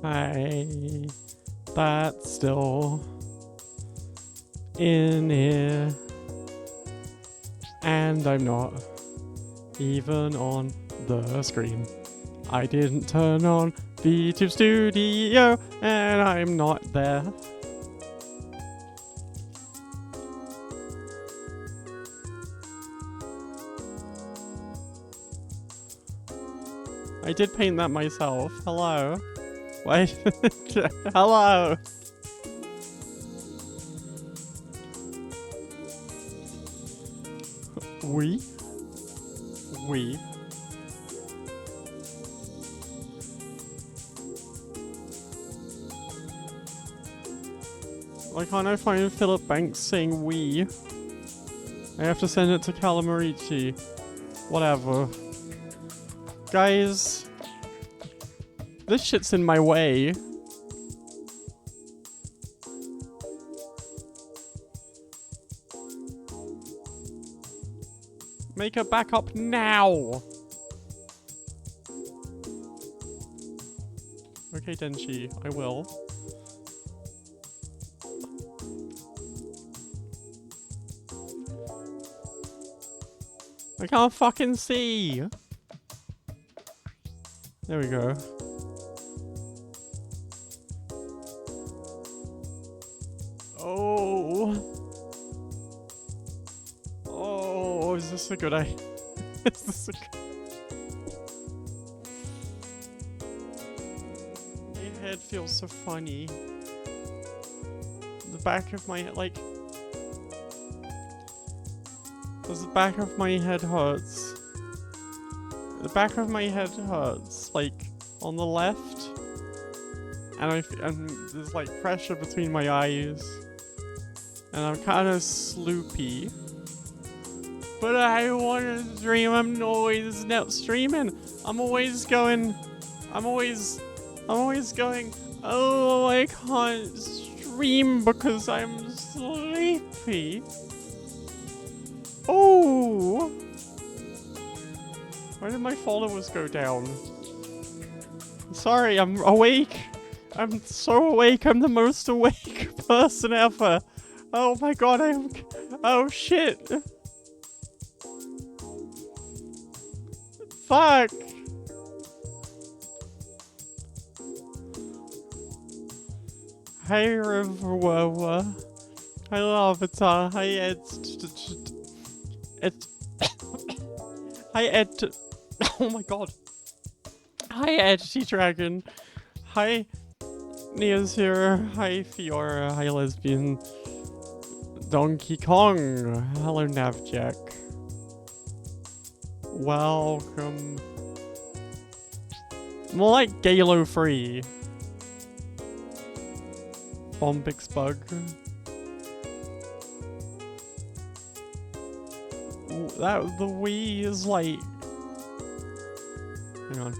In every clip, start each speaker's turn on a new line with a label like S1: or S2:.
S1: Hey, that's still in here. And I'm not even on the screen. I didn't turn on VTube Studio, and I'm not there. I did paint that myself. Hello. Wait. Hello. We. Why can't I find Philip Banks saying we? I have to send it to Calamarici. Whatever. Guys. This shit's in my way. Make a backup now! Okay, Denshi, I will. I can't fucking see! There we go. Oh! Oh, is this a good idea? Is this a good... My head feels so funny. The back of my head, like... The back of my head hurts. The back of my head hurts, like, on the left. And there's, like, pressure between my eyes. And I'm kind of sloopy. But I want to stream, I'm always not streaming. I'm always going, oh, I can't stream because I'm sleepy. Oh! Why did my followers go down? Sorry, I'm awake. I'm so awake. I'm the most awake person ever. Oh my god, oh shit. Fuck. Hey Riverwoa. I love it. Hi Hi Ed. Oh my god. Hi Edgy Dragon. Hi Neo's here. Hi Fiora. Hi Lesbian. Donkey Kong. Hello Navjack. Welcome. More like Galo free. Bombix bug. That the Wii is like. Hang on.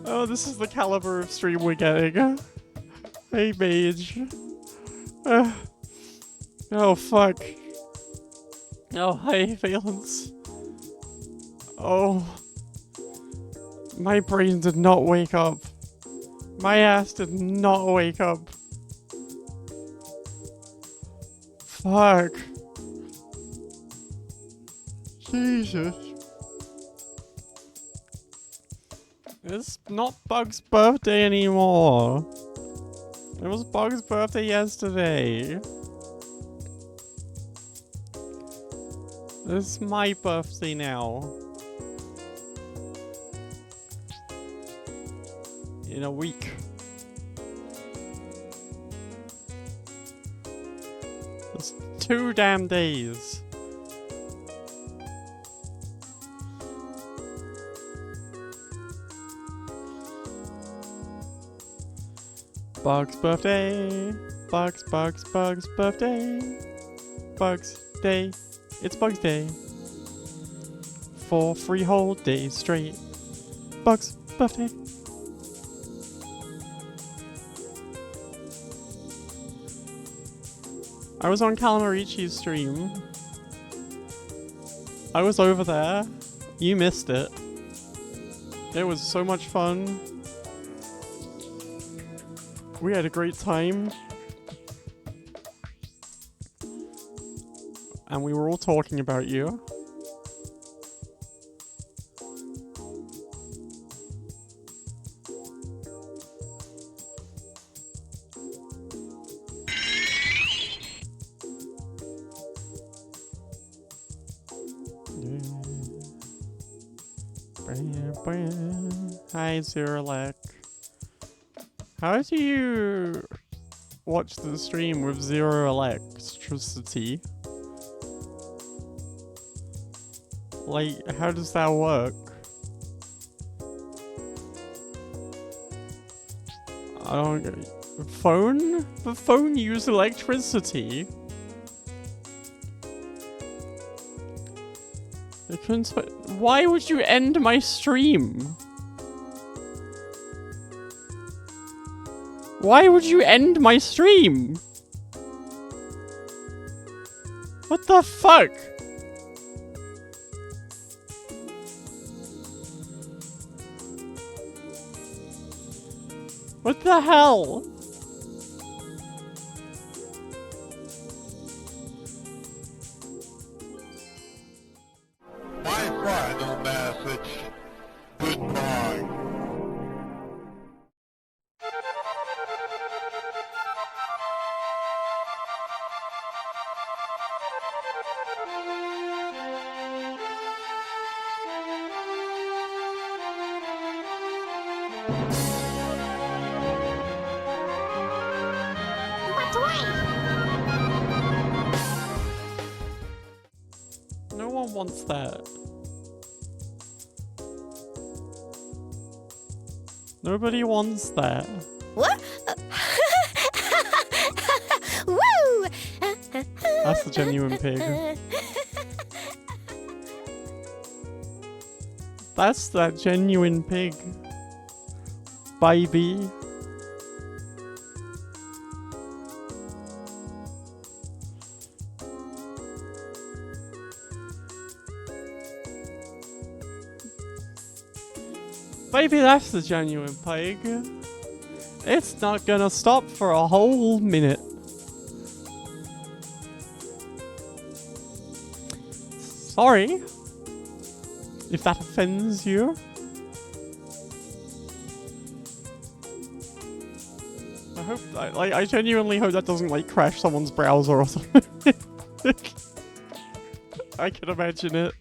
S1: Oh, this is the caliber of stream we're getting. Hey, Mage. Oh, fuck. Oh, hi, Valence. Oh. My brain did not wake up. My ass did not wake up. Fuck. Jesus. It's not Bug's birthday anymore. It was Bug's birthday yesterday. It's my birthday now. In a week. It's 2 damn days. Bug's birthday. Bug's birthday. Bug's day. It's Bug's day. For 3 whole days straight. Bug's birthday. I was on Calamarichi's stream. I was over there. You missed it. It was so much fun. We had a great time. And we were all talking about you. Hi, Zeralek. How do you watch the stream with 0 electricity? Like, how does that work? I don't get... Phone? The phone uses electricity? Why would you end my stream? Why would you end my stream? What the fuck? What the hell?
S2: My final message. Goodbye.
S1: No one wants that. Nobody wants that.
S3: What? Woo!
S1: That's the genuine pig. That's that genuine pig. Baby. Maybe that's the genuine pig. It's not gonna stop for a whole minute. Sorry. If that offends you. I hope, I genuinely hope that doesn't like crash someone's browser or something. I can imagine it.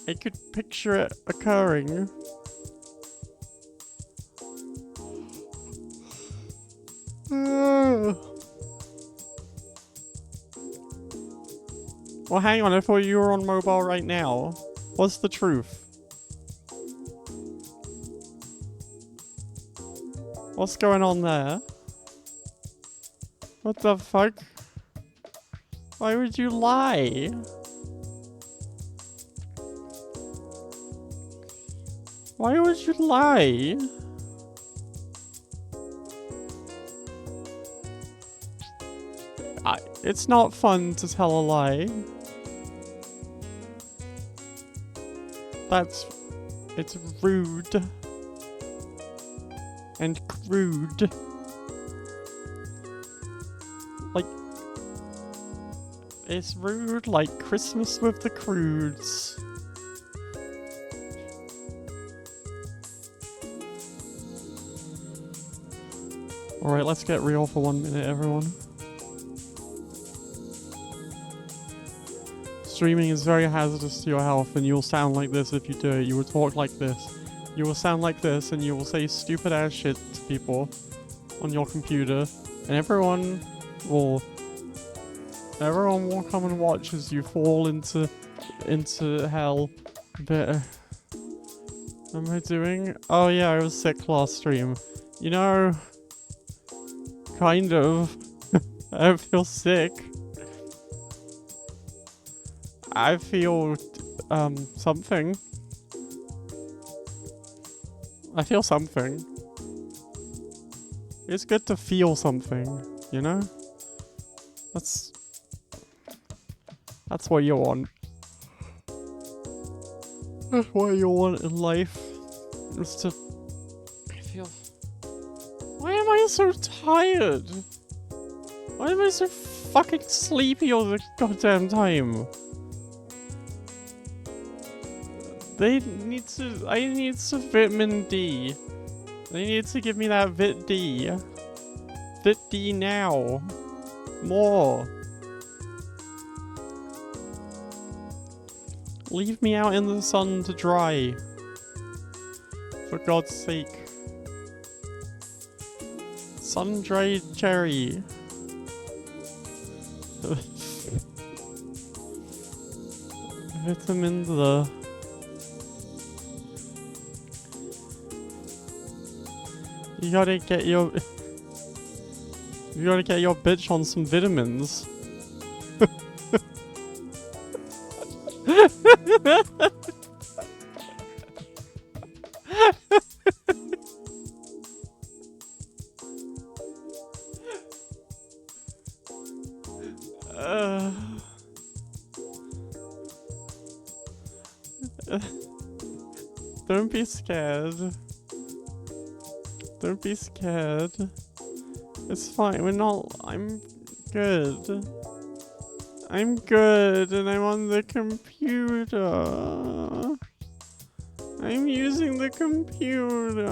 S1: I could picture it occurring. Well, hang on, I thought you were on mobile right now. What's the truth? What's going on there? What the fuck? Why would you lie? Why would you lie? It's not fun to tell a lie. It's rude. And crude. Like, it's rude like Christmas with the Crudes. Alright, let's get real for 1 minute, everyone. Streaming is very hazardous to your health, and you'll sound like this if you do it. You will talk like this. You will sound like this, and you will say stupid ass shit to people on your computer, and everyone will come and watch as you fall into hell. But, what am I doing? Oh yeah, I was sick last stream. You know, kind of. I don't feel sick. I feel, something. I feel something. It's good to feel something, you know? That's what you want. That's what you want in life. Is to feel... Why am I so tired? Why am I so fucking sleepy all the goddamn time? I need some vitamin D. They need to give me that Vit D. Vit D now. More. Leave me out in the sun to dry. For God's sake. Sun-dried cherry. Vitamin D. You gotta get your bitch on some vitamins. Don't be scared. Don't be scared. It's fine, I'm good. I'm good, and I'm on the computer. I'm using the computer.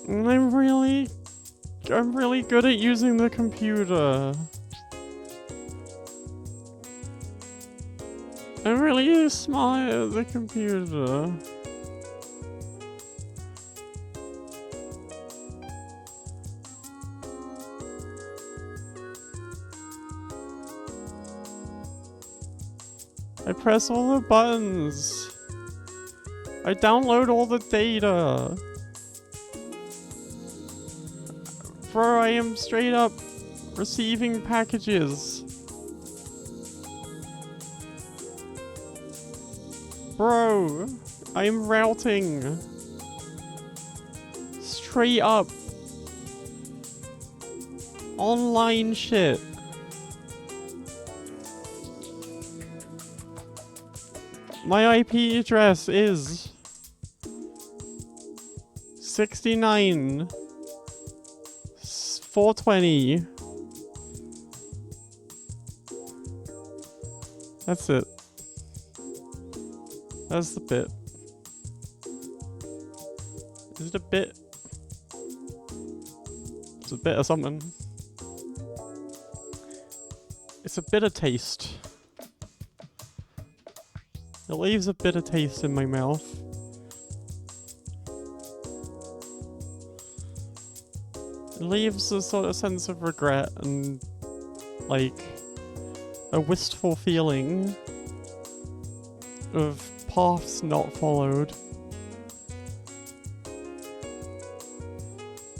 S1: And I'm really good at using the computer. I'm really smart at the computer. I press all the buttons. I download all the data. Bro, I am straight up receiving packages. Bro, I'm routing. Straight up. Online shit. My IP address is 69 420. That's it. That's the bit. Is it a bit? It's a bit of something. It's a bitter taste. It leaves a bitter taste in my mouth. It leaves a sort of sense of regret and, like, a wistful feeling of paths not followed.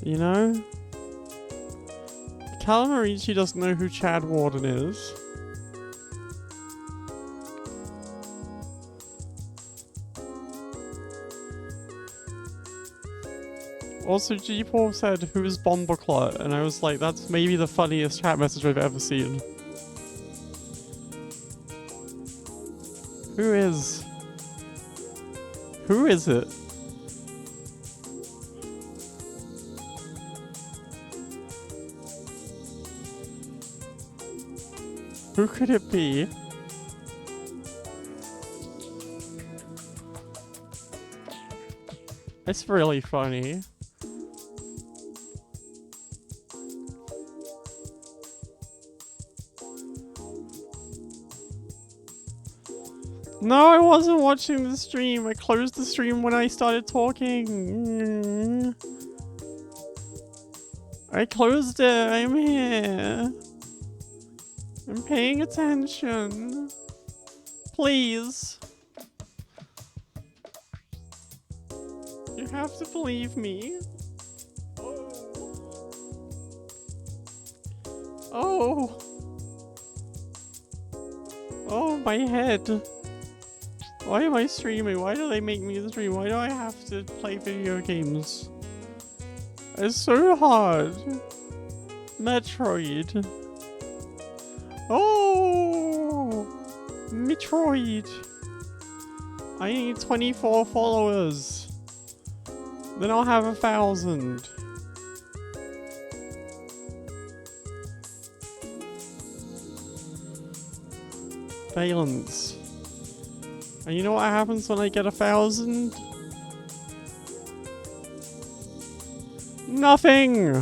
S1: You know? Calamarici doesn't know who Chad Warden is. Also, G-Paul said, "Who is Bombaclot?" And I was like, that's maybe the funniest chat message I've ever seen. Who is? Who is it? Who could it be? It's really funny. No, I wasn't watching the stream. I closed the stream when I started talking. I closed it. I'm here. I'm paying attention. Please. have to believe me. Oh. Oh, my head. Why am I streaming? Why do they make me stream? Why do I have to play video games? It's so hard. Metroid. Oh! Metroid. I need 24 followers. Then I'll have 1,000. Valence. And you know what happens when I get 1,000? Nothing!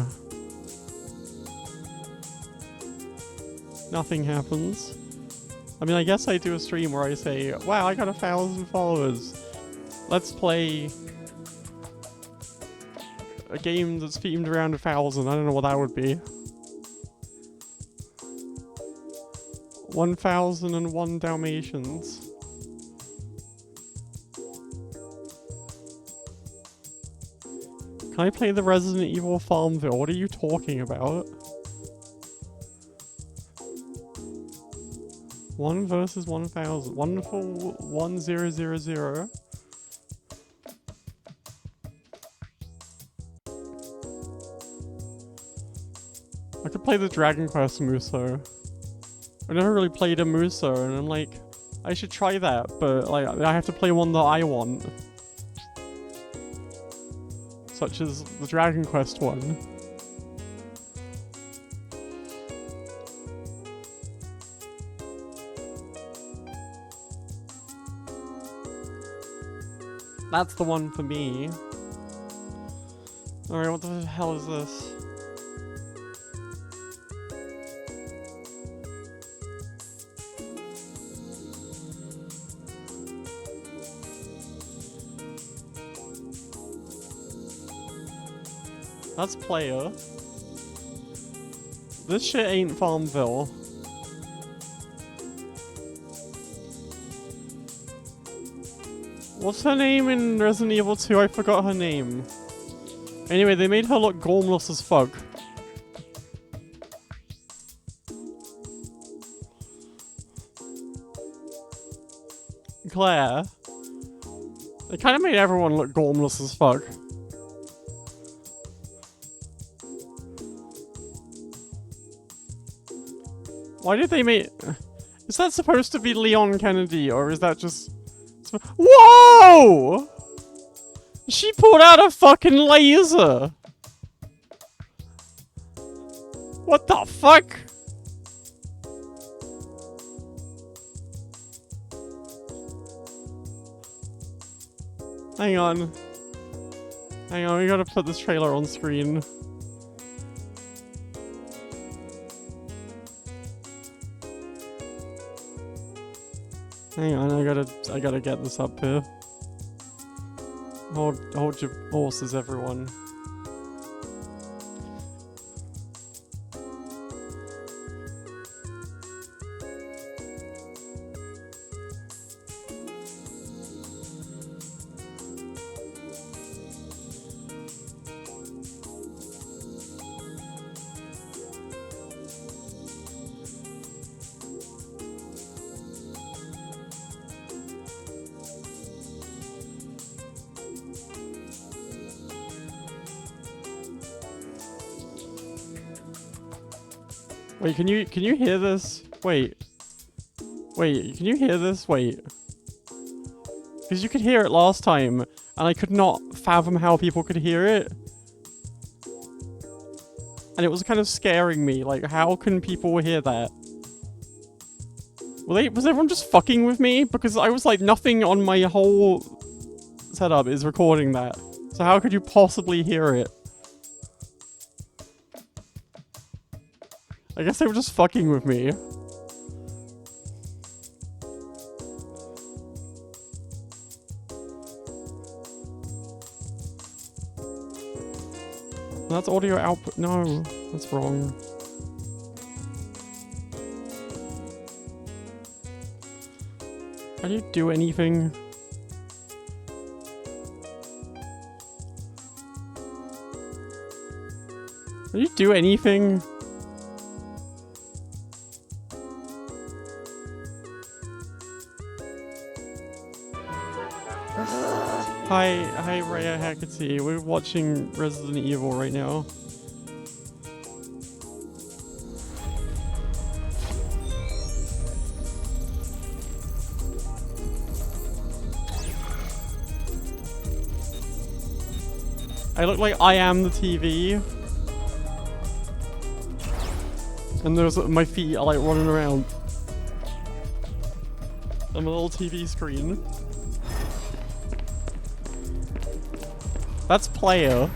S1: Nothing happens. I mean, I guess I do a stream where I say, wow, I got 1,000 followers. Let's play a game that's themed around 1,000. I don't know what that would be. 1,001 Dalmatians. Can I play the Resident Evil Farmville? What are you talking about? 1 versus 1,000. 1 for 1,000. I could play the Dragon Quest Muso. I never really played a Muso, and I'm like, I should try that, but like, I have to play one that I want. Such as the Dragon Quest one. That's the one for me. Alright, what the hell is this? That's player. This shit ain't Farmville. What's her name in Resident Evil 2? I forgot her name. Anyway, they made her look gormless as fuck. Claire. They kind of made everyone look gormless as fuck. Why did they make... Is that supposed to be Leon Kennedy, or is that just... Whoa! She pulled out a fucking laser! What the fuck? Hang on. Hang on, we gotta put this trailer on screen. Hang on, I gotta get this up here. Hold your horses, everyone. Wait, can you hear this? Wait, can you hear this? Wait. Because you could hear it last time, and I could not fathom how people could hear it. And it was kind of scaring me, like, how can people hear that? Was everyone just fucking with me? Because I was like, nothing on my whole setup is recording that. So how could you possibly hear it? I guess they were just fucking with me. That's audio output. No, that's wrong. How do you do anything? Did you do anything? Hi Raya Hacketty. We're watching Resident Evil right now. I look like I am the TV. And there's my feet are like running around. I'm a little TV screen. That's player.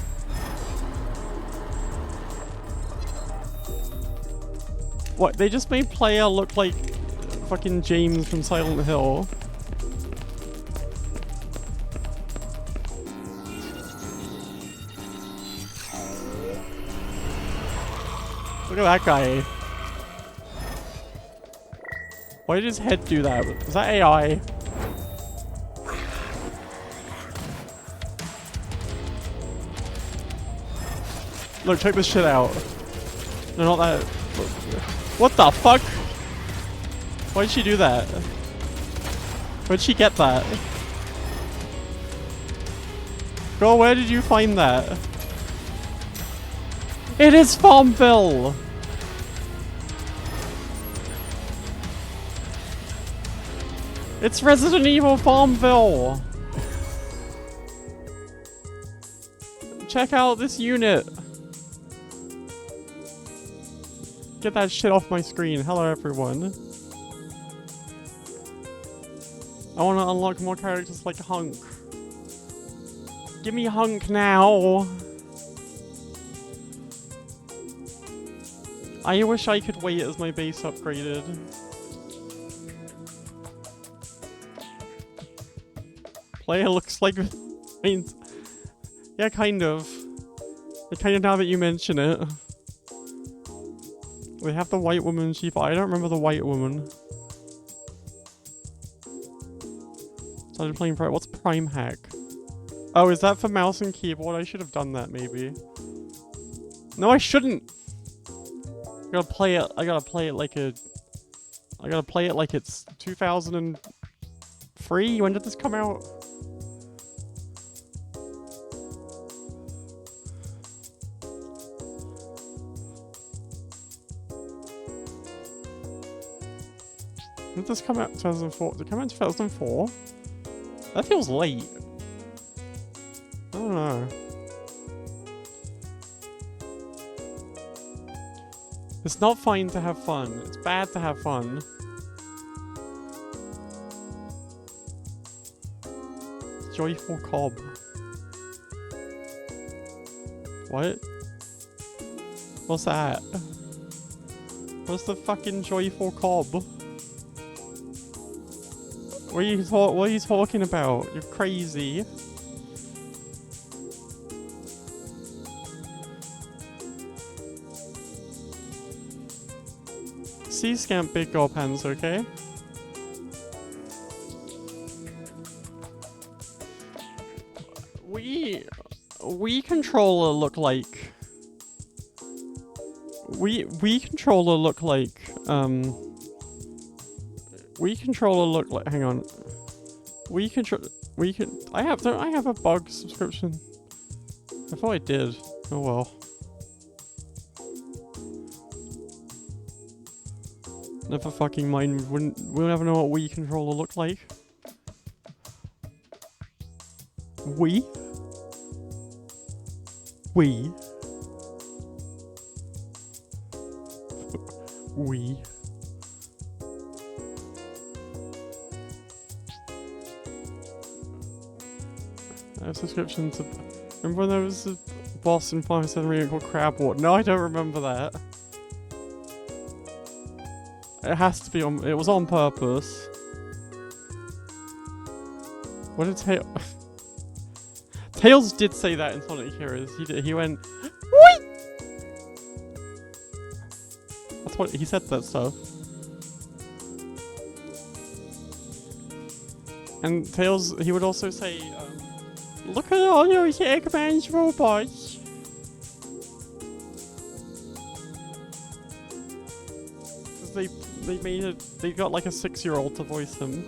S1: What? They just made player look like fucking James from Silent Hill. Look at that guy. Why did his head do that? Is that AI? Look, check this shit out. No, not that. What the fuck? Why'd she do that? Where'd she get that? Girl, where did you find that? It is Farmville! It's Resident Evil Farmville! Check out this unit! Get that shit off my screen. Hello everyone. I want to unlock more characters like Hunk. Give me Hunk now! I wish I could wait as my base upgraded. Player looks like... yeah, kind of. Kind of now that you mention it. We have the white woman chief. I don't remember the white woman. Started playing Prime. What's Prime Hack? Oh, is that for mouse and keyboard? I should have done that maybe. No, I shouldn't! I gotta play it like a... I gotta play it like it's 2003? When did this come out? When did this come out? 2004? Did it come out in 2004? That feels late. I don't know. It's not fine to have fun. It's bad to have fun. Joyful Cob. What? What's that? What's the fucking Joyful Cob? What are you talking about? You're crazy. C-Scamp big girl pants, okay? We controller look like... We controller look like, We controller look like... Hang on. I have a bug subscription. I thought I did. Oh well. Never fucking mind. We'll never know what Wii controller looked like. Wii? Wii? Wii? I have subscription to... Remember when there was a Boston 5-7 remake called Crab Walk? No, I don't remember that. It has to be on... It was on purpose. What did Tails did say that in Sonic Heroes. He did. He went... Whee! That's what... He said that stuff. And Tails... He would also say... look at all those Eggman's robots. they made it. They got like a 6-year-old to voice him.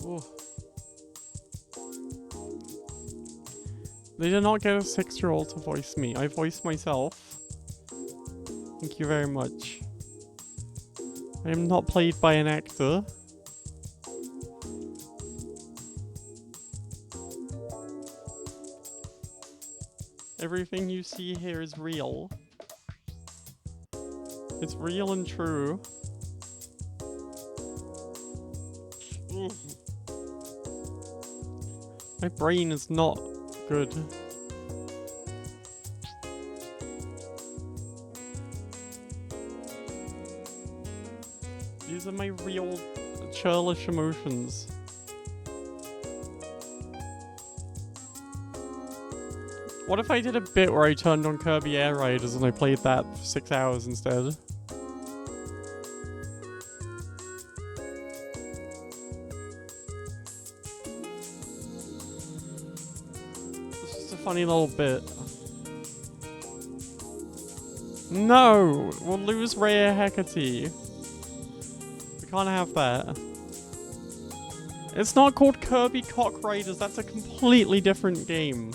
S1: Oh. They did not get a 6-year-old to voice me. I voiced myself. Thank you very much. I am not played by an actor. Everything you see here is real. It's real and true. My brain is not good. These are my real churlish emotions. What if I did a bit where I turned on Kirby Air Riders and I played that for 6 hours instead? It's just a funny little bit. No! We'll lose Rare Hecate. We can't have that. It's not called Kirby Cock Riders, that's a completely different game.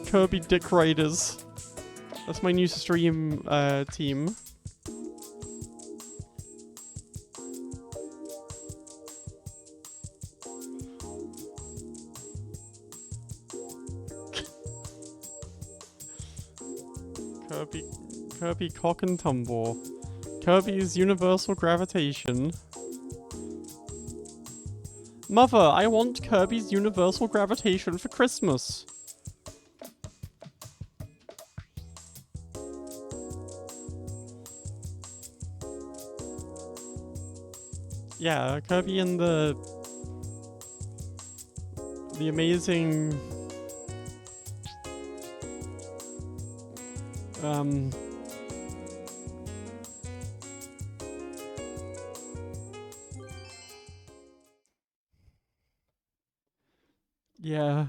S1: Kirby Dick Riders. That's my new stream team. Kirby Cock and Tumble. Kirby's Universal Gravitation. Mother, I want Kirby's Universal Gravitation for Christmas. Yeah, Kirby and the amazing yeah.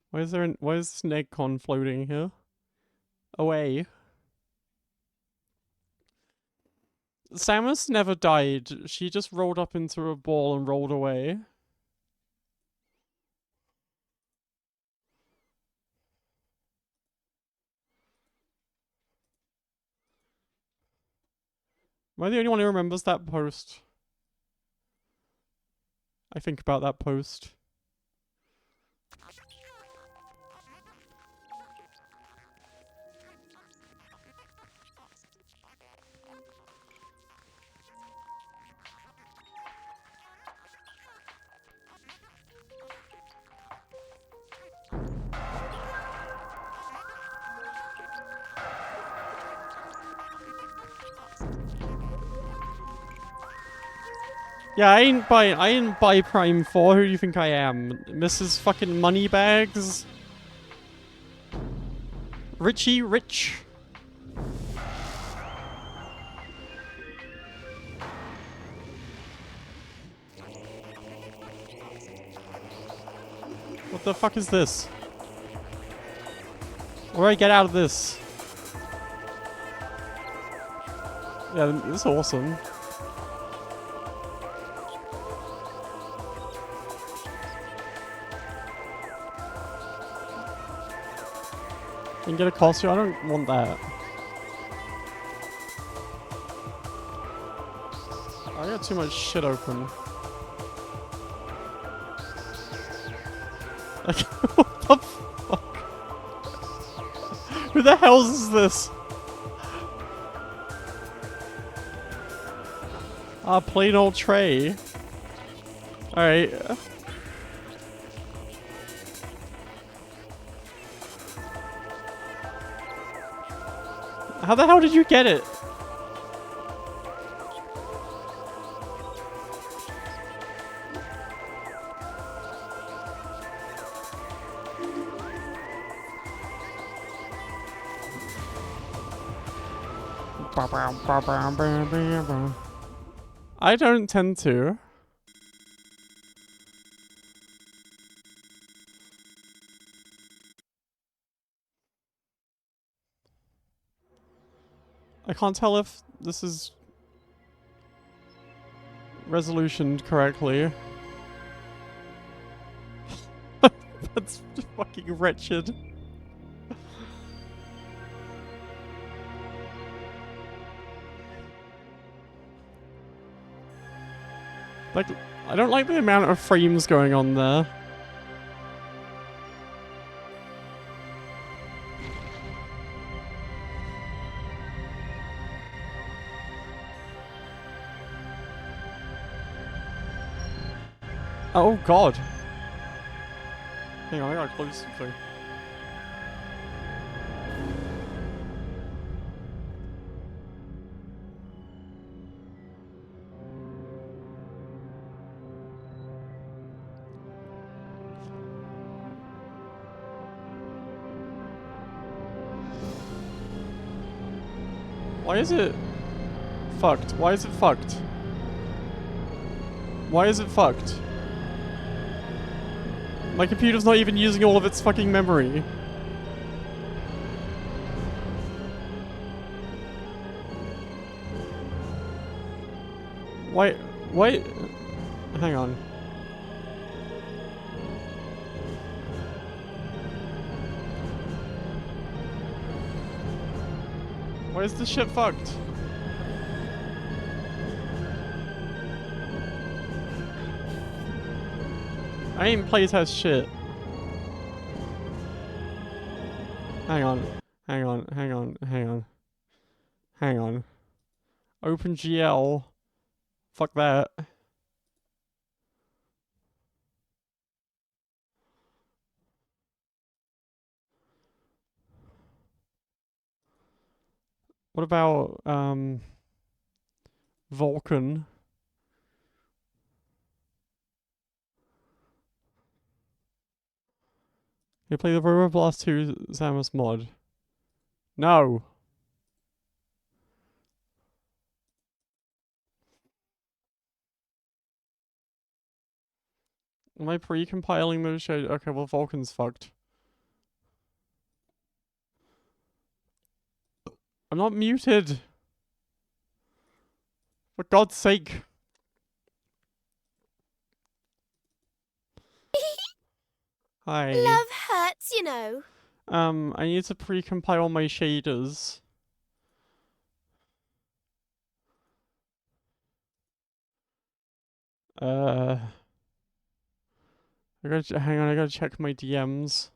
S1: Why is this an egg con floating here? Away. Samus never died. She just rolled up into a ball and rolled away. Am I the only one who remembers that post? I think about that post. Yeah, I ain't buy Prime 4, who do you think I am? Mrs. fucking Moneybags? Richie Rich? What the fuck is this? Where do I get out of this? Yeah, it's awesome. And get a costume? I don't want that. I got too much shit open. Like, what the fuck? Who the hell is this? Ah, plain old Trey. Alright. How the hell did you get it? I don't tend to. I can't tell if this is resolutioned correctly. That's fucking wretched. Like, I don't like the amount of frames going on there. Oh god. Hang on, I gotta close something. Why is it fucked? Why is it fucked? Why is it fucked? My computer's not even using all of its fucking memory. Why? Hang on. Why is this shit fucked? I ain't playtest shit. Hang on. Hang on. Hang on. Hang on. Hang on. OpenGL. Fuck that. What about, Vulkan? You play the Robo Blast 2 Samus mod. No. Am I pre-compiling those shows? Okay, well, Vulcan's fucked. I'm not muted. For God's sake. Hi.
S3: Love hurts, you know.
S1: I need to pre-compile my shaders. Hang on, I gotta check my DMs.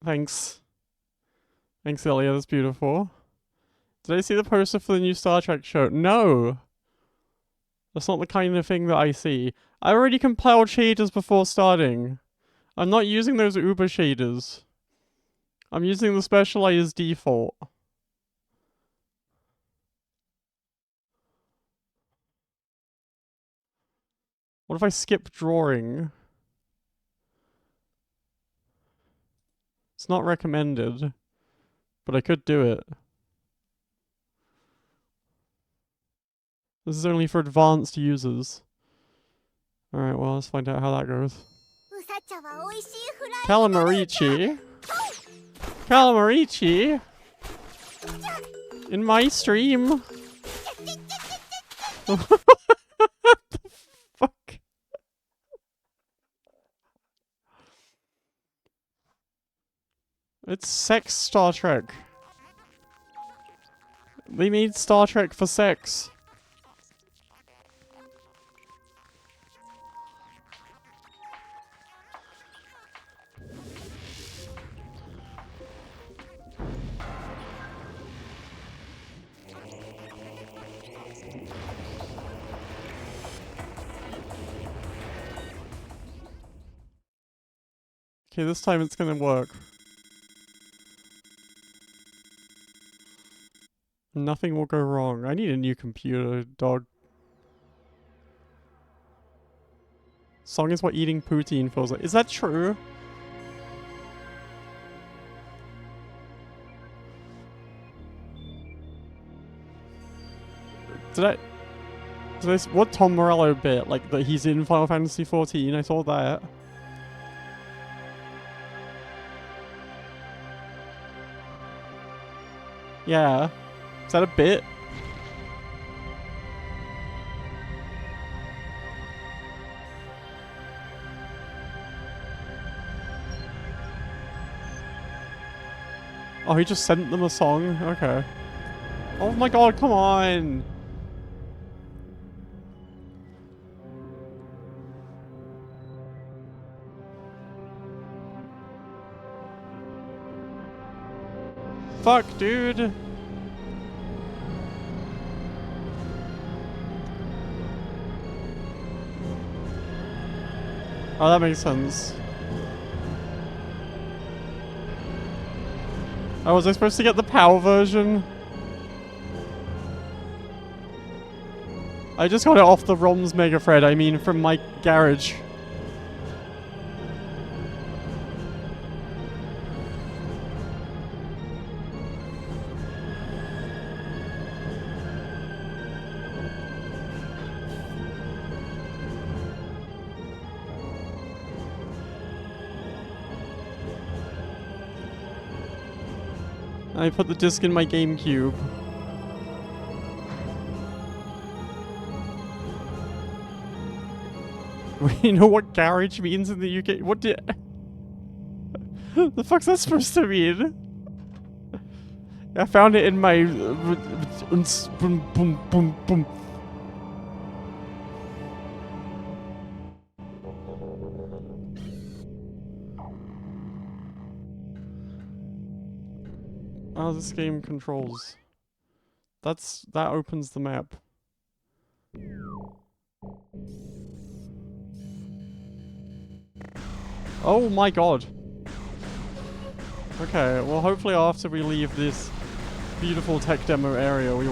S1: Thanks. Thanks, Ilya, that's beautiful. Did I see the poster for the new Star Trek show? No! That's not the kind of thing that I see. I already compiled shaders before starting. I'm not using those Uber shaders. I'm using the specialized default. What if I skip drawing? It's not recommended, but I could do it. This is only for advanced users. Alright, well, let's find out how that goes. Calamarici? Calamarici? In my stream? What the fuck? It's sex Star Trek. They made Star Trek for sex. Okay, this time it's gonna work. Nothing will go wrong. I need a new computer, dog. Song is what eating poutine feels like. Is that true? Did I... Did I... What Tom Morello bit? Like, that he's in Final Fantasy 14? I saw that. Yeah. Is that a bit? Oh, he just sent them a song? Okay. Oh my god, come on! Fuck, dude! Oh, that makes sense. Oh, was I supposed to get the POW version? I just got it off the ROM's Mega Thread, I mean from my garage. I put the disc in my GameCube. You know what garage means in the UK? What did... the fuck's that supposed to mean? I found it in my... boom, boom, boom, boom. Oh, this game controls. That opens the map. Oh my god. Okay, well hopefully after we leave this beautiful tech demo area we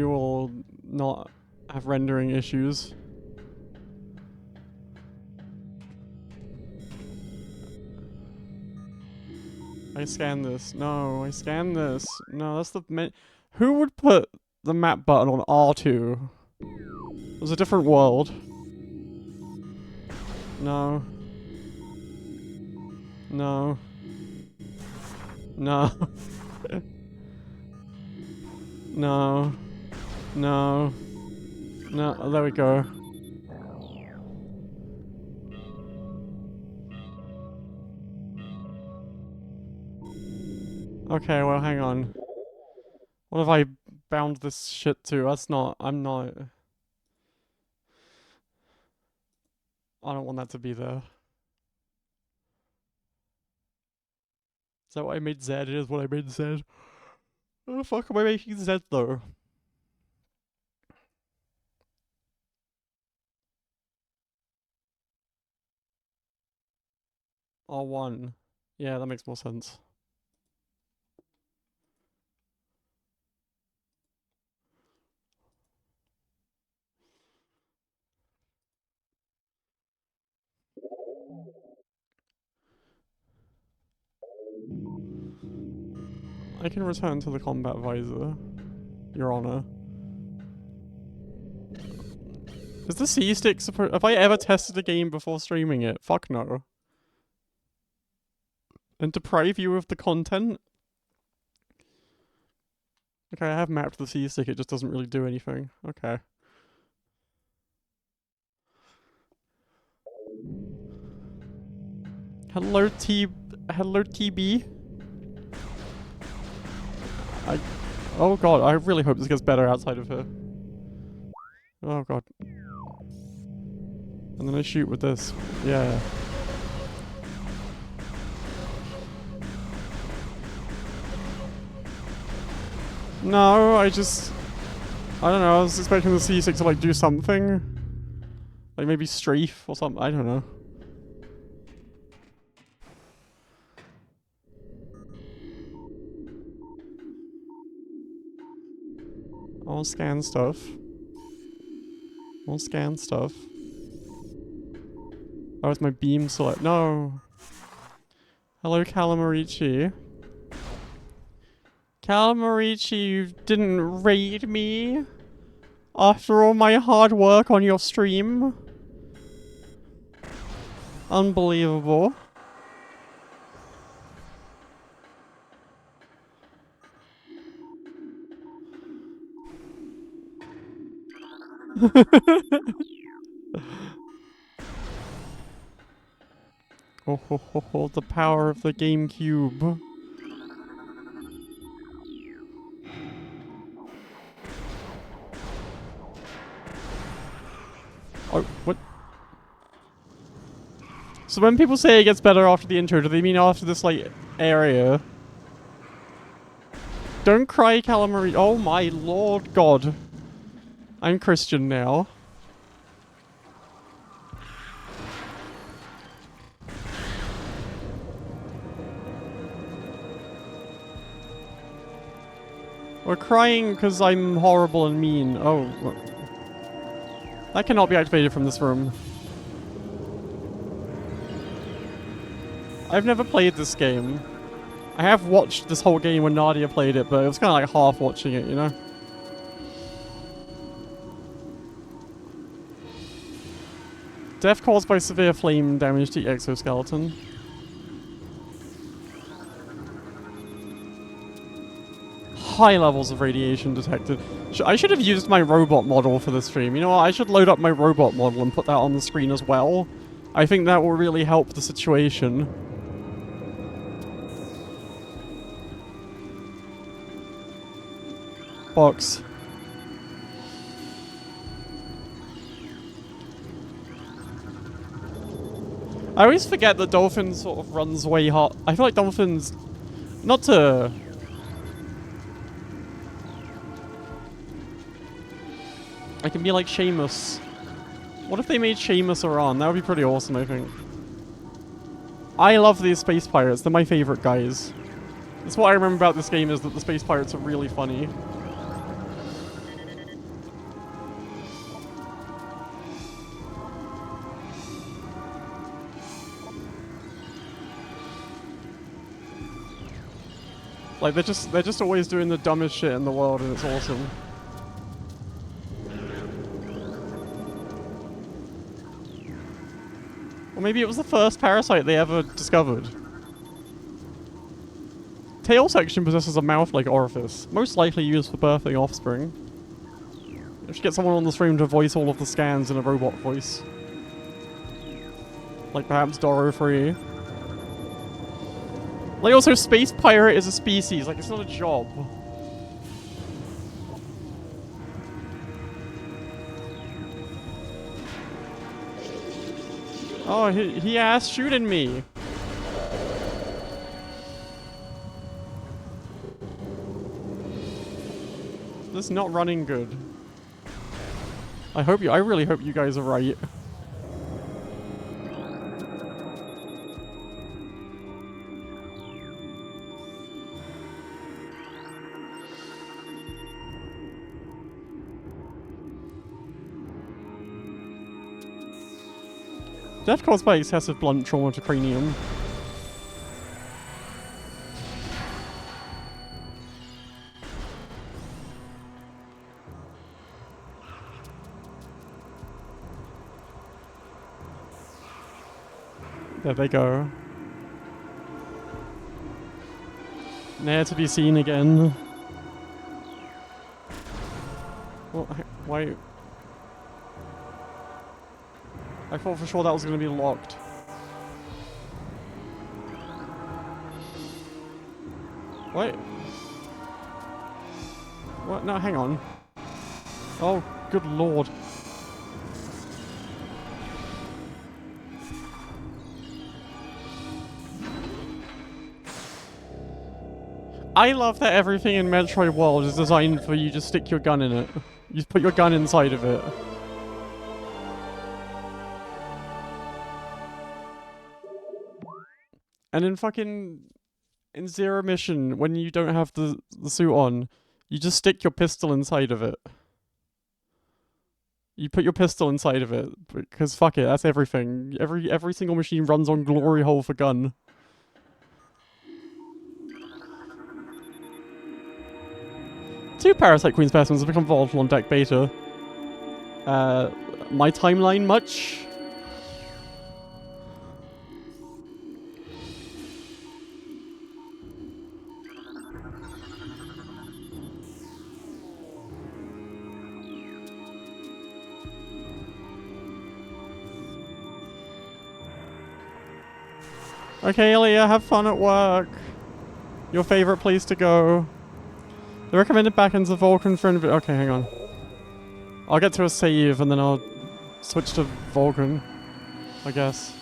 S1: will not have rendering issues. I scan this. No, I scan this. No, that's the who would put the map button on R2? It was a different world. No. No. No. No. No. No. Oh, there we go. Okay, well, hang on. What have I bound this shit to? That's not... I'm not... I don't want that to be there. Is that what I made Z? It is what I made Z. What the fuck am I making Z, though? R1. Yeah, that makes more sense. I can return to the combat visor, Your Honor. Is the C-stick supposed... Have I ever tested a game before streaming it? Fuck no. And deprive you of the content? Okay, I have mapped the C-stick, it just doesn't really do anything. Okay. Hello TB? Oh god, I really hope this gets better outside of here. Oh god. And then I shoot with this. Yeah. No, I don't know, I was expecting the C6 to like do something. Like maybe strafe or something, I don't know. I'll scan stuff. I'll scan stuff. Oh, it's my beam select. No. Hello, Calamarici. Calamarici, you didn't raid me after all my hard work on your stream. Unbelievable. Oh, ho, ho, ho, the power of the GameCube. Oh, what? So when people say it gets better after the intro, do they mean after this, like, area? Don't cry, calamari. Oh my lord god. I'm Christian now. We're crying because I'm horrible and mean. Oh. That cannot be activated from this room. I've never played this game. I have watched this whole game when Nadia played it, but it was kind of like half watching it, you know? Death caused by severe flame damage to the exoskeleton. High levels of radiation detected. I should have used my robot model for this stream. You know what? I should load up my robot model and put that on the screen as well. I think that will really help the situation. Box. I always forget that Dolphin sort of runs way hot. I feel like Dolphin's... Not to... I can be like Seamus. What if they made Seamus Iran? That would be pretty awesome, I think. I love these space pirates. They're my favorite guys. That's what I remember about this game, is that the space pirates are really funny. Like, they're just always doing the dumbest shit in the world, and it's awesome. Or maybe it was the first parasite they ever discovered. Tail section possesses a mouth-like orifice, most likely used for birthing offspring. I should get someone on the stream to voice all of the scans in a robot voice. Like perhaps Doro 3. Like also, space pirate is a species, like it's not a job. Oh, he ass shooting me. This is not running good. I really hope you guys are right. Death caused by excessive blunt trauma to cranium. There they go. Ne'er to be seen again. Well, why? I thought for sure that was going to be locked. What? What? No, hang on. Oh, good lord. I love that everything in Metroid World is designed for you to stick your gun in it. You just put your gun inside of it. And in Zero Mission, when you don't have the suit on, you just stick your pistol inside of it. You put your pistol inside of it, because fuck it, that's everything. Every single machine runs on glory hole for gun. 2 Parasite Queen specimens have become volatile on deck beta. My timeline much? Okay, Ilya, have fun at work. Your favorite place to go. The recommended backends of Vulkan for okay, hang on. I'll get to a save and then I'll switch to Vulkan, I guess.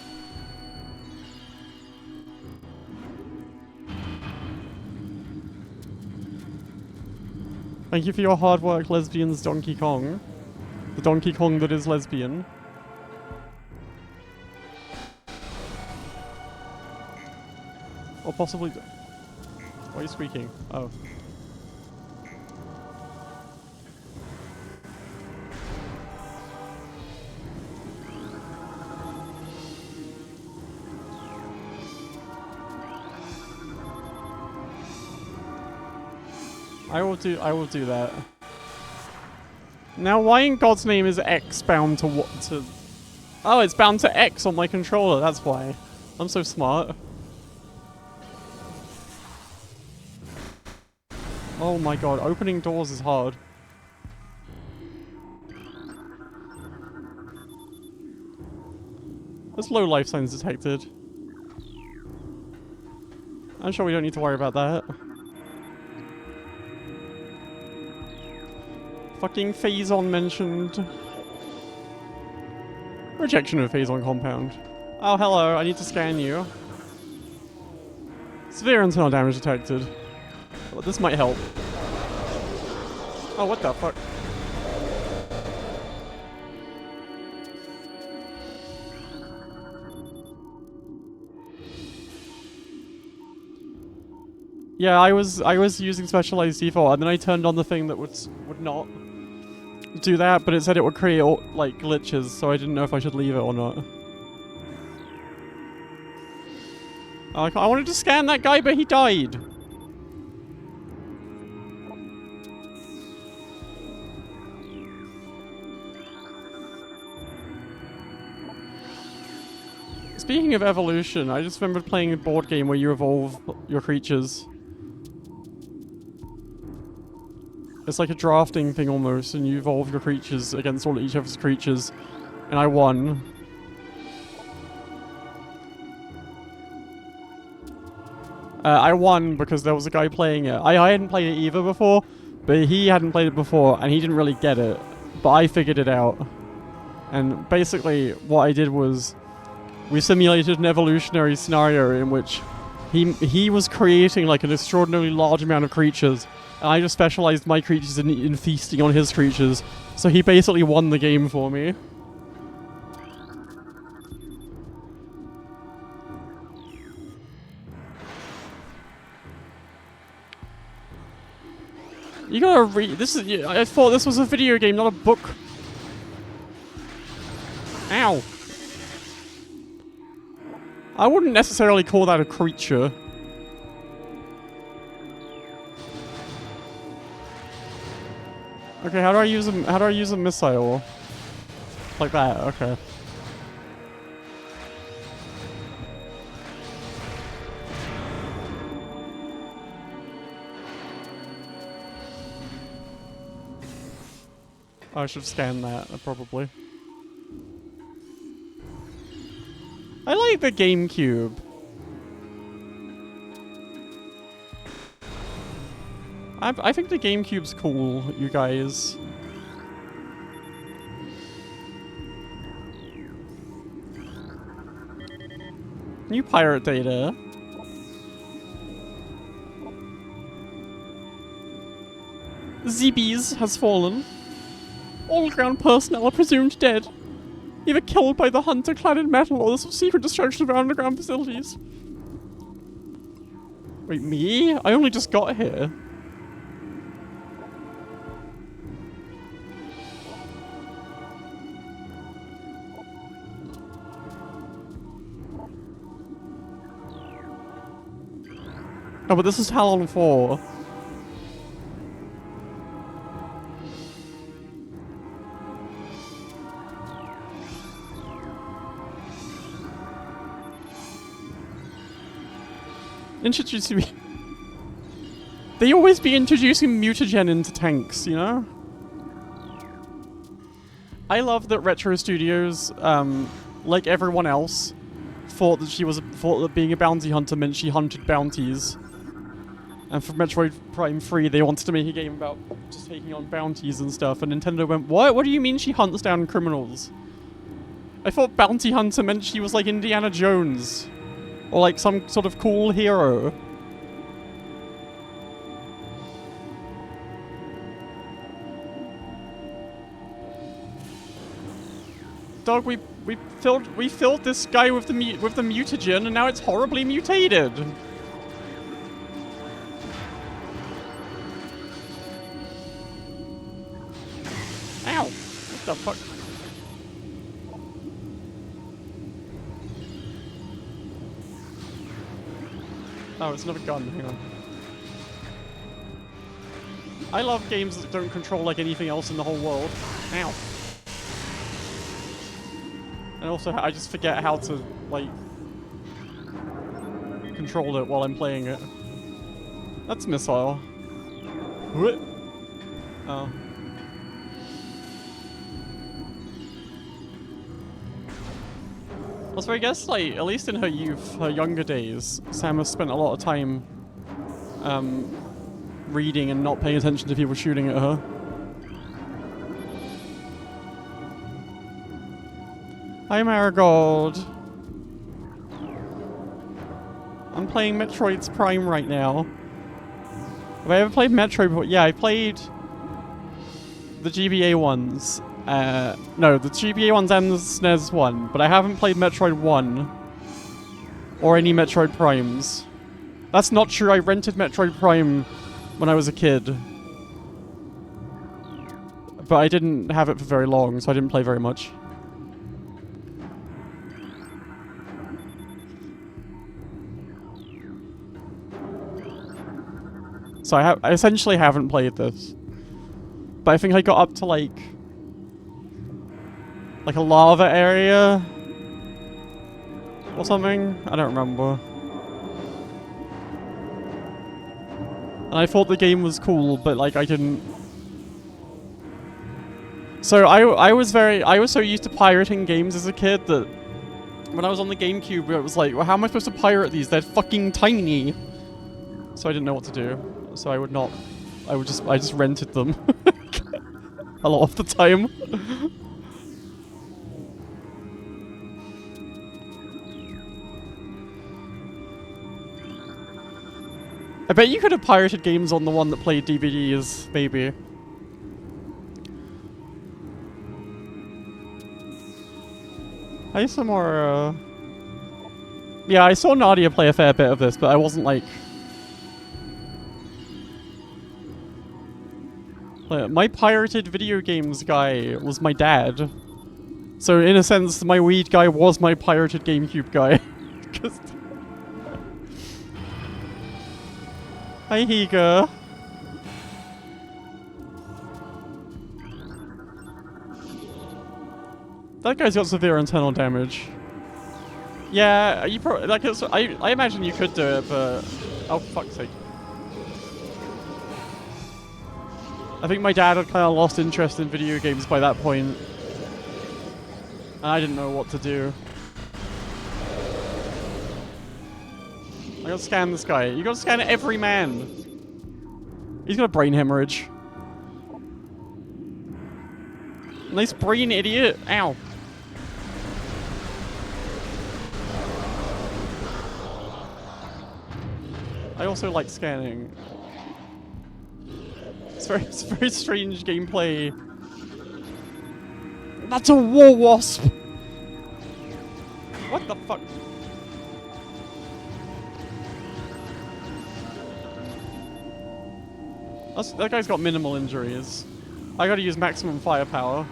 S1: Thank you for your hard work, lesbians, Donkey Kong. The Donkey Kong that is lesbian. Or possibly... Why are you squeaking? Oh. I will do that. Now why in God's name is X bound to what to... Oh, it's bound to X on my controller, that's why. I'm so smart. Oh my god, opening doors is hard. There's low life signs detected. I'm sure we don't need to worry about that. Fucking Phazon mentioned. Rejection of Phazon compound. Oh, hello, I need to scan you. Severe internal damage detected. Well, this might help. Oh, what the fuck? Yeah, I was using specialized default, and then I turned on the thing that would not do that, but it said it would create like glitches, so I didn't know if I should leave it or not. I wanted to scan that guy, but he died. Speaking of evolution, I just remembered playing a board game where you evolve your creatures. It's like a drafting thing almost, and you evolve your creatures against each other's creatures. And I won. I won because there was a guy playing it. I hadn't played it either before, but he hadn't played it before, and he didn't really get it. But I figured it out. And basically, what I did was... we simulated an evolutionary scenario in which he was creating like an extraordinarily large amount of creatures, and I just specialized my creatures in feasting on his creatures. So he basically won the game for me. You gotta read. This is. I thought this was a video game, not a book. Ow. I wouldn't necessarily call that a creature. Okay, how do I use a missile? Like that, okay. I should have scanned that, probably. I like the GameCube. I think the GameCube's cool, you guys. New pirate data. ZBs has fallen. All ground personnel are presumed dead. Either killed by the hunter clad in metal or the secret destruction of underground facilities. Wait, me? I only just got here. Oh, but this is Talon 4. Introducing me. They always be introducing mutagen into tanks, you know? I love that Retro Studios, like everyone else, thought that being a bounty hunter meant she hunted bounties. And for Metroid Prime 3, they wanted to make a game about just taking on bounties and stuff, and Nintendo went, what? What do you mean she hunts down criminals? I thought bounty hunter meant she was like Indiana Jones. Or like some sort of cool hero. Dog, we filled this guy with the mutagen, and now it's horribly mutated. Ow! What the fuck? Oh, it's not a gun. Hang on. I love games that don't control like anything else in the whole world. Ow. And also, I just forget how to, like, control it while I'm playing it. That's missile. What? Oh. Also, I guess, like, at least in her youth, her younger days, Samus spent a lot of time, reading and not paying attention to people shooting at her. Hi, Marigold. I'm playing Metroid's Prime right now. Have I ever played Metroid before? Yeah, I played the GBA ones. No, the GBA ones and the SNES one, but I haven't played Metroid 1 or any Metroid Primes. That's not true, I rented Metroid Prime when I was a kid. But I didn't have it for very long, so I didn't play very much. So I essentially haven't played this. But I think I got up to like a lava area or something? I don't remember. And I thought the game was cool, but like I didn't. So I was so used to pirating games as a kid that when I was on the GameCube it was like, well, how am I supposed to pirate these? They're fucking tiny. So I didn't know what to do. So I just rented them. A lot of the time. I bet you could have pirated games on the one that played DVDs, maybe. Hi, Samora. Yeah, I saw Nadia play a fair bit of this, but I wasn't like... My pirated video games guy was my dad. So in a sense, my weed guy was my pirated GameCube guy. Hi, Higa. That guy's got severe internal damage. Yeah, you probably like. I imagine you could do it, but oh fuck's sake. I think my dad had kind of lost interest in video games by that point. And I didn't know what to do. I gotta scan this guy. You gotta scan every man. He's got a brain hemorrhage. Nice brain, idiot. Ow. I also like scanning. It's very strange gameplay. That's a war wasp! What the fuck? That guy's got minimal injuries. I gotta use maximum firepower.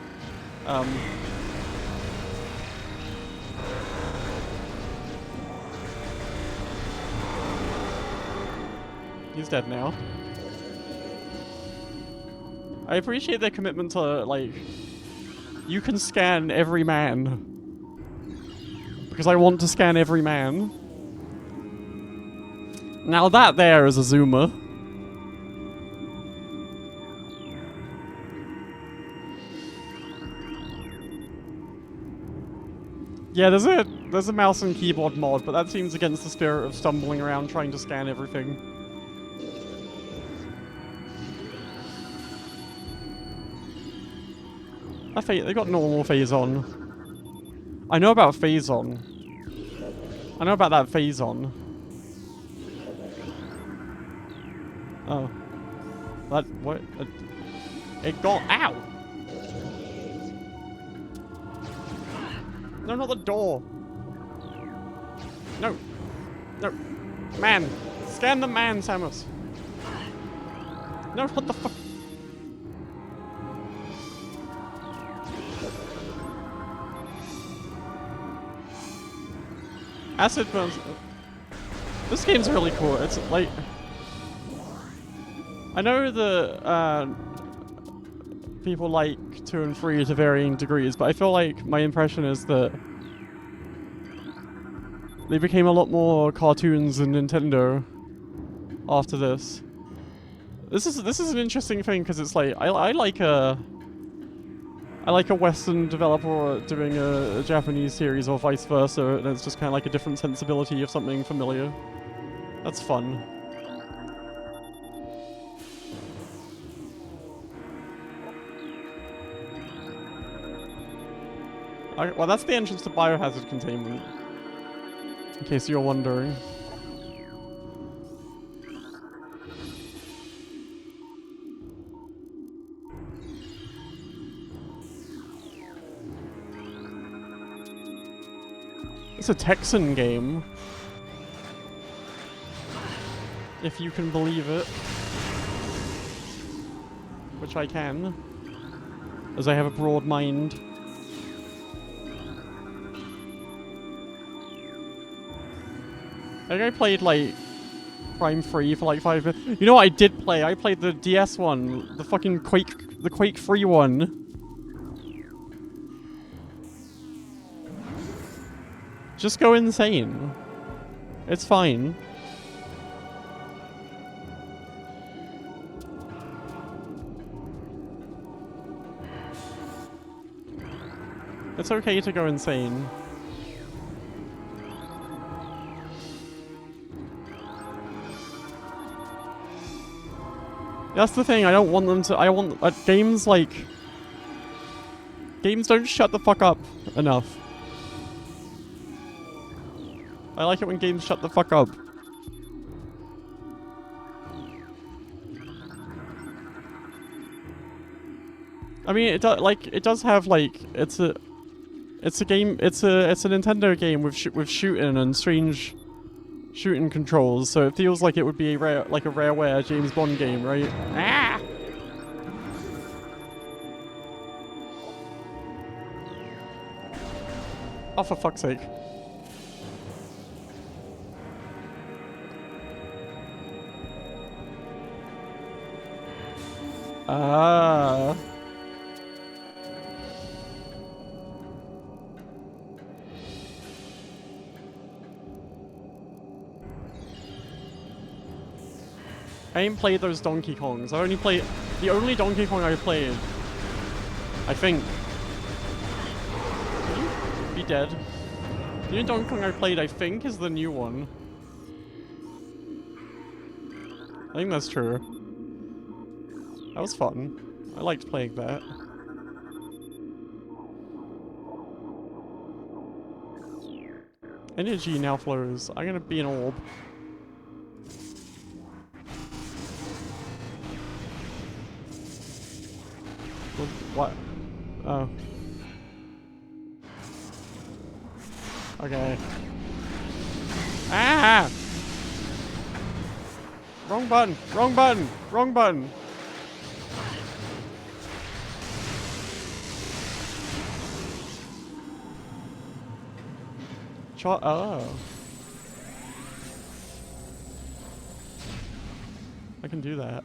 S1: He's dead now. I appreciate their commitment to, like, you can scan every man. Because I want to scan every man. Now that there is a zoomer. Yeah, there's a mouse and keyboard mod, but that seems against the spirit of stumbling around trying to scan everything. They got normal phase on. I know about phase on. I know about that phase on. Oh. What? It got out! No, not the door! No! No! Man! Scan the man, Samus! No, what the fuck? Acid burns. This game's really cool. It's like... I know the people like 2 and 3 to varying degrees, but I feel like my impression is that they became a lot more cartoons than Nintendo after this. This is an interesting thing because it's like I like a Western developer doing a Japanese series or vice versa, and it's just kind of like a different sensibility of something familiar. That's fun. Well, that's the entrance to biohazard containment. In case you're wondering. It's a Texan game. If you can believe it. Which I can. As I have a broad mind. I think I played, like, Prime 3 for, like, 5 minutes. You know what I did play? I played the DS one. The fucking Quake 3 one. Just go insane. It's fine. It's okay to go insane. That's the thing, I don't want them to- I want- games like... Games don't shut the fuck up enough. I like it when games shut the fuck up. I mean, it does have, like, it's a game, it's a Nintendo game with shooting and strange shooting controls, so it feels like it would be a rareware James Bond game, right? Ah! Oh, for fuck's sake. Ah. I ain't played those Donkey Kongs. I only played... The only Donkey Kong I played... I think... Could you be dead? The only Donkey Kong I played, I think, is the new one. I think that's true. That was fun. I liked playing that. Energy now flows. I'm gonna be an orb. What? Oh. Okay. Ah! Wrong button! Wrong button! Wrong button! Oh. I can do that.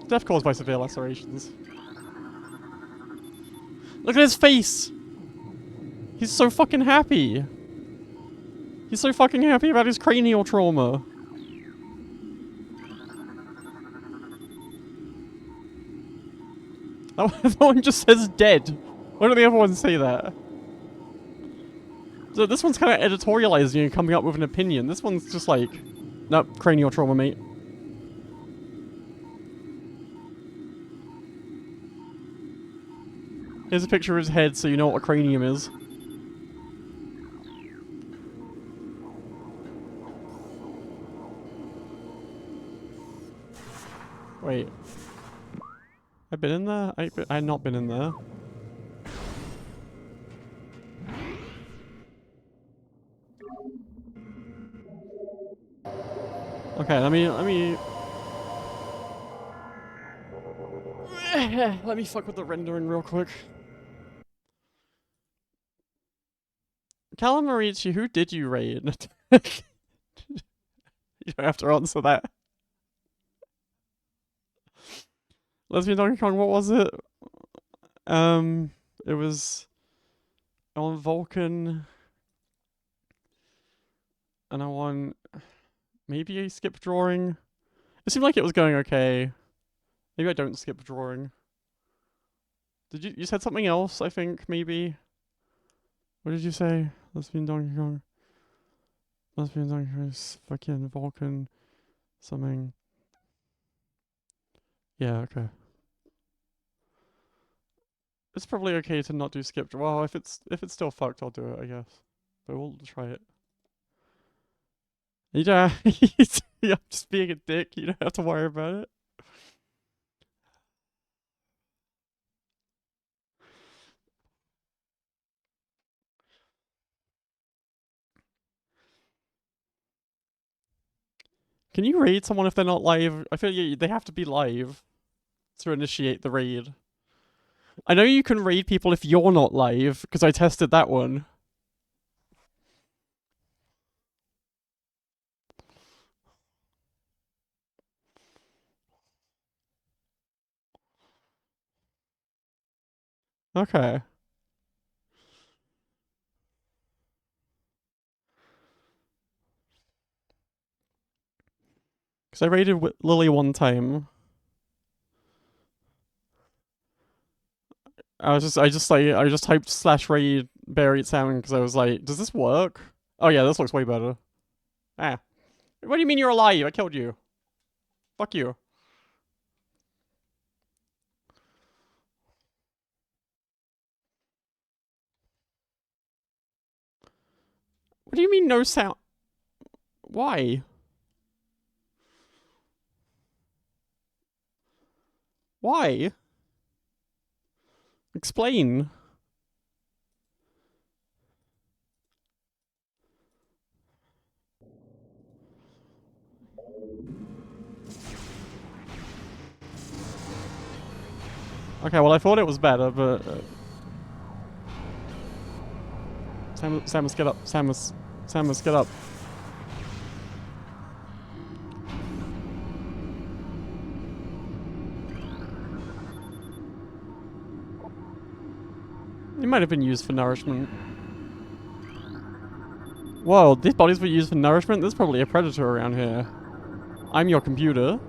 S1: Death caused by severe lacerations. Look at his face! He's so fucking happy. He's so fucking happy about his cranial trauma. That one just says dead. Why don't the other ones say that? So this one's kind of editorializing and coming up with an opinion. This one's just like, nope, cranial trauma, mate. Here's a picture of his head so you know what a cranium is. Wait. I've been in there? I've not been in there. Okay, let me let me fuck with the rendering real quick. Calamarici, who did you raid? You don't have to answer that. Lesbian Donkey Kong, what was it? It was on Vulcan, and I won maybe a skip drawing. It seemed like it was going okay. Maybe I don't skip drawing. Did you said something else, I think, maybe? What did you say? Lesbian Donkey Kong. Lesbian Donkey Kong is fucking Vulcan something. Yeah, okay. It's probably okay to not do skip. Well, if it's still fucked, I'll do it, I guess. But we'll try it. You don't. Yeah, I'm just being a dick. You don't have to worry about it. Can you raid someone if they're not live? I feel like they have to be live to initiate the raid. I know you can raid people if you're not live, because I tested that one. Okay. Because I raided Lily one time. I just typed /raid buried salmon because I was like, does this work? Oh yeah, this looks way better. Ah. What do you mean you're alive? I killed you. Fuck you. What do you mean no sound? Why? Why? Explain. Okay, well I thought it was better, but Samus, get up. Samus, get up. It might have been used for nourishment. Whoa, these bodies were used for nourishment? There's probably a predator around here. I'm your computer.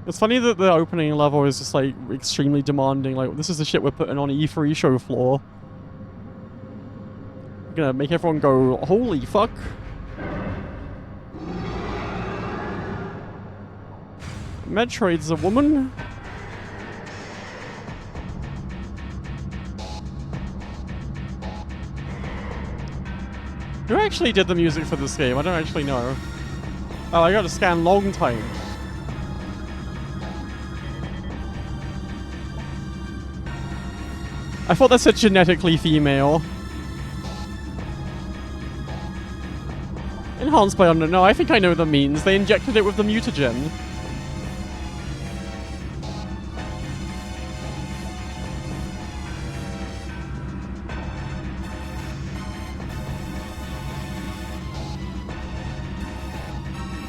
S1: It's funny that the opening level is just like extremely demanding. Like, this is the shit we're putting on E3 show floor. We're gonna make everyone go, holy fuck. Metroid's a woman? Who actually did the music for this game? I don't actually know. Oh, I gotta scan long time. I thought that said genetically female. Enhanced by unknown. No, I think I know what that means. They injected it with the mutagen.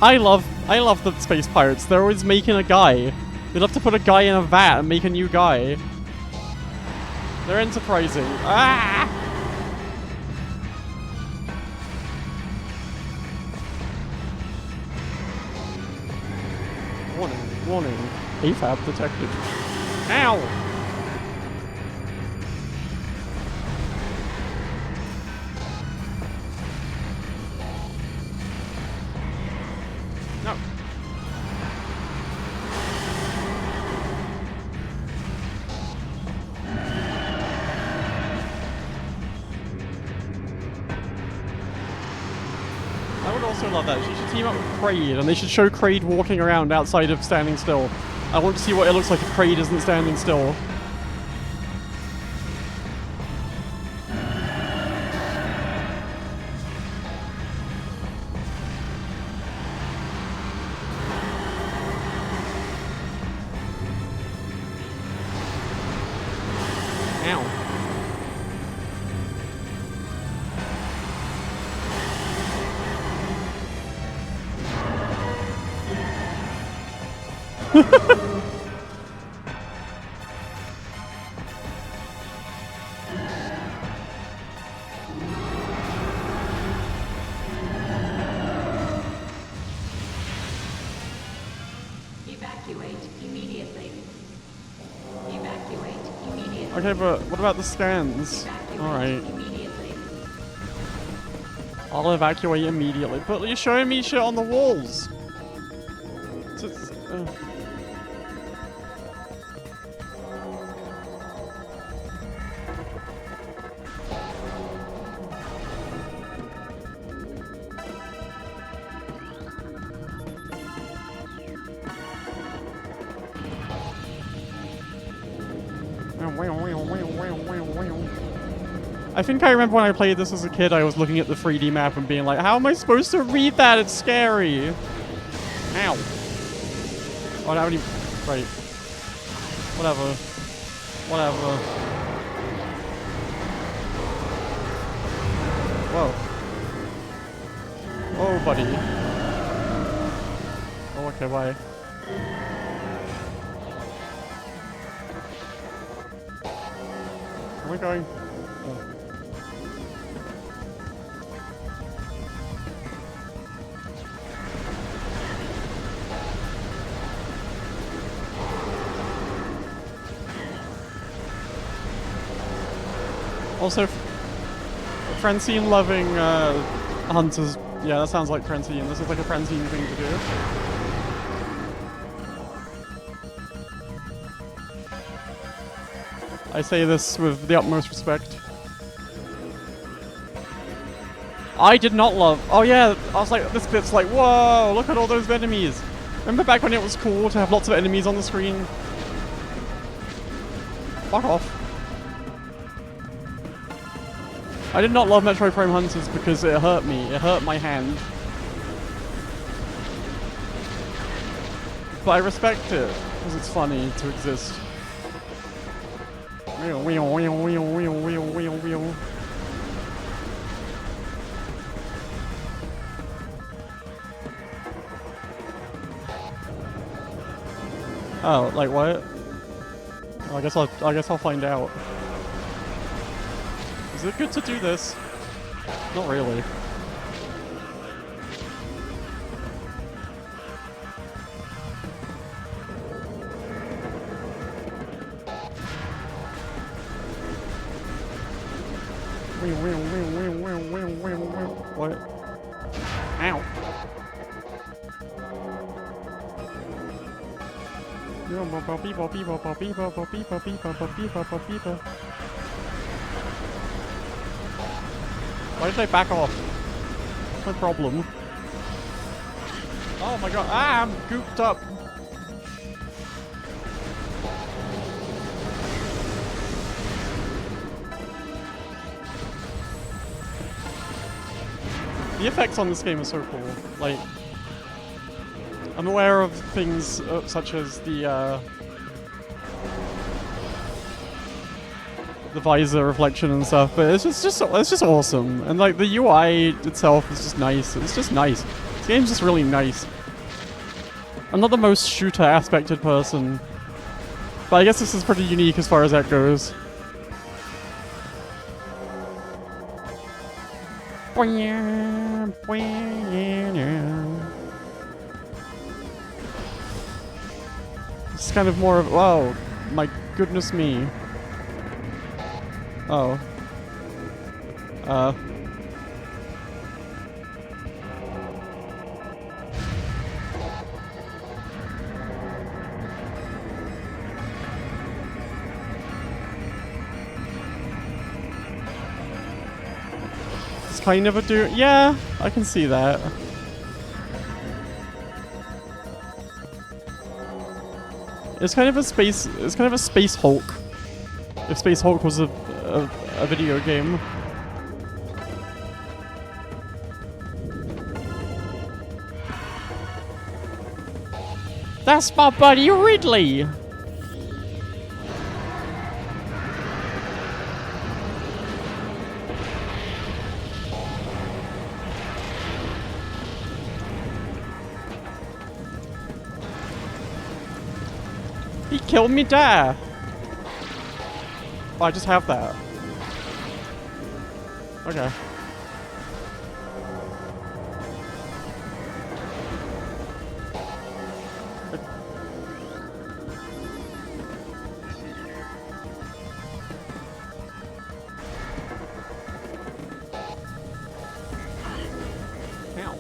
S1: I love the space pirates. They're always making a guy. They love to put a guy in a vat and make a new guy. They're enterprising. Ah! Warning, warning. AFAB detected. Ow! No. I would also love that. She should team up with Kraid, and they should show Kraid walking around outside of standing still. I want to see what it looks like if Kraid isn't standing still. Ow.
S4: Evacuate immediately. Evacuate immediately.
S1: Okay, but what about the scans? Alright.
S4: Immediately.
S1: I'll evacuate immediately. But you're showing me shit on the walls! I think I remember when I played this as a kid, I was looking at the 3D map and being like, how am I supposed to read that? It's scary. Ow. Oh, I haven't even... Right. Whatever. Whatever. Whoa. Oh, buddy. Oh, okay, bye. Where am I going? Oh. Also, Francine loving hunters. Yeah, that sounds like Francine. This is like a Francine thing to do. I say this with the utmost respect. I did not love... Oh yeah, I was like, this bit's like, whoa, look at all those enemies. Remember back when it was cool to have lots of enemies on the screen? Fuck off. I did not love Metroid Prime Hunters because it hurt me. It hurt my hand. But I respect it because it's funny to exist. Wheel, wheel, wheel, wheel, wheel, wheel, wheel, wheel. Oh, like what? Oh, I guess I'll find out. Is it good to do this? Not really. What? Ow. Why did I back off? What's my problem? Oh my god, ah, I'm gooped up. The effects on this game are so cool. Like, I'm aware of things such as the visor reflection and stuff, but it's just awesome. And like the UI itself is just nice. It's just nice. This game's just really nice. I'm not the most shooter aspected person. But I guess this is pretty unique as far as that goes. It's kind of more of, oh, my goodness me. Oh. It's kind of a yeah, I can see that. It's kind of a space Hulk. If Space Hulk was a video game. That's my buddy Ridley! He killed me there! Oh, I just have that. Okay. Ow.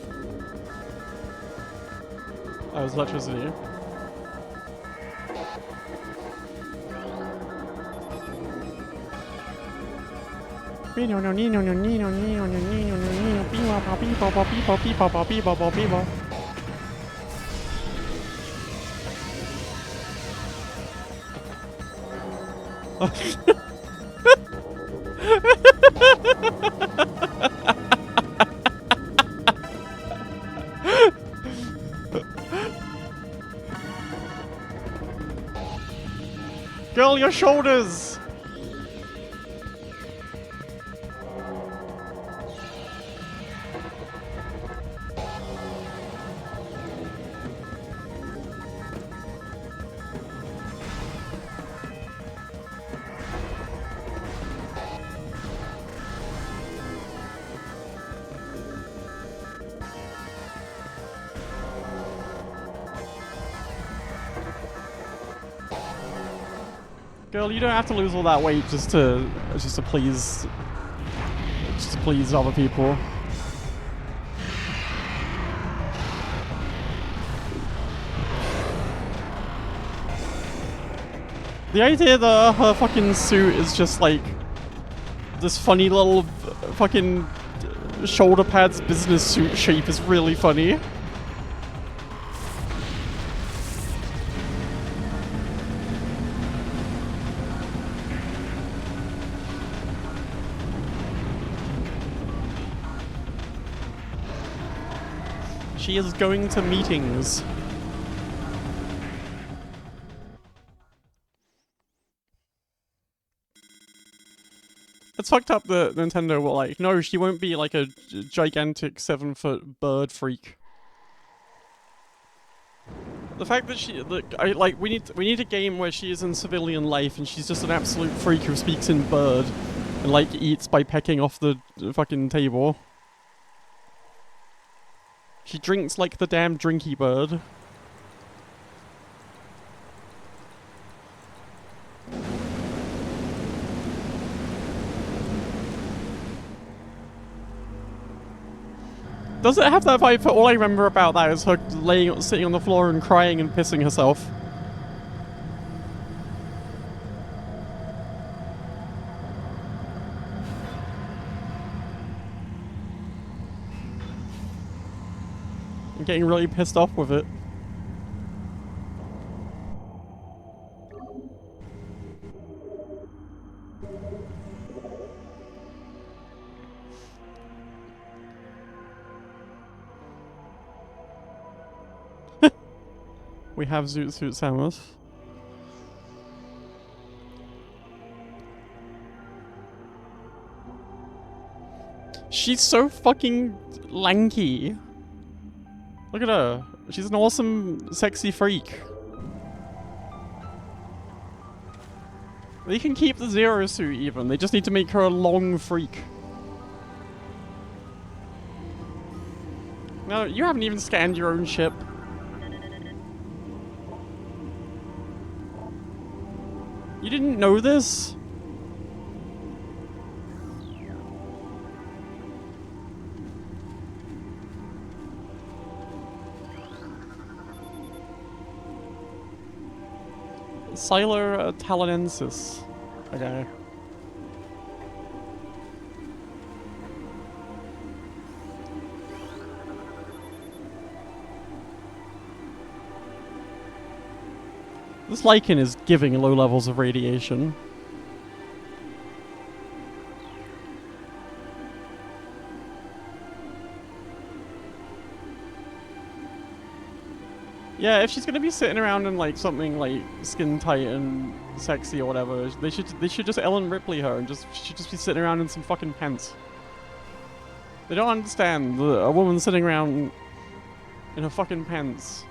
S1: That was electricity. Girl, your shoulders! Girl, you don't have to lose all that weight just to please other people. The idea that her fucking suit is just like this funny little fucking shoulder pads business suit shape is really funny. She is going to meetings. It's fucked up that Nintendo were like, no, she won't be like a gigantic 7-foot bird freak. The fact that we need a game where she is in civilian life and she's just an absolute freak who speaks in bird and like eats by pecking off the fucking table. She drinks like the damn drinky bird. Does it have that vibe? For all I remember about that is her sitting on the floor and crying and pissing herself. I'm getting really pissed off with it. We have Zoot Suit Samus. She's so fucking lanky. Look at her. She's an awesome, sexy freak. They can keep the Zero suit even. They just need to make her a long freak. No, you haven't even scanned your own ship. You didn't know this? Siler Talonensis. Okay. This lichen is giving low levels of radiation. Yeah, if she's gonna be sitting around in like something like skin tight and sexy or whatever, they should just Ellen Ripley her and she should just be sitting around in some fucking pants. They don't understand a woman sitting around in her fucking pants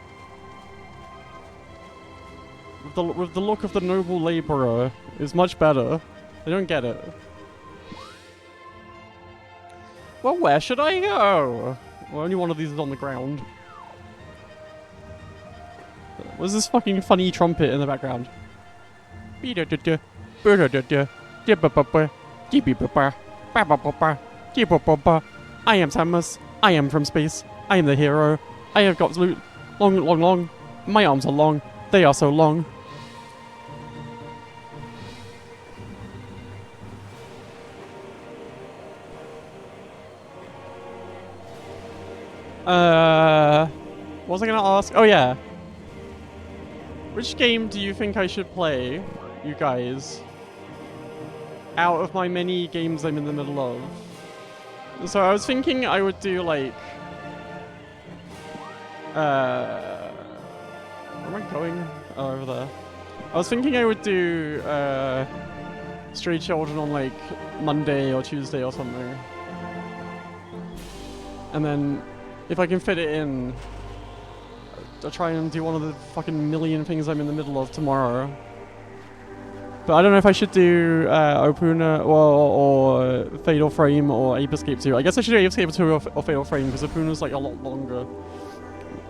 S1: with the look of the noble laborer is much better. They don't get it. Well, where should I go? Well, only one of these is on the ground. What's this fucking funny trumpet in the background? I am Samus. I am from space. I am the hero. I have got long. My arms are long. They are so long. What was I gonna ask? Oh yeah. Which game do you think I should play, you guys? Out of my many games I'm in the middle of. So I was thinking I would do like... where am I going? Oh, over there. I was thinking I would do Stray Children on like Monday or Tuesday or something. And then if I can fit it in, I'll try and do one of the fucking million things I'm in the middle of tomorrow. But I don't know if I should do Opuna or Fatal Frame or Ape Escape 2. I guess I should do Ape Escape 2 or Fatal Frame because Opuna's like a lot longer.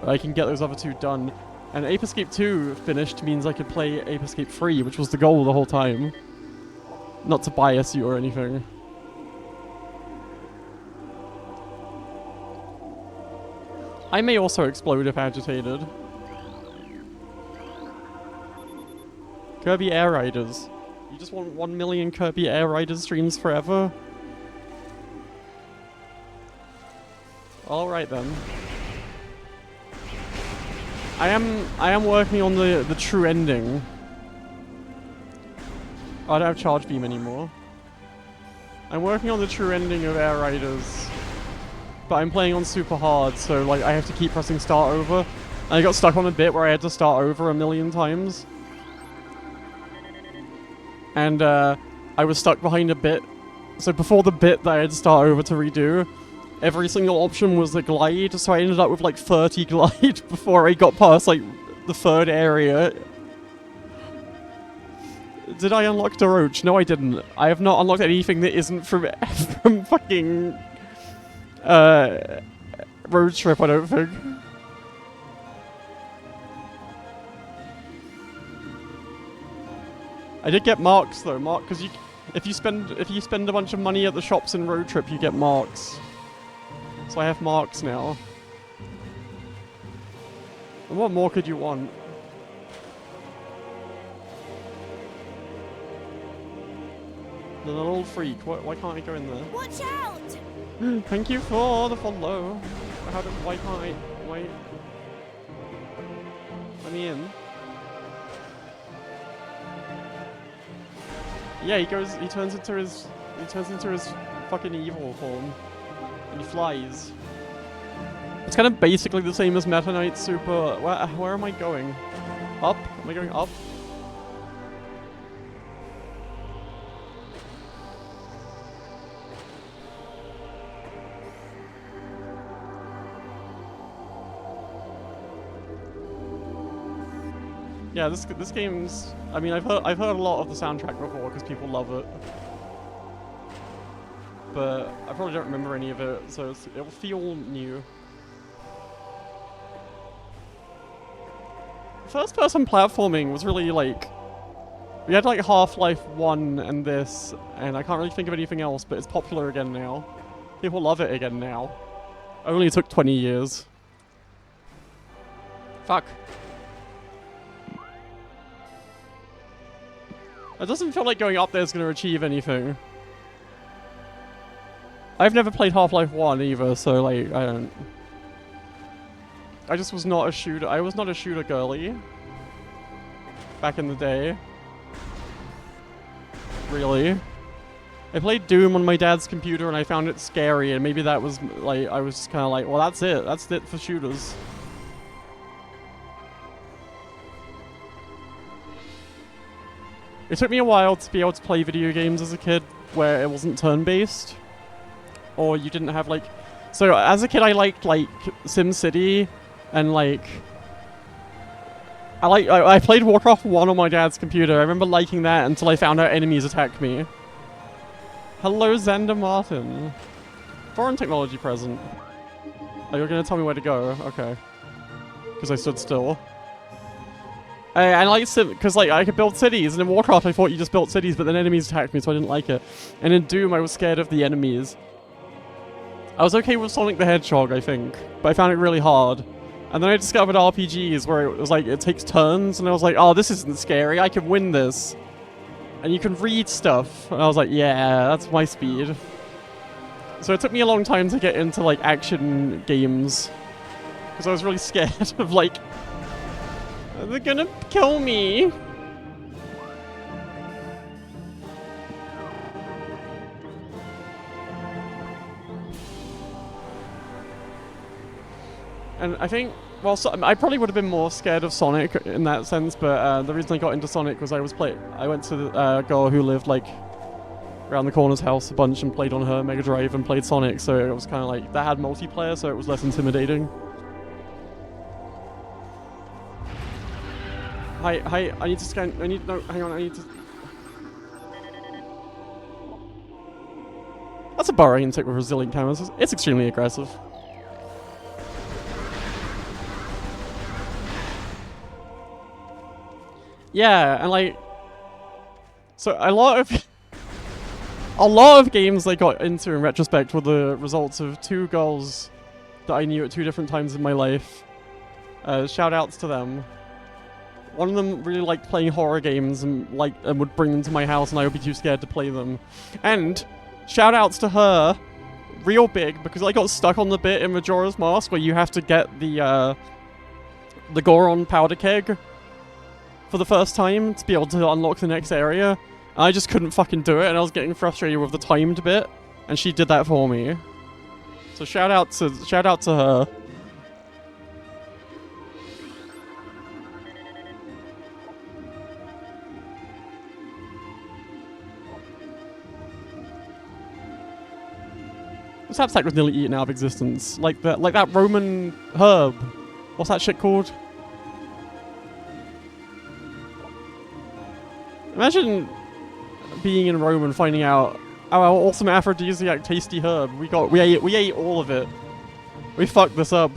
S1: I can get those other two done. And Ape Escape 2 finished means I could play Ape Escape 3, which was the goal the whole time. Not to bias you or anything. I may also explode if agitated. Kirby Air Riders. You just want 1 million Kirby Air Riders streams forever? Alright then. I am working on the true ending. Oh, I don't have Charge Beam anymore. I'm working on the true ending of Air Riders. But I'm playing on super hard, so like I have to keep pressing start over. And I got stuck on a bit where I had to start over a million times. And I was stuck behind a bit. So before the bit that I had to start over to redo, every single option was a glide, so I ended up with like 30 glide before I got past like the third area. Did I unlock the roach? No, I didn't. I have not unlocked anything that isn't from from fucking road trip, I don't think. I did get marks though, because if you spend a bunch of money at the shops in road trip, you get marks. So I have marks now. And what more could you want? The little freak. Why can't I go in there?
S3: Watch out!
S1: Thank you for the follow. Why can't I? Wait. Let me in. Yeah, he turns into his fucking evil form. And he flies. It's kind of basically the same as Meta Knight Super. Where am I going? Up? Am I going up? Yeah, this game's. I mean, I've heard a lot of the soundtrack before because people love it, but I probably don't remember any of it, so it'll feel new. First-person platforming was really like. We had like Half-Life 1 and this, and I can't really think of anything else, but it's popular again now. People love it again now. Only took 20 years. Fuck. It doesn't feel like going up there is going to achieve anything. I've never played Half-Life 1 either, so like, I don't... I just was not a shooter. I was not a shooter girly. Back in the day. Really. I played Doom on my dad's computer and I found it scary, and maybe that was like, I was just kind of like, well, that's it. That's it for shooters. It took me a while to be able to play video games as a kid where it wasn't turn-based. Or you didn't have like... So as a kid I liked like SimCity and like... I played Warcraft 1 on my dad's computer. I remember liking that until I found out enemies attacked me. Hello, Xander Martin. Foreign technology present. Oh, you're gonna tell me where to go? Okay. Because I stood still. I like because like I could build cities, and in Warcraft I thought you just built cities, but then enemies attacked me, so I didn't like it. And in Doom I was scared of the enemies. I was okay with Sonic the Hedgehog, I think, but I found it really hard. And then I discovered RPGs where it was like, it takes turns, and I was like, oh, this isn't scary, I can win this. And you can read stuff, and I was like, yeah, that's my speed. So it took me a long time to get into like action games, because I was really scared of like, they're gonna kill me. And I think, well, so, I probably would have been more scared of Sonic in that sense, but the reason I got into Sonic was I went to a girl who lived like around the corner's house a bunch and played on her Mega Drive and played Sonic, so it was kind of like, that had multiplayer, so it was less intimidating. Hi, I need to scan, no, hang on, I need to... That's a burrowing tick with resilient cameras. It's extremely aggressive. Yeah, and like... So a lot of games I got into in retrospect were the results of two girls that I knew at two different times in my life. Shout outs to them. One of them really liked playing horror games and would bring them to my house and I would be too scared to play them. And shout outs to her, real big, because I got stuck on the bit in Majora's Mask where you have to get the Goron powder keg for the first time to be able to unlock the next area. And I just couldn't fucking do it, and I was getting frustrated with the timed bit, and she did that for me. So shout out to her. This Sapsack was nearly eaten out of existence. Like that Roman herb. What's that shit called? Imagine being in Rome and finding out, oh, our awesome aphrodisiac tasty herb. We ate all of it. We fucked this up.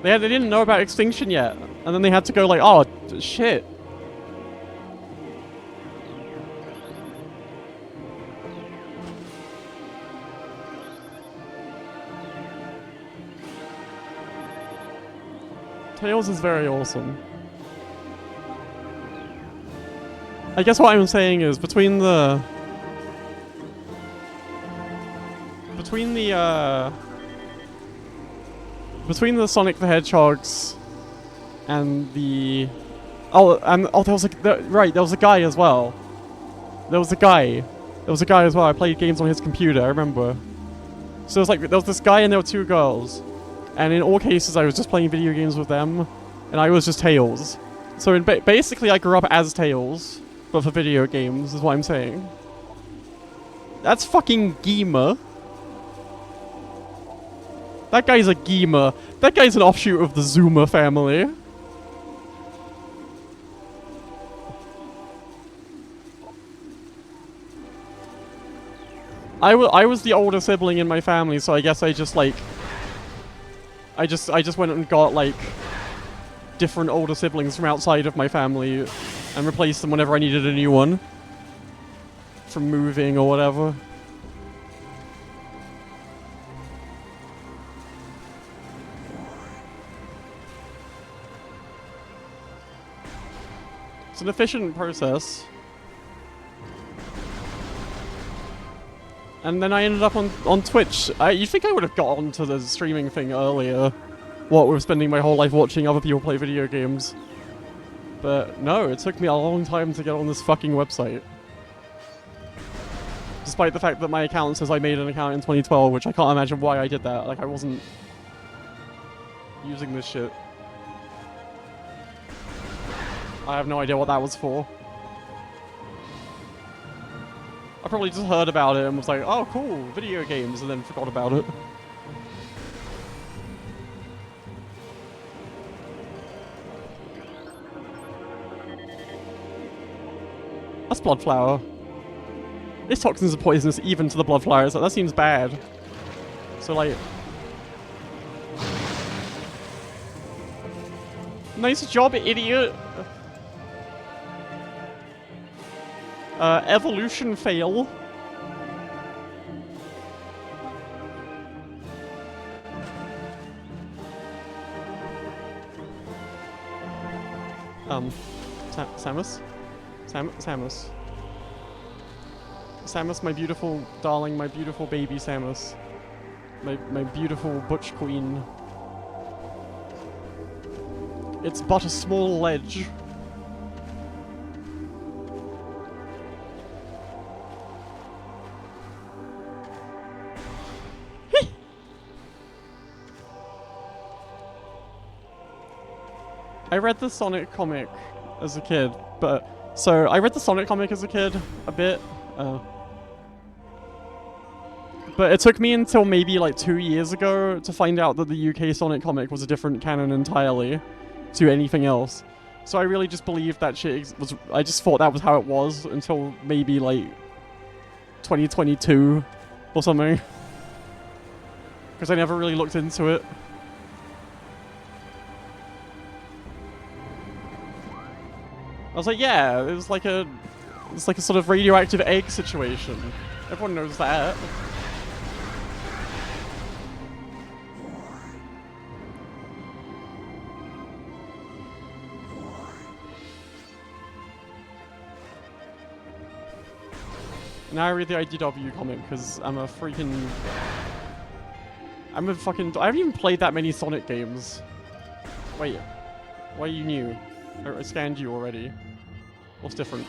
S1: They didn't know about extinction yet, and then they had to go like, oh shit. Tails is very awesome. I guess what I'm saying is between the Sonic the Hedgehogs and the there was there was a guy as well. There was a guy as well. I played games on his computer, I remember. So it was there was this guy and there were two girls. And in all cases, I was just playing video games with them, and I was just Tails. So basically, I grew up as Tails, but for video games, is what I'm saying. That's fucking Gima. That guy's a gamer. That guy's an offshoot of the Zoomer family. I was the older sibling in my family, so I guess I just like... I just went and got like different older siblings from outside of my family and replaced them whenever I needed a new one. From moving or whatever. It's an efficient process. And then I ended up on Twitch. You'd think I would have got onto the streaming thing earlier. What with spending my whole life watching other people play video games. But no, it took me a long time to get on this fucking website. Despite the fact that my account says I made an account in 2012, which I can't imagine why I did that. Like, I wasn't using this shit. I have no idea what that was for. I probably just heard about it and was like, oh cool, video games, and then forgot about it. That's blood flower. This toxins are poisonous even to the blood flowers. Like, that seems bad. So like... Nice job, idiot! Evolution fail. Samus? Samus. Samus, my beautiful darling, my beautiful baby Samus. My beautiful butch queen. It's but a small ledge. I read the Sonic comic as a kid, but... So, I read the Sonic comic as a kid, a bit. But it took me until maybe like 2 years ago to find out that the UK Sonic comic was a different canon entirely to anything else. So I really just believed that shit was... I just thought that was how it was until maybe like 2022 or something. Because I never really looked into it. I was like, yeah, it's like a sort of radioactive egg situation. Everyone knows that. Now I read the IDW comic because I'm a fucking... I haven't even played that many Sonic games. Wait, why are you new? I scanned you already. What's different?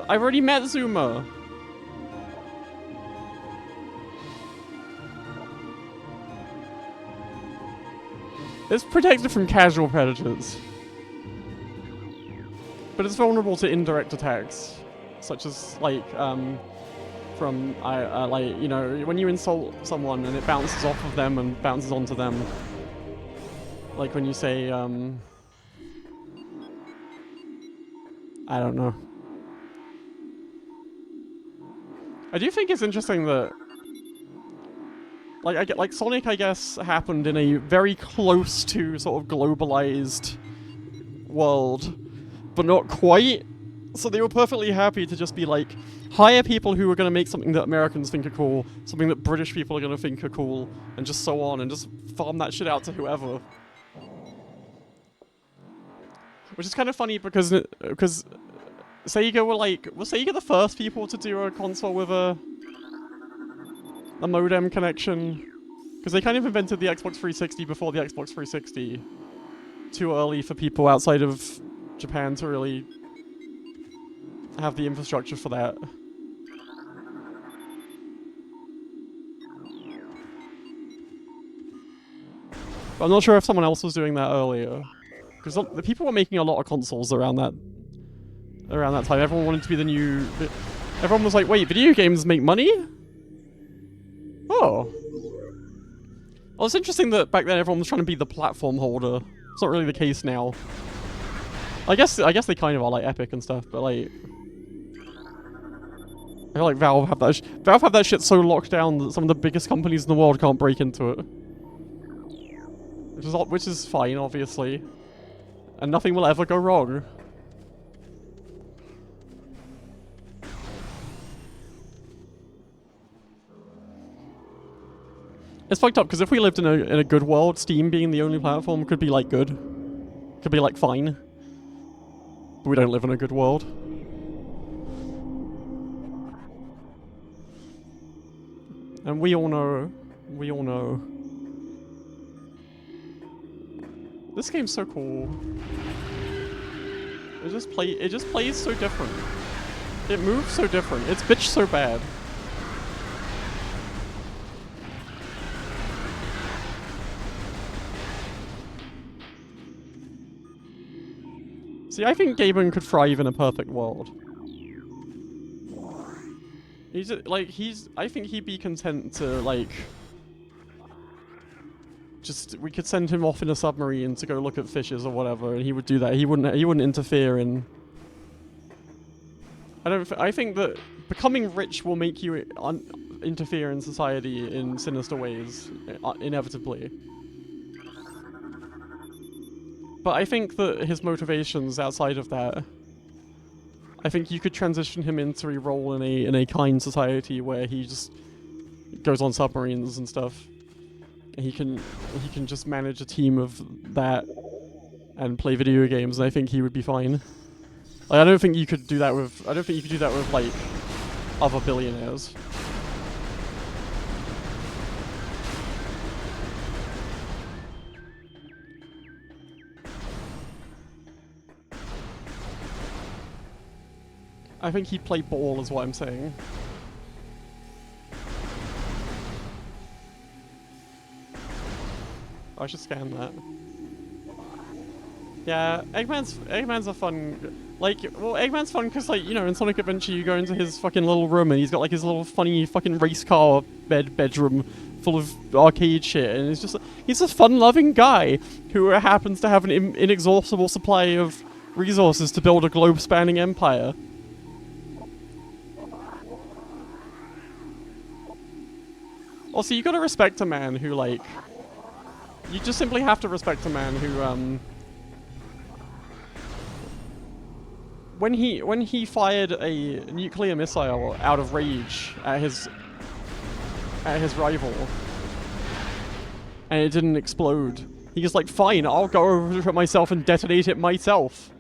S1: I've already met Zuma. It's protected from casual predators. But it's vulnerable to indirect attacks. Such as, like, from, like, you know, when you insult someone and it bounces off of them and bounces onto them. Like when you say, I don't know. I do think it's interesting that, like Sonic, I guess, happened in a very close to sort of globalized world, but not quite. So they were perfectly happy to just be like, hire people who are going to make something that Americans think are cool, something that British people are going to think are cool, and just so on, and just farm that shit out to whoever. Which is kind of funny because Sega were like, was Sega the first people to do a console with a modem connection? Because they kind of invented the Xbox 360 before the Xbox 360. Too early for people outside of Japan to really have the infrastructure for that. But I'm not sure if someone else was doing that earlier. Because the people were making a lot of consoles around that time. Everyone wanted to be the new... Everyone was like, wait, video games make money? Oh. Well, it's interesting that back then everyone was trying to be the platform holder. It's not really the case now. I guess they kind of are, like, Epic and stuff, but, like... I feel like Valve have that shit so locked down that some of the biggest companies in the world can't break into it. Which is fine, obviously. And nothing will ever go wrong. It's fucked up, because if we lived in a good world, Steam being the only platform could be, like, good. Could be, like, fine. But we don't live in a good world. And we all know. This game's so cool. It just plays so different. It moves so different. It's bitch so bad. See, I think gaming could thrive in a perfect world. I think he'd be content to, like... we could send him off in a submarine to go look at fishes or whatever, and he would do that. He wouldn't interfere in... I think that becoming rich will make you interfere in society in sinister ways, inevitably. But I think that his motivations outside of that, I think you could transition him into a role in a kind society where he just goes on submarines and stuff. He can just manage a team of that and play video games, and I think he would be fine. Like, I don't think you could do that with like other billionaires. I think he'd play ball, is what I'm saying. I should scan that. Yeah, Eggman's a fun... Like, well, Eggman's fun because, like, you know, in Sonic Adventure you go into his fucking little room and he's got, like, his little funny fucking race car bedroom full of arcade shit, and he's a fun-loving guy who happens to have an inexhaustible supply of resources to build a globe-spanning empire. Also, you gotta respect a man who, like... You just simply have to respect a man who, when he fired a nuclear missile out of rage at his rival, and it didn't explode, he was like, fine, I'll go over to it myself and detonate it myself.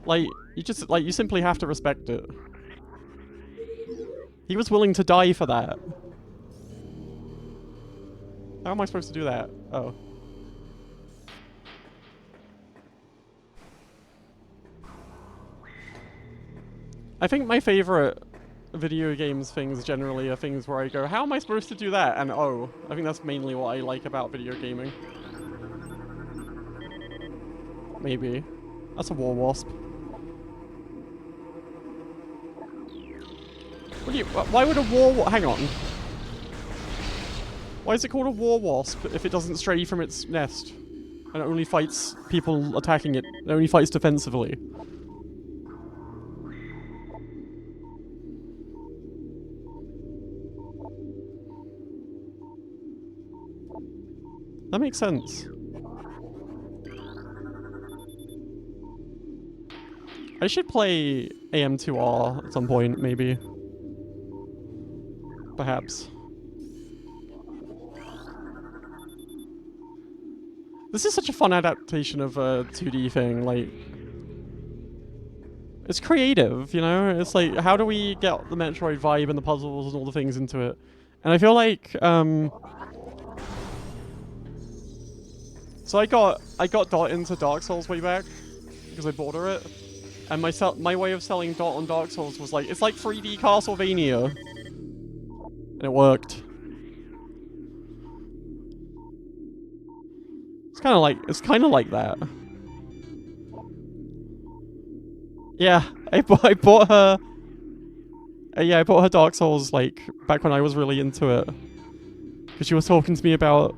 S1: Like, you simply have to respect it. He was willing to die for that. How am I supposed to do that? Oh. I think my favorite video games things generally are things where I go, how am I supposed to do that? And oh, I think that's mainly what I like about video gaming. Maybe. That's a war wasp. Why would a hang on. Why is it called a war wasp if it doesn't stray from its nest? And it only fights people attacking it. It only fights defensively. That makes sense. I should play AM2R at some point, maybe. Perhaps. This is such a fun adaptation of a 2D thing, like... It's creative, you know? It's like, how do we get the Metroid vibe and the puzzles and all the things into it? And I feel like, so I got Dot into Dark Souls way back, because I bought her it. And my way of selling Dot on Dark Souls was like, it's like 3D Castlevania. And it worked. It's kind of like that. Yeah, I bought her Yeah, I bought her Dark Souls, like, back when I was really into it. Because she was talking to me about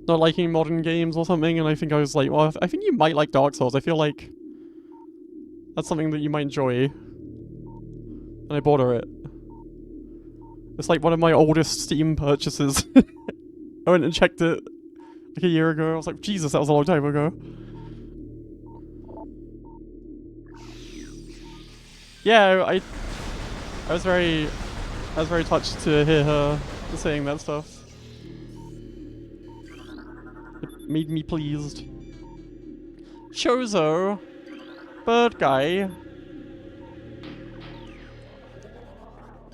S1: not liking modern games or something, and I think I was like, well, I think you might like Dark Souls. I feel like that's something that you might enjoy. And I bought her it. It's like one of my oldest Steam purchases. I went and checked it like a year ago. I was like, Jesus, that was a long time ago. Yeah, I was very touched to hear her saying that stuff. It made me pleased. Chozo, bird guy.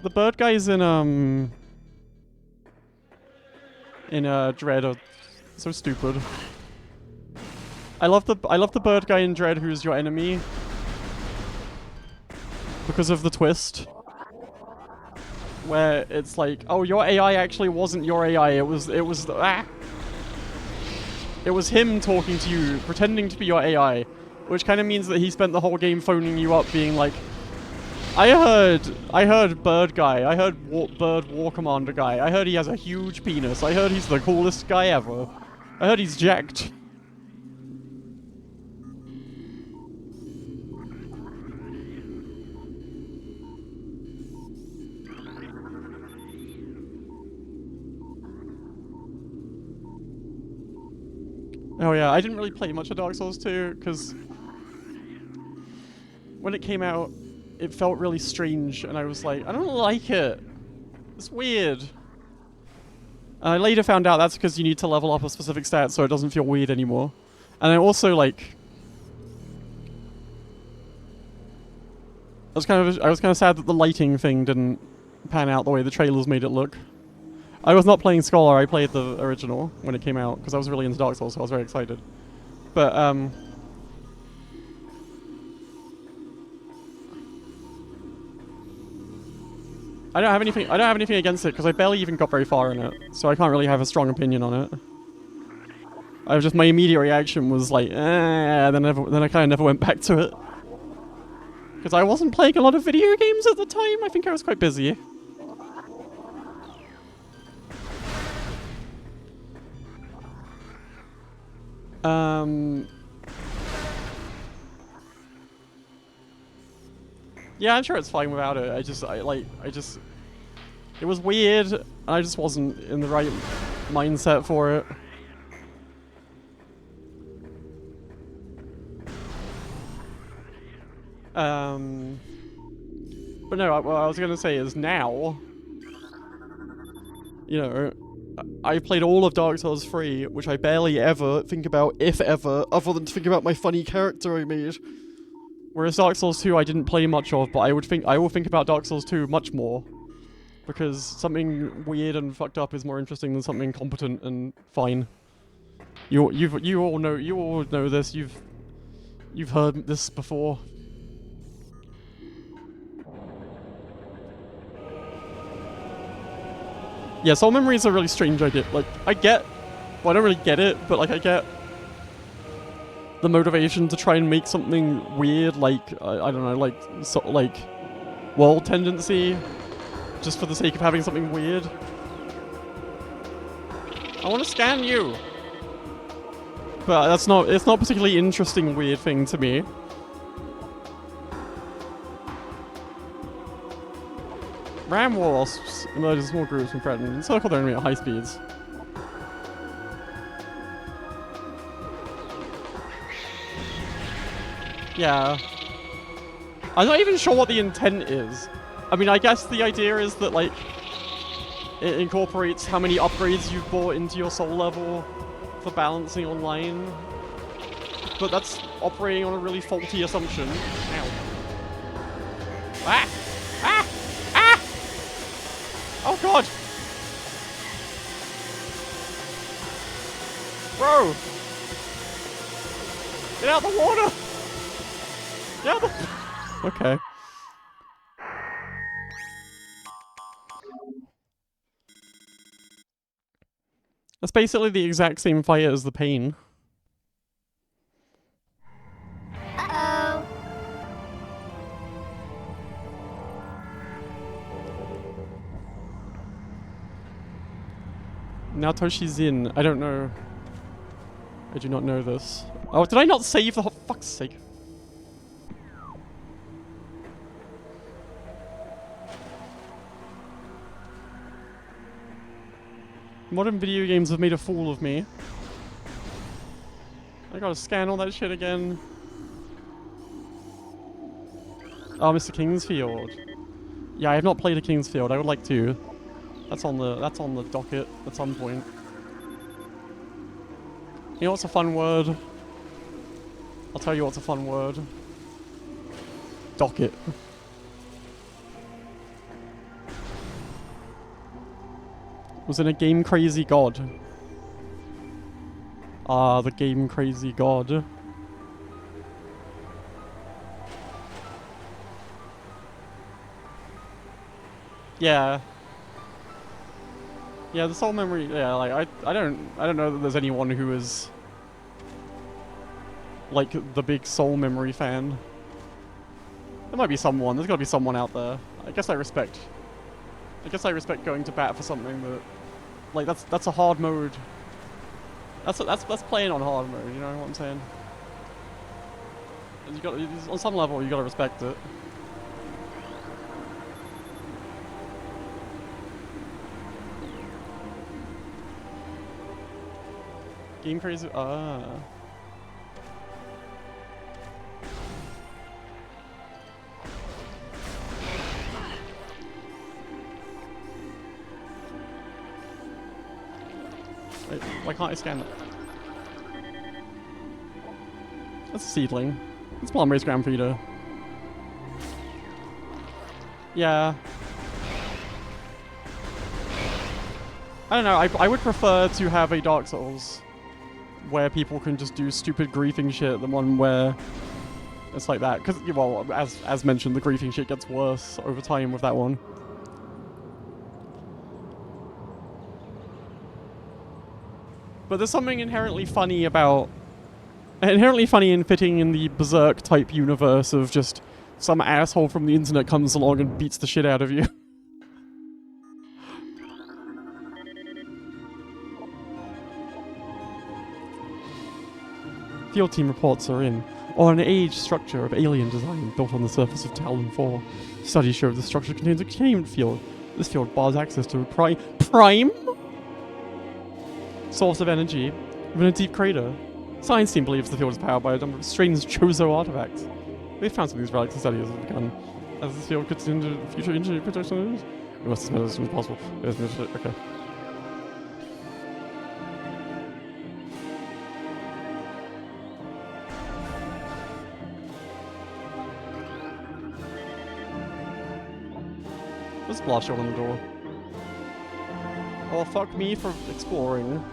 S1: The bird guys in Dread are so stupid. I love the bird guy in Dread who's your enemy because of the twist where it's like, oh, your AI actually wasn't your AI. It was him talking to you, pretending to be your AI, which kind of means that he spent the whole game phoning you up, being like, I heard bird guy, I heard bird war commander guy, I heard he has a huge penis, I heard he's the coolest guy ever, I heard he's jacked. Oh yeah, I didn't really play much of Dark Souls 2, because when it came out, it felt really strange, and I was like, I don't like it. It's weird. And I later found out that's because you need to level up a specific stat so it doesn't feel weird anymore. And I also, like... I was kind of sad that the lighting thing didn't pan out the way the trailers made it look. I was not playing Scholar, I played the original when it came out, because I was really into Dark Souls, so I was very excited. But, I don't have anything against it, because I barely even got very far in it, so I can't really have a strong opinion on it. My immediate reaction was like, then I kind of never went back to it. Because I wasn't playing a lot of video games at the time, I think I was quite busy. Yeah, I'm sure it's fine without it. It was weird, and I just wasn't in the right mindset for it. But no, what I was gonna say is now, you know, I played all of Dark Souls 3, which I barely ever think about, if ever, other than to think about my funny character I made. Whereas Dark Souls 2 I didn't play much of, but I will think about Dark Souls 2 much more. Because something weird and fucked up is more interesting than something competent and fine. You all know this, you've heard this before. Yeah, Soul Memory is a really strange idea. Like, I don't really get it, but like I get the motivation to try and make something weird, like, I don't know, like world tendency, just for the sake of having something weird. I want to scan you! But it's not a particularly interesting weird thing to me. Ram wasps emerge in small groups from threatened and encircle their enemy at high speeds. Yeah. I'm not even sure what the intent is. I mean, I guess the idea is that, like, it incorporates how many upgrades you've bought into your soul level for balancing online. But that's operating on a really faulty assumption. Ow. Ah! Ah! Ah! Oh god! Bro! Get out the water! Get out the... Okay. That's basically the exact same fight as the pain.
S3: Uh-oh.
S1: Now Toshi's in. I don't know. I do not know this. Oh, did I not save the whole fuck's sake? Modern video games have made a fool of me. I gotta scan all that shit again. Oh, Mr. Kingsfield. Yeah, I have not played a Kingsfield. I would like to. That's on the docket at some point. You know what's a fun word? I'll tell you what's a fun word. Docket. Was in a Game Crazy God. Ah, the Game Crazy God. Yeah. Yeah, the soul memory. Yeah, like I don't know that there's anyone who is like the big soul memory fan. There might be someone. There's gotta be someone out there. I guess I respect going to bat for something that, like, that's a hard mode. That's playing on hard mode. You know what I'm saying? And you got, on some level, you gotta respect it. Game Crazy. Ah. Wait, why can't I scan that? That's a seedling. It's Plum-Race Grand Feeder. Yeah. I don't know, I would prefer to have a Dark Souls where people can just do stupid griefing shit than one where it's like that. Because, well, as mentioned, the griefing shit gets worse over time with that one. But there's something inherently funny in fitting in the Berserk type universe of just some asshole from the internet comes along and beats the shit out of you. Field team reports are in. On an age structure of alien design built on the surface of Talon 4. Studies show the structure contains a containment field. This field bars access to a prime source of energy within a deep crater. Science team believes the field is powered by a number of strange Chozo artifacts. They've found some of these relics and studies have begun. As this field gets into future engineering protection, we must dismantle as soon as possible. Okay. There's a blast shot on the door. Oh, fuck me for exploring.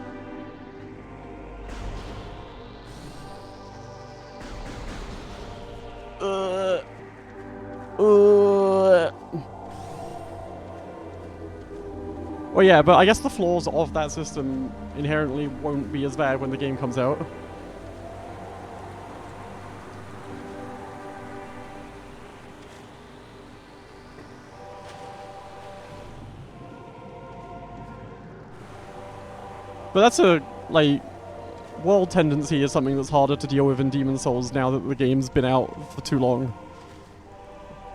S1: Well, yeah, but I guess the flaws of that system inherently won't be as bad when the game comes out. But that's a, like, world tendency is something that's harder to deal with in Demon's Souls now that the game's been out for too long.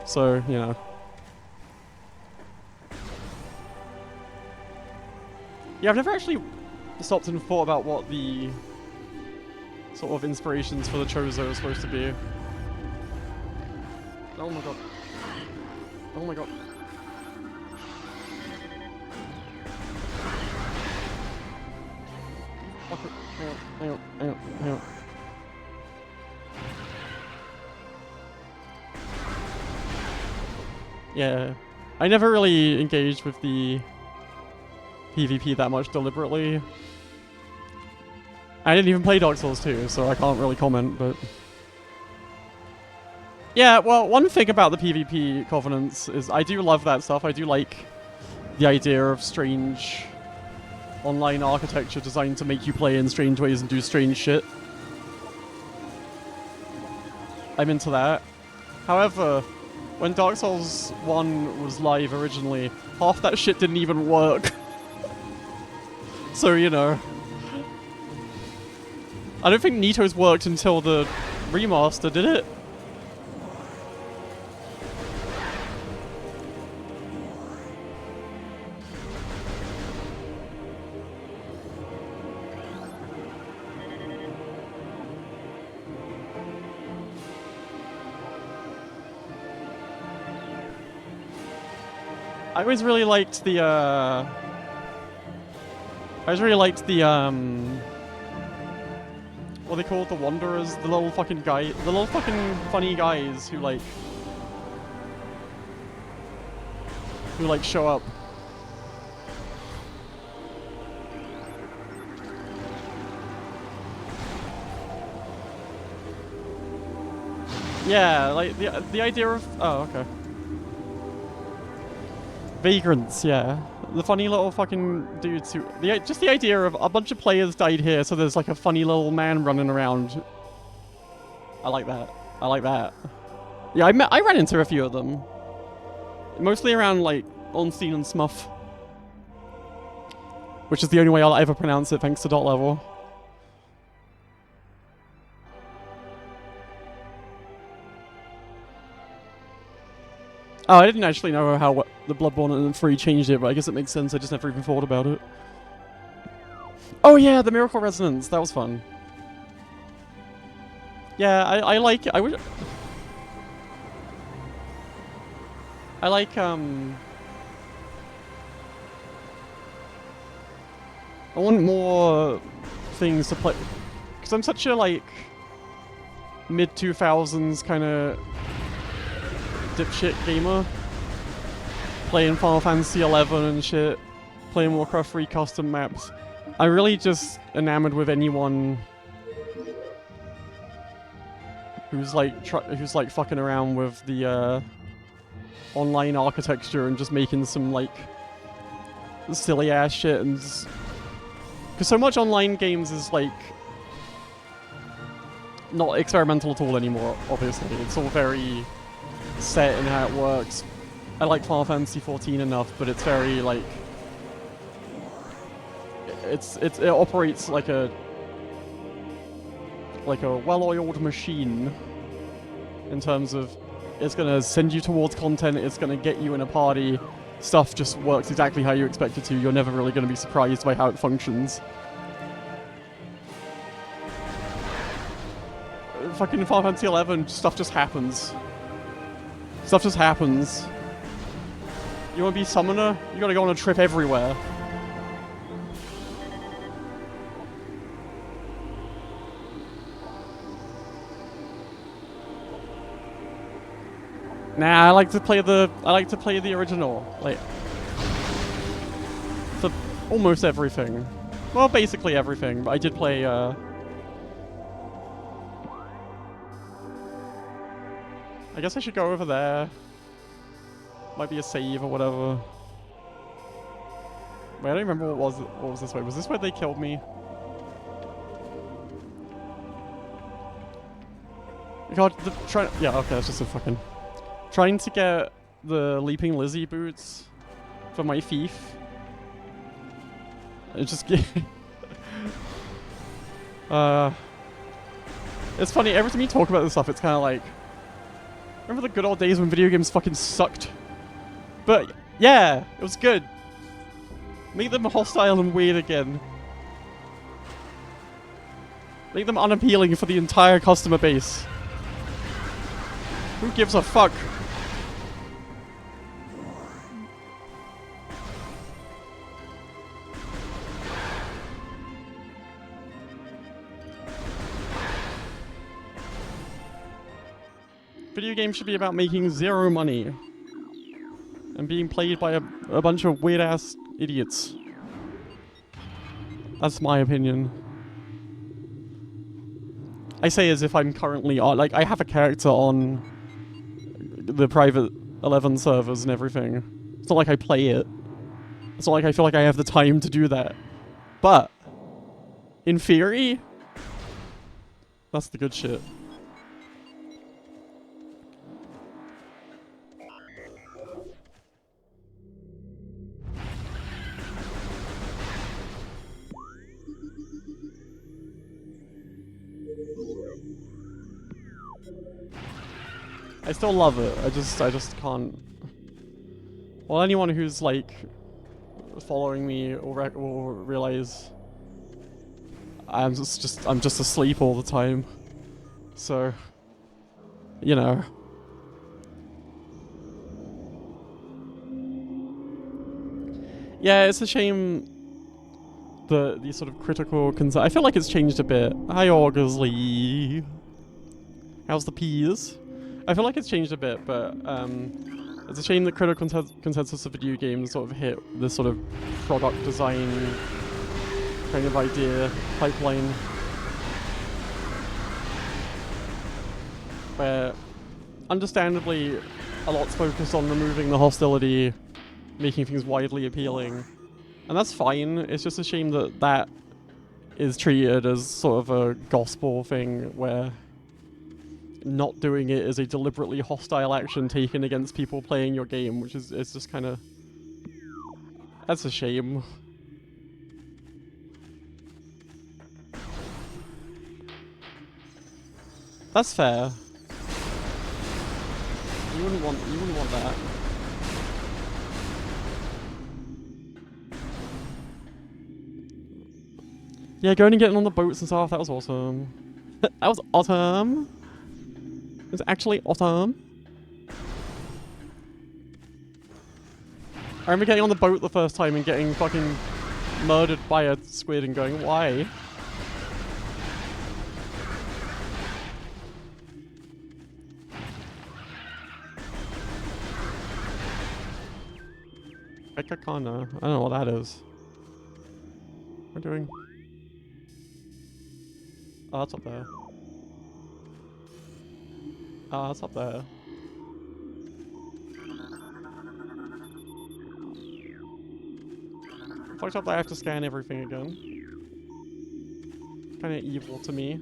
S1: So, you know. Yeah, I've never actually stopped and thought about what the sort of inspirations for the Chozo are supposed to be. Oh my god. Oh my god. Hang on. Yeah, I never really engaged with the PvP that much deliberately. I didn't even play Dark Souls 2, so I can't really comment, but... Yeah, well, one thing about the PvP Covenants is I do love that stuff. I do like the idea of strange online architecture designed to make you play in strange ways and do strange shit. I'm into that. However, when Dark Souls 1 was live originally, half that shit didn't even work. So, you know. I don't think Nito's worked until the remaster, did it? I always really liked the, what are they called? The Wanderers? The little fucking guy, the little fucking funny guys who show up. Yeah, like the idea of, oh, okay. Vagrants, yeah. The funny little fucking dudes who... just the idea of a bunch of players died here, so there's like a funny little man running around. I like that. I like that. Yeah, I ran into a few of them. Mostly around, like, Ornstein and Smuff. Which is the only way I'll ever pronounce it, thanks to dot level. Oh, I didn't actually know how the Bloodborne and 3 changed it, but I guess it makes sense. I just never even thought about it. Oh yeah, the Miracle Resonance. That was fun. Yeah, I like it. I want more things to play. Because I'm such a, like, mid-2000s kind of dipshit gamer. Playing Final Fantasy 11 and shit. Playing Warcraft 3 custom maps. I'm really just enamored with anyone who's like fucking around with the online architecture and just making some like silly ass shit, and because so much online games is like not experimental at all anymore. Obviously, it's all very set in how it works. I like Final Fantasy 14 enough, but it's very like it operates like a well-oiled machine in terms of it's gonna send you towards content, it's gonna get you in a party, stuff just works exactly how you expect it to, you're never really gonna be surprised by how it functions. Fucking Final Fantasy 11, stuff just happens. Stuff just happens. You wanna be summoner? You gotta go on a trip everywhere. Nah, I like to play the original, like, for almost everything. Well, basically everything, but I did play, I guess I should go over there. Might be a save or whatever. Wait, I don't remember what was this way. Was this where they killed me? God, yeah, okay, that's just a fucking... Trying to get the Leaping Lizzie boots for my thief. It just it's funny, every time you talk about this stuff, it's kind of like... Remember the good old days when video games fucking sucked? But, yeah, it was good. Make them hostile and weird again. Make them unappealing for the entire customer base. Who gives a fuck? Video games should be about making zero money and being played by a bunch of weird-ass idiots. That's my opinion. I say as if I'm currently on, like, I have a character on the private 11 servers and everything. It's not like I play it. It's not like I feel like I have the time to do that. But, in theory, that's the good shit. I still love it. I just can't. Well, anyone who's like following me will realize I'm just asleep all the time. So, you know. Yeah, it's a shame the sort of critical concern. I feel like it's changed a bit. Hi, Augersley. How's the peas? I feel like it's changed a bit, but it's a shame that critical consensus of video games sort of hit this sort of product design kind of idea pipeline, where understandably a lot's focused on removing the hostility, making things widely appealing, and that's fine. It's just a shame that that is treated as sort of a gospel thing, where not doing it is a deliberately hostile action taken against people playing your game, which is it's just kind of, that's a shame. That's fair. You wouldn't want that. Yeah, going and getting on the boats and stuff, that was awesome. That was awesome. It was actually awesome. I remember getting on the boat the first time and getting fucking murdered by a squid and going, why? Ekakana. I don't know what that is. What am I doing? Oh, it's up there. Oh, it's up there. Fucked up that I have to scan everything again. It's kinda evil to me.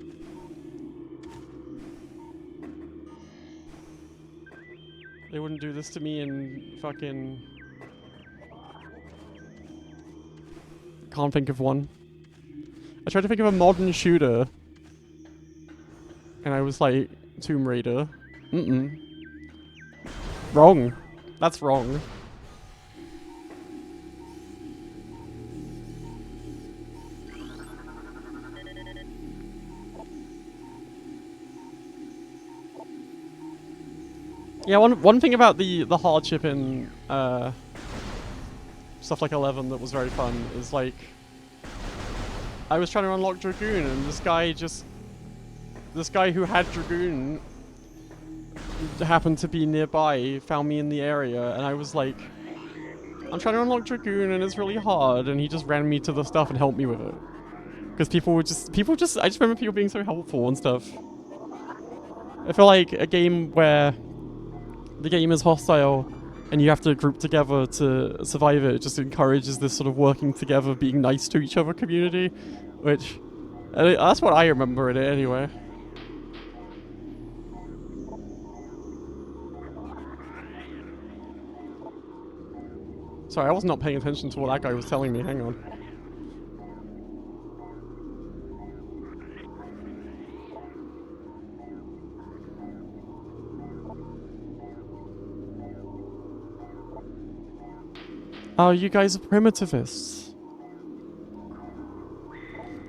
S1: They wouldn't do this to me in fucking... Can't think of one. I tried to think of a modern shooter. And I was like, Tomb Raider. Wrong. That's wrong. Yeah, one thing about the hardship in stuff like 11 that was very fun is like, I was trying to unlock Dragoon and this guy who had Dragoon happened to be nearby, found me in the area, and I was like, I'm trying to unlock Dragoon and it's really hard, and he just ran me to the stuff and helped me with it. Because I just remember people being so helpful and stuff. I feel like a game where the game is hostile and you have to group together to survive it just encourages this sort of working together, being nice to each other community, which, that's what I remember in it anyway. Sorry, I was not paying attention to what that guy was telling me, hang on. Oh, you guys are primitivists.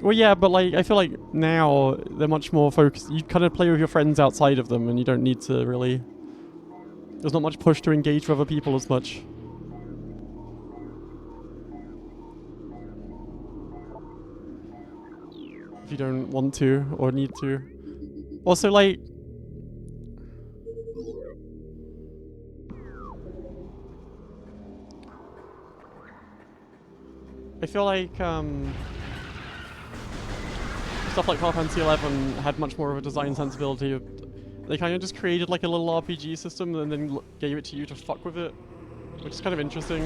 S1: Well, yeah, but like, I feel like now they're much more focused. You kind of play with your friends outside of them and you don't need to really... There's not much push to engage with other people as much. If you don't want to or need to. Also, like... I feel like, stuff like Final Fantasy 11 had much more of a design sensibility. They kind of just created like a little RPG system and then gave it to you to fuck with it, which is kind of interesting.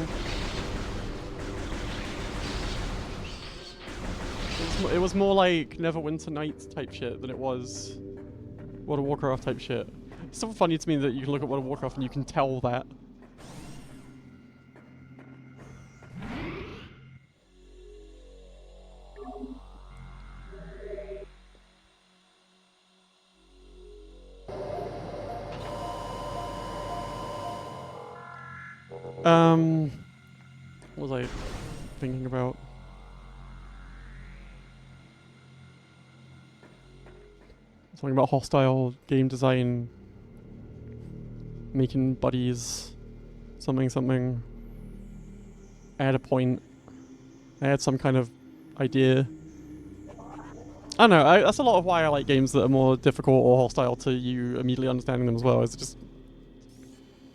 S1: It was more like Neverwinter Nights type shit than it was World of Warcraft type shit. It's still funny to me that you can look at World of Warcraft and you can tell that. What was I thinking about? Something about hostile game design, making buddies, something. I had a point. I had some kind of idea. I don't know, that's a lot of why I like games that are more difficult or hostile to you immediately understanding them as well, is it just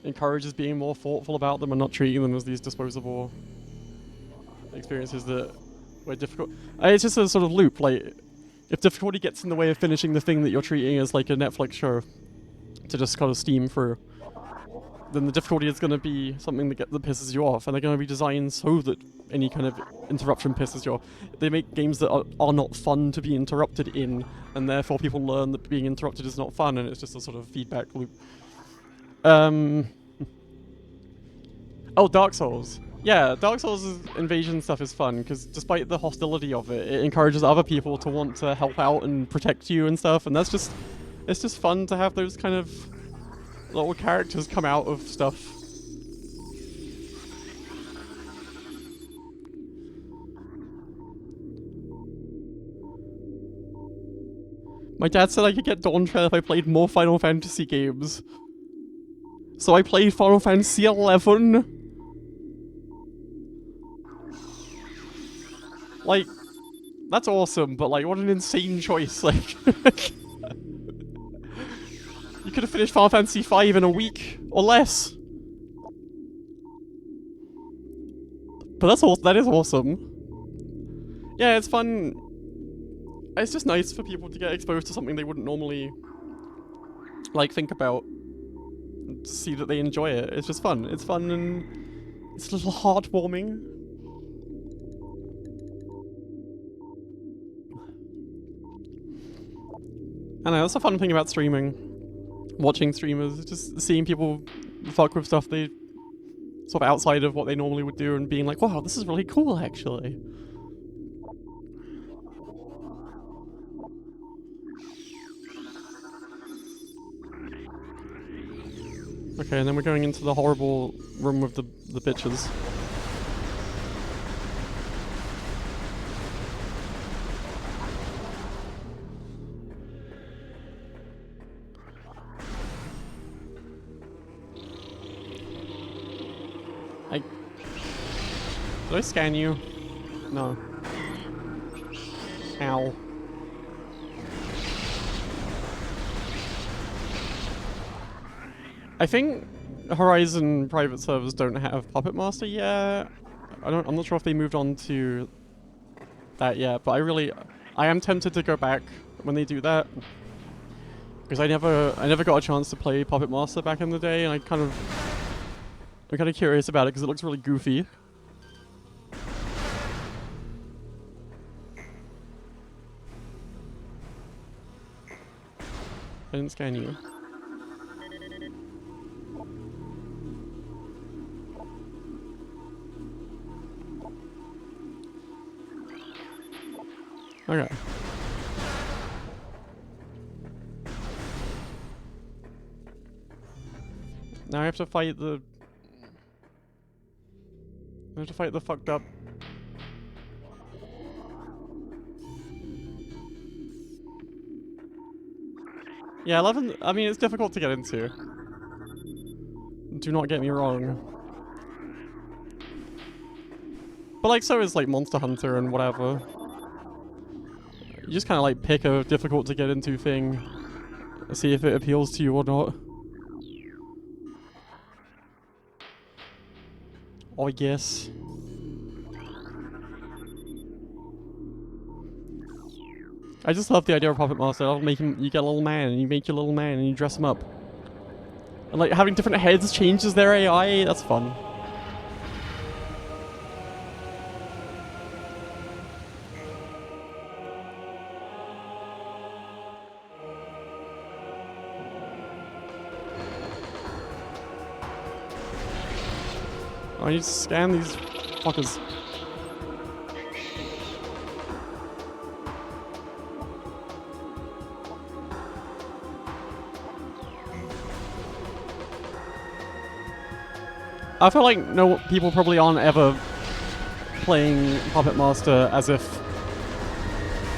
S1: encourages being more thoughtful about them and not treating them as these disposable experiences that were difficult. It's just a sort of loop, like, if difficulty gets in the way of finishing the thing that you're treating as like a Netflix show to just kind of steam through, then the difficulty is going to be something that pisses you off, and they're going to be designed so that any kind of interruption pisses you off. They make games that are not fun to be interrupted in, and therefore people learn that being interrupted is not fun, and it's just a sort of feedback loop. Oh, Dark Souls. Yeah, Dark Souls' invasion stuff is fun, because despite the hostility of it, it encourages other people to want to help out and protect you and stuff, and that's just... it's just fun to have those kind of little characters come out of stuff. My dad said I could get Dawn Trail if I played more Final Fantasy games. So I played Final Fantasy 11. Like, that's awesome, but like, what an insane choice, like... You could have finished Final Fantasy 5 in a week, or less. But that is awesome. Yeah, it's fun. It's just nice for people to get exposed to something they wouldn't normally, like, think about. To see that they enjoy it. It's just fun. It's fun and it's a little heartwarming. I know, that's a fun thing about streaming. Watching streamers, just seeing people fuck with stuff they sort of outside of what they normally would do and being like, wow, this is really cool actually. Okay, and then we're going into the horrible room with the bitches. Did I scan you? No. Ow. I think Horizon private servers don't have Puppet Master yet. I'm not sure if they moved on to that yet, but I am tempted to go back when they do that. Because I never got a chance to play Puppet Master back in the day, and I'm kind of curious about it because it looks really goofy. I didn't scan you. Okay. Now I have to fight the... I have to fight the fucked up... Yeah, 11... I mean, it's difficult to get into. Do not get me wrong. But like, so is like Monster Hunter and whatever. You just kind of like pick a difficult to get into thing. See if it appeals to you or not. I guess. I just love the idea of Puppet Master. I love making you get a little man and you make your little man and you dress him up. And like having different heads changes their AI. That's fun. I need to scan these fuckers. I feel like no people probably aren't ever playing Puppet Master as if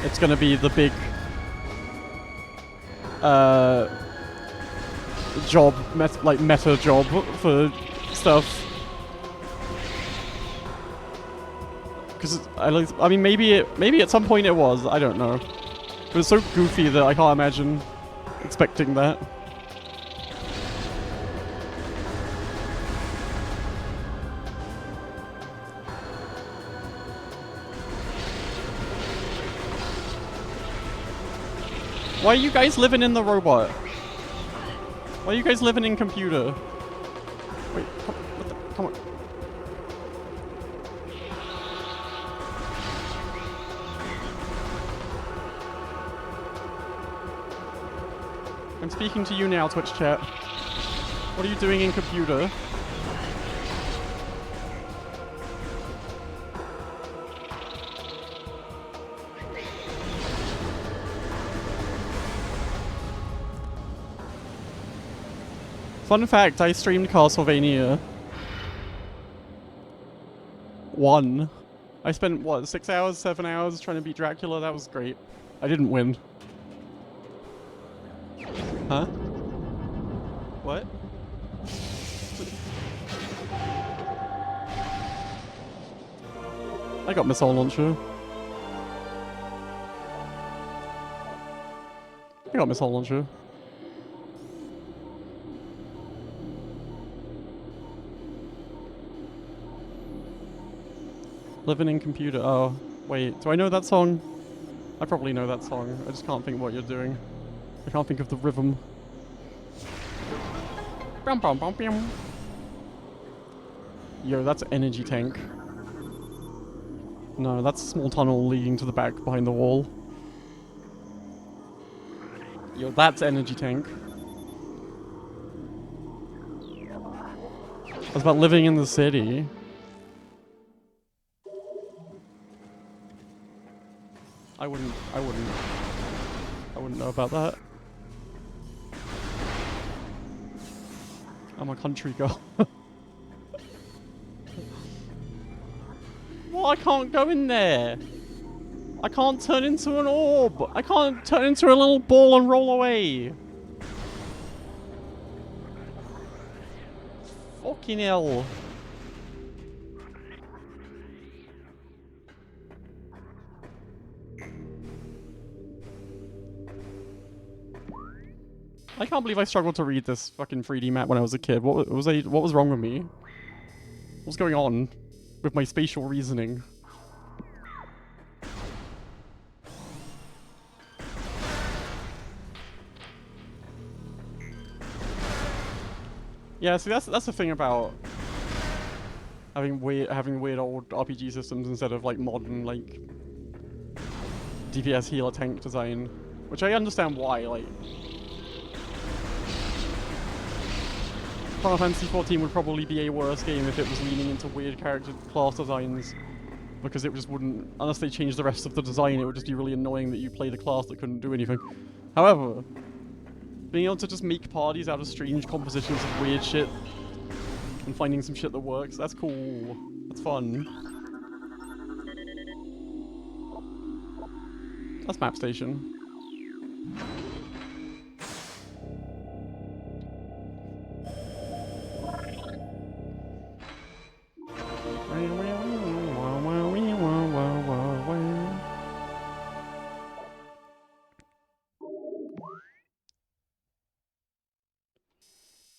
S1: it's gonna be the big job, meta job for stuff. Because I mean, maybe at some point it was. I don't know, but it's so goofy that I can't imagine expecting that. Why are you guys living in the robot? Why are you guys living in computer? Wait, come on. I'm speaking to you now, Twitch chat. What are you doing in computer? Fun fact, I streamed Castlevania 1. I spent, what, 6 hours, 7 hours trying to beat Dracula? That was great. I didn't win. Huh? What? I got missile launcher. I got missile launcher. Living in computer. Oh, wait. Do I know that song? I probably know that song. I just can't think what you're doing. I can't think of the rhythm. Yo, that's energy tank. No, that's a small tunnel leading to the back behind the wall. Yo, that's energy tank. It's about living in the city. I wouldn't know about that. I'm a country girl. Well, I can't go in there. I can't turn into an orb. I can't turn into a little ball and roll away. Fucking hell. I can't believe I struggled to read this fucking 3D map when I was a kid. What was wrong with me? What's going on with my spatial reasoning? Yeah, see that's the thing about having weird old RPG systems instead of like modern like DPS healer tank design, which I understand why. Like Final Fantasy XIV would probably be a worse game if it was leaning into weird character class designs, because it just wouldn't, unless they changed the rest of the design, it would just be really annoying that you played a class that couldn't do anything. However, being able to just make parties out of strange compositions of weird shit and finding some shit that works, that's cool. That's fun. That's map station.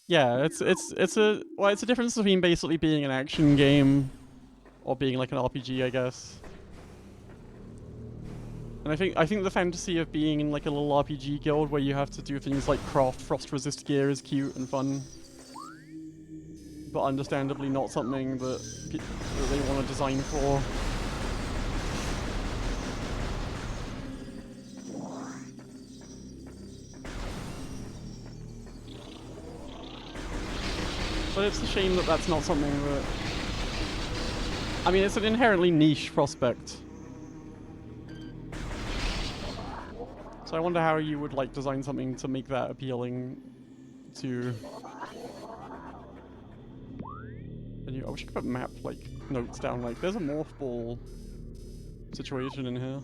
S1: Yeah, it's a difference between basically being an action game or being like an RPG, I guess. And I think the fantasy of being in like a little RPG guild where you have to do things like craft frost resist gear is cute and fun. But understandably not something that they want to design for. But it's a shame that that's not something that... I mean, it's an inherently niche prospect. So I wonder how you would like design something to make that appealing to... And I wish I could put map, like, notes down. Like, there's a morph ball situation in here.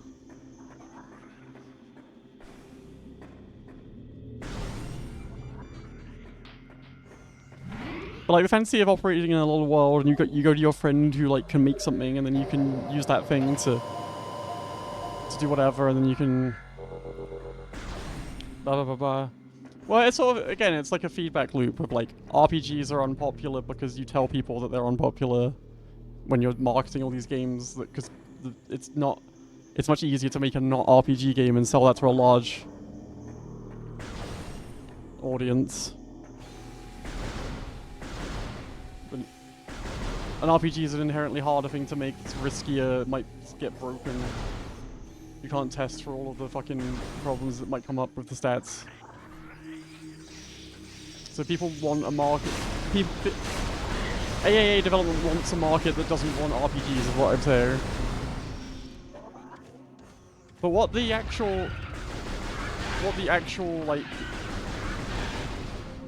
S1: But like the fantasy of operating in a little world, and you go to your friend who like can make something, and then you can use that thing to do whatever, and then you can blah blah blah blah. Well, it's sort of, again, it's like a feedback loop of like RPGs are unpopular because you tell people that they're unpopular when you're marketing all these games, because it's much easier to make a not RPG game and sell that to a large audience. An RPG is an inherently harder thing to make, it's riskier, it might get broken. You can't test for all of the fucking problems that might come up with the stats. So people want a market... AAA development wants a market that doesn't want RPGs, is what I'm saying. But what the actual, like,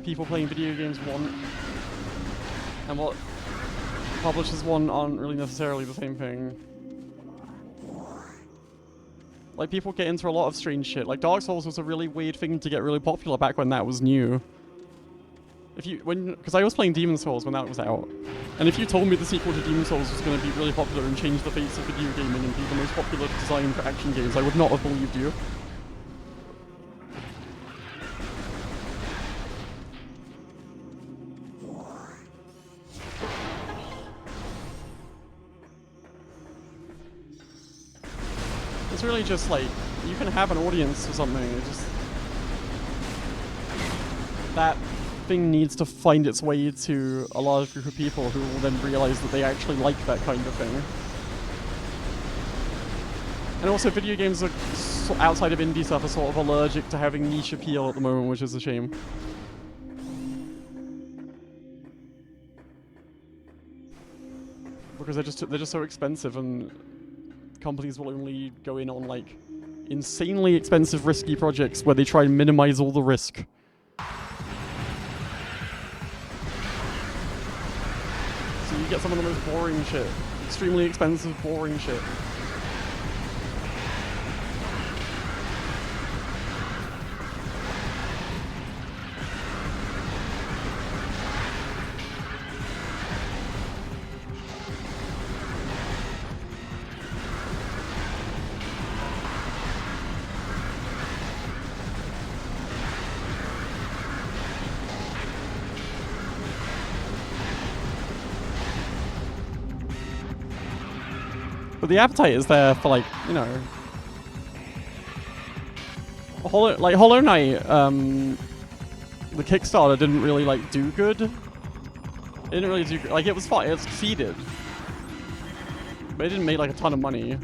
S1: people playing video games want, and what publishers want aren't really necessarily the same thing. Like, people get into a lot of strange shit. Like, Dark Souls was a really weird thing to get really popular back when that was new. Because I was playing Demon Souls when that was out. And if you told me the sequel to Demon Souls was going to be really popular and change the face of video gaming and be the most popular design for action games, I would not have believed you. It's really just like, you can have an audience for something, it just... That thing needs to find its way to a large group of people who will then realize that they actually like that kind of thing. And also, video games are, outside of indie stuff, are sort of allergic to having niche appeal at the moment, which is a shame. Because they're just so expensive, and companies will only go in on like insanely expensive, risky projects where they try and minimize all the risk. So you get some of the most boring shit, extremely expensive, boring shit. But the appetite is there for, like, you know... Hollow Knight, the Kickstarter didn't really, like, do good. It didn't really do good. Like, it was fine, it succeeded. But it didn't make, like, a ton of money.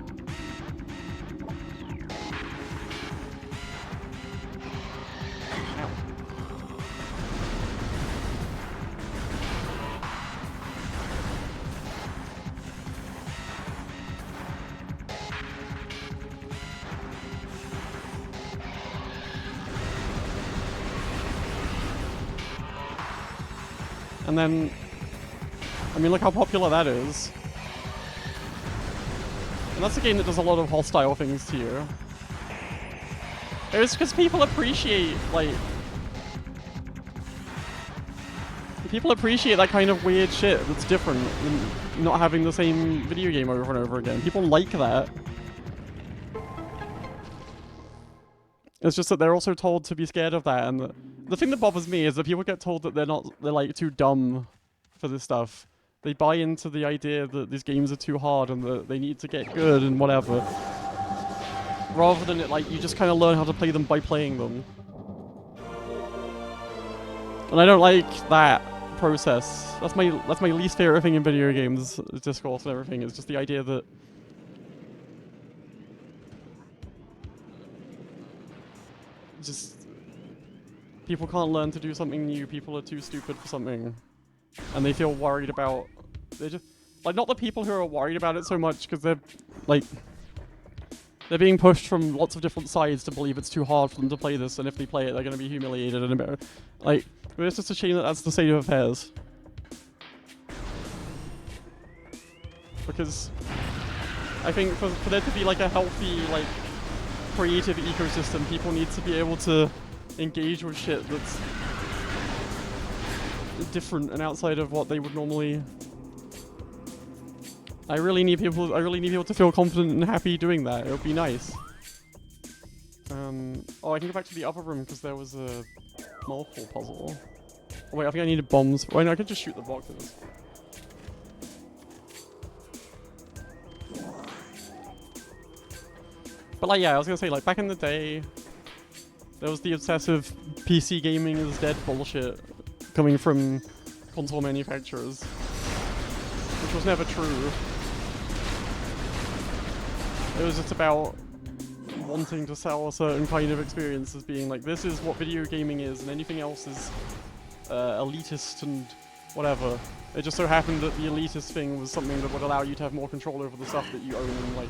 S1: And then, I mean, look how popular that is. And that's a game that does a lot of hostile things to you. It's because people appreciate, like... People appreciate that kind of weird shit that's different than not having the same video game over and over again. People like that. It's just that they're also told to be scared of that, and the thing that bothers me is that people get told that they're like too dumb for this stuff. They buy into the idea that these games are too hard and that they need to get good and whatever. Rather than it, like, you just kind of learn how to play them by playing them. And I don't like that process. That's my least favorite thing in video games, discourse and everything. It's just the idea that people can't learn to do something new, people are too stupid for something. And they feel worried about... They're just... Like, not the people who are worried about it so much, because they're, like... They're being pushed from lots of different sides to believe it's too hard for them to play this, and if they play it, they're going to be humiliated and embarrassed. Like, it's just a shame that that's the state of affairs. because I think for there to be like a healthy like creative ecosystem, people need to be able to engage with shit that's different and outside of what they would normally. I really need people to feel confident and happy doing that. It would be nice. Oh, I can go back to the other room because there was a multiple puzzle. Oh, wait, I think I needed bombs. Wait, no, I could just shoot the boxes. But like, yeah, I was gonna say, like, back in the day, there was the obsessive PC gaming is dead bullshit coming from console manufacturers, which was never true. It was just about wanting to sell a certain kind of experience as being like, this is what video gaming is, and anything else is elitist and whatever. It just so happened that the elitist thing was something that would allow you to have more control over the stuff that you own in, like,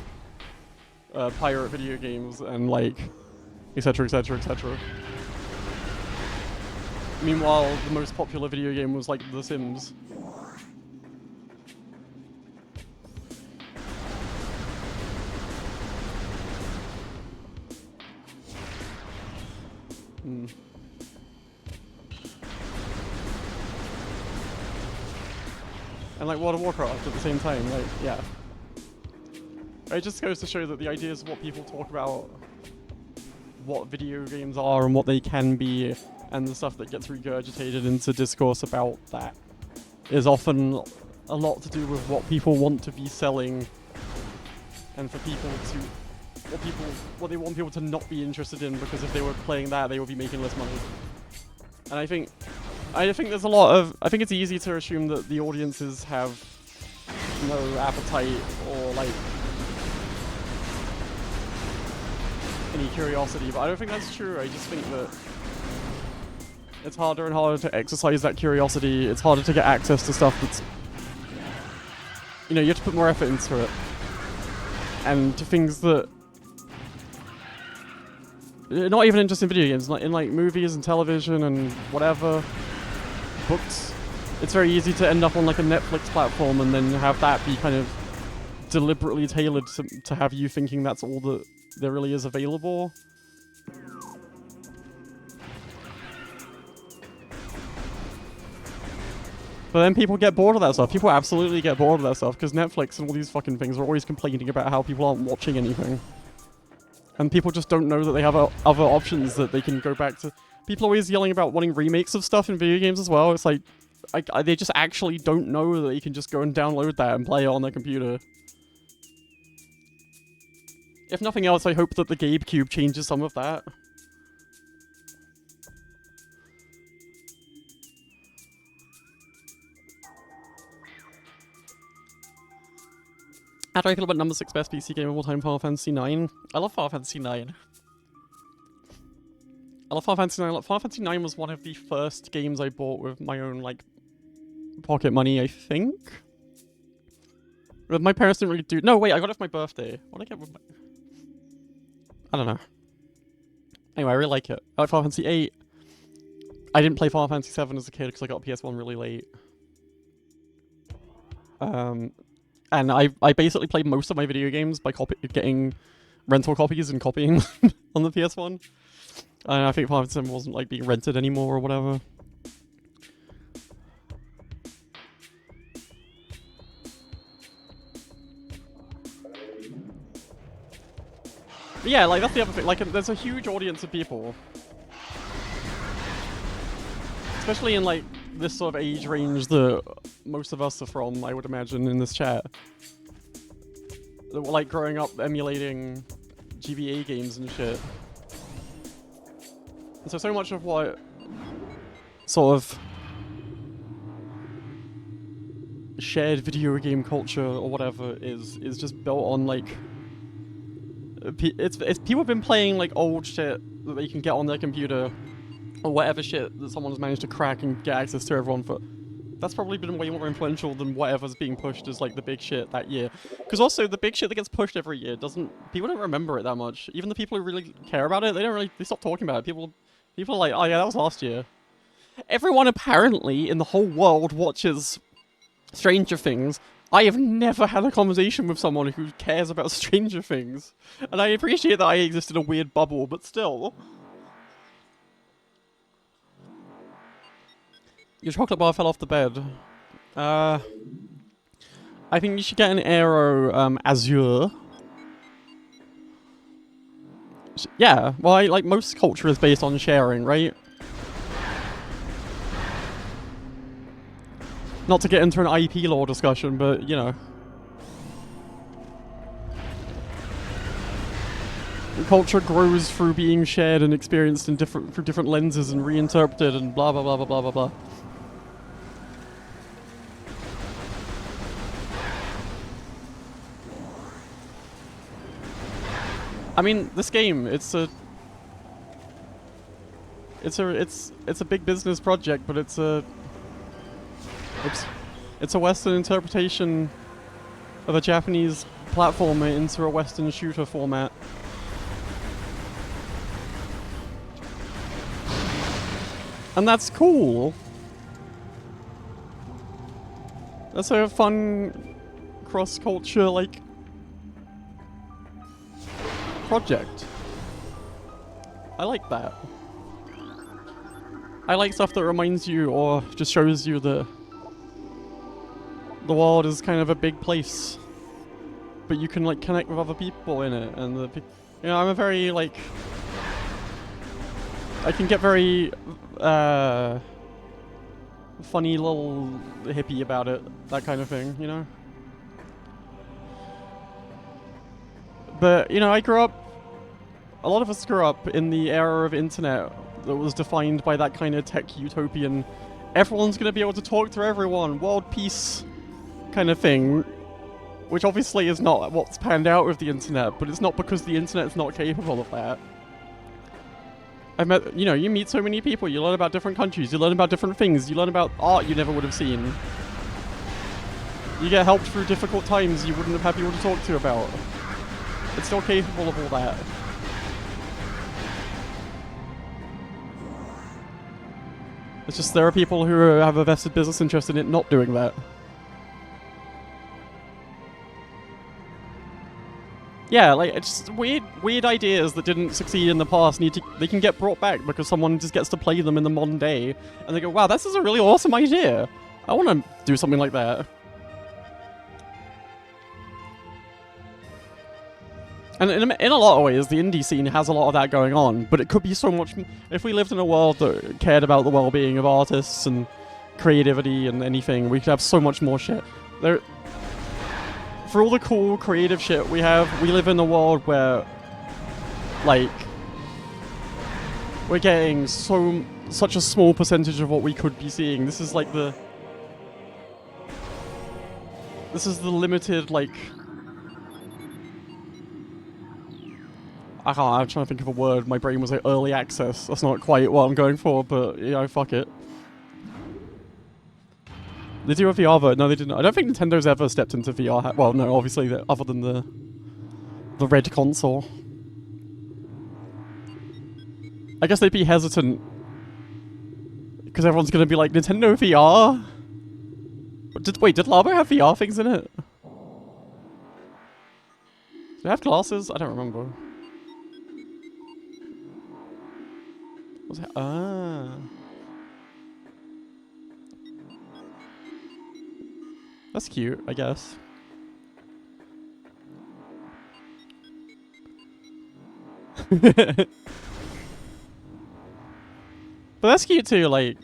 S1: pirate video games and, like, etc, etc, etc. Meanwhile, the most popular video game was, like, The Sims. And like World of Warcraft at the same time, like, yeah. It just goes to show that the ideas of what people talk about, what video games are and what they can be, and the stuff that gets regurgitated into discourse about that, is often a lot to do with what people want to be selling, and for people to, what they want people to not be interested in, because if they were playing that, they would be making less money. And I think there's a lot of, I think it's easy to assume that the audiences have no appetite or like any curiosity, but I don't think that's true. I just think that it's harder and harder to exercise that curiosity. It's harder to get access to stuff that's, you know, you have to put more effort into it. And to things that, not even just in video games, like in like movies and television and whatever, books. It's very easy to end up on like a Netflix platform and then have that be kind of deliberately tailored to have you thinking that's all that there really is available. But then people get bored of that stuff. People absolutely get bored of that stuff because Netflix and all these fucking things are always complaining about how people aren't watching anything. And people just don't know that they have other options that they can go back to. People are always yelling about wanting remakes of stuff in video games as well. It's like, they just actually don't know that you can just go and download that and play it on their computer. If nothing else, I hope that the GameCube changes some of that. How do I feel about number 6 best PC game of all time, Final Fantasy IX? I love Final Fantasy IX. I love Final Fantasy IX. Final Fantasy IX was one of the first games I bought with my own, like, pocket money, I think? But my parents didn't really do... No, wait, I got it for my birthday. What did I get with my... I don't know. Anyway, I really like it. I like Final Fantasy VIII. I didn't play Final Fantasy VII as a kid because I got PS1 really late. And I basically played most of my video games by getting rental copies and copying on the PS1. And I think Final Fantasy VII wasn't like being rented anymore or whatever. But yeah, like that's the other thing. Like, there's a huge audience of people, especially in like this sort of age range that most of us are from, I would imagine, in this chat, that were like growing up emulating GBA games and shit. And so much of what sort of shared video game culture or whatever is just built on like it's people have been playing like old shit that they can get on their computer or whatever shit that someone has managed to crack and get access to everyone for. That's probably been way more influential than whatever's being pushed as like the big shit that year. Because also the big shit that gets pushed every year people don't remember it that much. Even the people who really care about it, they stop talking about it. People are like, oh yeah, that was last year. Everyone apparently in the whole world watches Stranger Things I have never had a conversation with someone who cares about Stranger Things. And I appreciate that I exist in a weird bubble, but still. Your chocolate bar fell off the bed. I think you should get an Aero Azure. Yeah, well, like most culture is based on sharing, right? Not to get into an IP law discussion, but you know. Culture grows through being shared and experienced in through different lenses and reinterpreted and blah blah blah blah blah blah blah. I mean, this game, it's a big business project, but it's a Western interpretation of a Japanese platformer into a Western shooter format. And that's cool. That's a fun cross-culture, like, project. I like that. I like stuff that reminds you or just shows you that the world is kind of a big place, but you can like connect with other people in it, and you know, I'm a very like, I can get very funny little hippie about it, that kind of thing, you know? But, you know, a lot of us grew up in the era of internet that was defined by that kind of tech utopian, everyone's gonna be able to talk to everyone, world peace kind of thing, which obviously is not what's panned out with the internet, but it's not because the internet's not capable of that. You meet so many people, you learn about different countries, you learn about different things, you learn about art you never would have seen. You get helped through difficult times you wouldn't have had people to talk to about. It's still capable of all that. It's just there are people who have a vested business interest in it not doing that. Yeah, like, it's just weird ideas that didn't succeed in the past they can get brought back because someone just gets to play them in the modern day, and they go, wow, this is a really awesome idea. I want to do something like that. And in a lot of ways, the indie scene has a lot of that going on, but it could be so much... If we lived in a world that cared about the well-being of artists and creativity and anything, we could have so much more shit. For all the cool, creative shit we live in a world where, like, we're getting such a small percentage of what we could be seeing. This is like this is the limited, like... I'm trying to think of a word. My brain was like early access. That's not quite what I'm going for, but, you know, fuck it. They do a VR version. No, they didn't. I don't think Nintendo's ever stepped into VR. Well, no, obviously, other than the red console. I guess they'd be hesitant because everyone's gonna be like, Nintendo VR. Wait, did Labo have VR things in it? Did it have glasses? I don't remember. Was it? Ah. That's cute, I guess. But that's cute too, like...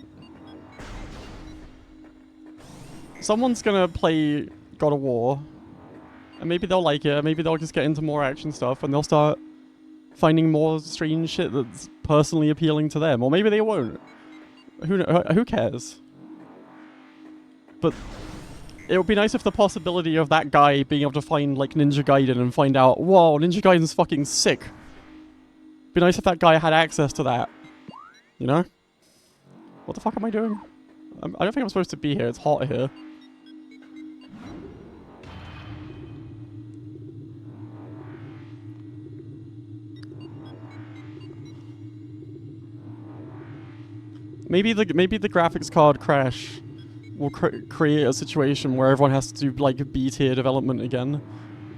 S1: Someone's gonna play God of War, and maybe they'll like it, maybe they'll just get into more action stuff, and they'll start finding more strange shit that's personally appealing to them, or maybe they won't. Who cares? But it would be nice if the possibility of that guy being able to find, like, Ninja Gaiden and find out, whoa, Ninja Gaiden's fucking sick. Be nice if that guy had access to that. You know? What the fuck am I doing? I don't think I'm supposed to be here. It's hot here. Maybe the graphics card crash will create a situation where everyone has to do like B-tier development again.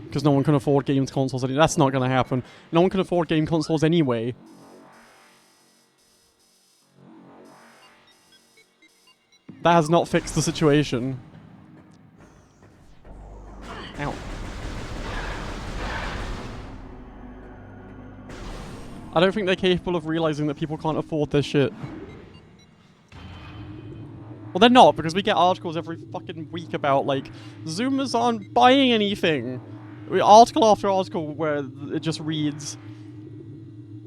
S1: Because no one can afford games consoles. That's not going to happen. No one can afford game consoles anyway. That has not fixed the situation. Ow. I don't think they're capable of realizing that people can't afford this shit. Well, they're not, because we get articles every fucking week about, like, Zoomers aren't buying anything. Article after article where it just reads,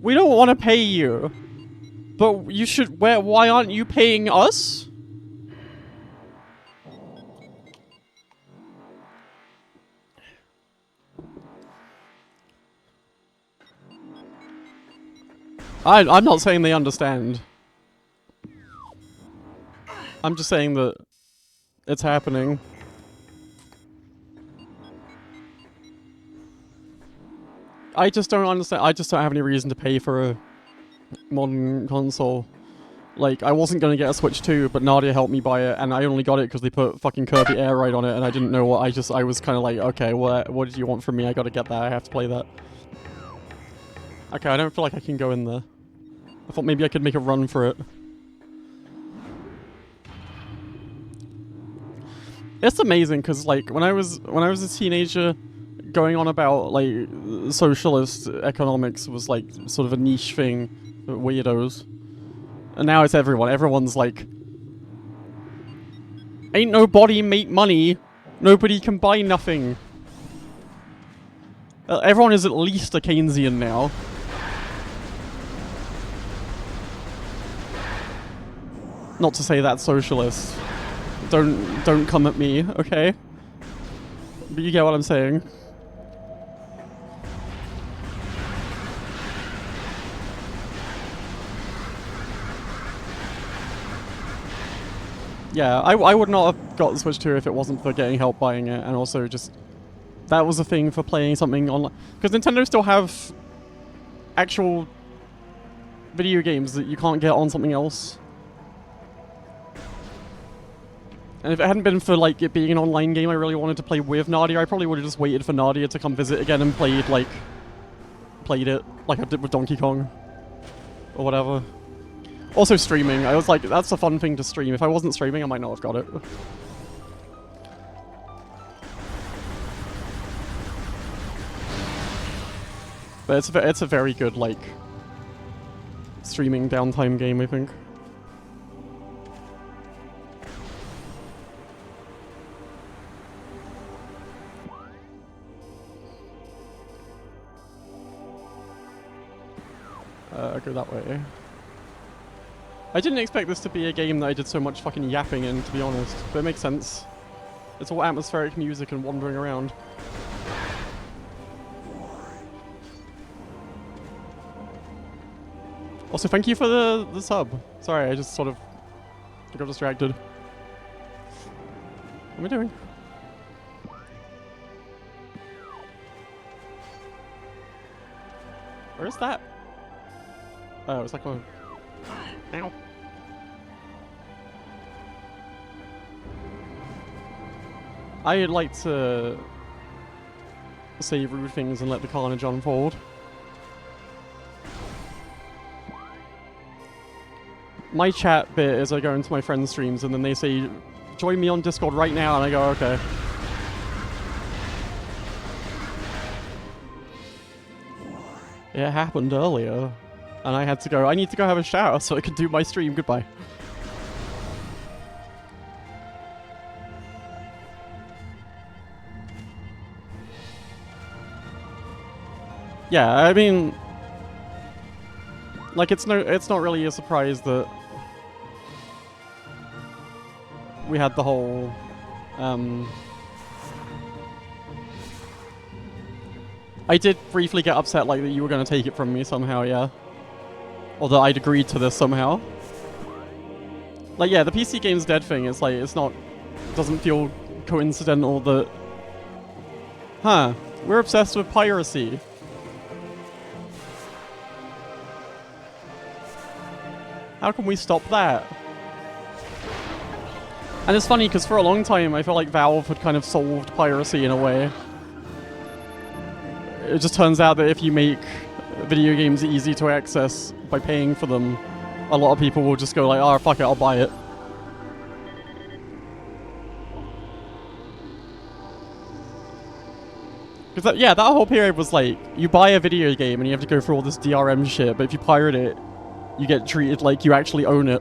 S1: we don't want to pay you, but you should, why aren't you paying us? I'm not saying they understand. I'm just saying that it's happening. I just don't understand. I just don't have any reason to pay for a modern console. Like, I wasn't gonna get a Switch 2, but Nadia helped me buy it, and I only got it because they put fucking Kirby Air Ride on it, and I didn't know what. I was kind of like, okay, what did you want from me? I gotta get that. I have to play that. Okay, I don't feel like I can go in there. I thought maybe I could make a run for it. It's amazing because, like, when I was a teenager, going on about like socialist economics was like sort of a niche thing for weirdos, and now it's everyone. Everyone's like, ain't nobody make money, nobody can buy nothing. Everyone is at least a Keynesian now. Not to say that's socialist. Don't come at me, okay? But you get what I'm saying. Yeah, I would not have got the Switch 2 if it wasn't for getting help buying it, and also just that was a thing for playing something online. Because Nintendo still have actual video games that you can't get on something else. And if it hadn't been for like it being an online game I really wanted to play with Nadia, I probably would have just waited for Nadia to come visit again and played it like I did with Donkey Kong or whatever. Also streaming, I was like, that's a fun thing to stream. If I wasn't streaming, I might not have got it. But it's a very good like streaming downtime game, I think. Go that way. I didn't expect this to be a game that I did so much fucking yapping in, to be honest, but it makes sense. It's all atmospheric music and wandering around. Also, thank you for the sub. Sorry, I just sort of got distracted. What am I doing? Where is that? Oh, it's like a... Ow. I'd like to say rude things and let the carnage unfold. My chat bit is I go into my friends' streams and then they say, join me on Discord right now, and I go, okay. It happened earlier. And I had to go, I need to go have a shower so I could do my stream. Goodbye. Yeah, I mean, like it's not really a surprise that we had the whole I did briefly get upset like that you were going to take it from me somehow, yeah. Or that I'd agreed to this somehow. Like, yeah, the PC Games Dead thing is like, it doesn't feel coincidental that... Huh, we're obsessed with piracy. How can we stop that? And it's funny because for a long time I feel like Valve had kind of solved piracy in a way. It just turns out that if you make video games easy to access by paying for them, a lot of people will just go like, oh fuck it, I'll buy it. Because yeah, that whole period was like, you buy a video game and you have to go through all this DRM shit, but if you pirate it, you get treated like you actually own it.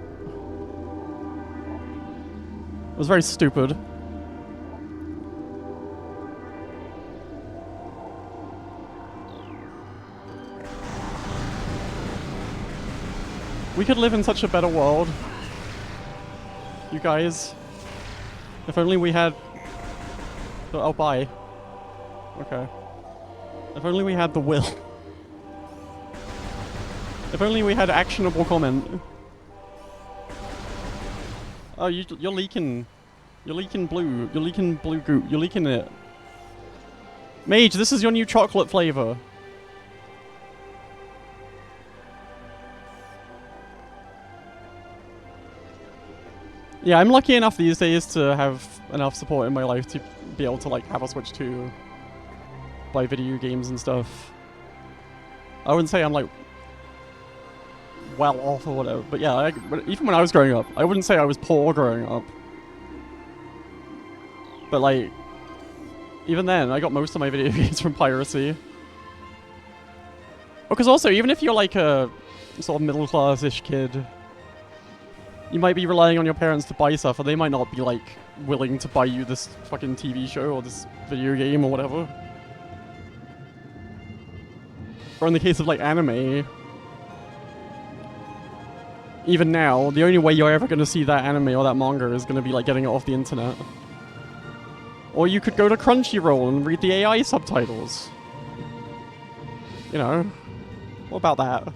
S1: It was very stupid. We could live in such a better world. You guys. If only we had... Oh, bye. Okay. If only we had the will. If only we had actionable comment. Oh, you're leaking. You're leaking blue. You're leaking blue goop. You're leaking it. Mage, this is your new chocolate flavor. Yeah, I'm lucky enough these days to have enough support in my life to be able to like have a Switch 2, buy video games and stuff. I wouldn't say I'm like well off or whatever, but yeah, even when I was growing up, I wouldn't say I was poor growing up. But like, even then, I got most of my video games from piracy. Because also, even if you're like a sort of middle class-ish kid, you might be relying on your parents to buy stuff, and they might not be like willing to buy you this fucking TV show or this video game or whatever. Or in the case of like anime, even now, the only way you're ever going to see that anime or that manga is going to be like getting it off the internet. Or you could go to Crunchyroll and read the AI subtitles. You know, what about that?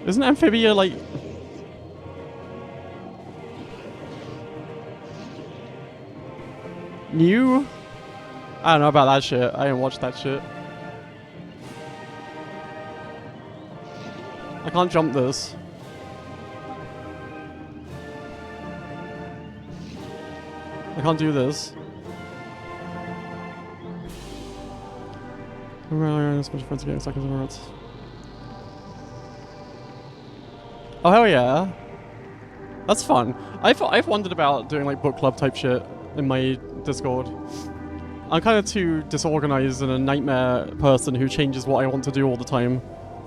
S1: Isn't Amphibia like... new? I don't know about that shit. I didn't watch that shit. I can't jump this. I can't do this. Oh hell yeah. That's fun. I've wondered about doing like book club type shit in my Discord. I'm kind of too disorganized and a nightmare person who changes what I want to do all the time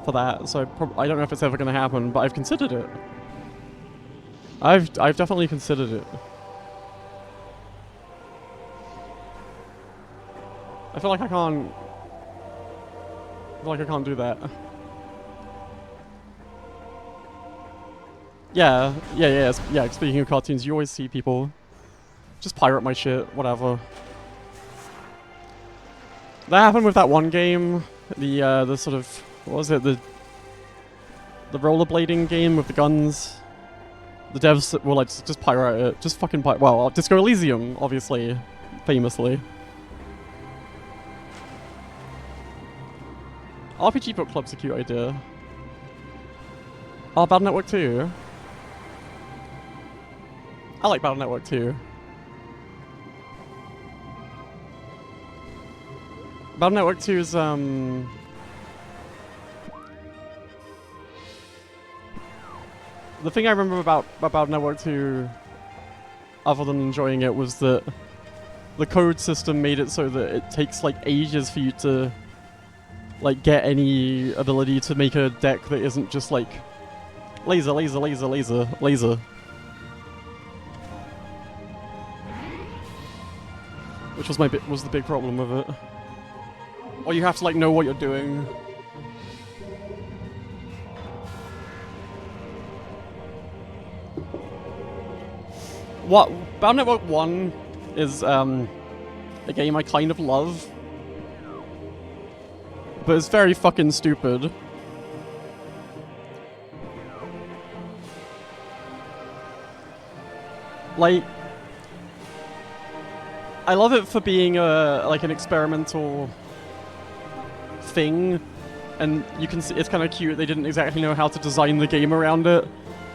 S1: for that, so I don't know if it's ever going to happen, but I've considered it. I've definitely considered it. I feel like I can't... I feel like I can't do that. Yeah, speaking of cartoons, you always see people just pirate my shit, whatever. That happened with that one game, the sort of, what was it, the rollerblading game with the guns. The devs were like, just pirate it, just fucking pirate, well, Disco Elysium, obviously, famously. RPG book club's a cute idea. Oh, Battle Network 2. I like Battle Network 2. Battle Network 2 is, the thing I remember about Battle Network 2, other than enjoying it, was that the code system made it so that it takes, like, ages for you to, like, get any ability to make a deck that isn't just, like, laser, laser, laser, laser, laser. Which was was the big problem with it. Or you have to like know what you're doing. What Battle Network 1 is a game I kind of love. But it's very fucking stupid. Like, I love it for being like an experimental thing, and you can see it's kind of cute. They didn't exactly know how to design the game around it,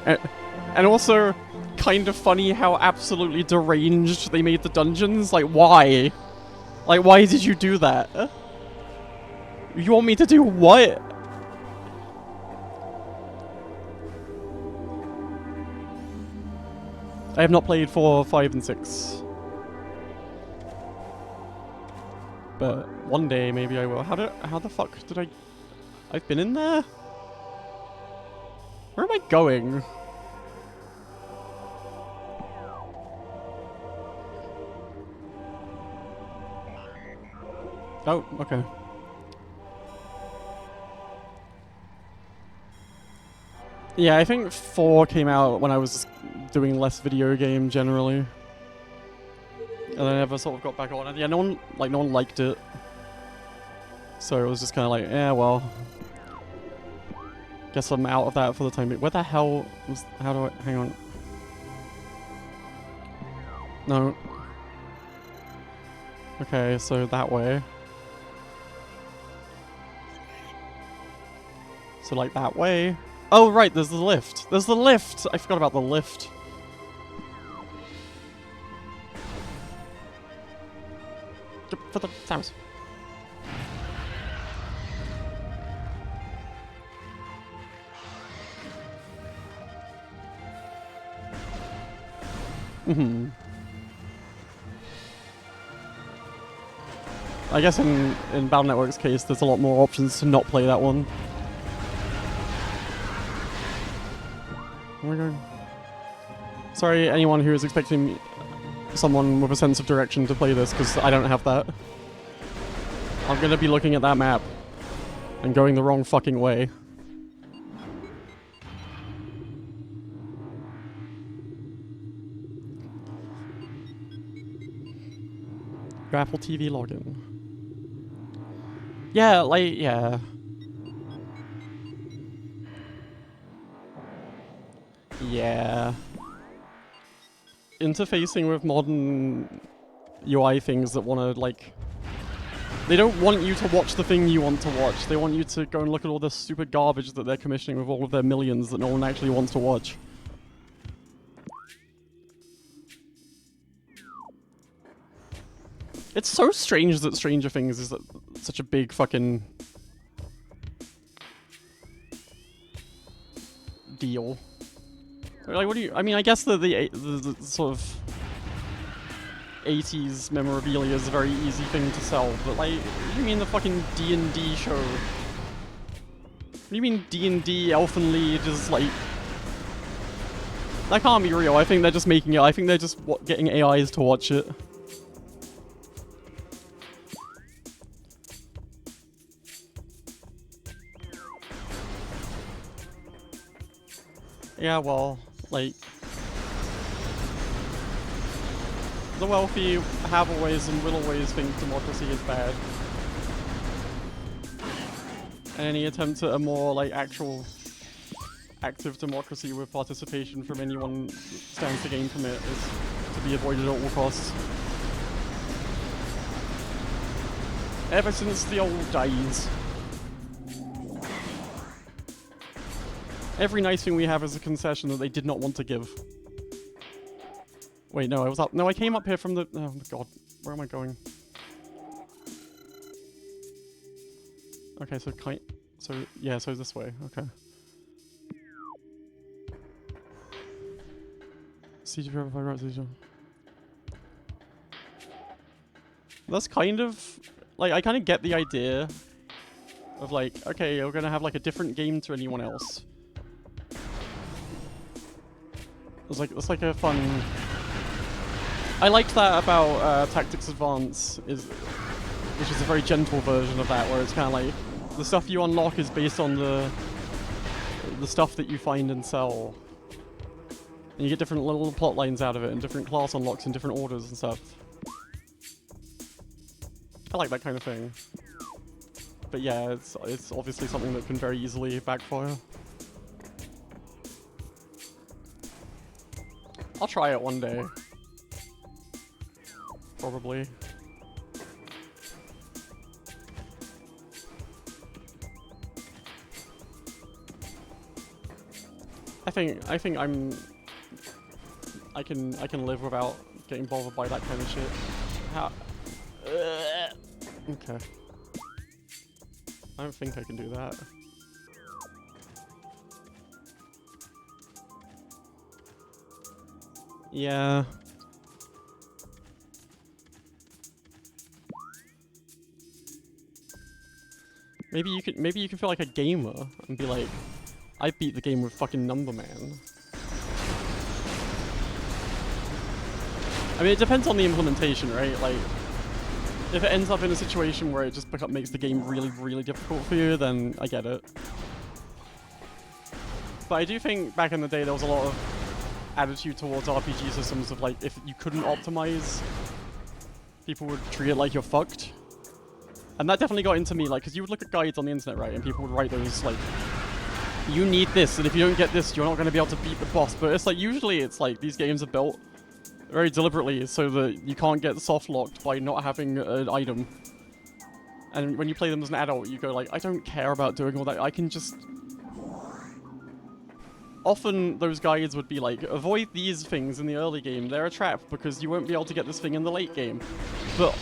S1: and also kind of funny how absolutely deranged they made the dungeons. Like, why? Like, why did you do that? You want me to do what? I have not played 4, 5, and 6. But one day maybe I will. How the fuck did I've been in there? Where am I going? Oh, okay. Yeah, I think 4 came out when I was doing less video game generally. And I never sort of got back on it. Yeah, no one liked it. So it was just kind of like, yeah, well, guess I'm out of that for the time being. Where the hell was, how do I, hang on. No. Okay, so that way. So like that way. Oh right, there's the lift. There's the lift! I forgot about the lift. For the sounds. I guess in Battle Network's case, there's a lot more options to not play that one. Oh my god. Sorry, anyone who is expecting someone with a sense of direction to play this, because I don't have that. I'm gonna be looking at that map and going the wrong fucking way. Your Apple TV login. Yeah, like, yeah. Yeah. Interfacing with modern UI things that want to, like... They don't want you to watch the thing you want to watch. They want you to go and look at all the stupid garbage that they're commissioning with all of their millions that no one actually wants to watch. It's so strange that Stranger Things is such a big fucking... deal. Like, what do you... I mean, I guess the sort of 80s memorabilia is a very easy thing to sell, but like, what do you mean the fucking D&D show? What do you mean D&D Elfen Lied is like... That can't be real. I think they're just making it. I think they're just getting AIs to watch it. Yeah, well, like... The wealthy have always and will always think democracy is bad. And any attempt at a more, like, actual active democracy with participation from anyone that stands to gain from it is to be avoided at all costs. Ever since the old days. Every nice thing we have is a concession that they did not want to give. Wait, no, I was up. No, I came up here from the... Oh my god. Where am I going? Okay, so so, yeah, so this way. Okay. That's kind of... Like, I kind of get the idea of like, okay, you're gonna have like a different game to anyone else. It's like a fun... I liked that about Tactics Advance, which is a very gentle version of that, where it's kind of like the stuff you unlock is based on the stuff that you find and sell, and you get different little plot lines out of it, and different class unlocks in different orders and stuff. I like that kind of thing, but yeah, it's obviously something that can very easily backfire. I'll try it one day. Probably. I think I can live without getting bothered by that kind of shit. How? Okay. I don't think I can do that. Yeah. Maybe you can feel like a gamer and be like, I beat the game with fucking Number Man. I mean, it depends on the implementation, right? Like, if it ends up in a situation where it just makes the game really, really difficult for you, then I get it. But I do think back in the day there was a lot of attitude towards RPG systems of like, if you couldn't optimize, people would treat it like you're fucked. And that definitely got into me, like, because you would look at guides on the internet, right, and people would write those, like, you need this, and if you don't get this, you're not going to be able to beat the boss. But it's like, usually it's like, these games are built very deliberately so that you can't get soft-locked by not having an item. And when you play them as an adult, you go like, I don't care about doing all that, I can just... Often those guides would be like, avoid these things in the early game, they're a trap because you won't be able to get this thing in the late game. But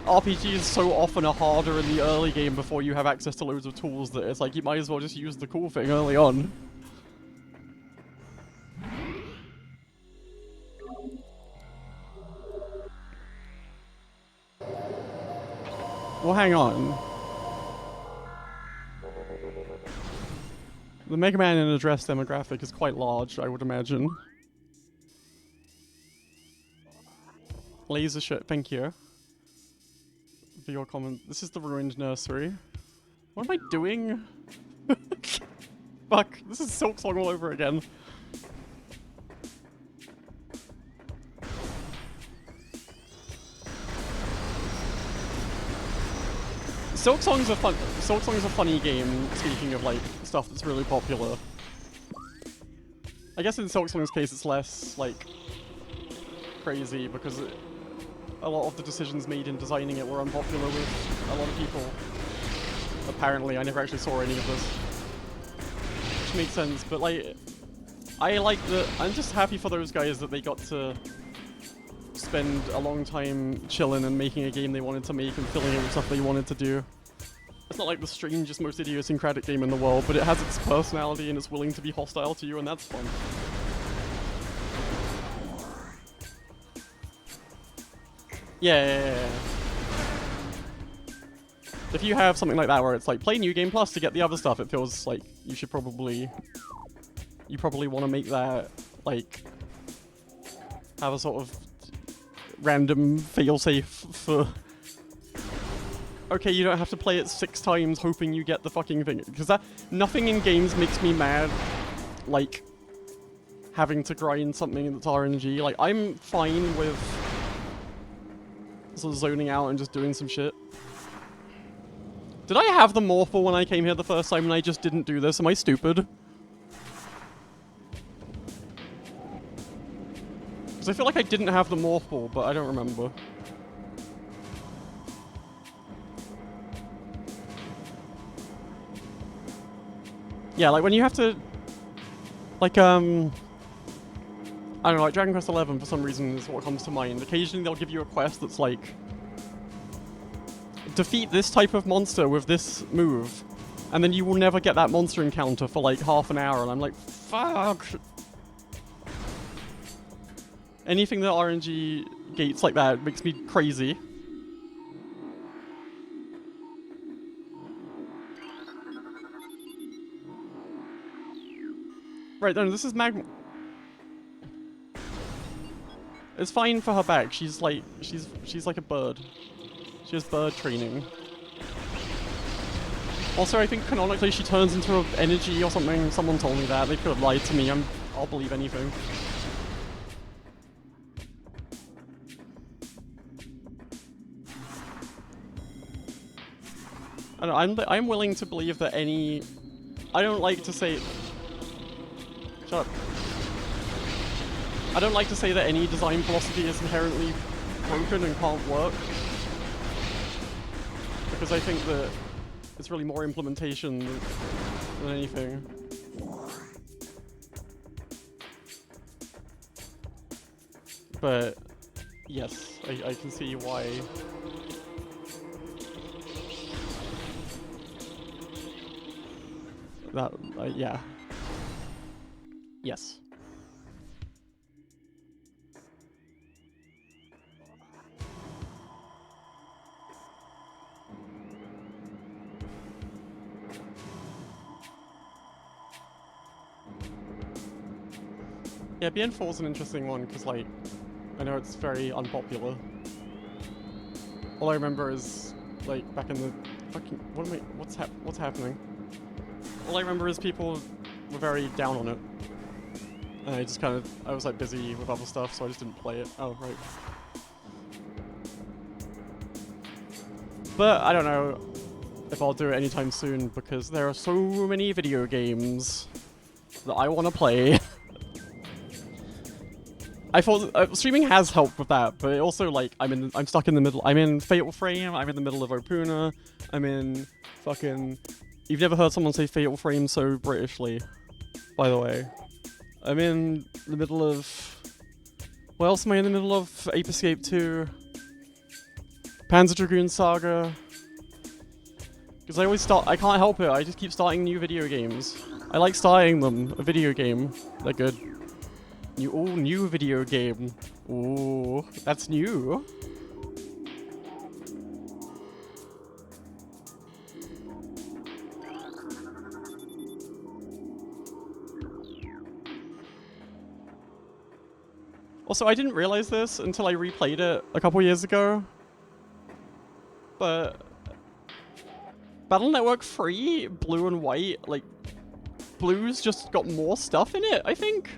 S1: RPGs so often are harder in the early game before you have access to loads of tools that it's like, you might as well just use the cool thing early on. Well, hang on. The Mega Man in address demographic is quite large, I would imagine. Laser shit, thank you for your comment. This is the ruined nursery. What am I doing? Fuck, this is Silk Song all over again. Silk Song's a funny game, speaking of like stuff that's really popular. I guess in Silk Song's case it's less like crazy because a lot of the decisions made in designing it were unpopular with a lot of people. Apparently, I never actually saw any of this. Which makes sense, but like, I'm just happy for those guys that they got to spend a long time chilling and making a game they wanted to make and filling it with stuff they wanted to do. It's not like the strangest, most idiosyncratic game in the world, but it has its personality and it's willing to be hostile to you, and that's fun. Yeah. If you have something like that where it's like, play New Game Plus to get the other stuff, it feels like you probably want to make that, like, have a sort of random failsafe for... Okay, you don't have to play it 6 times hoping you get the fucking thing. Because nothing in games makes me mad, like, having to grind something that's RNG. Like, I'm fine with sort of zoning out and just doing some shit. Did I have the Morphle when I came here the first time and I just didn't do this? Am I stupid? Because I feel like I didn't have the Morphle, but I don't remember. Yeah, like when you have to, like, I don't know, like Dragon Quest XI for some reason is what comes to mind. Occasionally they'll give you a quest that's like, defeat this type of monster with this move, and then you will never get that monster encounter for like half an hour, and I'm like, fuck! Anything that RNG gates like that makes me crazy. Right, then this is It's fine for her back. She's like a bird. She has bird training. Also, I think canonically she turns into an energy or something. Someone told me that. They could have lied to me. I'll believe anything. I don't know, I'm willing to believe that any... I don't like to say... Shut up. I don't like to say that any design philosophy is inherently broken and can't work. Because I think that it's really more implementation than anything. But yes, I can see why. That, yeah. Yes. Yeah, BN4 is an interesting one because, like, I know it's very unpopular. All I remember is, like, back in the fucking what's happening? All I remember is people were very down on it, and I was like busy with other stuff, so I just didn't play it. Oh right. But I don't know if I'll do it anytime soon because there are so many video games that I want to play. I thought streaming has helped with that, but also like I'm stuck in the middle. I'm in Fatal Frame. I'm in the middle of Opuna. I'm in fucking. You've never heard someone say Fatal Frame so Britishly, by the way. I'm in the middle of. What else am I in the middle of? Ape Escape 2. Panzer Dragoon Saga. Because I can't help it. I just keep starting new video games. I like starting them. A video game. They're good. New video game. Ooh, that's new. Also, I didn't realize this until I replayed it a couple years ago. But Battle Network 3, Blue and White, like, Blue's just got more stuff in it, I think.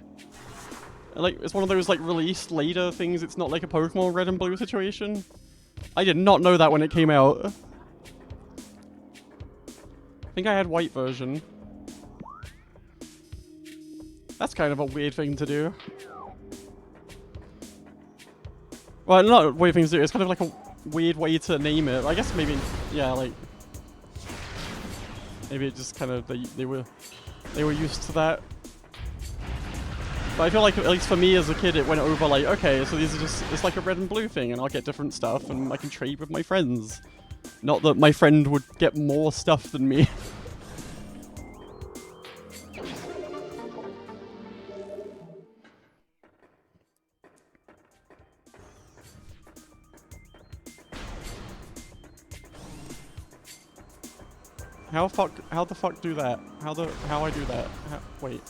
S1: Like, it's one of those, like, released later things. It's not like a Pokemon Red and Blue situation. I did not know that when it came out. I think I had White version. That's kind of a weird thing to do. Well, not a weird thing to do. It's kind of like a weird way to name it. I guess maybe, yeah, like... Maybe it just kind of, they were used to that. But I feel like, at least for me as a kid, it went over like, okay, so these are just, it's like a red and blue thing, and I'll get different stuff, and I can trade with my friends. Not that my friend would get more stuff than me. How the fuck do that? How I do that? Wait.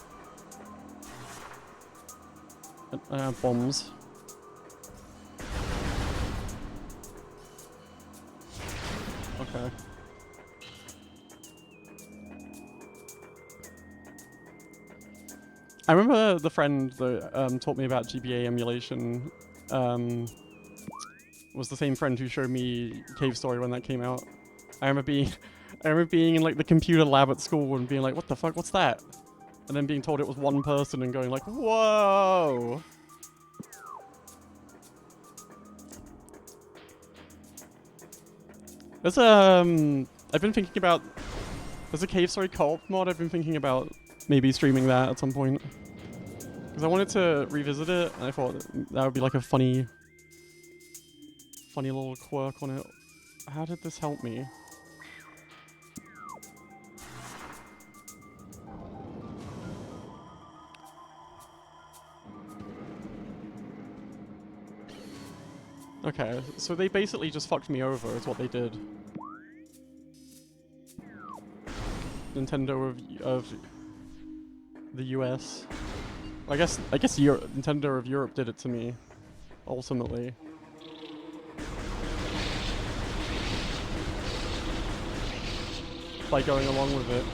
S1: Bombs. Okay. I remember the friend that taught me about GBA emulation was the same friend who showed me Cave Story when that came out. I remember being in like the computer lab at school and being like, what the fuck, what's that? And then being told it was one person and going like, whoa! There's I've been thinking about, there's a Cave Story co-op mod I've been thinking about maybe streaming that at some point. Because I wanted to revisit it, and I thought that would be like a funny little quirk on it. How did this help me? Okay, so they basically just fucked me over, is what they did. Nintendo of the US. I guess Nintendo of Europe did it to me, ultimately. By going along with it.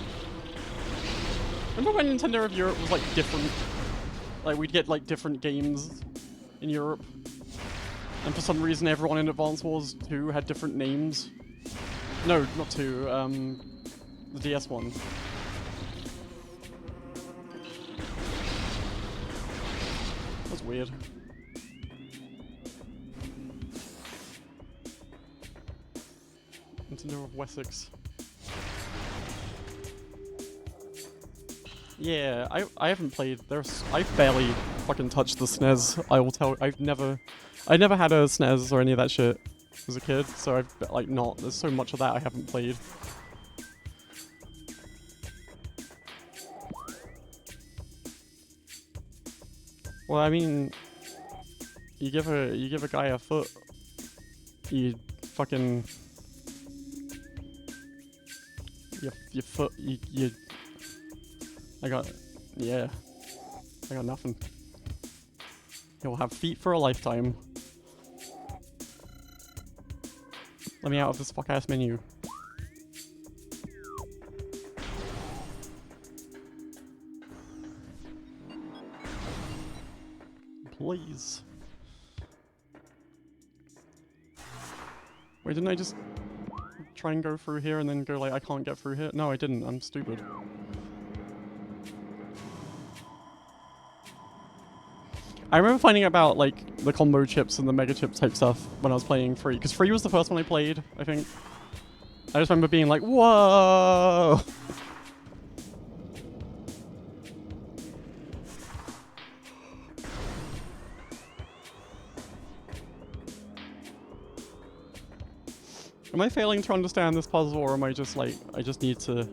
S1: Remember when Nintendo of Europe was like different? Like we'd get like different games in Europe? And for some reason everyone in Advance Wars 2 had different names. No, not 2, the DS one. That's weird. Nintendo of Wessex. Yeah, I haven't played, I've barely fucking touched the SNES, I will tell. I never had a SNES or any of that shit as a kid, so I've like not. There's so much of that I haven't played. Well, I mean, you give a guy a foot, you fucking your foot you I got nothing. He'll have feet for a lifetime. Let me out of this fuck ass menu. Please. Wait, didn't I just try and go through here and then go like, I can't get through here? No, I didn't. I'm stupid. I remember finding out about like the combo chips and the mega chip type stuff when I was playing 3, because 3 was the first one I played, I think. I just remember being like, whoa! Am I failing to understand this puzzle, or am I just like, I just need to...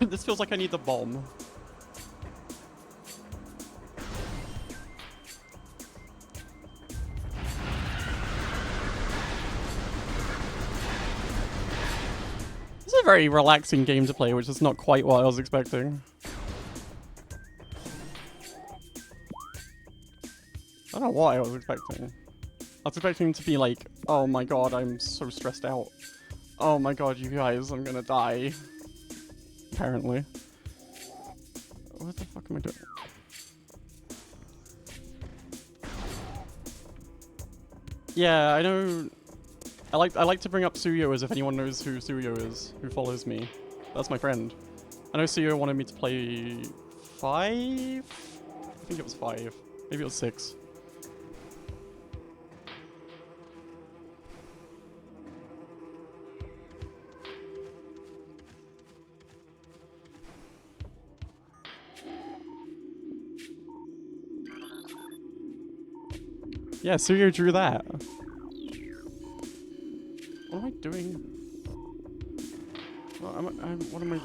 S1: This feels like I need the bomb. This is a very relaxing game to play, which is not quite what I was expecting. I don't know what I was expecting. I was expecting to be like, oh my god, I'm so stressed out. Oh my god, you guys, I'm gonna die. Apparently. What the fuck am I doing? Yeah, I know. I like to bring up Suyo as if anyone knows who Suyo is, who follows me. That's my friend. I know Suyo wanted me to play 5? I think it was 5. Maybe it was 6. Yeah, Suyo drew that. What am I doing?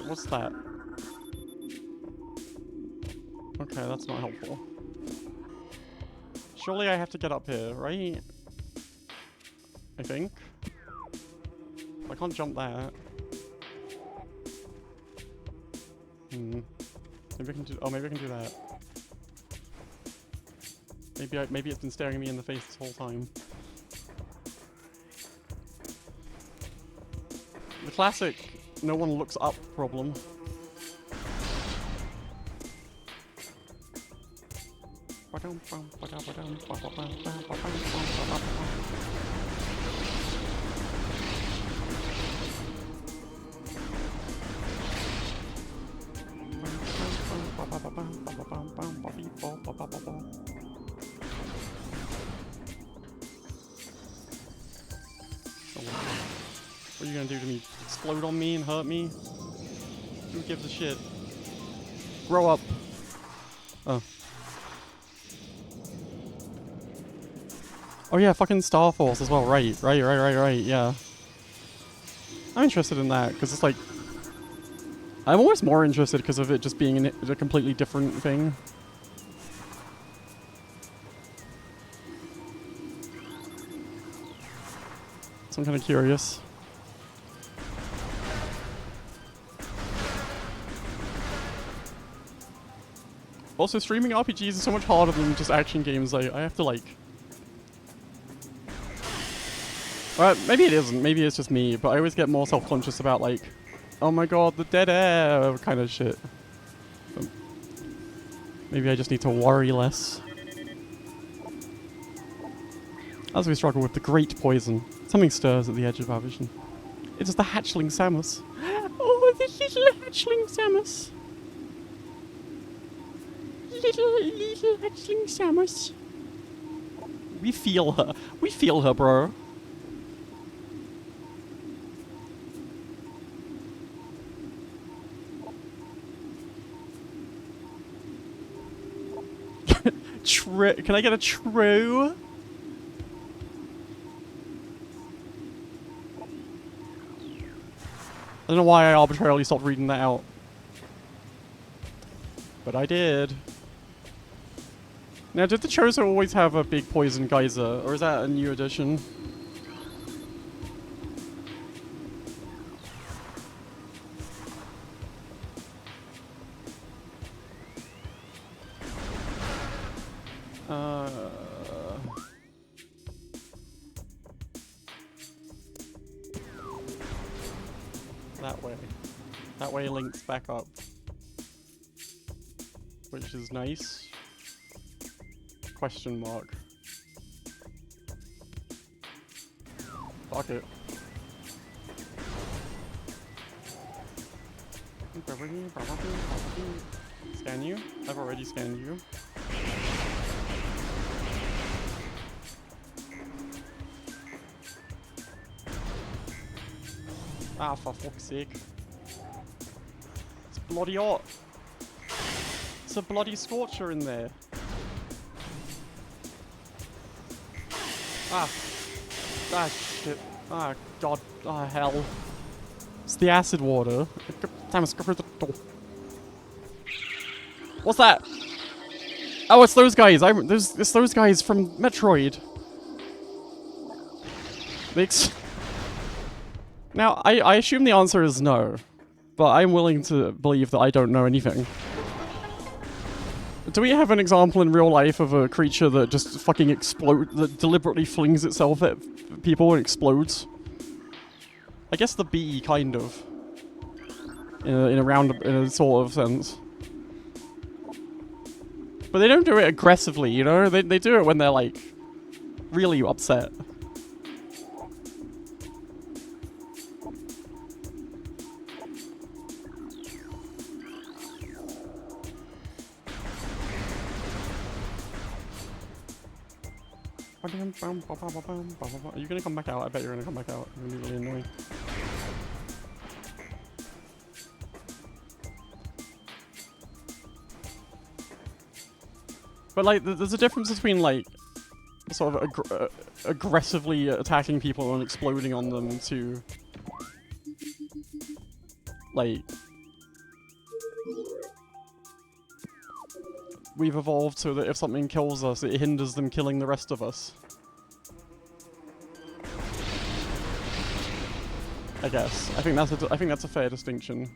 S1: What's that? Okay, that's not helpful. Surely I have to get up here, right? I think. I can't jump that. Maybe I can do, oh, maybe I can do that. Maybe it's been staring me in the face this whole time. The classic no one looks up problem. What are you gonna do to me? Explode on me and hurt me? Who gives a shit? Grow up. Oh. Oh yeah, fucking Star Force as well. Right, yeah. I'm interested in that, because it's like... I'm always more interested because of it just being a completely different thing. So I'm kind of curious. Also, streaming RPGs is so much harder than just action games. I have to like... maybe it isn't. Maybe it's just me, but I always get more self-conscious about like, oh my god, the dead air kind of shit. But maybe I just need to worry less. As we struggle with the great poison, something stirs at the edge of our vision. It is the hatchling Samus. Oh, the little hatchling Samus. Little hatchling Samus. We feel her. We feel her, bro. Can I get a true? I don't know why I arbitrarily stopped reading that out. But I did. Now, did the Chozo always have a big poison geyser, or is that a new addition? That way. That way links back up. Which is nice. Question mark. Fuck it. Scan you? I've already scanned you. Ah, for fuck's sake. It's bloody hot. It's a bloody scorcher in there. Ah. Ah, shit. Ah, god. Ah, hell. It's the acid water. Damn, let's go through the door. What's that? Oh, it's those guys. It's those guys from Metroid. Now, I assume the answer is no, but I'm willing to believe that I don't know anything. Do we have an example in real life of a creature that just fucking that deliberately flings itself at people and explodes? I guess the bee, kind of. In a sort of sense. But they don't do it aggressively, you know? They do it when they're, like, really upset. Are you gonna come back out? I bet you're gonna come back out. You're gonna be really annoying. But like, there's a difference between like, sort of aggressively attacking people and exploding on them to, like, we've evolved so that if something kills us, it hinders them killing the rest of us. I guess. I think that's a fair distinction.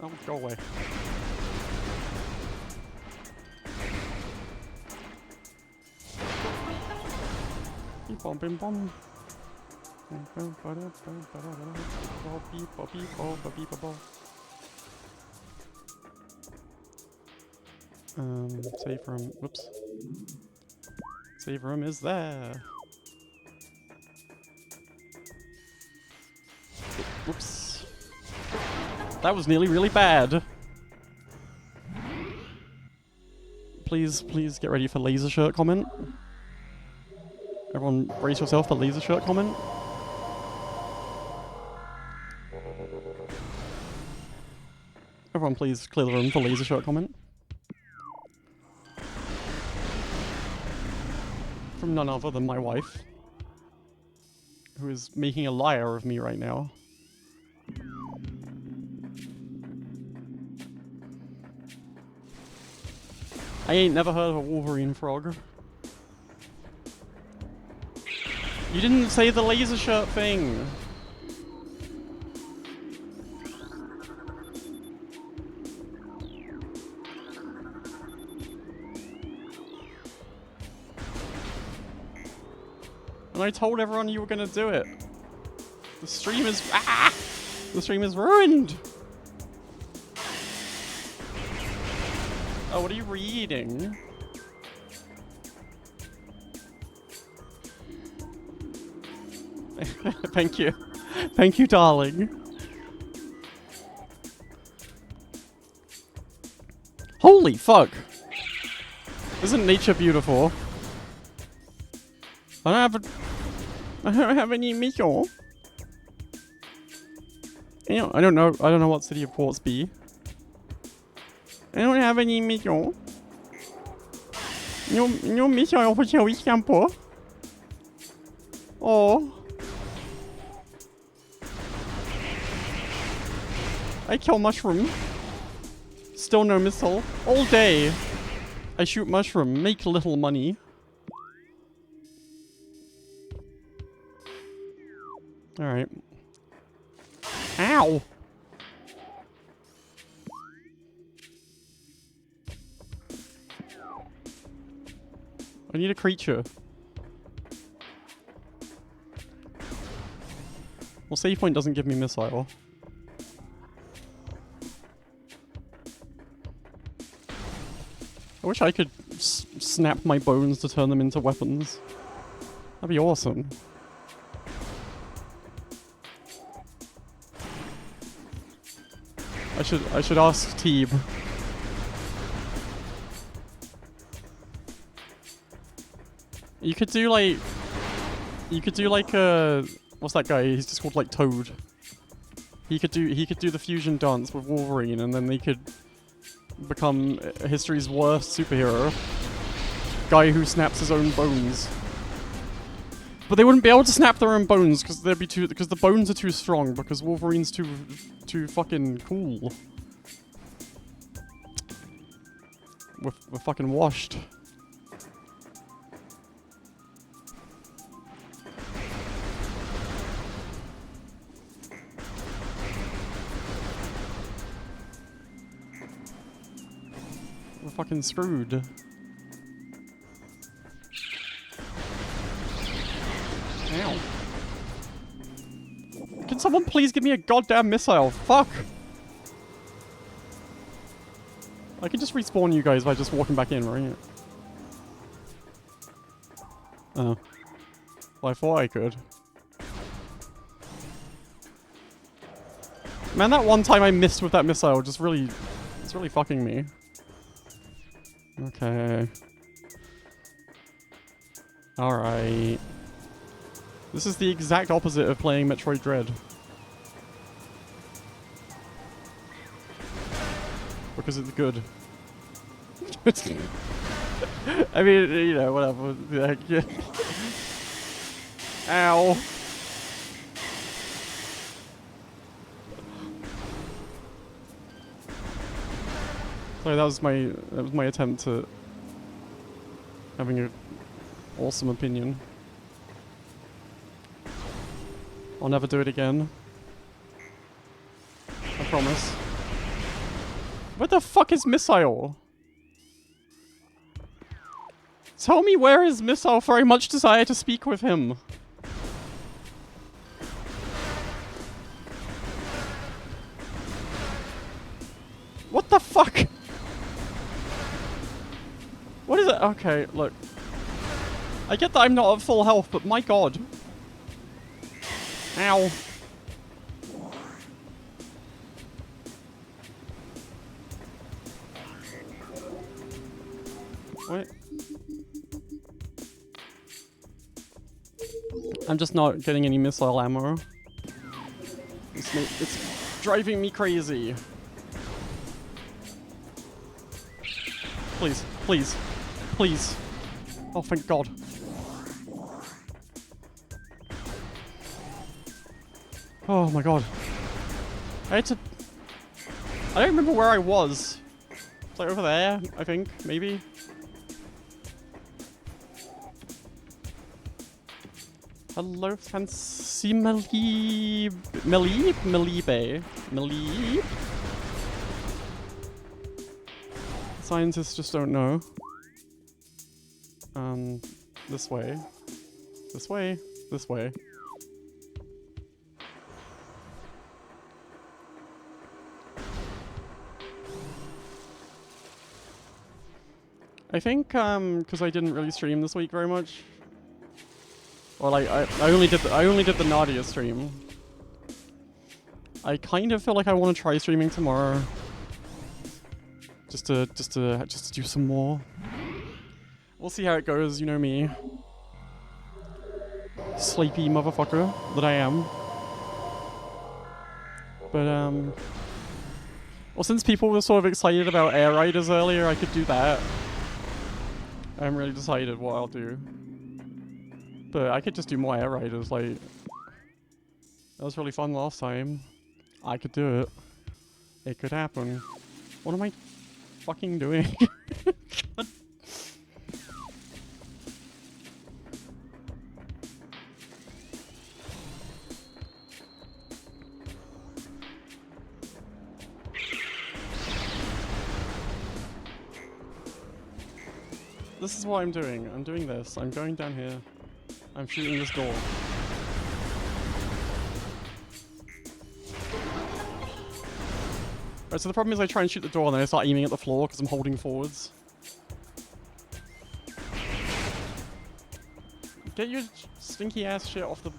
S1: Oh, go away. Beep bomb, bim bomb. Save room. Whoops. Save room is there. Whoops. That was nearly really bad. Please get ready for laser shirt comment. Everyone brace yourself for laser shirt comment. Everyone please clear the room for laser shirt comment. From none other than my wife, who is making a liar of me right now. I ain't never heard of a Wolverine frog. You didn't say the laser shirt thing! And I told everyone you were gonna do it. The stream is... Ah! The stream is ruined! Oh, what are you reading? Thank you. Thank you, darling. Holy fuck! Isn't nature beautiful? I don't have any meal. I don't know. I don't know what City of Quartz be. I don't have any mission. No mission på kärleken på. Oh. I kill mushroom. Still no missile. All day. I shoot mushroom. Make little money. Alright. Ow! I need a creature. Well, save point doesn't give me missile. I wish I could snap my bones to turn them into weapons. That'd be awesome. I should ask Teeb. You could do like what's that guy? He's just called like Toad. He could do the fusion dance with Wolverine, and then they could become history's worst superhero. Guy who snaps his own bones. But they wouldn't be able to snap their own bones because the bones are too strong, because Wolverine's too fucking cool. We're fucking washed. We're fucking screwed. Ow. Can someone please give me a goddamn missile? Fuck! I can just respawn you guys by just walking back in, right? Oh. Well, I thought I could. Man, that one time I missed with that missile just really... it's really fucking me. Okay. Alright. This is the exact opposite of playing Metroid Dread. Because it's good. I mean, you know, whatever. Yeah. Ow. Sorry, that was my attempt at having an awesome opinion. I'll never do it again. I promise. Where the fuck is Missile? Tell me where is Missile, for I much desire to speak with him. What the fuck? What is it? Okay, look. I get that I'm not at full health, but my god. Ow. What? I'm just not getting any missile ammo. It's driving me crazy. Please, please, please. Oh, thank God. Oh my god. I had to... I don't remember where I was. It's like over there, I think, maybe. Hello, fancy Melibe. Scientists just don't know. This way. This way. This way. I think, because I didn't really stream this week very much. Or like, I only did the Nadia stream. I kind of feel like I want to try streaming tomorrow. Just to do some more. We'll see how it goes, you know me. Sleepy motherfucker that I am. But, well, since people were sort of excited about air riders earlier, I could do that. I haven't really decided what I'll do. But I could just do more air riders, like... That was really fun last time. I could do it. It could happen. What am I fucking doing? This is what I'm doing. I'm doing this. I'm going down here. I'm shooting this door. Right, so the problem is I try and shoot the door and then I start aiming at the floor because I'm holding forwards. Get your stinky ass shit off the...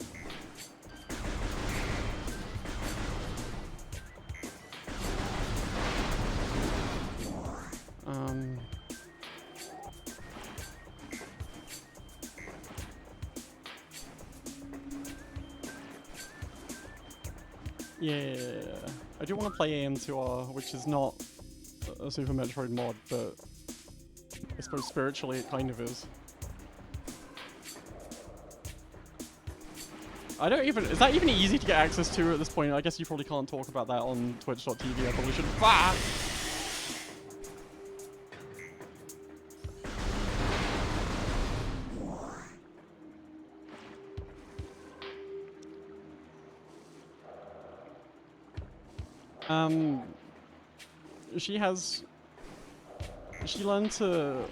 S1: Yeah, I do want to play AM2R, which is not a Super Metroid mod, but I suppose spiritually it kind of is. I don't even... Is that even easy to get access to at this point? I guess you probably can't talk about that on twitch.tv. I probably shouldn't... Ah! She has... She learned to...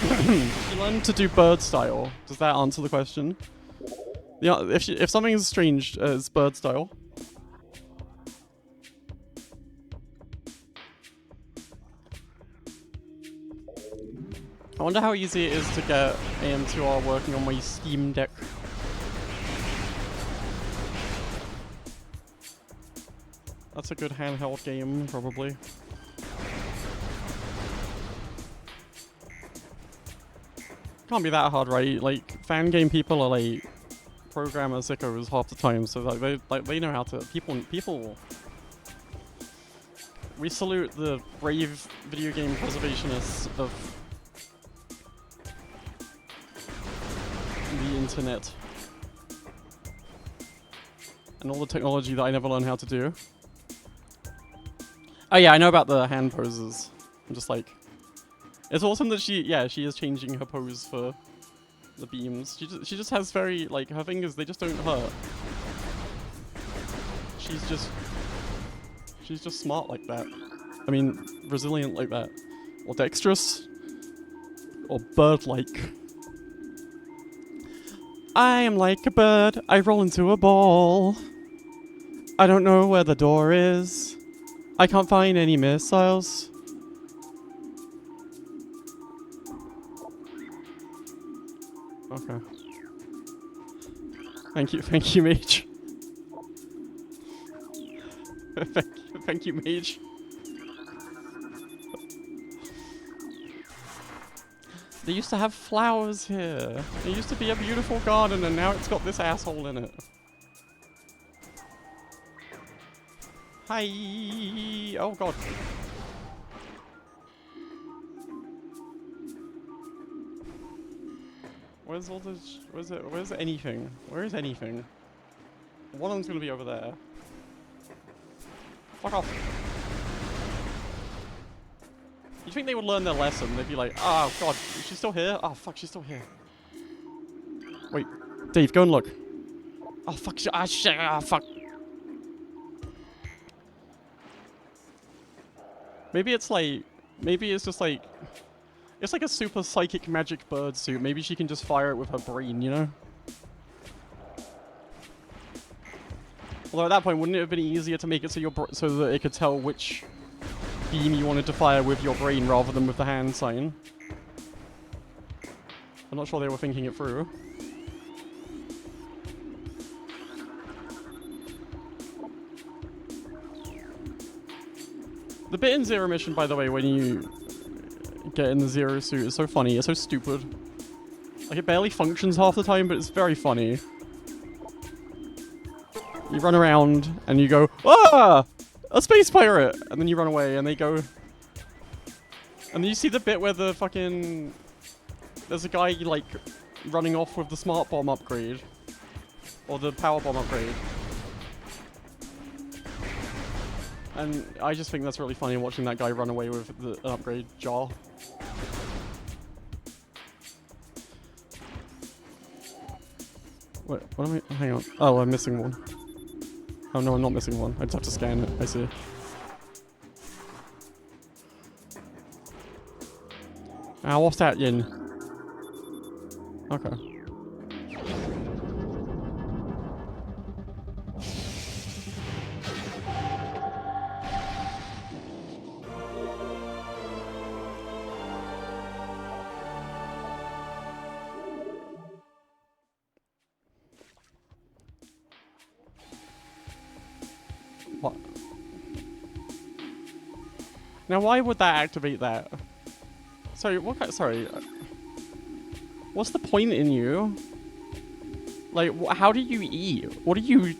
S1: she learned to do bird style. Does that answer the question? Yeah, if something is strange, it's bird style. I wonder how easy it is to get AM2R working on my Steam Deck. That's a good handheld game, probably. Can't be that hard, right? Like, fan game people are like programmer sickos half the time, so they know how to. People. We salute the brave video game preservationists of the internet and all the technology that I never learned how to do. Oh yeah, I know about the hand poses. I'm just like... It's awesome that she is changing her pose for the beams. She just has very, like, her fingers, they just don't hurt. She's just smart like that. I mean, resilient like that. Or dexterous. Or bird-like. I am like a bird, I roll into a ball. I don't know where the door is. I can't find any missiles. Okay. Thank you, Mage. thank you, Mage. They used to have flowers here. There used to be a beautiful garden and now it's got this asshole in it. Hi. Oh god. Where's all this? Where's anything? Where is anything? One of them's gonna be over there. Fuck off. You think they would learn their lesson? They'd be like, oh god, is she still here? Oh fuck, she's still here. Wait, Dave, go and look. Oh fuck, shit, fuck. Maybe it's just like, it's like a super psychic magic bird suit. Maybe she can just fire it with her brain, you know? Although at that point, wouldn't it have been easier to make it so that it could tell which beam you wanted to fire with your brain rather than with the hand sign? I'm not sure they were thinking it through. The bit in Zero Mission, by the way, when you get in the Zero suit is so funny. It's so stupid. Like, it barely functions half the time, but it's very funny. You run around and you go, ah, a space pirate, and then you run away and they go, and then you see the bit where the fucking there's a guy like running off with the smart bomb upgrade or the power bomb upgrade. And I just think that's really funny watching that guy run away with an upgrade jar. Wait, what am I? Hang on. Oh, I'm missing one. Oh no, I'm not missing one. I just have to scan it. I see. Ah, what's that, Yin? Okay. What? Now, why would that activate that? Sorry, what kind? Sorry. What's the point in you? Like, how do you eat? What do you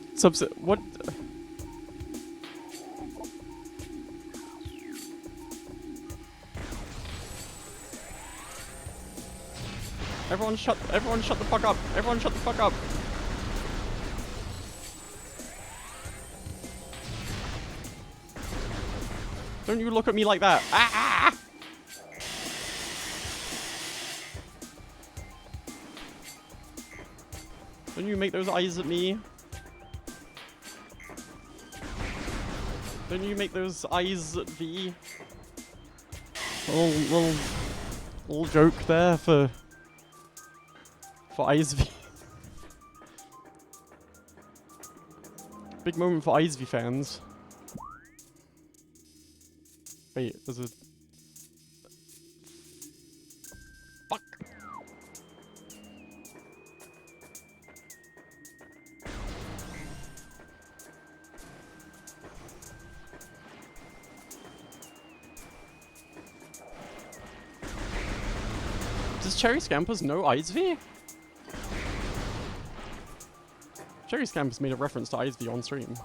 S1: what? Everyone shut the fuck up. Everyone shut the fuck up. Don't you look at me like that. Ah! Don't you make those eyes at me. Don't you make those eyes at V. Little joke there for Eyes V. Big moment for Eyes V fans. Wait, there's a... Fuck! Does Cherry Scampers know Eyes V? Cherry Scampers made a reference to Eyes V on stream.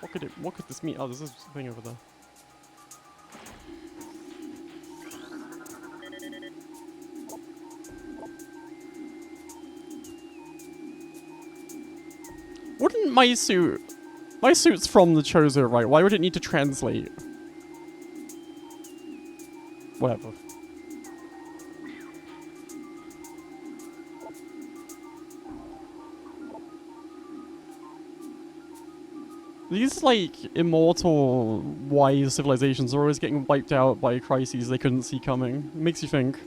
S1: What could this mean? Oh, there's this thing over there. Wouldn't my suit's from the Chozo, right? Why would it need to translate? Whatever. These, like, immortal, wise civilizations are always getting wiped out by crises they couldn't see coming. It makes you think.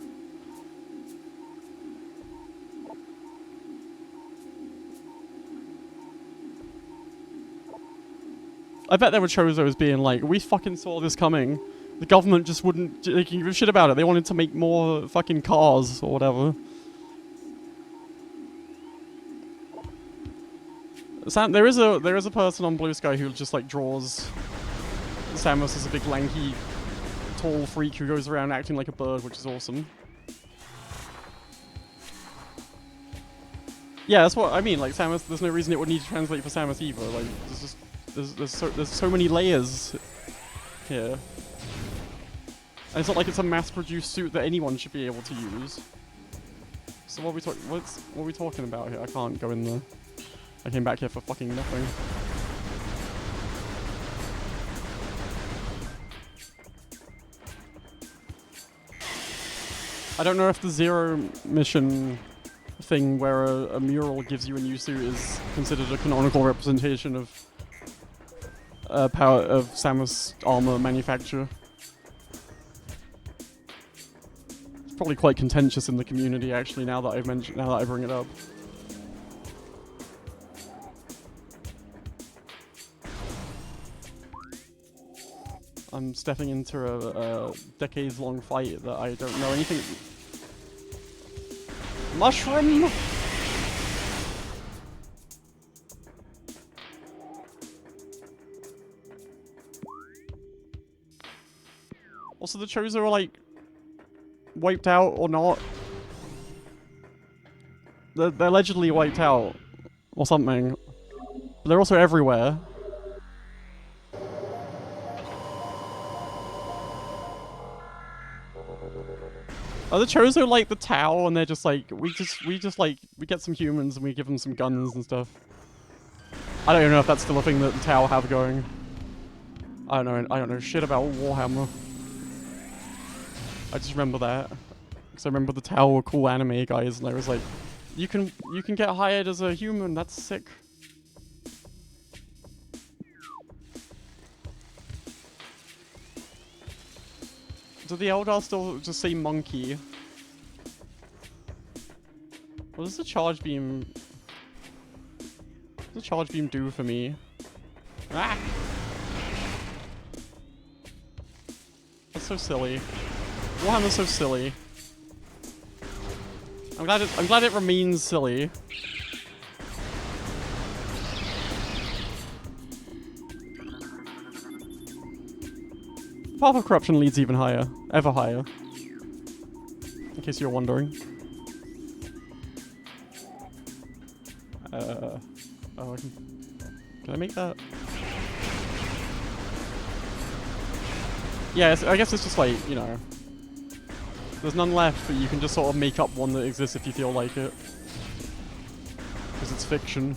S1: I bet there were Chozos being like, we fucking saw this coming. The government just wouldn't give a shit about it. They wanted to make more fucking cars or whatever. Sam, there is a person on Blue Sky who just like draws Samus as a big lanky, tall freak who goes around acting like a bird, which is awesome. Yeah, that's what I mean. Like Samus, there's no reason it would need to translate for Samus either. Like there's just there's so many layers here. And it's not like it's a mass-produced suit that anyone should be able to use. So what are we talking about here? I can't go in there. I came back here for fucking nothing. I don't know if the Zero mission thing where a mural gives you a new suit is considered a canonical representation of power of Samus armor manufacture. It's probably quite contentious in the community actually now that I bring it up. I'm stepping into a decades-long fight that I don't know anything. Mushroom! Also, the Chozo are like wiped out or not. They're allegedly wiped out or something. But they're also everywhere. Are the Chozo like the Tau, and they're just like we get some humans and we give them some guns and stuff? I don't even know if that's still a thing that the Tau have going. I don't know shit about Warhammer. I just remember that because I remember the Tau were cool anime guys, and I was like, you can get hired as a human. That's sick. Do the Eldar still just say monkey? What does the charge beam... What does the charge beam do for me? Ah! That's so silly. Warhammer's so silly. I'm glad it remains silly. The path of corruption leads even higher. Ever higher. In case you're wondering. Oh, can I make that? Yeah, I guess it's just like, you know. There's none left, but you can just sort of make up one that exists if you feel like it. Because it's fiction.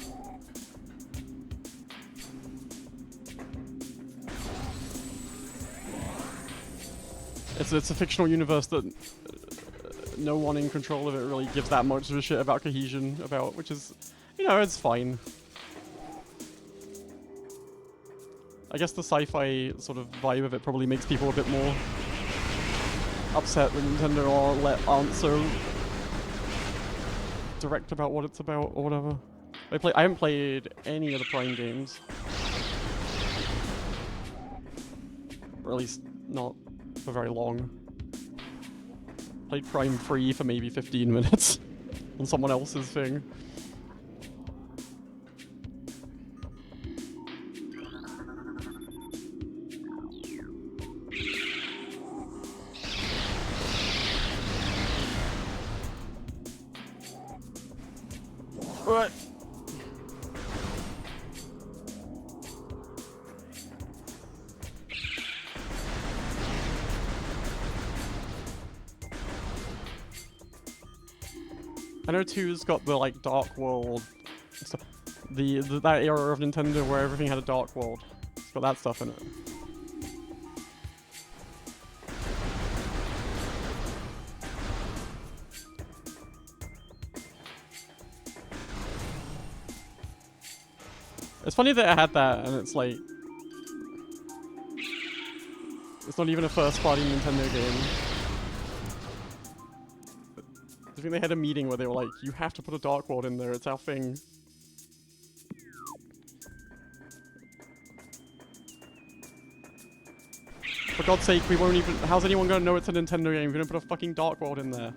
S1: It's a fictional universe that no one in control of it really gives that much of a shit about cohesion about, which is, you know, it's fine. I guess the sci-fi sort of vibe of it probably makes people a bit more upset that Nintendo aren't so direct about what it's about or whatever. I haven't played any of the Prime games. Or at least not for very long. Played Prime 3 for maybe 15 minutes on someone else's thing. What? I know 2's got the like Dark World stuff. That era of Nintendo where everything had a Dark World. It's got that stuff in it. It's funny that it had that, and it's like... It's not even a first-party Nintendo game. I think they had a meeting where they were like, you have to put a Dark World in there, it's our thing. For God's sake, we won't even... How's anyone gonna know it's a Nintendo game if we don't put a fucking Dark World in there?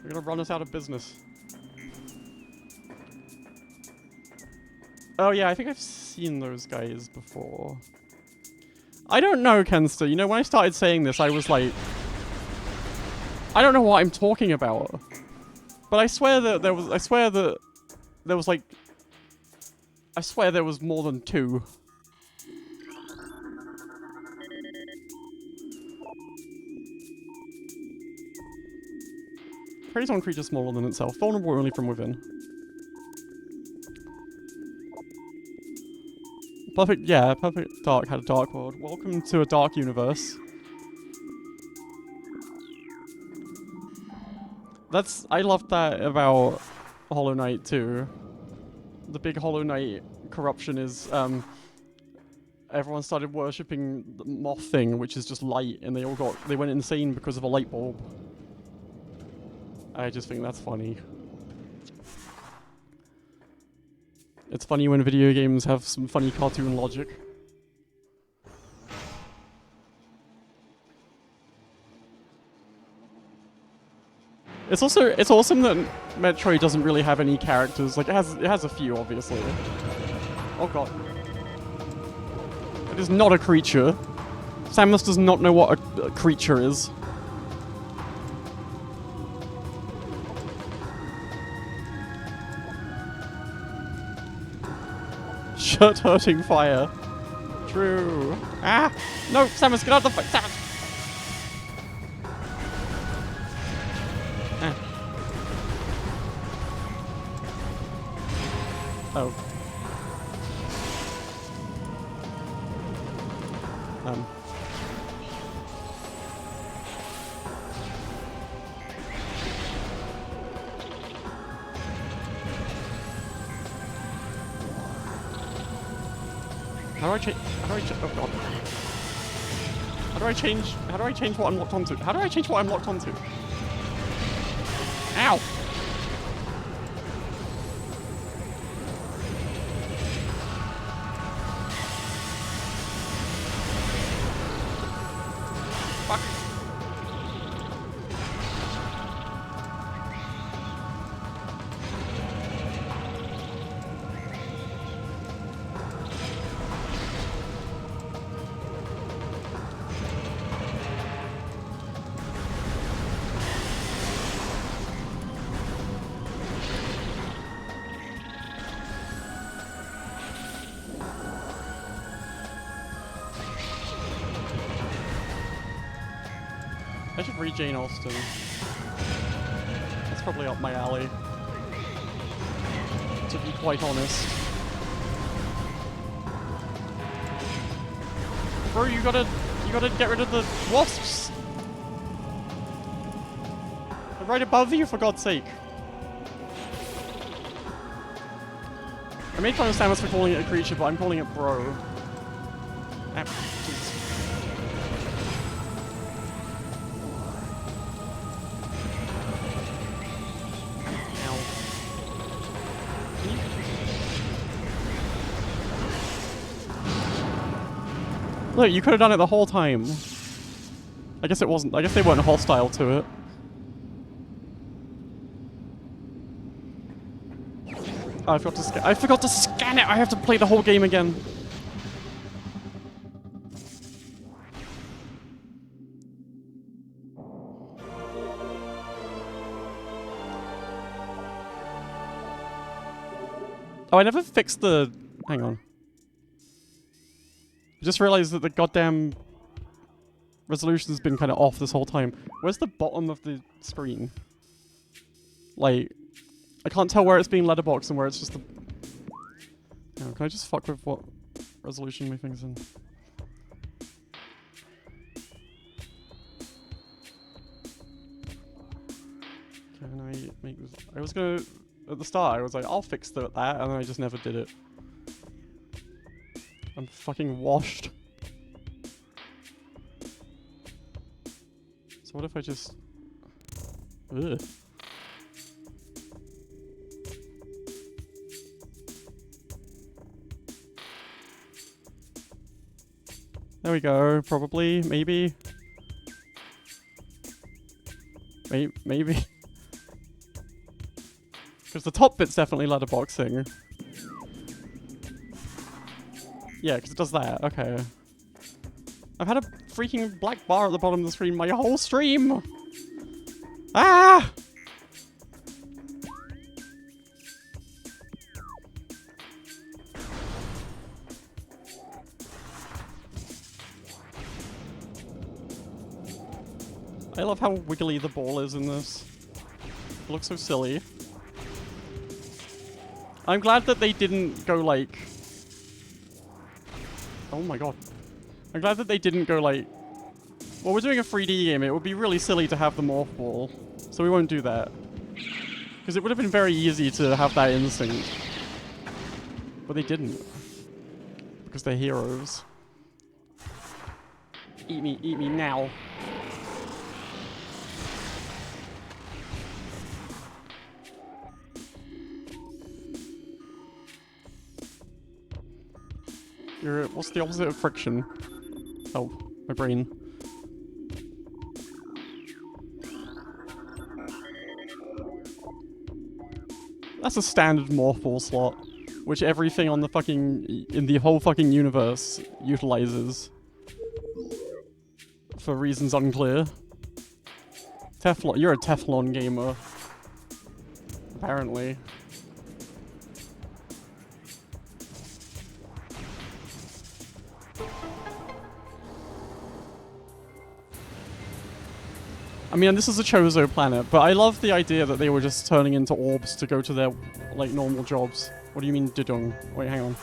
S1: They're gonna run us out of business. Oh yeah, I think I've seen those guys before. I don't know, Kenster. You know, when I started saying this, I was like... I don't know what I'm talking about. But I swear that there was... I swear there was more than 2. Preys on creatures smaller than itself. Vulnerable only from within. Perfect Dark had a Dark World. Welcome to a dark universe. I loved that about Hollow Knight too. The big Hollow Knight corruption is, everyone started worshipping the moth thing, which is just light, and they went insane because of a light bulb. I just think that's funny. It's funny when video games have some funny cartoon logic. It's awesome that Metroid doesn't really have any characters. Like it has a few, obviously. Oh god. It is not a creature. Samus does not know what a creature is. shirt hurting fire. True. Ah! No! Samus, get out of the fight! Samus! Ah. Oh. How do I change? Oh god. How do I change what I'm locked onto? How do I change what I'm locked onto? Ow! Fuck. I should read Jane Austen. That's probably up my alley. To be quite honest. Bro, you gotta get rid of the wasps! They're right above you, for God's sake. I made fun of Samus for calling it a creature, but I'm calling it bro. Ah, jeez. Look, you could have done it the whole time. I guess it wasn't. I guess they weren't hostile to it. Oh, I forgot to scan. I forgot to scan it. I have to play the whole game again. Oh, I never fixed the. Hang on. I just realized that the goddamn resolution's been kind of off this whole time. Where's the bottom of the screen? Like, I can't tell where it's being letterboxed and where it's just the... Oh, can I just fuck with what resolution my thing's in? Can I make this... I was gonna... At the start, I was like, I'll fix that, and then I just never did it. I'm fucking washed. So what if I just... Ugh. There we go, probably, maybe. Maybe. Because the top bit's definitely letterboxing. Yeah, because it does that. Okay. I've had a freaking black bar at the bottom of the screen my whole stream! Ah! I love how wiggly the ball is in this. It looks so silly. I'm glad that they didn't go like... Oh my god. I'm glad that they didn't go like... Well, we're doing a 3D game. It would be really silly to have the morph ball. So we won't do that. Because it would have been very easy to have that instinct. But they didn't. Because they're heroes. Eat me now. What's the opposite of friction? Oh, my brain. That's a standard morph ball slot, which everything on the fucking... in the whole fucking universe utilizes. For reasons unclear. Teflon, you're a Teflon gamer. Apparently. I mean, this is a Chozo planet, but I love the idea that they were just turning into orbs to go to their, like, normal jobs. What do you mean, didong? Wait, hang on.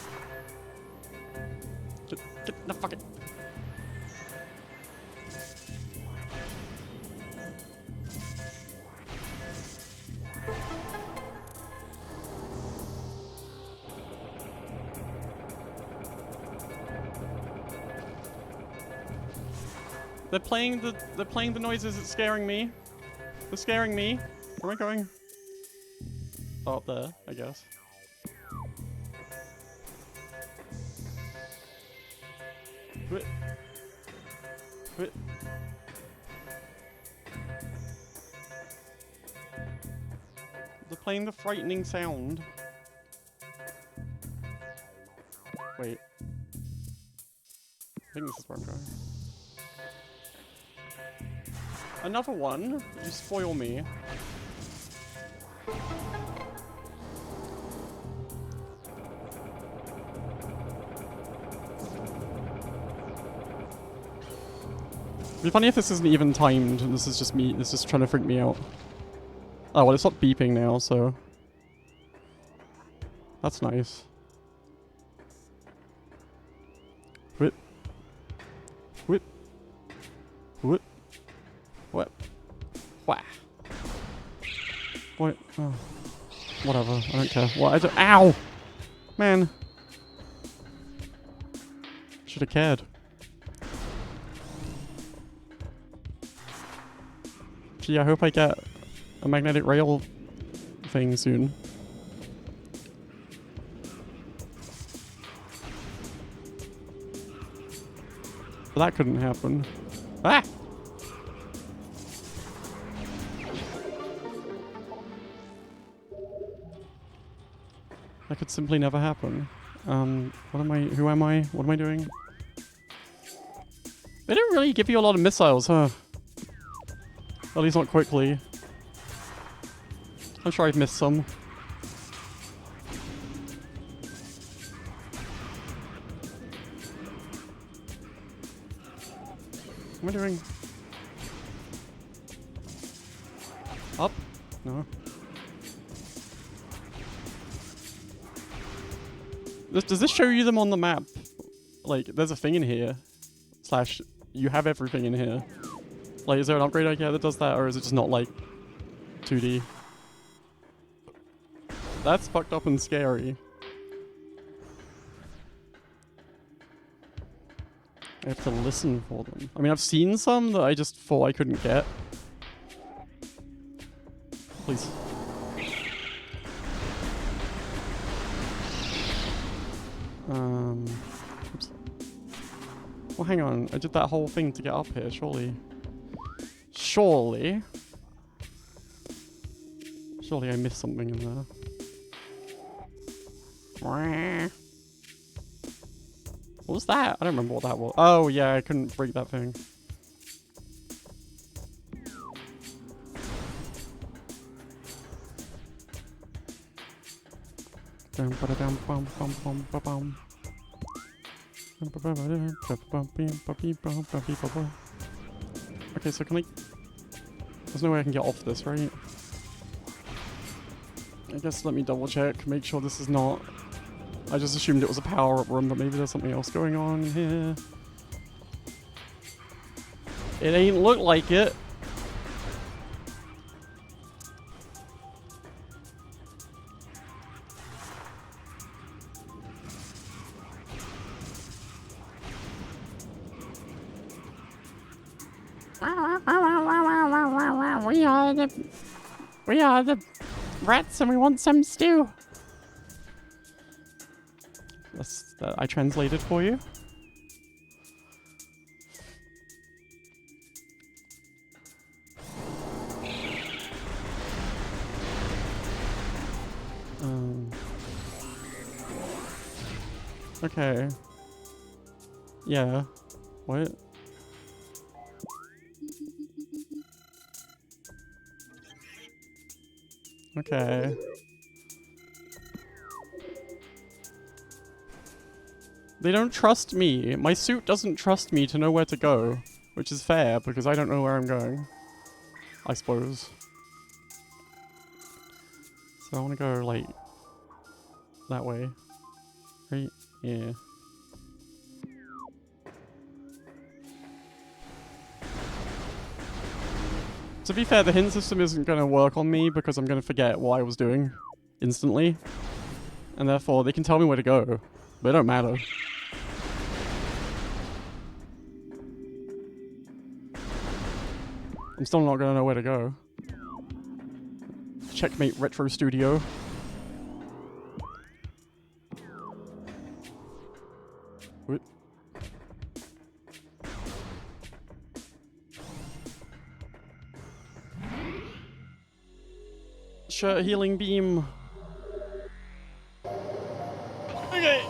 S1: No, fuck it. They're playing the noises. It's scaring me. They're scaring me. Where am I going? Oh, up there, I guess. Quit. Quit. They're playing the frightening sound. Wait. I think this is where I'm going. Another one? You spoil me. It'd be funny if this isn't even timed and this is just me, this is trying to freak me out. Oh, well, it's not beeping now, so... That's nice. Whip. Whip. Whip. What? Wah. What? Oh. Whatever, I don't care. What? I don't— Ow! Man. Should have cared. Gee, I hope I get a magnetic rail thing soon. But that couldn't happen. Ah! That could simply never happen. What am I— who am I? What am I doing? They don't really give you a lot of missiles, huh? At least not quickly. I'm sure I've missed some. What am I doing? Up? No. Does this show you them on the map? Like, there's a thing in here. Slash, you have everything in here. Like, is there an upgrade I get that does that, or is it just not, like, 2D? That's fucked up and scary. I have to listen for them. I mean, I've seen some that I just thought I couldn't get. Please. Oops. Well, hang on. I did that whole thing to get up here, surely. Surely I missed something in there. What was that? I don't remember what that was. Oh yeah, I couldn't break that thing. Okay, so can I... There's no way I can get off this, right? I guess let me double check, make sure this is not... I just assumed it was a power-up room, but maybe there's something else going on here. It ain't look like it. We are the rats and we want some stew. That's that I translated for you. Okay. Yeah. What? Okay. They don't trust me. My suit doesn't trust me to know where to go, which is fair because I don't know where I'm going. I suppose. So I want to go like that way, right? Yeah. To be fair, the hint system isn't going to work on me because I'm going to forget what I was doing instantly. And therefore, they can tell me where to go, but it don't matter. I'm still not going to know where to go. Checkmate Retro Studio. What? Shirt healing beam. Okay.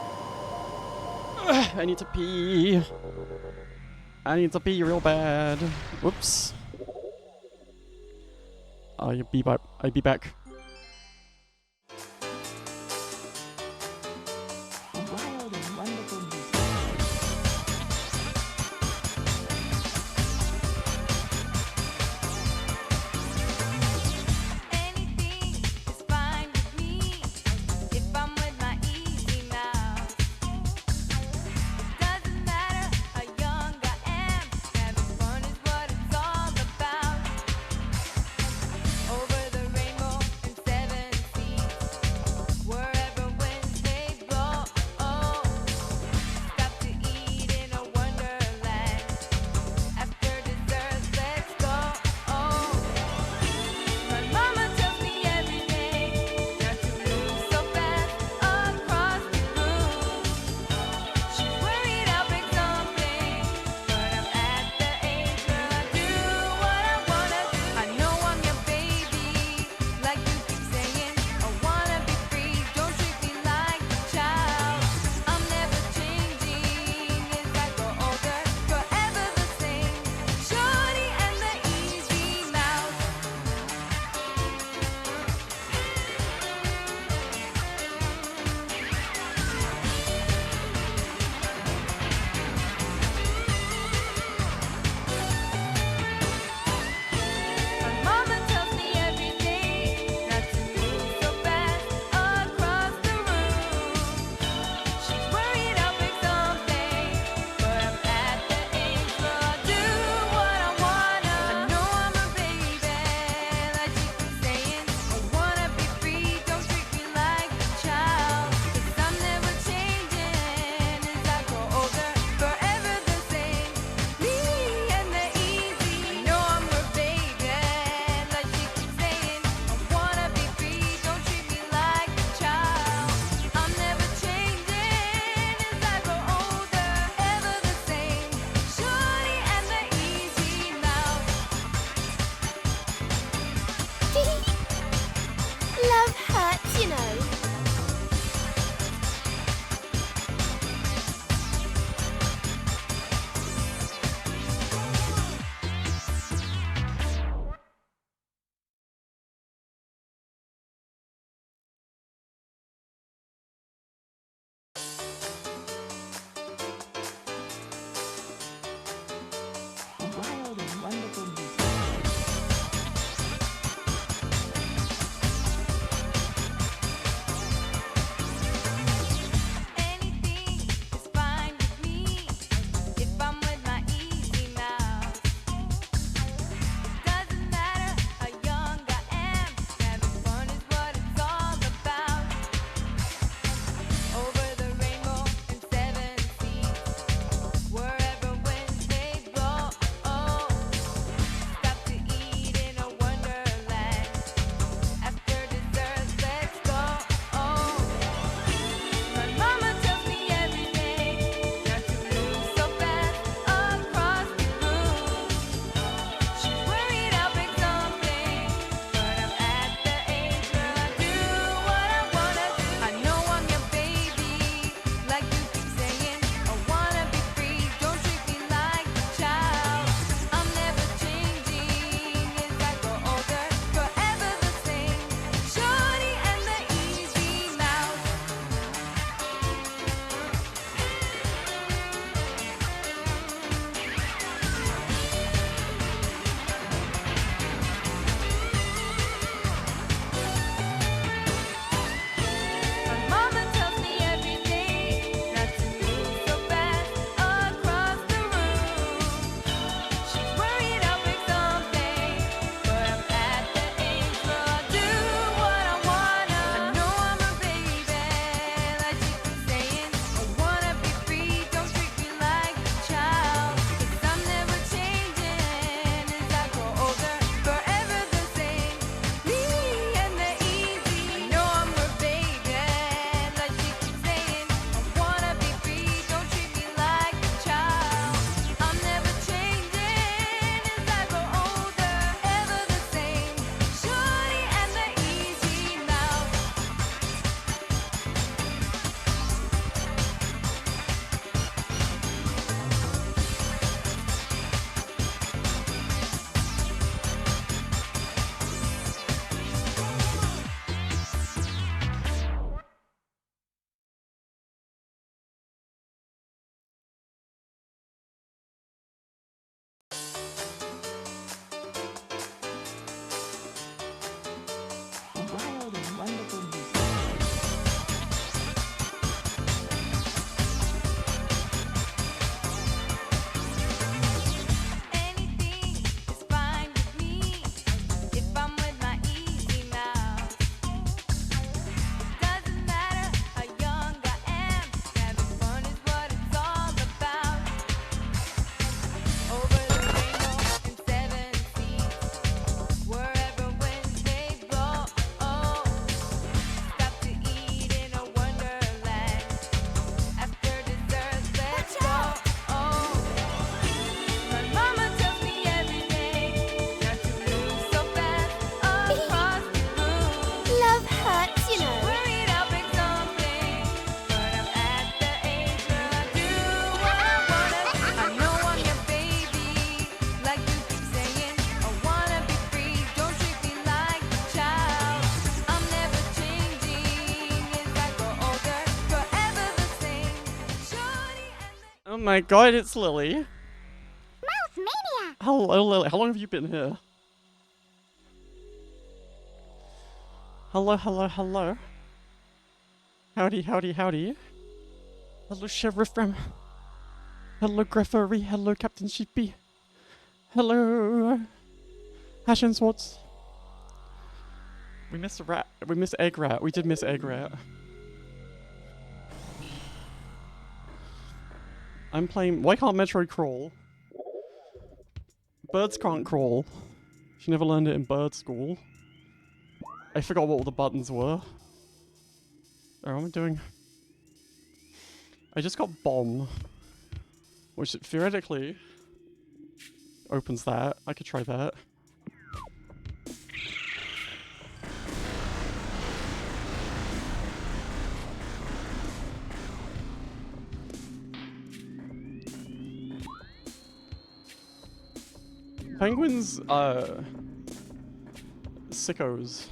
S1: I need to pee. I need to pee real bad. Whoops. I'll be back. I'll be back.
S5: Wild and wonderful music.
S6: Anything is fine with me if I'm with my easy mouth. Doesn't matter how young I am, having fun is what it's all about. Over the rainbow and 7 seas, wherever winds may blow. Stop to eat in a wonderland. After dessert, let's go. My mama tells me every day not to move so fast across the room. She's worried I'll break something, but I'm at the age where I do what I wanna do. I know I'm your baby, like you keep saying. I wanna be free, don't treat me like a child. I'm never changing as I grow older, forever the same. Shorty and the easy mouth. My mama tells me every day not to move so fast across the room. She's worried I'll break something, but I'm at the age where I'll do what I wanna. I know I'm a baby, like she keeps saying. I wanna be free, don't treat me like a child. 'Cause I'm never changing as I grow older, forever the same. Me and the easy. I know I'm her baby, like she keeps saying. I wanna be free, don't treat me like a child. I'm never changing as I grow older, ever the same. Shorty and the easy mouth.
S3: Love hurts, you know.
S5: Wild and wonderful music.
S1: my god, it's Lily.
S3: Mouse Mania!
S1: Hello, Lily. How long have you been here? Hello, hello, hello. Howdy, howdy, howdy. Hello, Sheriff Ram. Hello, Greffery. Hello, Captain Sheepy. Hello, Hash and Swords. We missed a rat. We missed Egg Rat. We did miss Egg Rat. I'm playing. Why can't Metroid crawl? Birds can't crawl. She never learned it in bird school. I forgot what all the buttons were. Oh, what am I doing? I just got bomb, which theoretically opens that. I could try that. Penguins, sickos.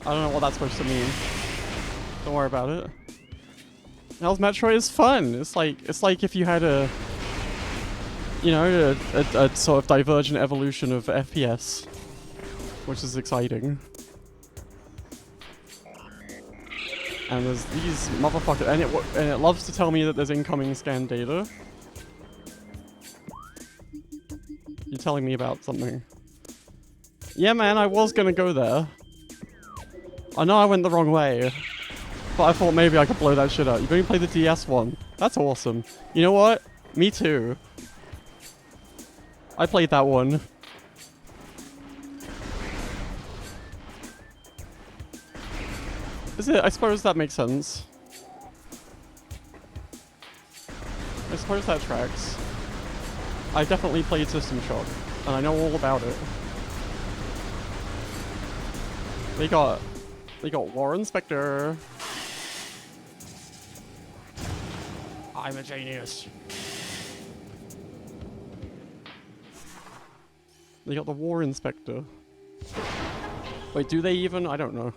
S1: I don't know what that's supposed to mean. Don't worry about it. Hell's Metroid is fun. It's like if you had a, you know, a sort of divergent evolution of FPS, which is exciting. And there's these motherfuckers, and it loves to tell me that there's incoming scan data. You're telling me about something. Yeah, man, I was gonna go there. I know I went the wrong way, but I thought maybe I could blow that shit up. You've only played the DS one. That's awesome. You know what? Me too. I played that one. Is it? I suppose that makes sense. I suppose that tracks. I definitely played System Shock, and I know all about it. They got War Inspector. I'm a genius. They got the War Inspector. Wait, do they even? I don't know.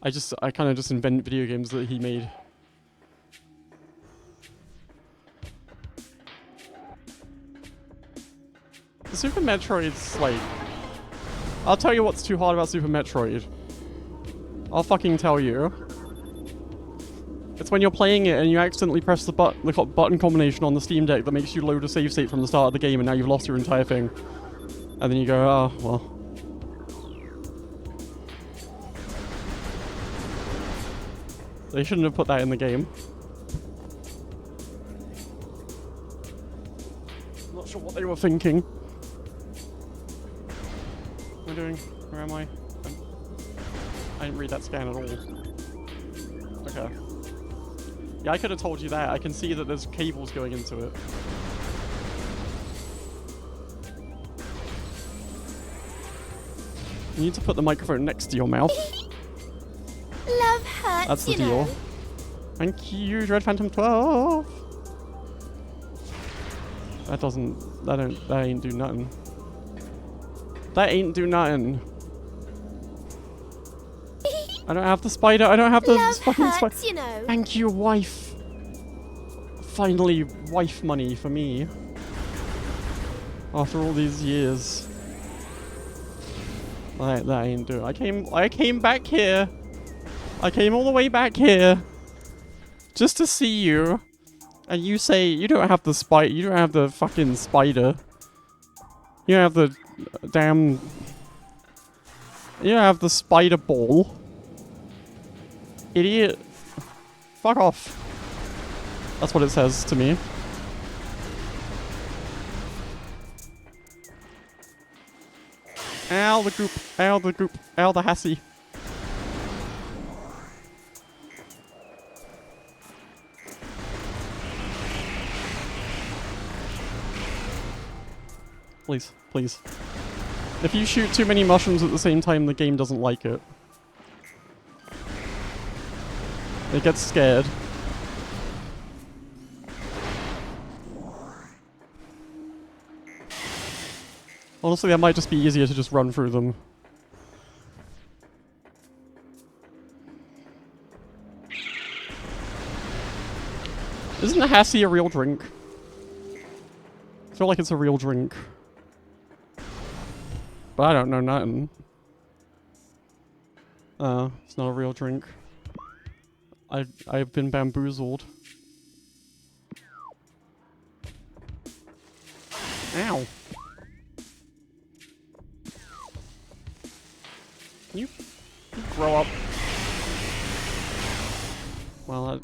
S1: I kind of just invent video games that he made. The Super Metroid's like... I'll tell you what's too hard about Super Metroid. I'll fucking tell you. It's when you're playing it and you accidentally press the button combination on the Steam Deck that makes you load a save state from the start of the game and now you've lost your entire thing. And then you go, oh, well. They shouldn't have put that in the game. Not sure what they were thinking. What am I doing? Where am I? I didn't read that scan at all. Okay. Yeah, I could have told you that. I can see that there's cables going into it. You need to put the microphone next to your mouth.
S3: Love hurts,
S1: That's the
S3: you
S1: deal.
S3: know.
S1: Thank you, Dread Phantom 12. That ain't do nothing. That ain't do nothing. I don't have the spider. I don't have the
S3: Love
S1: fucking spider.
S3: hurts, you know.
S1: Thank you, wife. Finally, wife money for me. After all these years. That ain't do. I came back here. I came all the way back here. Just to see you. And you say you don't have the spider. You don't have the fucking spider. You don't have the damn... You don't have the spider ball. Idiot. Fuck off. That's what it says to me. Ow, the goop. Ow, the goop. Ow, the hassy. Please, please. If you shoot too many mushrooms at the same time, the game doesn't like it. It gets scared. Honestly, that might just be easier to just run through them. Isn't a Hassie a real drink? I feel like it's a real drink. But I don't know nothing. It's not a real drink. I've been bamboozled. Ow. Can you grow up? Well,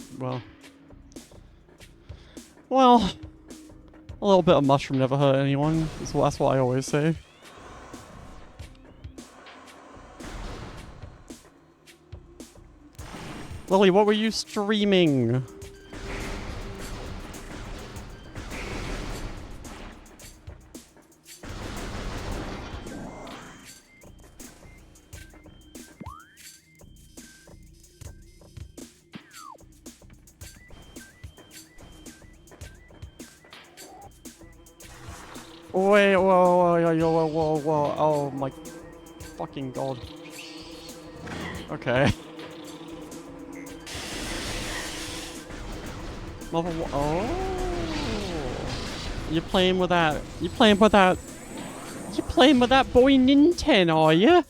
S1: well, a little bit of mushroom never hurt anyone. That's what I always say. Lily, what were you streaming? Wait, whoa, oh my fucking god. Okay. Oh. You're playing with that boy Nintendo, are you?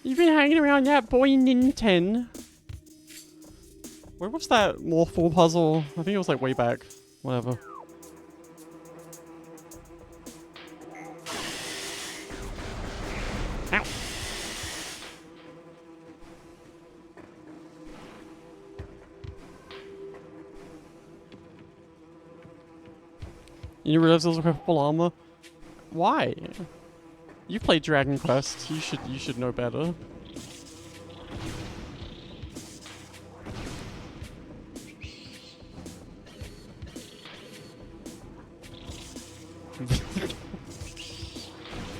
S1: You've been hanging around that boy Nintendo. Where was that Morphle puzzle? I think it was like way back. Whatever. Ow. You realize those are full armor? Why? You played Dragon Quest. You should know better.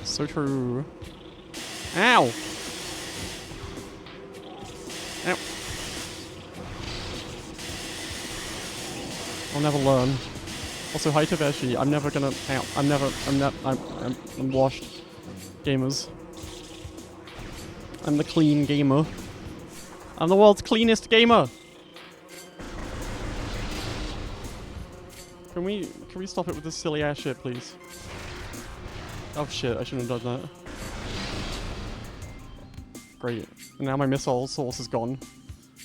S1: So true. Ow! Ow. I'll never learn. Also, hi Taveshi. I'm never gonna. Ow. I'm washed. Gamers. I'm the clean gamer. I'm the world's cleanest gamer! Can we stop it with this silly ass shit, please? Oh shit, I shouldn't have done that. Great. And now my missile source is gone.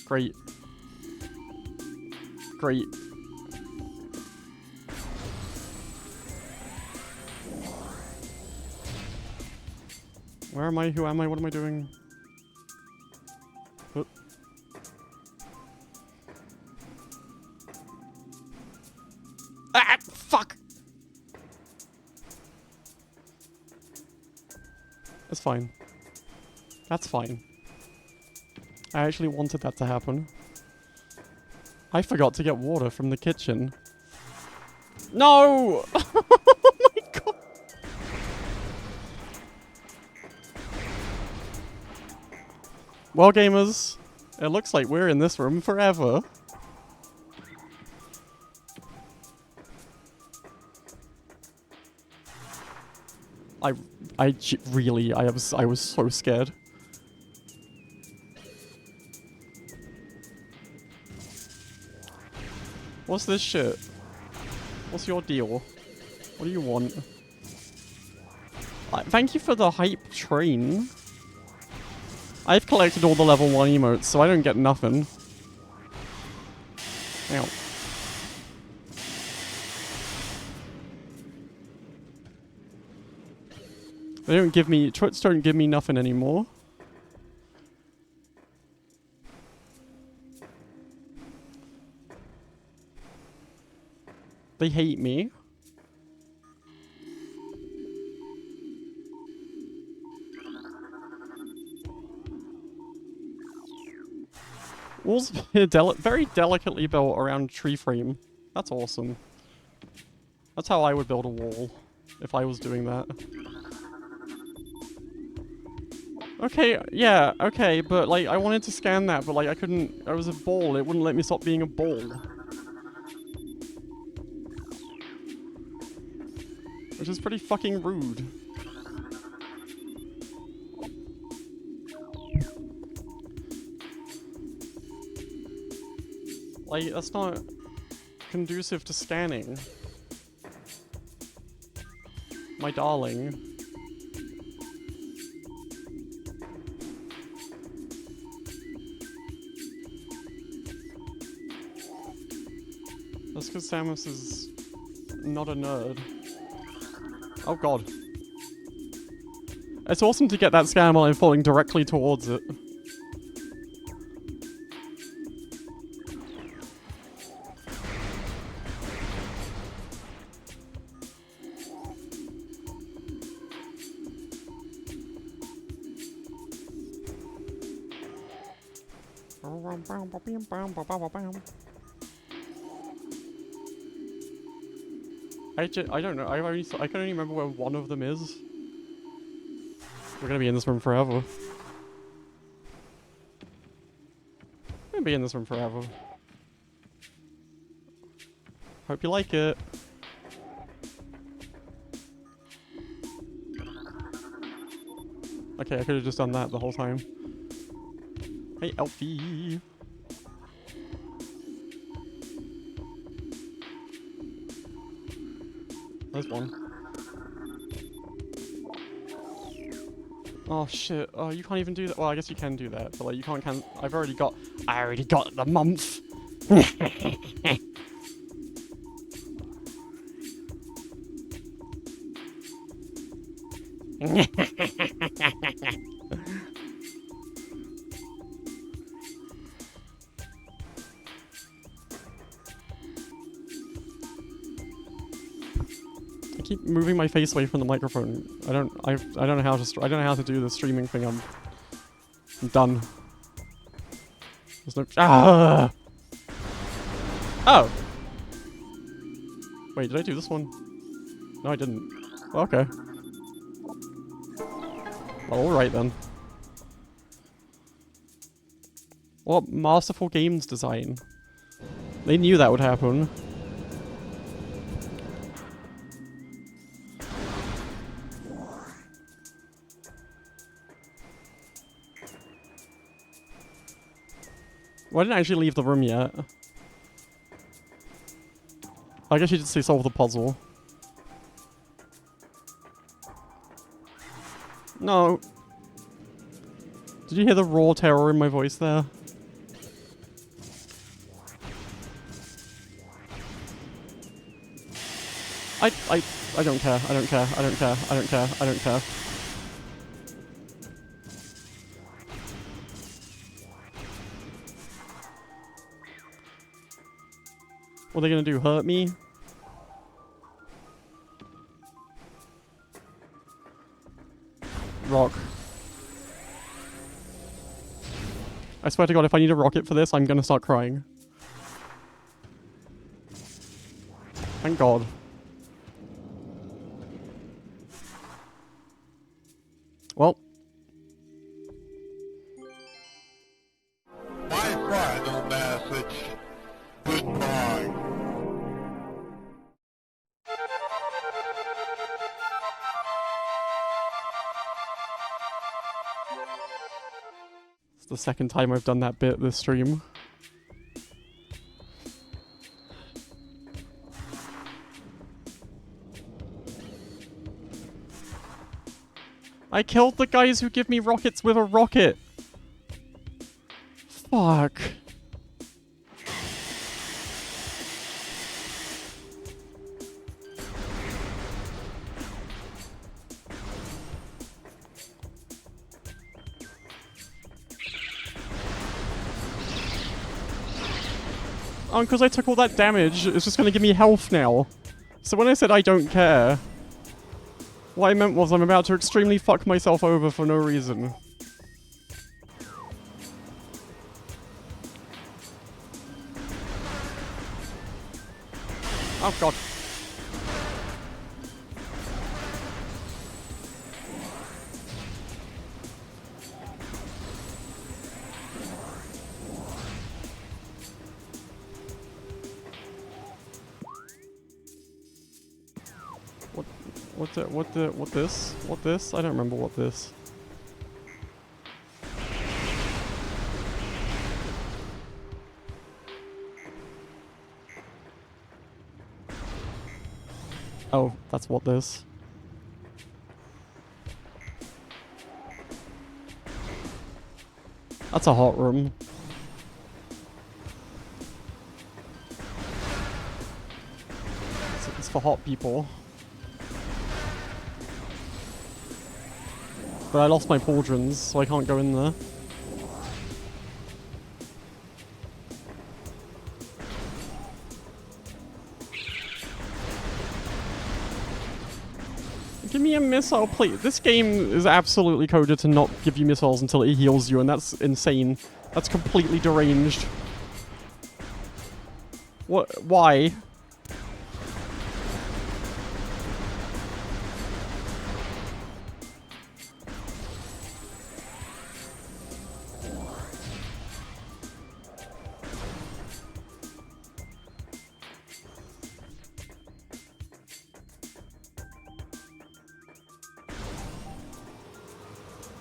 S1: Great. Great. Where am I? Who am I? What am I doing? Oop. Ah! Fuck! It's fine. That's fine. I actually wanted that to happen. I forgot to get water from the kitchen. No! Oh my god! Well, gamers, it looks like we're in this room forever. I was so scared. What's this shit? What's your deal? What do you want? Thank you for the hype train. I've collected all the level 1 emotes, so I don't get nothing. Ow. They don't give me... Twits don't give me nothing anymore. They hate me. Walls very delicately built around tree frame. That's awesome. That's how I would build a wall if I was doing that. Okay, yeah, okay, but like I wanted to scan that, but like I couldn't. I was a ball. It wouldn't let me stop being a ball. Which is pretty fucking rude. Like, that's not conducive to scanning. My darling. That's because Samus is not a nerd. Oh god. It's awesome to get that scan while I'm falling directly towards it. I don't know. I can only remember where one of them is. We're gonna be in this room forever. We're gonna be in this room forever. Hope you like it. Okay, I could have just done that the whole time. Hey, Elfie. There's one. Oh shit, oh you can't even do that. Well, I guess you can do that, but like you can't I already got the month. I keep moving my face away from the microphone. I don't know how to do the streaming thing. I'm done. There's no ah! Oh. Wait, did I do this one? No, I didn't. Okay. Well, alright then. What masterful games design. They knew that would happen. Well, I didn't actually leave the room yet. I guess you did say solve the puzzle. No. Did you hear the raw terror in my voice there? I don't care. I don't care. I don't care. I don't care. I don't care. What are they gonna do? Hurt me? Rock. I swear to god, if I need a rocket for this, I'm gonna start crying. Thank god. Well.
S2: My final message. Goodbye.
S1: It's the second time I've done that bit this stream. I killed the guys who give me rockets with a rocket. Fuck. Oh, because I took all that damage, it's just gonna give me health now. So when I said I don't care, what I meant was I'm about to extremely fuck myself over for no reason. Oh god. What this? I don't remember what this. Oh, that's what this. That's a hot room. It's for hot people. But I lost my pauldrons, so I can't go in there. Give me a missile, please. This game is absolutely coded to not give you missiles until it heals you, and that's insane. That's completely deranged. What? Why?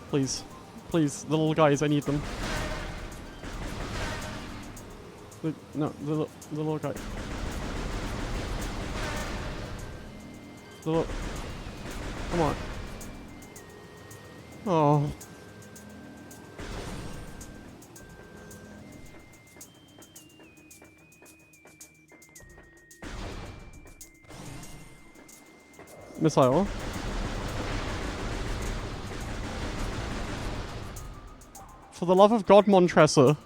S1: Please. Please, the little guys, I need them. No, the little guy. The little... Come on. Oh. Missile. For the love of God, Montressor.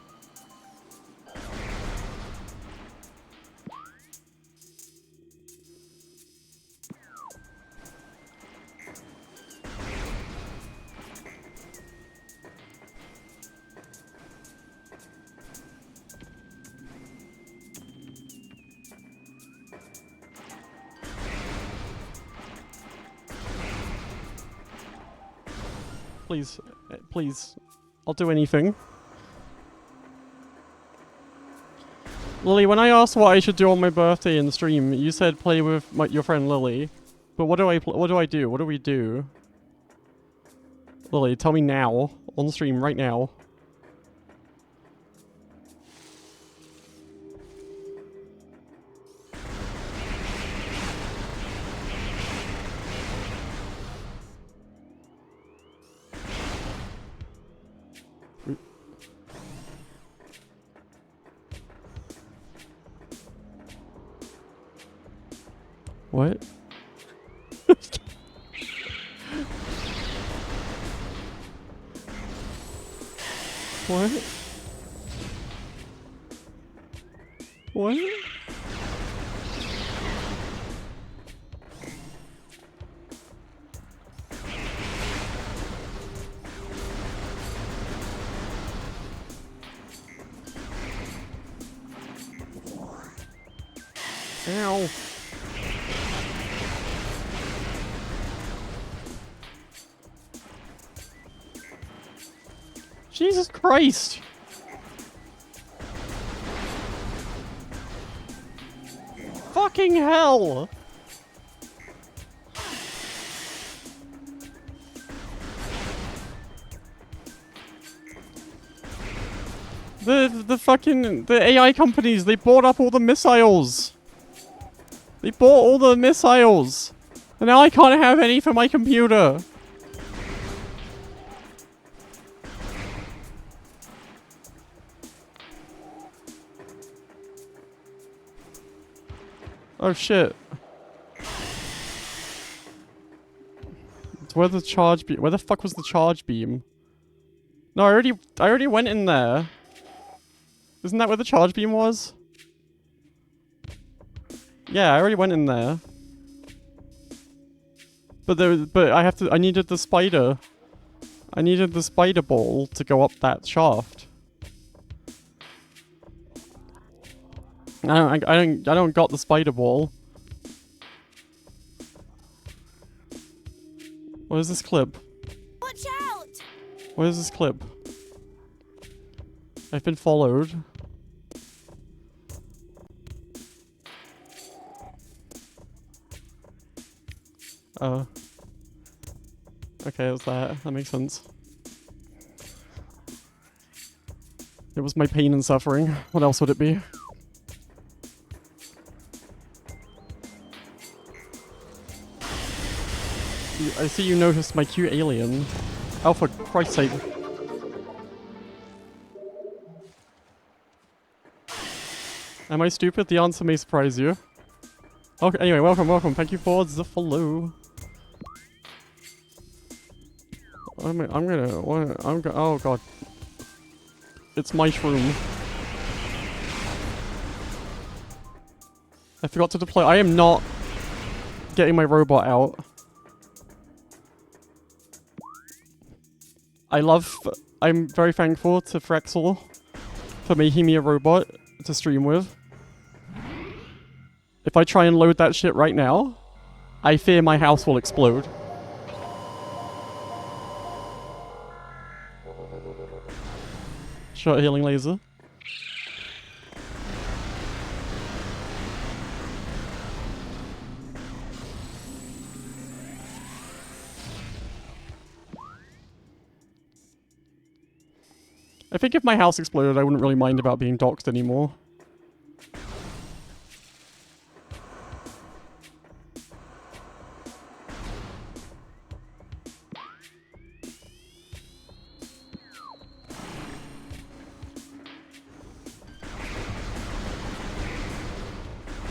S1: Please, please. I'll do anything. Lily, when I asked what I should do on my birthday in the stream, you said play with your friend Lily. But what do I do? What do we do? Lily, tell me now. On the stream, right now. What? What? What? Ow. Jesus Christ! Fucking hell! The AI companies, they bought up all the missiles! They bought all the missiles! And now I can't have any for my computer! Oh shit. It's where the charge beam. Where the fuck was the charge beam? No, I already went in there. Isn't that where the charge beam was? Yeah, I already went in there. But I needed the spider. I needed the spider ball to go up that shaft. I don't got the spider ball. What is this clip?
S3: Watch out!
S1: What is this clip? I've been followed. Oh. Okay, it was that. That makes sense. It was my pain and suffering. What else would it be? I see you noticed my cute alien. Oh, for Christ's sake. Am I stupid? The answer may surprise you. Okay, anyway, welcome. Thank you for the follow. Oh god. It's my shroom. I forgot to deploy. I am not getting my robot out. I'm very thankful to Frexel for making me a robot to stream with. If I try and load that shit right now, I fear my house will explode. Short healing laser. I think if my house exploded, I wouldn't really mind about being doxxed anymore.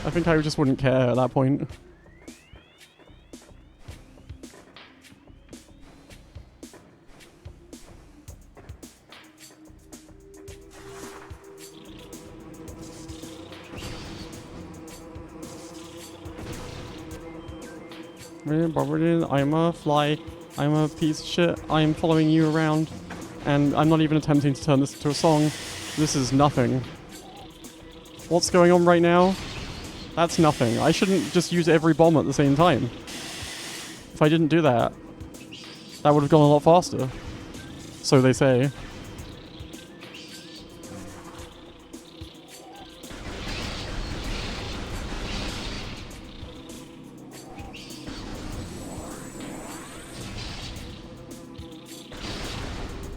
S1: I think I just wouldn't care at that point. I'm a fly. I'm a piece of shit. I am following you around. And I'm not even attempting to turn this into a song. This is nothing. What's going on right now? That's nothing. I shouldn't just use every bomb at the same time. If I didn't do that, that would have gone a lot faster. So they say.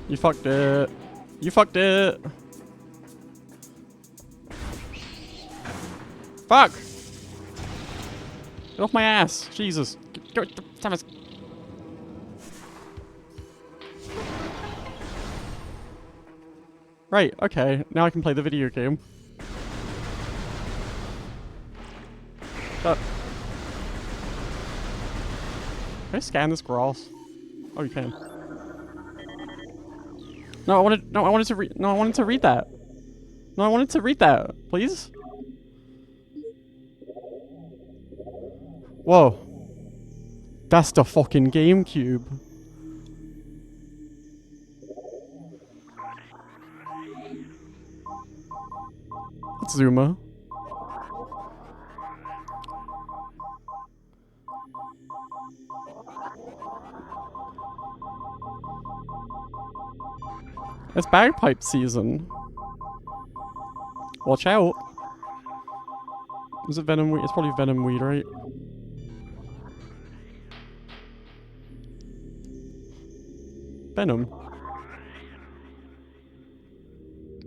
S1: You fucked it. You fucked it. Fuck! Get off my ass. Jesus. Go, damn it. Right, okay. Now I can play the video game. Can I scan this grass? Oh, you can. No, I wanted to read that. No, I wanted to read that, please. Whoa. That's the fucking GameCube. It's Zuma. It's bagpipe season. Watch out. Is it venom weed? It's probably venom weed, right? Venom.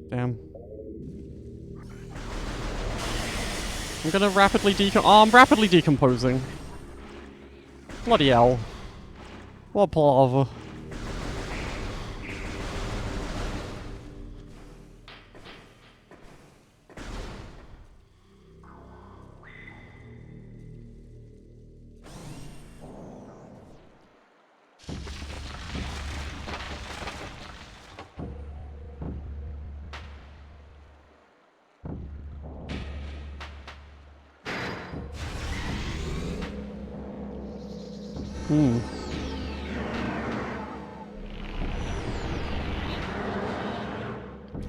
S1: Damn. I'm gonna rapidly I'm rapidly decomposing. Bloody hell. What palaver.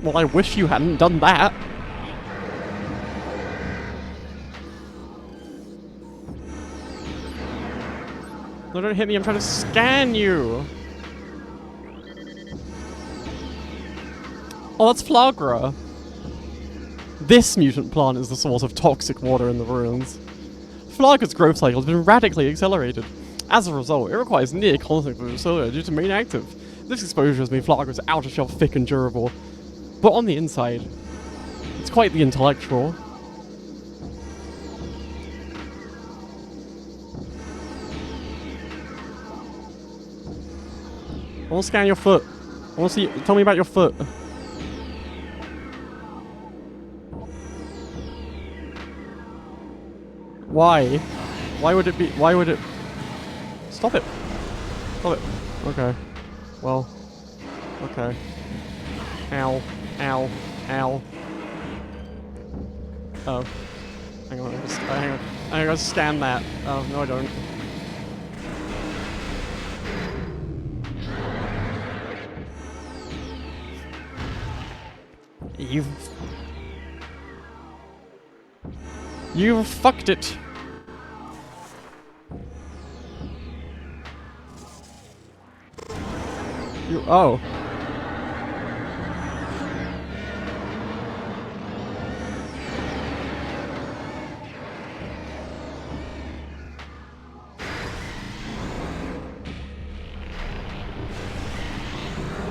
S1: Well, I wish you hadn't done that. No, don't hit me, I'm trying to scan you! Oh, that's Flagra. This mutant plant is the source of toxic water in the ruins. Flagra's growth cycle has been radically accelerated. As a result, it requires near constant solar due to remain active. This exposure has made Flagra's outer shell thick and durable. But on the inside, it's quite the intellectual. I want to scan your foot. I want to see. Tell me about your foot. Why? Why would it be? Why would it? Stop it. Stop it. Okay. Well. Okay. Ow. Ow. Ow. Oh. Hang on. Hang on. I gotta scan that. Oh, no I don't. You've fucked it. Oh.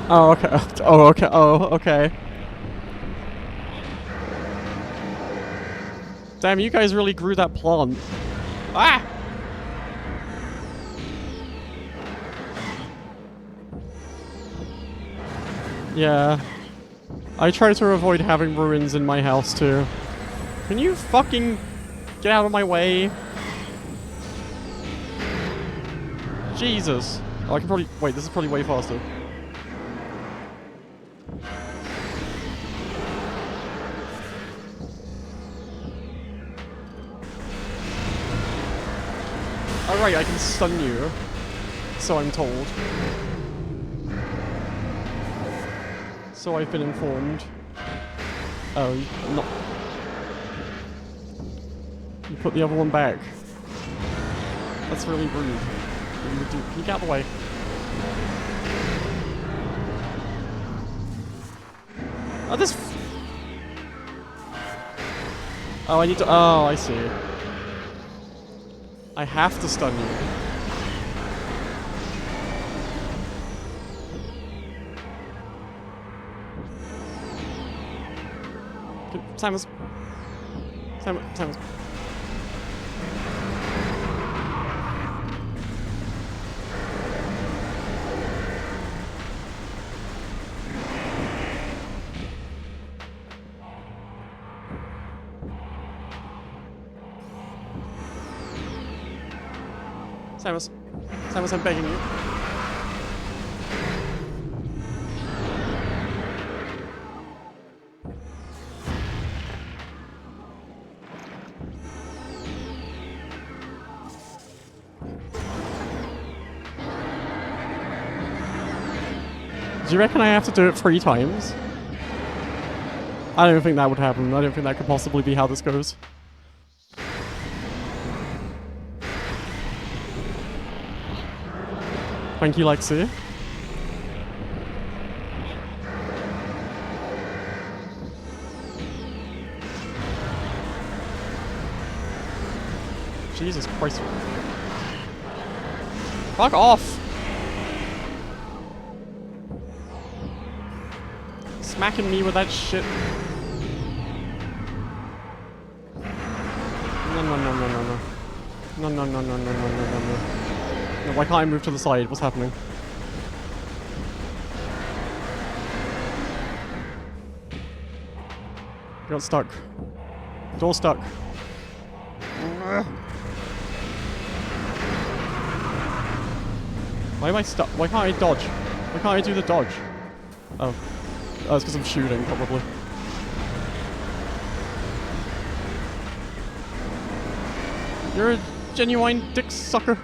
S1: Oh, okay. Oh, okay. Oh, okay. Damn, you guys really grew that plant. Ah! Yeah. I try to avoid having ruins in my house too. Can you fucking get out of my way? Jesus. Oh, I can probably... Wait, this is probably way faster. Alright, I can stun you. So I'm told. So I've been informed. Oh, not... You put the other one back. That's really rude. What you would do. Can you get out of the way? Oh, this... Oh, I need to... Oh, I see. I have to stun you. Samus. Samus. Samus. Samus, I'm begging you. Do you reckon I have to do it 3 times? I don't think that would happen. I don't think that could possibly be how this goes. Thank you, Lexi. Jesus Christ. Fuck off! Smacking me with that shit. No, no, no, no, no, no. No, no, no, no, no, no, no, no, no. No, why can't I move to the side? What's happening? Got stuck. Door stuck. Why am I stuck? Why can't I dodge? Why can't I do the dodge? Oh. Oh, it's because I'm shooting, probably. You're a genuine dick sucker.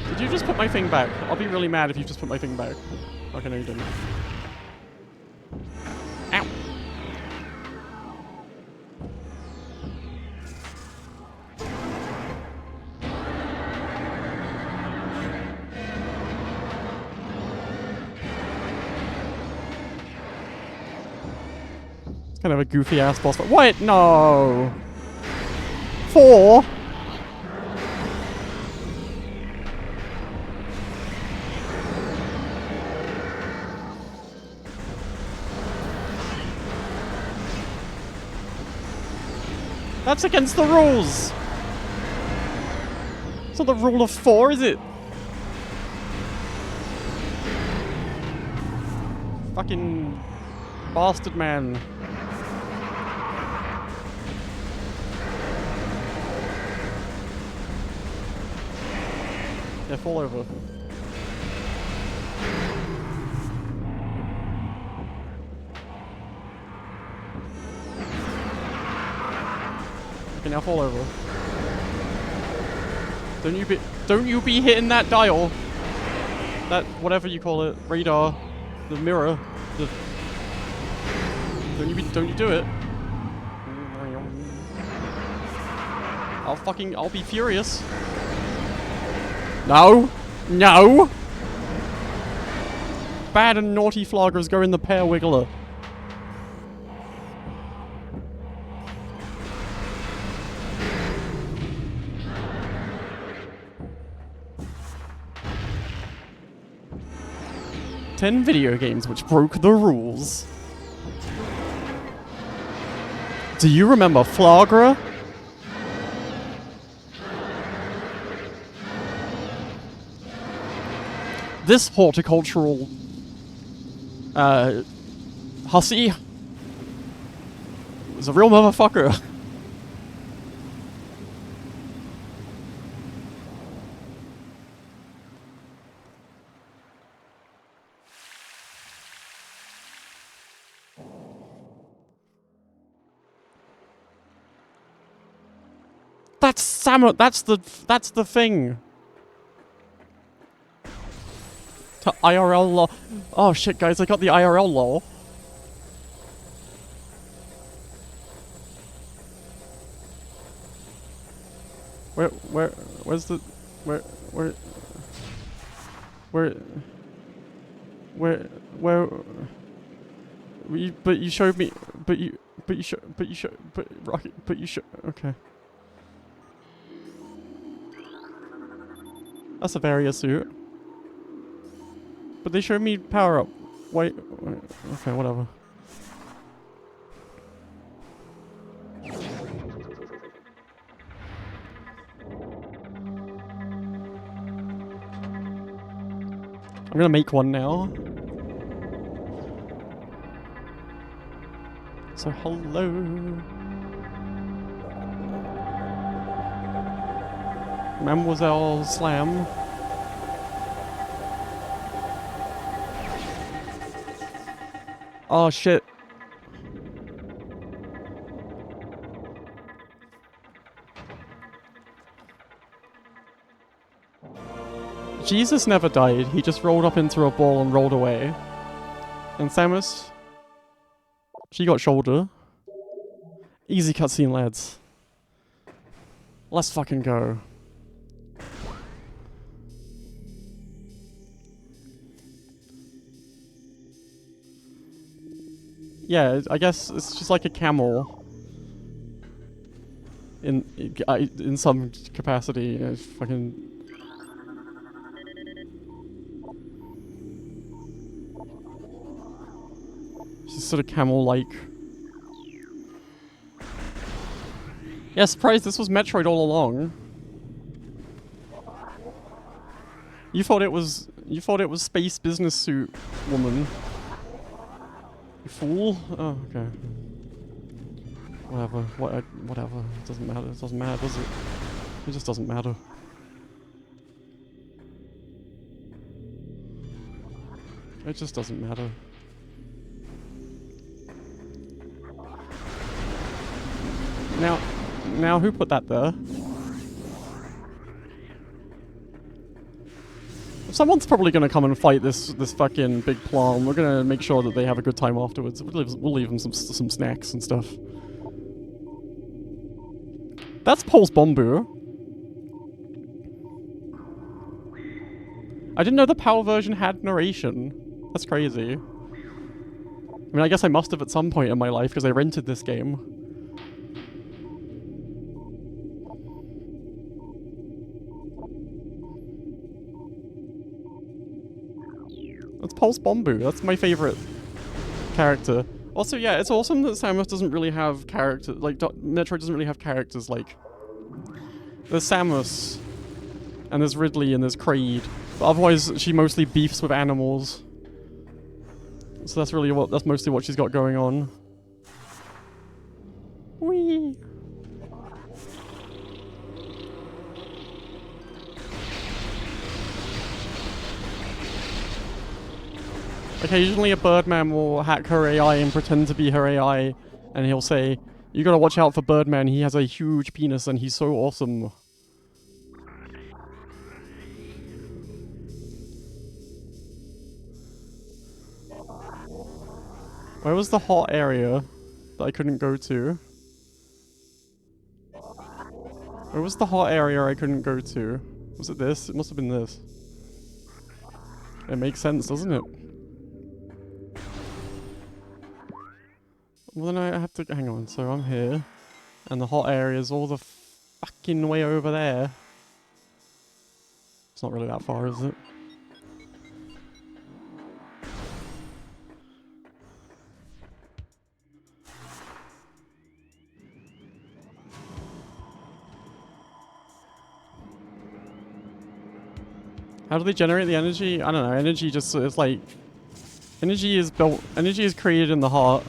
S1: Did you just put my thing back? I'll be really mad if you just put my thing back. Okay, no you didn't. Ow! It's kind of a goofy ass boss fight. What? No! 4? That's against the rules! not the rule of 4, is it? Fucking bastard man. Yeah, fall over. Okay, now fall over. Don't you be hitting that dial. That whatever you call it, radar, the mirror, the. Don't you do it. I'll be furious. No! No! Bad and naughty floggers go in the pear wiggler. "10 video games which broke the rules." Do you remember Flagra? This horticultural hussy was a real motherfucker. That's Samus. That's the thing. To IRL law. Oh shit, guys! I got the IRL law. Where's the but you showed me, okay. That's a Varia suit. But they showed me power up. Wait, okay, whatever. I'm gonna make one now. So hello. Mademoiselle Slam. Oh shit. Jesus never died, he just rolled up into a ball and rolled away. And Samus, she got shoulder. Easy cutscene, lads. Let's fucking go. Yeah, I guess it's just like a camel. In some capacity, fucking. She's sort of camel-like. Yeah, surprise! This was Metroid all along. You thought it was Space Business Suit Woman. You fool! Oh, okay. Whatever. Whatever. It doesn't matter. It doesn't matter, does it? It just doesn't matter. It just doesn't matter. Now who put that there? Someone's probably gonna come and fight this fucking big plum. We're gonna make sure that they have a good time afterwards. We'll leave them some snacks and stuff. That's Pulse Bombu. I didn't know the PAL version had narration. That's crazy. I mean, I guess I must have at some point in my life because I rented this game. That's Pulse Bombu. That's my favorite character. Also, yeah, it's awesome that Samus doesn't really have characters. Like, Metroid doesn't really have characters like. There's Samus, And there's Ridley and there's Creed. But otherwise, she mostly beefs with animals. So that's mostly what she's got going on. Whee! Occasionally a Birdman will hack her AI and pretend to be her AI, and he'll say, "You gotta watch out for Birdman, he has a huge penis and he's so awesome." Where was the hot area that I couldn't go to? Where was the hot area I couldn't go to? Was it this? It must have been this. It makes sense, doesn't it? Well, then I have to... Hang on, so I'm here. And the hot area is all the fucking way over there. It's not really that far, is it? How do they generate the energy? I don't know. Energy just is like... Energy is built... Energy is created in the heart.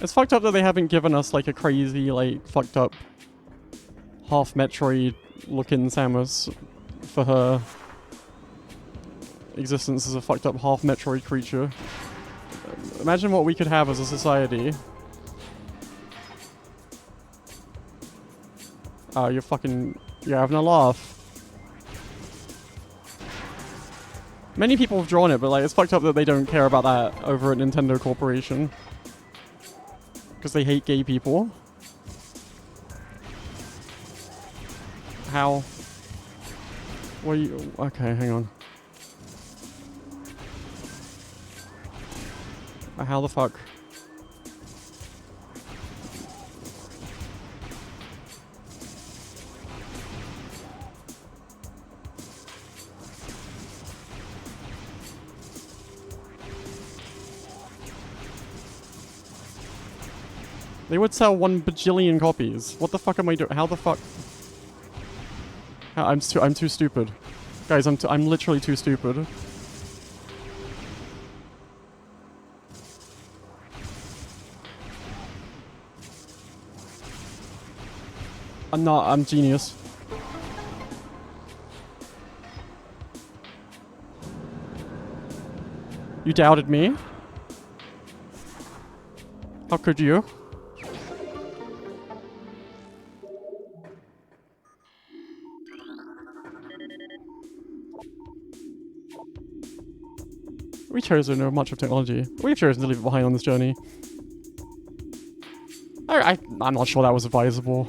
S1: It's fucked up that they haven't given us like a crazy, like, fucked up half Metroid looking Samus for her existence as a fucked up half Metroid creature. Imagine what we could have as a society. Oh, you're having a laugh. Many people have drawn it, but like, it's fucked up that they don't care about that over at Nintendo Corporation. Because they hate gay people. How? What are you... Okay, hang on. How the fuck? They would sell 1 bajillion copies. What the fuck am I doing? How the fuck? I'm too stupid. Guys, I'm literally too stupid. I'm not, I'm genius. You doubted me? How could you? We chose to know much of technology. We've chosen to leave it behind on this journey. I'm not sure that was advisable.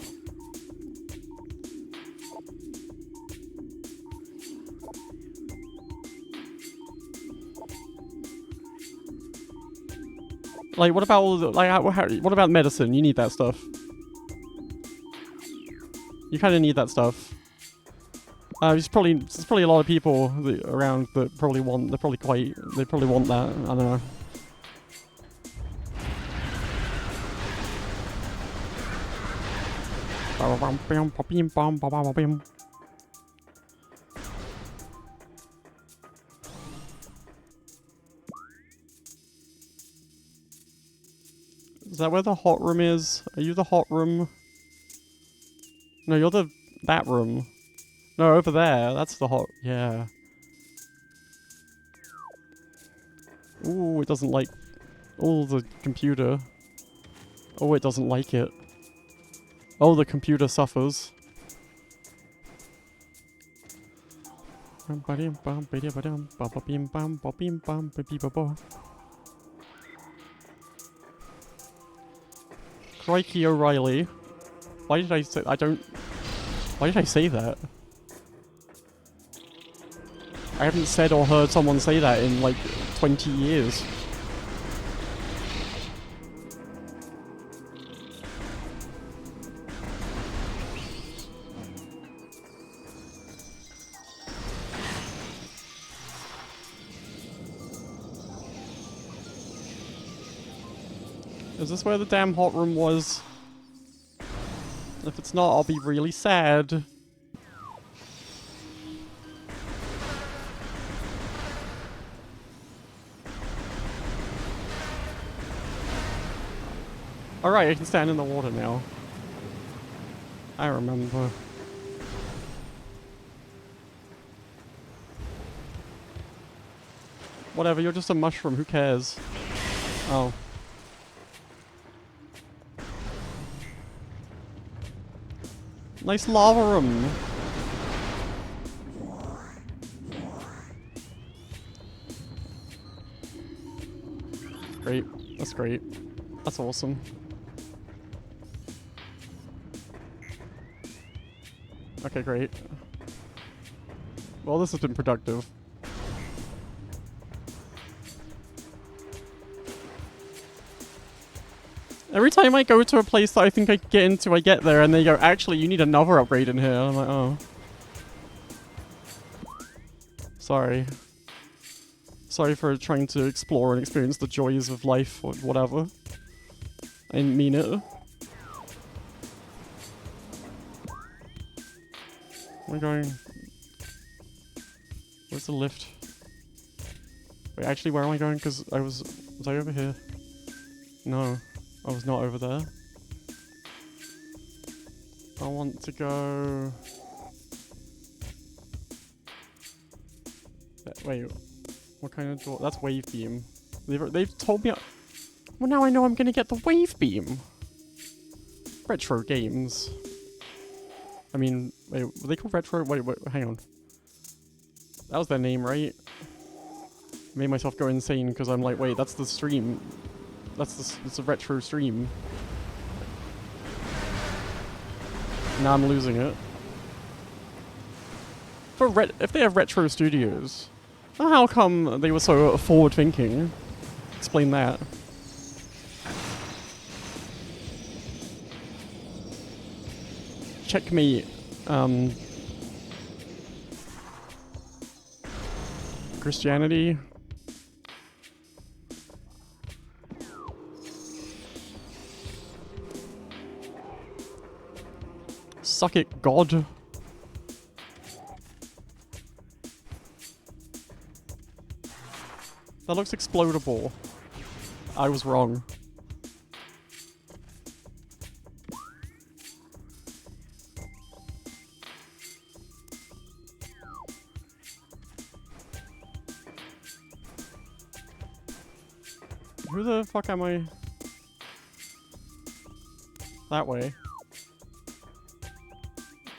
S1: Like, what about all the, like, what about medicine? You need that stuff. You kind of need that stuff. There's probably a lot of people around that probably want. They probably want that. I don't know. Is that where the hot room is? Are you the hot room? No, you're that room. No, over there. That's the hot... Yeah. Ooh, it doesn't like... Oh, the computer. Oh, it doesn't like it. Oh, the computer suffers. Crikey O'Reilly. Why did I say... Why did I say that? I haven't said or heard someone say that in like 20 years. Is this where the damn hot room was? If it's not, I'll be really sad. Alright, I can stand in the water now. I remember. Whatever, you're just a mushroom, who cares? Oh. Nice lava room. Great. That's great. That's awesome. Okay, great. Well, this has been productive. Every time I go to a place that I think I can get into, I get there and they go, actually, you need another upgrade in here. And I'm like, oh. Sorry. Sorry for trying to explore and experience the joys of life or whatever. I didn't mean it. Where am I going? Where's the lift? Wait, actually, where am I going? Because was I over here? No. I was not over there. I want to go... Wait, what kind of door? That's wave beam. They've told me... Well, now I know I'm gonna get the wave beam. Retro games. I mean, wait, were they called retro? Wait, hang on. That was their name, right? Made myself go insane because I'm like, wait, that's the stream. It's a retro stream. Now I'm losing it. If they have retro studios, how come they were so forward thinking? Explain that. Checkmate. Christianity. Suck it, God. That looks explodable. I was wrong. Who the fuck am I? That way.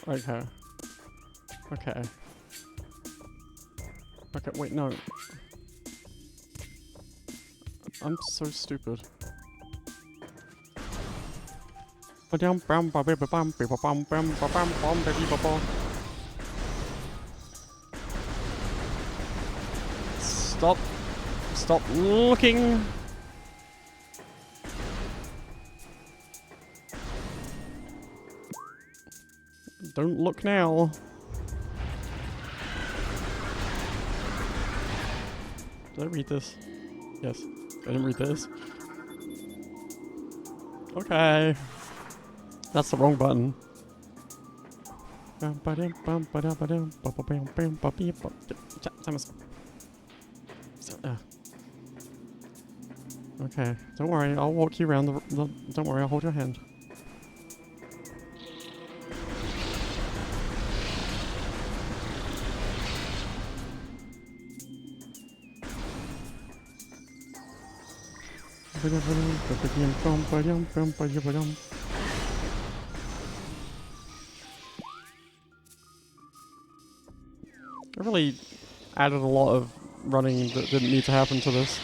S1: Okay. Okay. Okay, wait, no. I'm so stupid. Stop. Stop looking. Don't look now. Did I read this? Yes. I didn't read this. Okay. That's the wrong button. Okay. Don't worry. I'll walk you around the don't worry. I'll hold your hand. I really added a lot of running that didn't need to happen to this.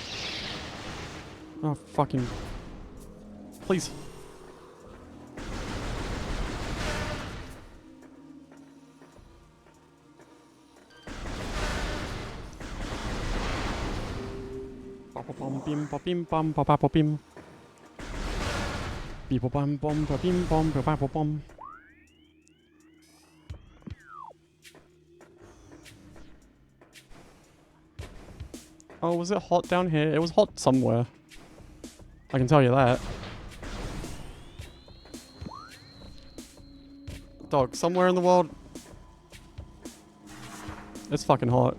S1: Oh, fucking... Please. Bim bim bum ba ba bim. Bim bum bum ba bim bum ba ba bum. Oh, was it hot down here? It was hot somewhere. I can tell you that. dog. Somewhere in the world. It's fucking hot.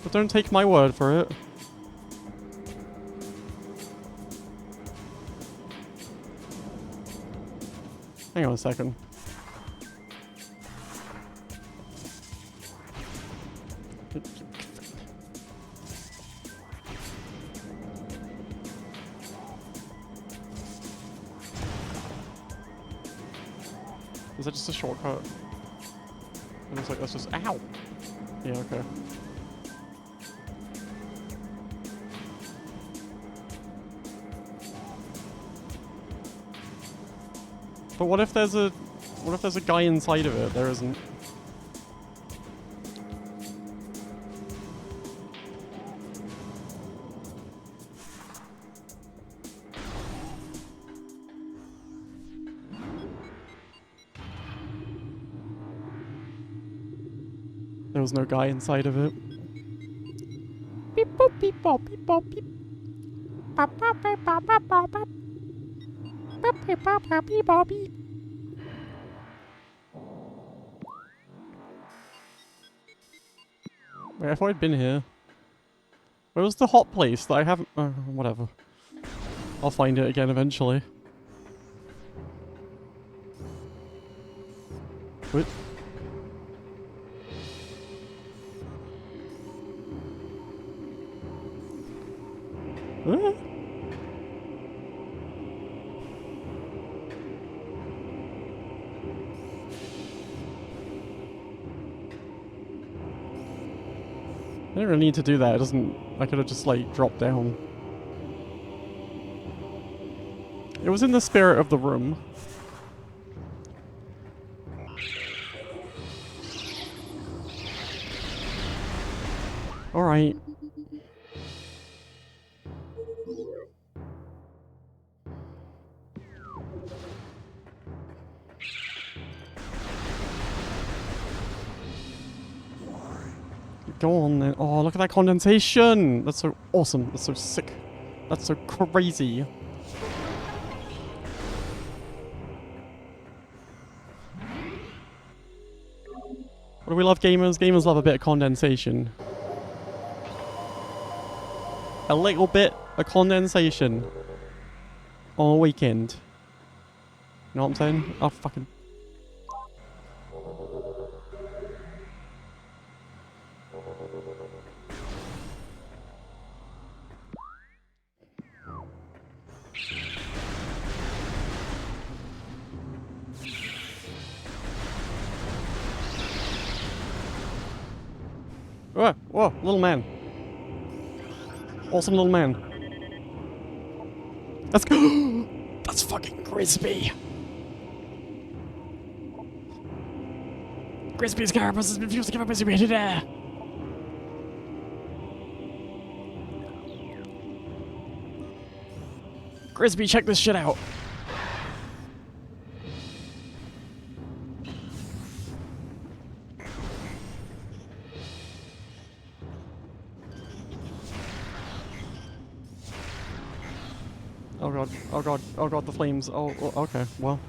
S1: But don't take my word for it. Hang on a second. Is that just a shortcut? It looks like that's just— ow! Yeah, okay. But what if there's a guy inside of it? There isn't. There was no guy inside of it. Beep boop beep bop beep bop beep. Bop bop beep bop bop bop bop. Bop beep bop bop beep bop beep. Wait, I thought I'd been here. Where was the hot place that I haven't— whatever. I'll find it again eventually. What? Ah. I didn't really need to do that. It doesn't— I could have just like dropped down. It was in the spirit of the room. Alright. Go on then. Oh, look at that condensation! That's so awesome. That's so sick. That's so crazy. What do we love, gamers? Gamers love a bit of condensation. A little bit of condensation on a weekend. You know what I'm saying? Oh, fucking... Whoa, whoa, little man. Awesome little man. Let's go! That's fucking Grisby! Grisby's carapace has been fused to give up his rated air! Grisby, check this shit out! Oh god, oh god, oh god, the flames. Oh, okay, well.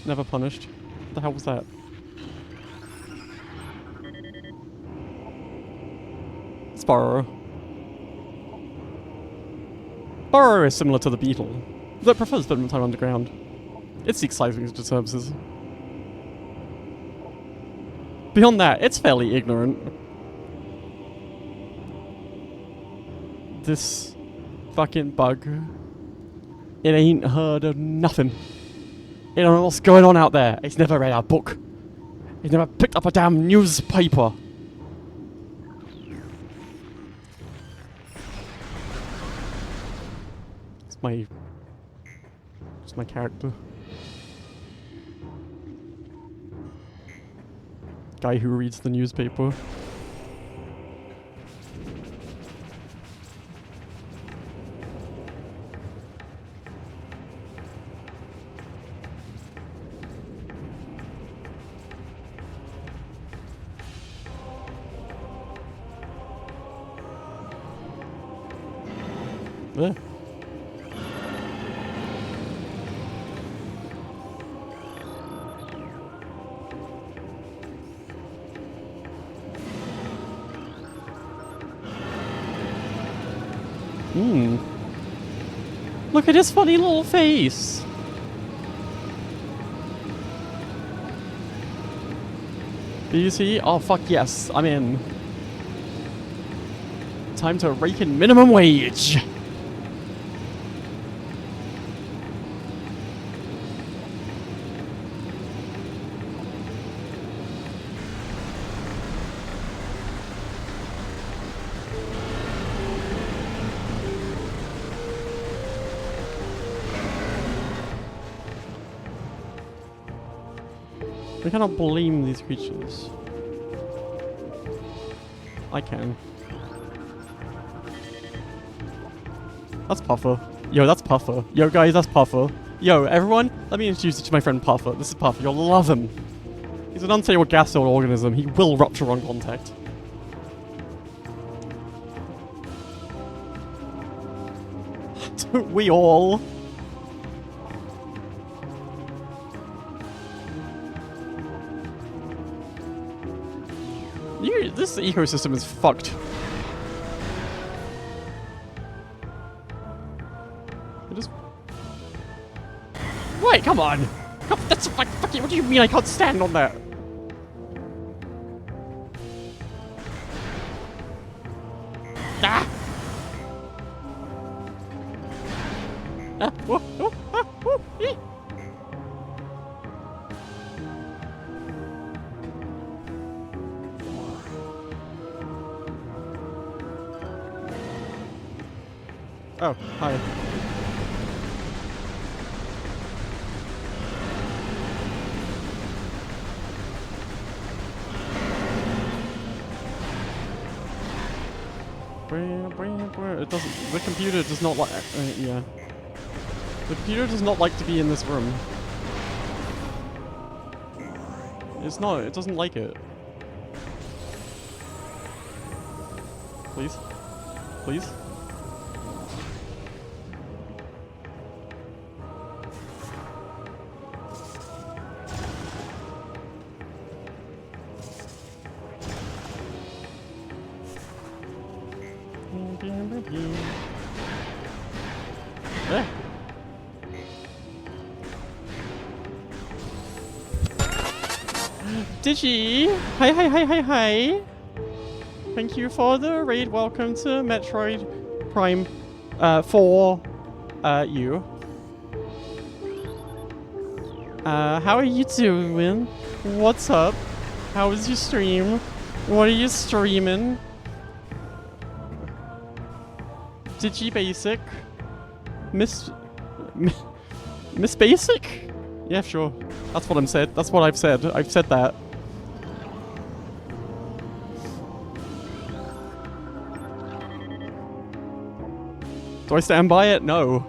S1: Never punished. What the hell was that? Sparrow. Sparrow is similar to the beetle, though it prefers spending time underground. It seeks seismic disturbances. Beyond that, it's fairly ignorant. This fucking bug. It ain't heard of nothing. It don't know what's going on out there. It's never read a book. It's never picked up a damn newspaper. It's my character. Guy who reads the newspaper. Ugh. Look at his funny little face. Do you see? Oh fuck yes, I'm in. Time to rake in minimum wage. We cannot blame these creatures. I can. That's Puffer. Yo, that's Puffer. Yo, guys, that's Puffer. Yo, everyone, let me introduce you to my friend Puffer. This is Puffer. You'll love him. He's an unstable gas-filled organism. He will rupture on contact. Don't we all? This ecosystem is fucked. I just... Wait, come on! That's like fucking... What do you mean I can't stand on that? Ah! Ah! Whoa! Whoa! Ah! Whoa! Ee! Oh, hi. It doesn't. The computer does not like. Yeah. The computer does not like to be in this room. It's not. It doesn't like it. Please. Please. Digi! Hi. Thank you for the raid. Welcome to Metroid Prime 4 you. How are you doing? What's up? How was your stream? What are you streaming? Digi Basic? Miss Basic? Yeah, sure. That's what I'm said. That's what I've said. I've said that. Do I stand by it? No.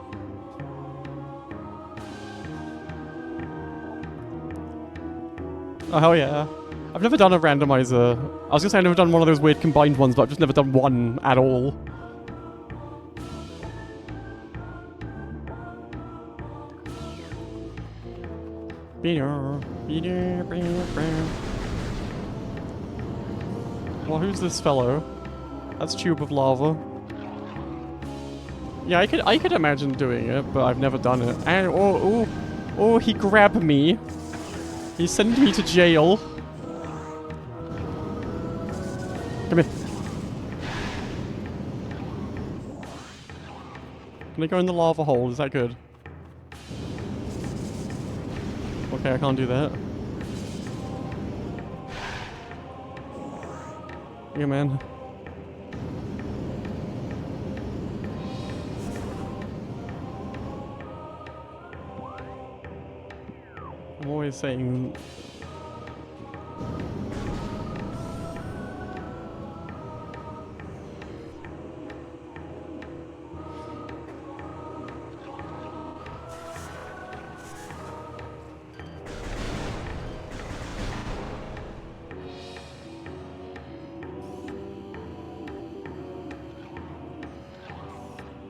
S1: Oh, hell yeah. I've never done a randomizer. I was gonna say I've never done one of those weird combined ones, but I've just never done one at all. Well, who's this fellow? That's Tube of Lava. Yeah, I could imagine doing it, but I've never done it. And oh, he grabbed me. He sent me to jail. Come here. Can I go in the lava hole? Is that good? Okay, I can't do that. Yeah, man. I'm always saying...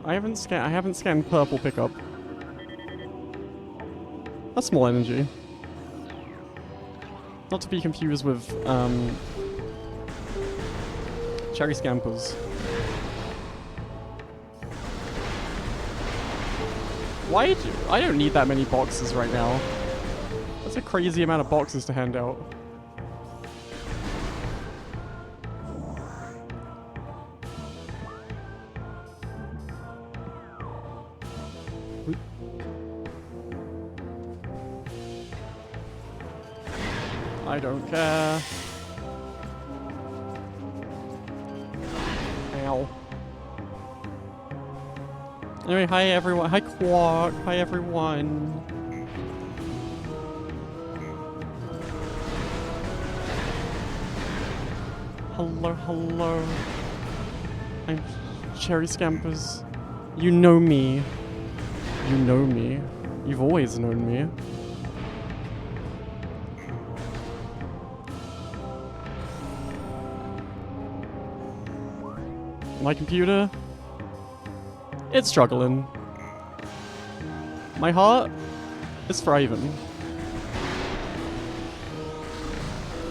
S1: I haven't scanned purple pickup. That's small energy. Not to be confused with cherry scampers. Why do I don't need that many boxes right now. That's a crazy amount of boxes to hand out. I don't care. Ow. Anyway, hi everyone. Hi Quark. Hi everyone. Hello, hello. I'm Cherry Scampers. You know me. You know me. You've always known me. My computer, it's struggling. My heart is thriving.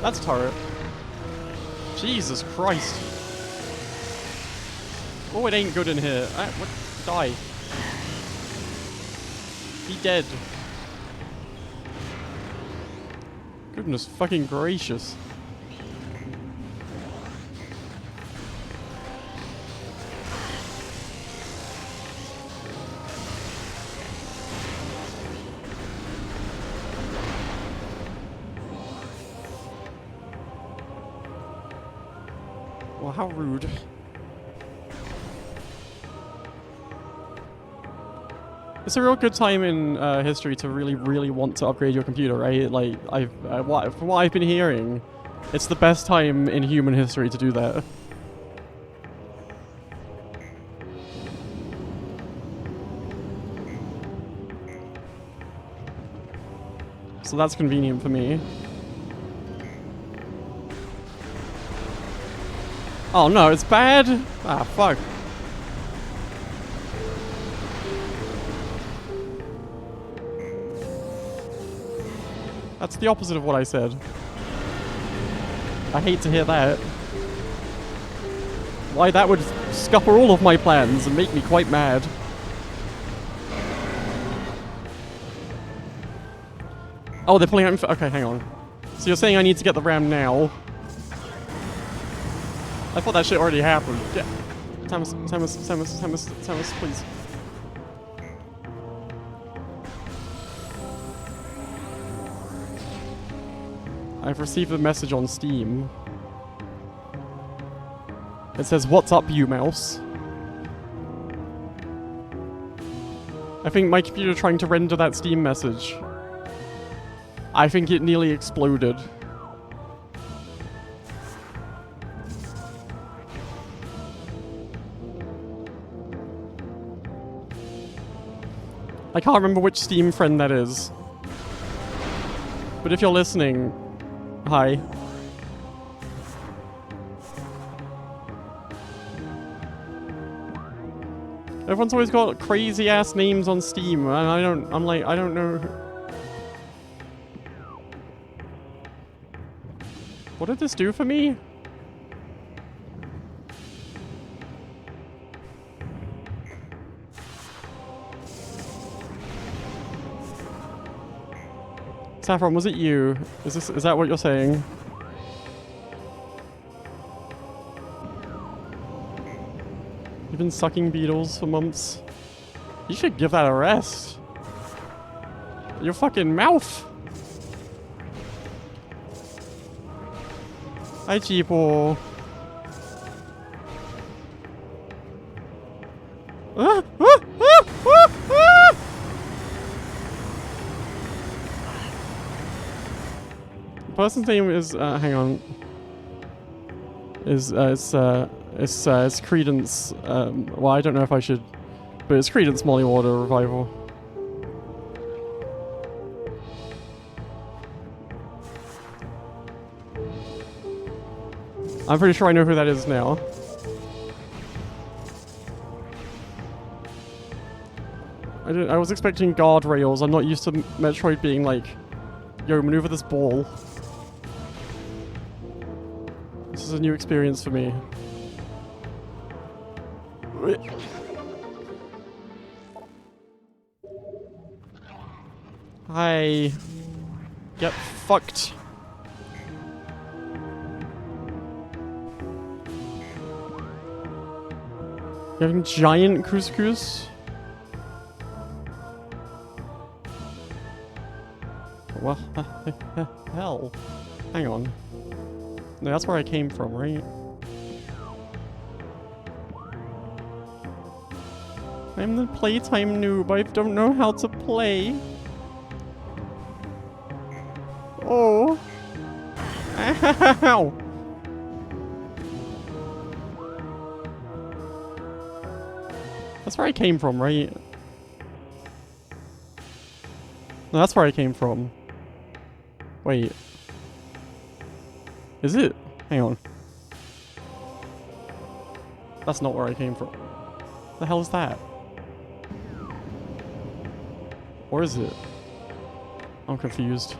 S1: That's turret. Jesus Christ. Oh, it ain't good in here. What? Die. Be dead. Goodness fucking gracious. Well, how rude. It's a real good time in history to really want to upgrade your computer, right? Like, from what I've been hearing, it's the best time in human history to do that. So that's convenient for me. Oh no, it's bad? Ah, fuck. That's the opposite of what I said. I hate to hear that. Why, that would scupper all of my plans and make me quite mad. Oh, they're pulling out. Okay, hang on. So you're saying I need to get the RAM now? I thought that shit already happened. Yeah. Samus, please. I've received a message on Steam. It says, "What's up, you mouse?" I think my computer trying to render that Steam message. I think it nearly exploded. I can't remember which Steam friend that is. But if you're listening, hi. Everyone's always got crazy ass names on Steam, and I don't know. What did this do for me? Saffron, was it you? Is that what you're saying? You've been sucking beetles for months. You should give that a rest. Your fucking mouth. Hi, Cheapo. Ah, ah, ah, ah, ah! The person's name is, hang on. It's Credence, well, I don't know if I should, but it's Credence Molly Water Revival. I'm pretty sure I know who that is now. I was expecting guardrails. I'm not used to Metroid being like, yo, maneuver this ball. This is a new experience for me. Hi. Get fucked. You having giant couscous? Well, hell. Hang on. No, that's where I came from, right? I'm the playtime noob. I don't know how to play. Oh. Ow. That's where I came from, right? No, that's where I came from. Wait. Is it? Hang on. That's not where I came from. The hell is that? Or is it? I'm confused.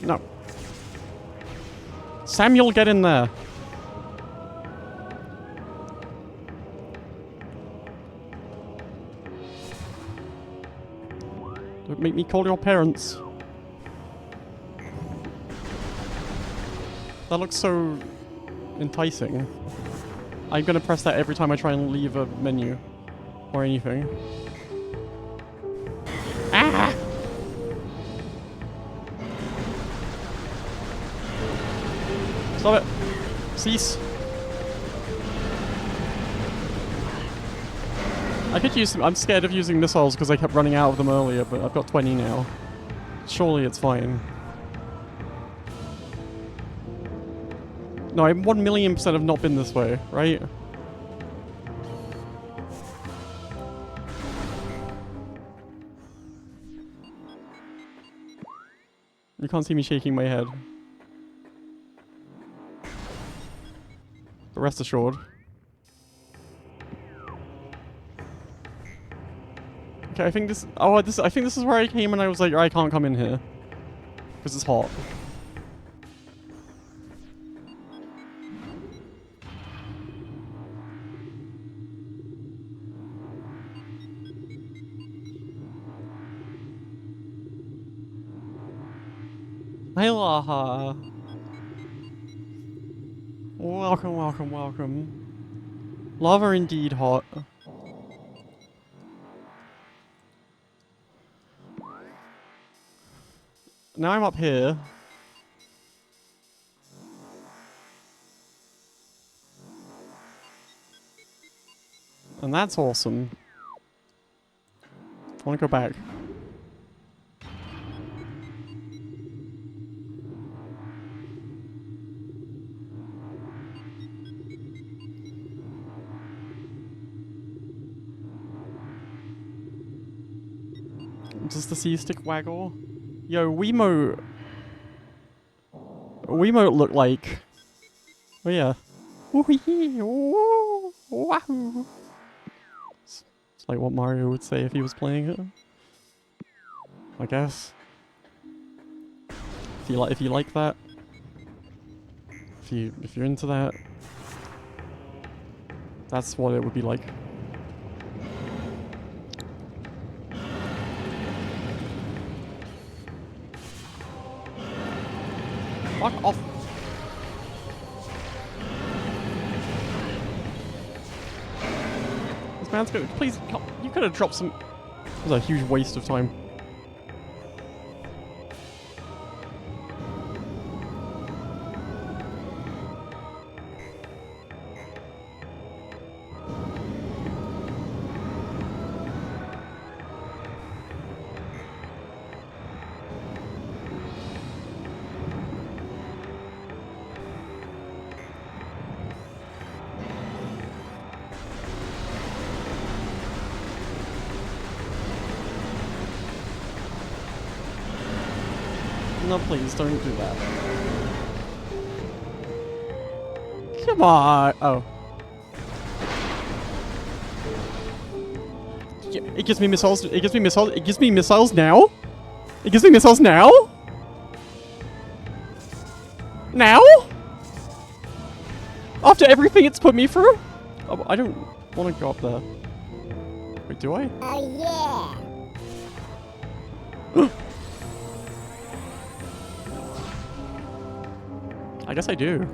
S1: No. Samuel, get in there. Don't make me call your parents. That looks so enticing. I'm gonna press that every time I try and leave a menu or anything. Ah! Stop it! Cease! I could use them. I'm scared of using missiles because I kept running out of them earlier, but I've got 20 now. Surely it's fine. No, I 1,000,000% have not been this way, right? You can't see me shaking my head. But rest assured. Okay, I think this. Oh, I think this is where I came and I was like, I can't come in here because it's hot. Hey, Laha. Welcome, welcome, welcome. Lava indeed hot. Now I'm up here. And that's awesome. I want to go back. Does the C stick waggle? Yo, Wiimote look like... Oh yeah. Wahoo! It's like what Mario would say if he was playing it. I guess. If you like that. If you're into that. That's what it would be like. Fuck off. This man's good. Please, you could have dropped some. That was a huge waste of time. No, please, don't do that. Come on. Oh. Yeah, it gives me missiles. It gives me missiles. It gives me missiles now. It gives me missiles now. Now? After everything it's put me through? Oh, I don't want to go up there. Wait, do I?
S3: Oh
S1: I guess I do.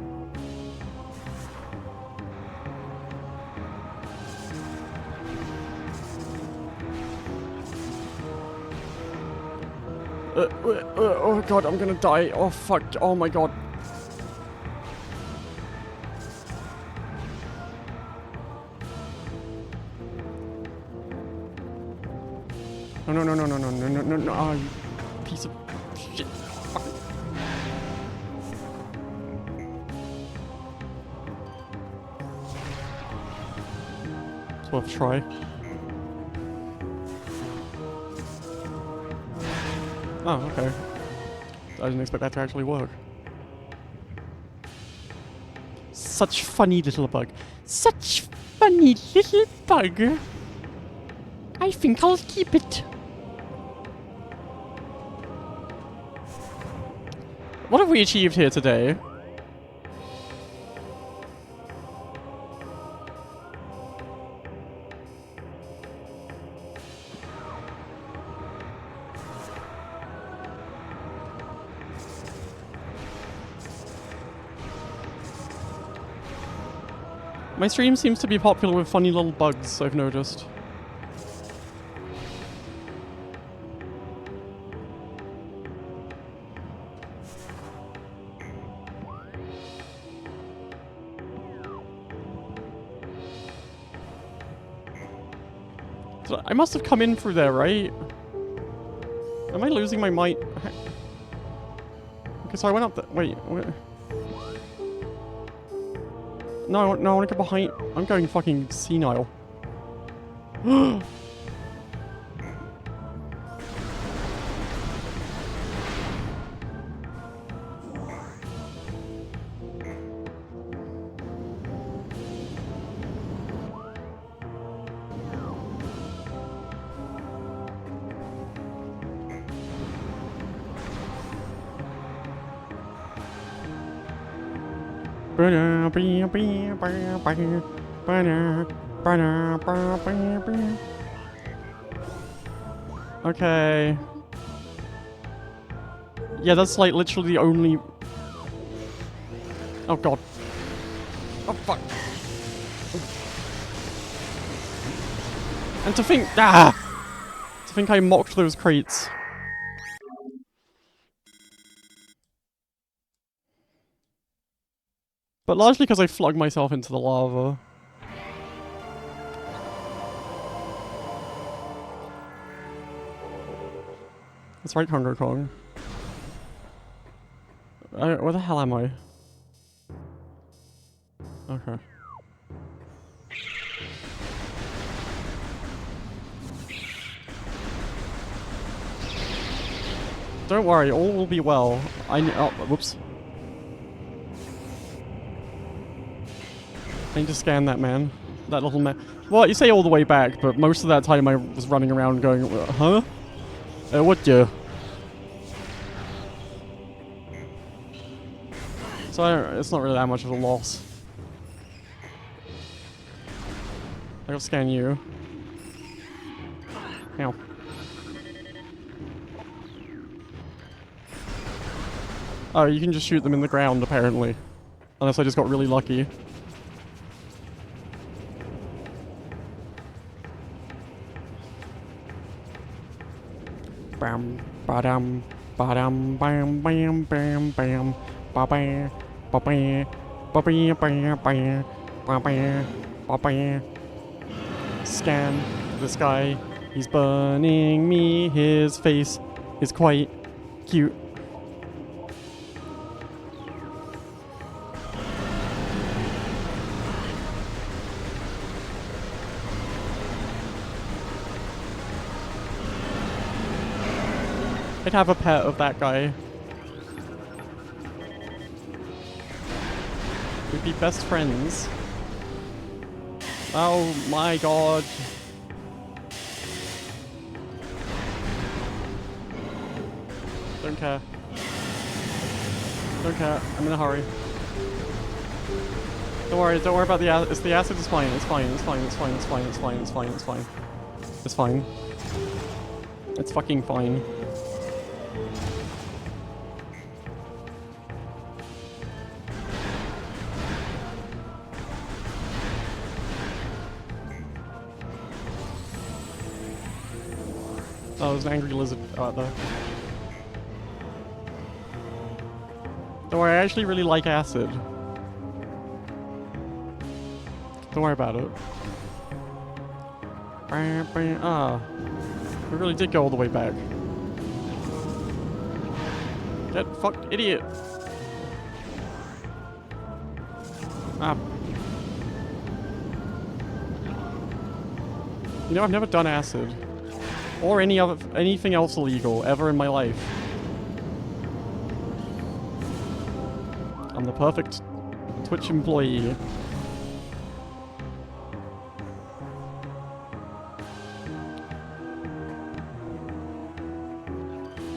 S1: Oh god, I'm gonna die. Oh fuck. Oh my god. No, no, no, no, no, no, no, no, no, no. Oh, you piece of shit. Fuck. It's worth a try. Oh, okay. I didn't expect that to actually work. Such funny little bug. Such funny little bug. I think I'll keep it. What have we achieved here today? My stream seems to be popular with funny little bugs, I've noticed. So I must have come in through there, right? Am I losing my mind? Okay, so I went up there. Wait. No, no, I want to go behind. I'm going fucking senile. Okay. Yeah, that's like literally the only... Oh god. Oh fuck. And to think... To think I mocked those crates. But largely because I flung myself into the lava. That's right, Congo Kong. Where the hell am I? Okay. Don't worry, all will be well. Oh, whoops. I need to scan that man. That little man. Well, you say all the way back, but most of that time I was running around going, huh? What the? So it's not really that much of a loss. I'll scan you. Ow. Oh, you can just shoot them in the ground, apparently. Unless I just got really lucky. Bam, ba-dum, bam, bam, bam, bam, ba-bam, ba-bam, ba-bam, bam, bam, ba-bam, ba-bam. Scan this guy. He's burning me. His face is quite cute. I'd have a pet of that guy. should be best friends. Oh my god. Don't care. Don't care. I'm in a hurry. Don't worry about the acid. It's the acid is fine. It's fine. It's fine. It's fine. It's fine. It's fine. It's fine. It's fine. It's fine. It's fucking fine. Oh, there's an angry lizard out there. Don't worry, I actually really like acid. Don't worry about it. Ah. We really did go all the way back. Get fucked, idiot! Ah. You know, I've never done acid. Or anything else illegal ever in my life. I'm the perfect Twitch employee.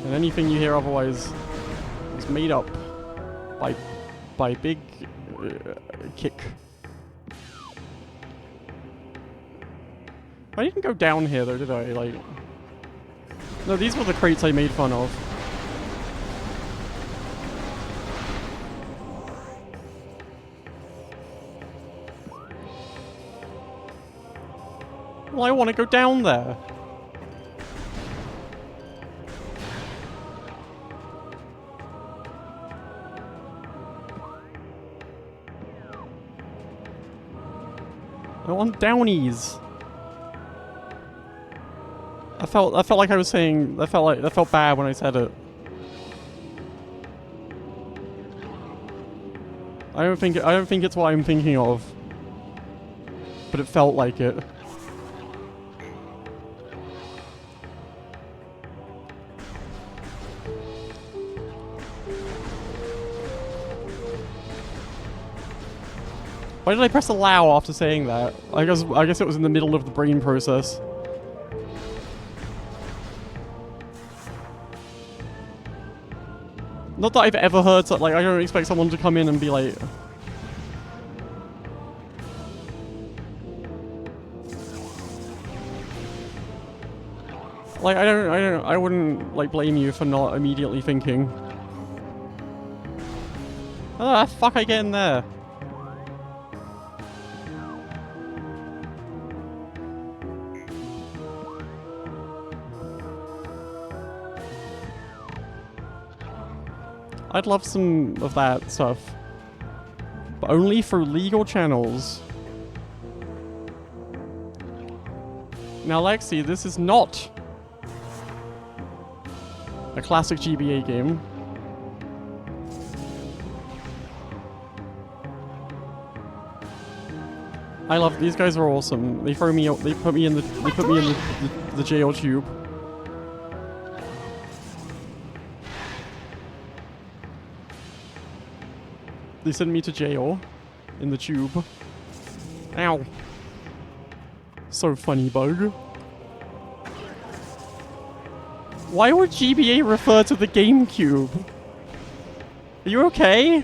S1: And anything you hear otherwise is made up by big kick. I didn't go down here though, did I? Like, no, these were the crates I made fun of. Well, I want to go down there. I want downies. I felt like I was saying. That felt bad when I said it. I don't think it's what I'm thinking of. But it felt like it. Why did I press allow after saying that? I guess it was in the middle of the brain process. Not that I've ever heard so, like, I don't expect someone to come in and be like... Like, I wouldn't, like, blame you for not immediately thinking. How the fuck I get in there? I'd love some of that stuff. But only through legal channels. Now, Lexi, this is not a classic GBA game. I love these guys are awesome. They throw me out. They put me in the jail tube. They send me to jail in the tube. Ow. So funny, Bug. Why would GBA refer to the GameCube? Are you okay?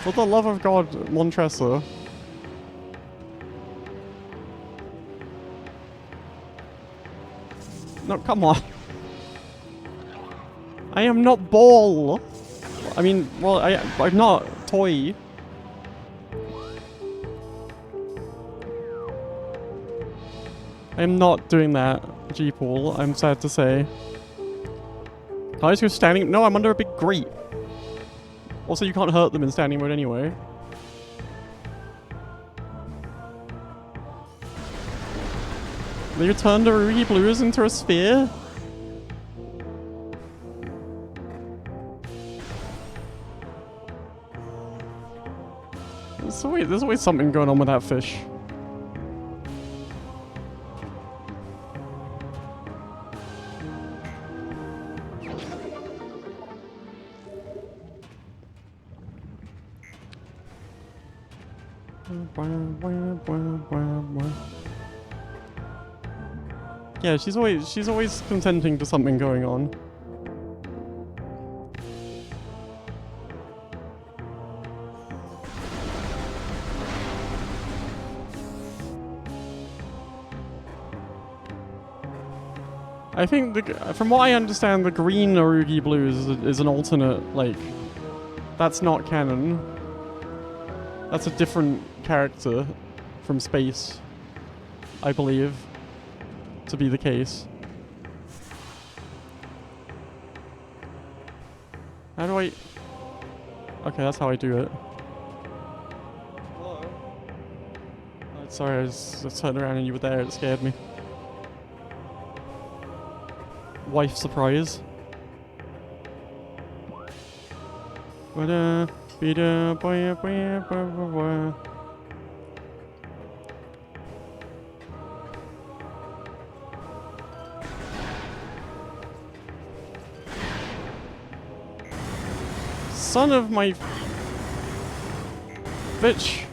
S1: For the love of God, Montressa. No, come on. I am not Ball. I mean, well, I'm not Toy. I am not doing that, G-Paul, I'm sad to say. Can I just go standing? No, I'm under a big grate. Also, you can't hurt them in standing mode anyway. They turned the Ruby Blues into a sphere? there's always something going on with that fish. Yeah, she's always consenting to something going on. I think, from what I understand, the green Orugi Blue is an alternate, like, that's not canon. That's a different character from space, I believe, to be the case. How do I... Okay, that's how I do it. Hello? Oh, sorry, I just turned around and you were there, it scared me. Wife surprise. Son of my bitch.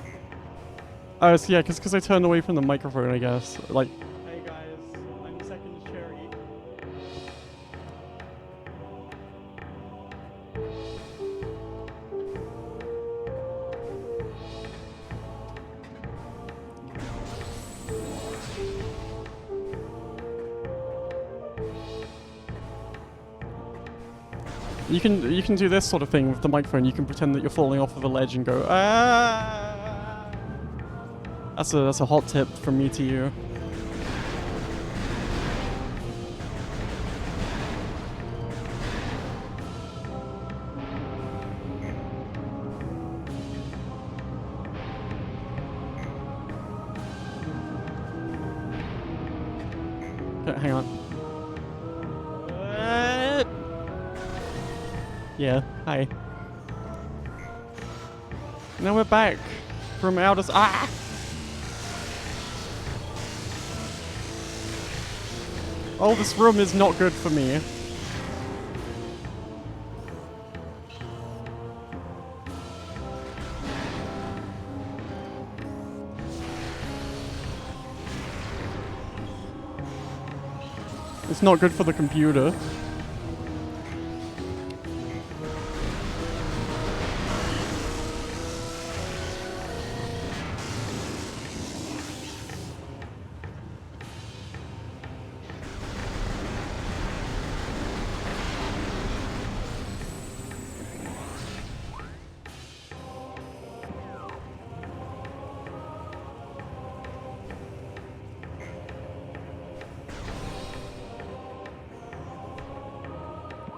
S1: Oh, so yeah, because I turned away from the microphone, I guess. Like, hey guys, I'm second cherry. You can do this sort of thing with the microphone. You can pretend that you're falling off of a ledge and go, ah. That's a hot tip from me to you. Okay, hang on. Yeah, hi. Now we're back from outer ah! Oh, this room is not good for me. It's not good for the computer.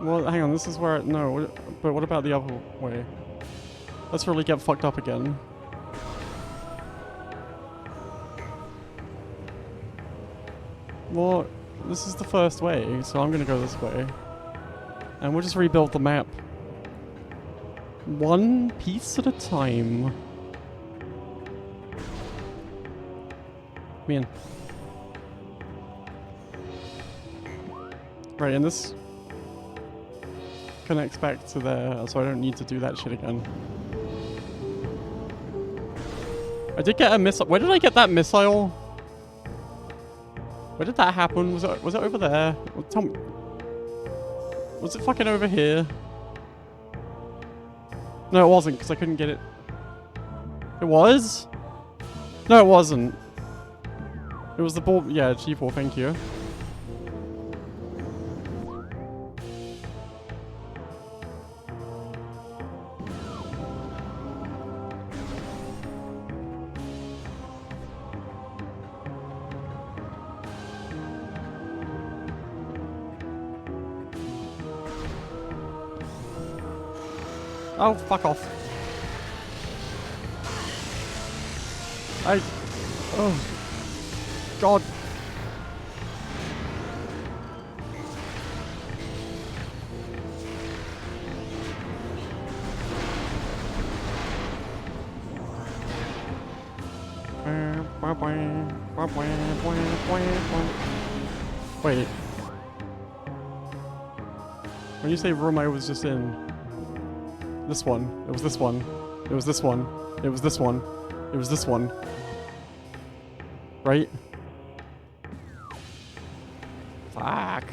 S1: Well, hang on, this is where... No, but what about the other way? Let's really get fucked up again. Well, this is the first way, so I'm gonna go this way. And we'll just rebuild the map. One piece at a time. Come in. Right, and this connects back to there, so I don't need to do that shit again. I did get a missile. Where did I get that missile? Where did that happen? Was it over there? Well, tell me. Was it fucking over here? No, it wasn't, because I couldn't get it. It was? No, it wasn't. It was the ball. Yeah, G4, thank you. Oh, fuck off. Oh. God. Wait. When you say room I was just in... This one. It was this one. It was this one. It was this one. It was this one. Right? Fuck.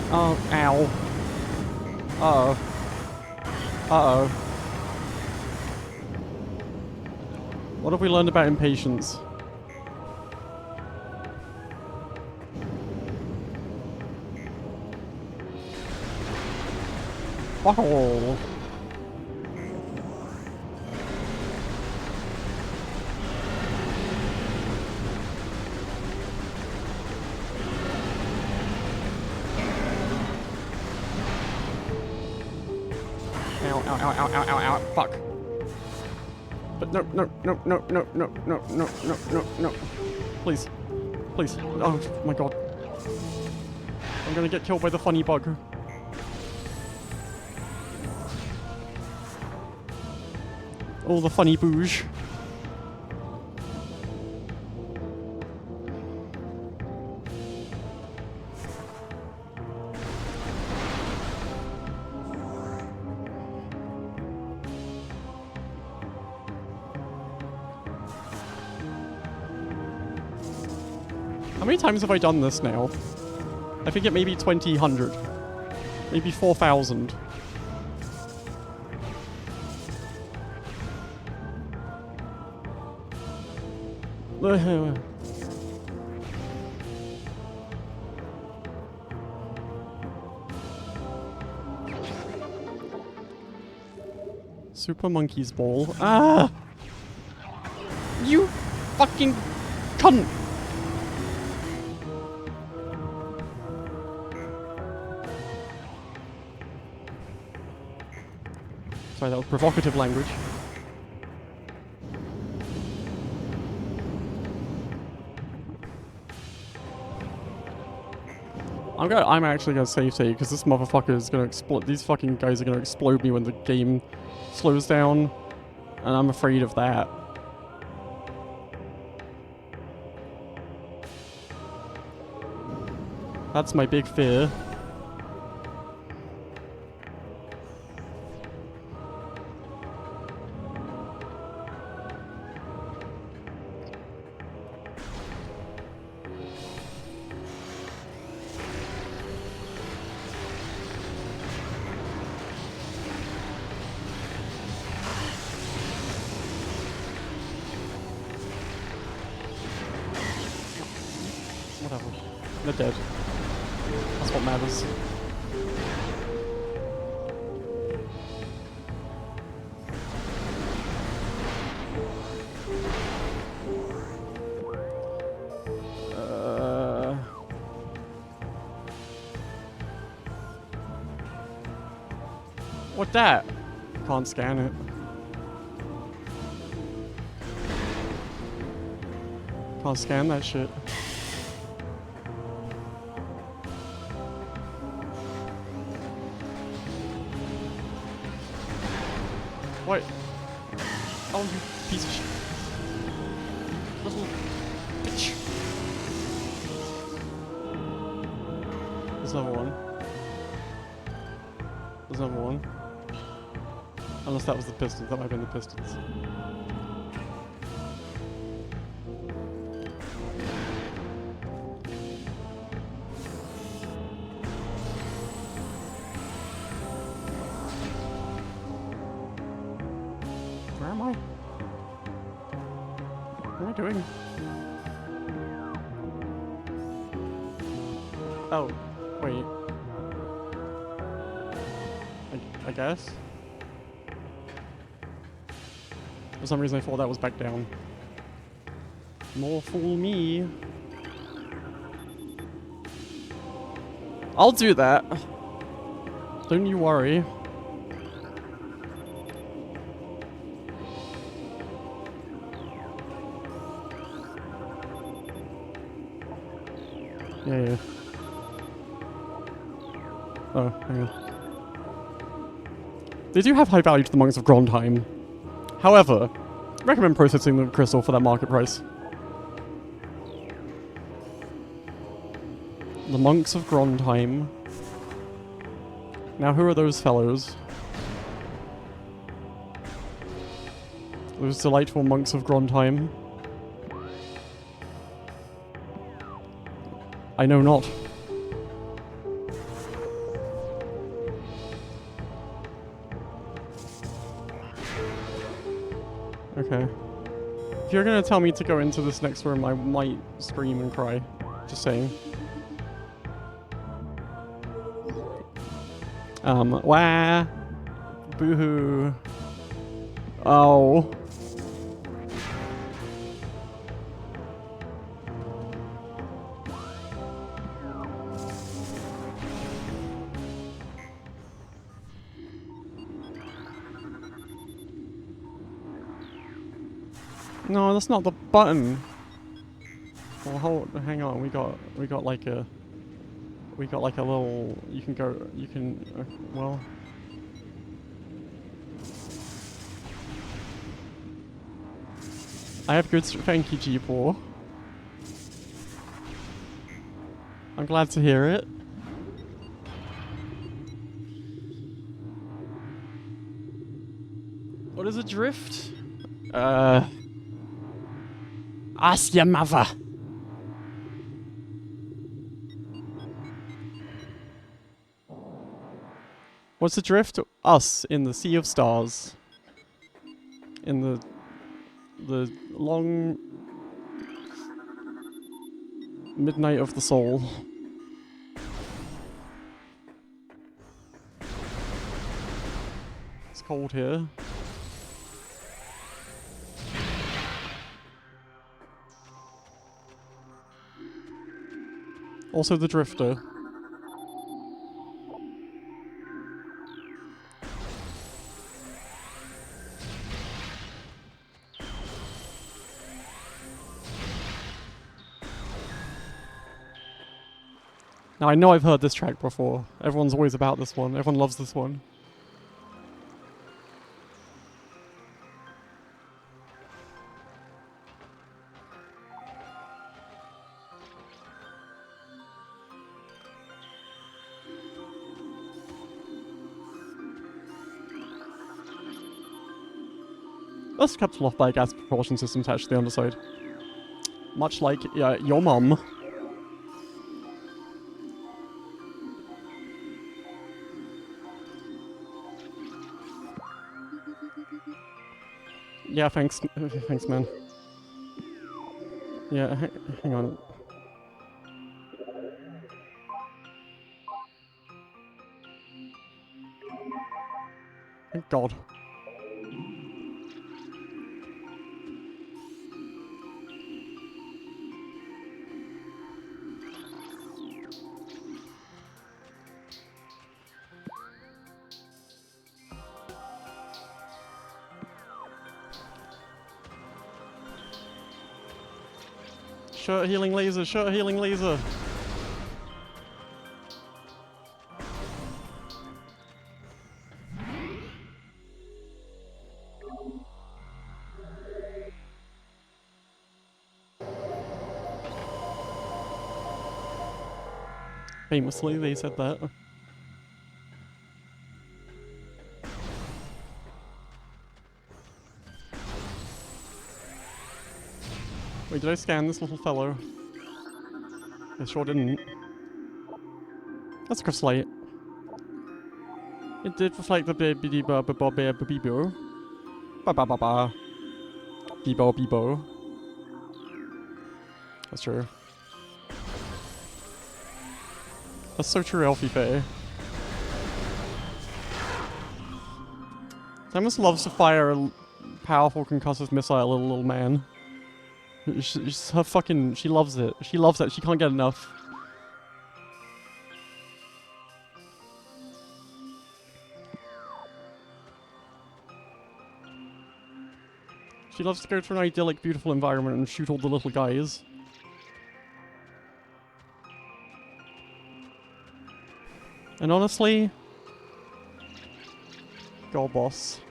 S1: Oh, ow. Uh-oh. Uh-oh. What have we learned about impatience? Oh. Ow, ow, ow, ow, ow, ow, ow, fuck. But no, no, no, no, no, no, no, no, no, no, no. Please. Please. Oh my god. I'm gonna get killed by the funny bug. Oh, the funny booge. How many times have I done this now? I think it may be 2000. Maybe 4000. Super Monkey's Ball. Ah! You fucking cunt! Sorry, that was provocative language. I'm actually gonna save state because this motherfucker is gonna explode. These fucking guys are gonna explode me when the game slows down, and I'm afraid of that. That's my big fear. Whatever. They're dead. That's what matters. What that? Can't scan it. Can't scan that shit. What? Oh, you piece of shit. Little bitch. There's another one. There's another one. Unless that was the Pistons. That might have been the Pistons. Where am I? What am I doing? Oh, wait. I guess? For some reason I thought that was back down. More fool me. I'll do that. Don't you worry. Yeah. Oh, hang on. They do have high value to the monks of Grondheim. However, recommend processing the crystal for that market price. The monks of Grondheim. Now, who are those fellows? Those delightful monks of Grondheim. I know not. Okay. If you're gonna tell me to go into this next room, I might scream and cry. Just saying. Wah! Boo-hoo. Oh. No, that's not the button. Well, hang on. We got like a little. You can go. You can. Well. I have good. Thank you, G4. I'm glad to hear it. What is a drift? Ask your mother. What's the drift? Us in the sea of stars. In the long midnight of the soul. It's cold here. Also the drifter. Now I know I've heard this track before. Everyone's always about this one. Everyone loves this one. That's kept aloft by a gas propulsion system attached to the underside. Much like your mum. Yeah, thanks. Thanks, man. Yeah, hang on. Thank God. Shirt healing laser, shirt healing laser. Famously, they said that. Wait, did I scan this little fellow? I sure didn't. That's a crystallite. It did reflect the baby bibo. Ba ba ba ba. Bibo bibo. That's true. That's so true, Elfie Faye. Samus loves to fire a powerful concussive missile at a little man. Her fucking... She loves it. She loves it. She can't get enough. She loves to go to an idyllic, beautiful environment and shoot all the little guys. And honestly, go boss.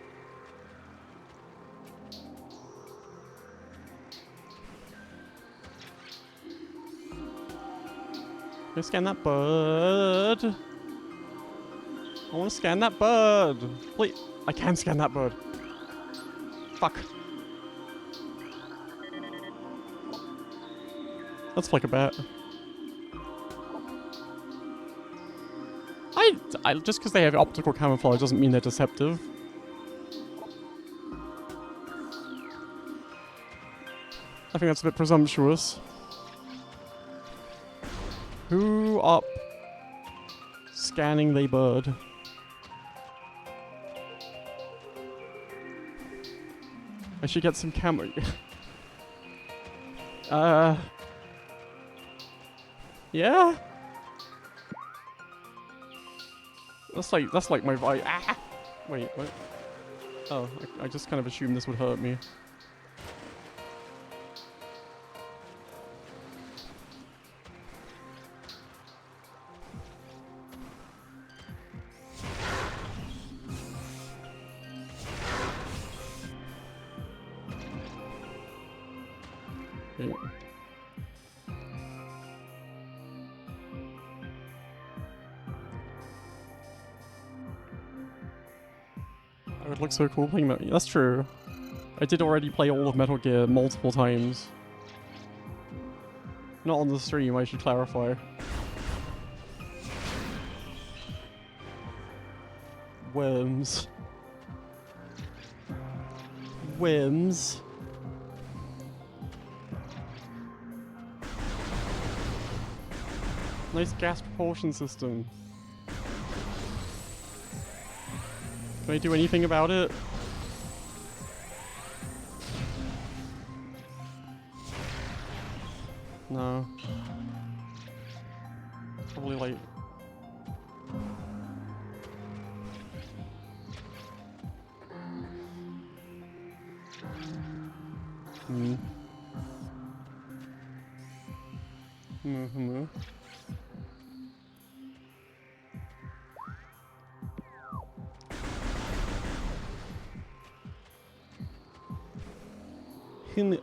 S1: Go scan that bird. I want to scan that bird. Please, I can scan that bird. Fuck. Let's flick a bet. I just because they have optical camouflage doesn't mean they're deceptive. I think that's a bit presumptuous. Who up scanning the bird? I should get some camo. Yeah? That's like my vibe. Ah! Wait, what? Oh, I just kind of assumed this would hurt me. Okay. It would look so cool playing Metal Gear. That's true. I did already play all of Metal Gear multiple times. Not on the stream, I should clarify. Worms. Worms. Nice gas propulsion system. Can I do anything about it? No. Probably like...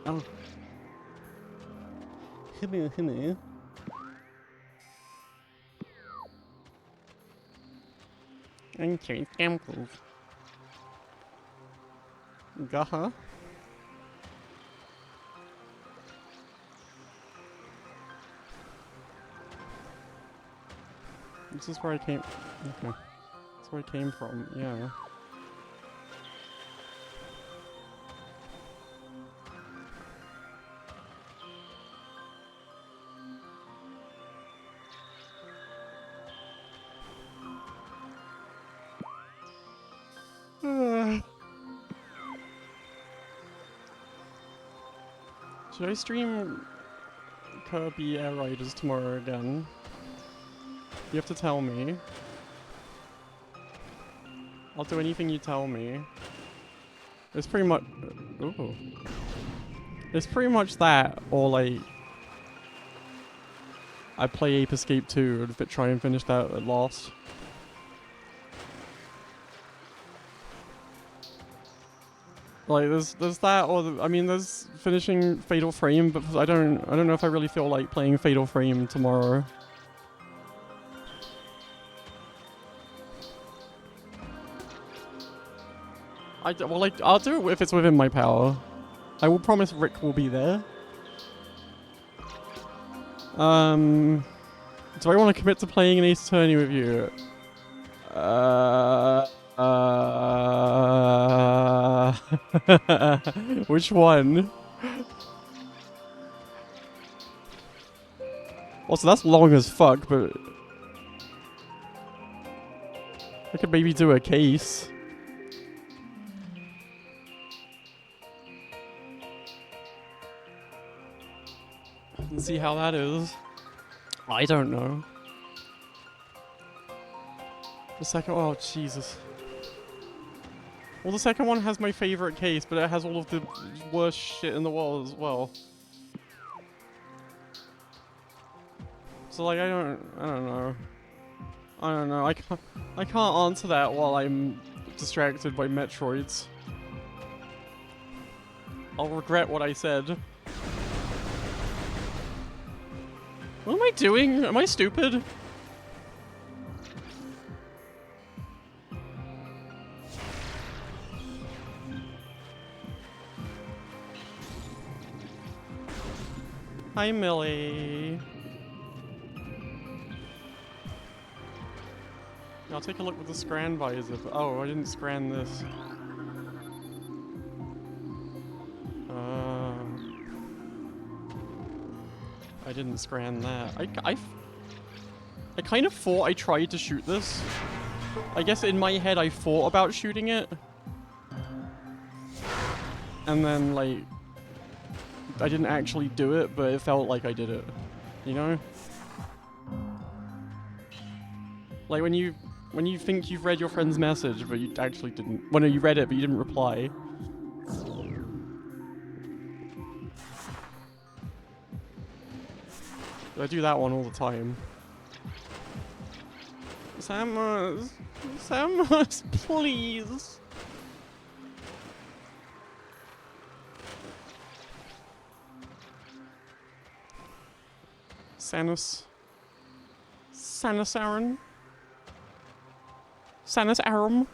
S1: Oh. Hello. Okay, chemicals. Gaha. This is where I came. Okay. That's where I came from, yeah. Should I stream Kirby Air Riders tomorrow again? You have to tell me. I'll do anything you tell me. It's pretty much... Ooh. It's pretty much that, or like... I play Ape Escape 2 and try and finish that at last. Like there's that, or I mean there's finishing Fatal Frame, but I don't know if I really feel like playing Fatal Frame tomorrow. Well, I'll do it if it's within my power. I will promise Rick will be there. Do I want to commit to playing an Ace Attorney with you? Which one? Also, that's long as fuck, but I could maybe do a case. And see how that is. I don't know. The second, oh Jesus. Well, the second one has my favorite case, but it has all of the worst shit in the world as well. So like, I don't know. I don't know. I can't answer that while I'm distracted by Metroids. I'll regret what I said. What am I doing? Am I stupid? Hi, Millie. I'll take a look with the scran visor. Oh, I didn't scran this. I didn't scran that. I kind of thought I tried to shoot this. I guess in my head I thought about shooting it. And then, like, I didn't actually do it, but it felt like I did it. You know? Like when you think you've read your friend's message, but you actually didn't. Well, no, you read it, but you didn't reply. I do that one all the time. Samus! Samus, please! Samus. Samus Aran. Samus Aram.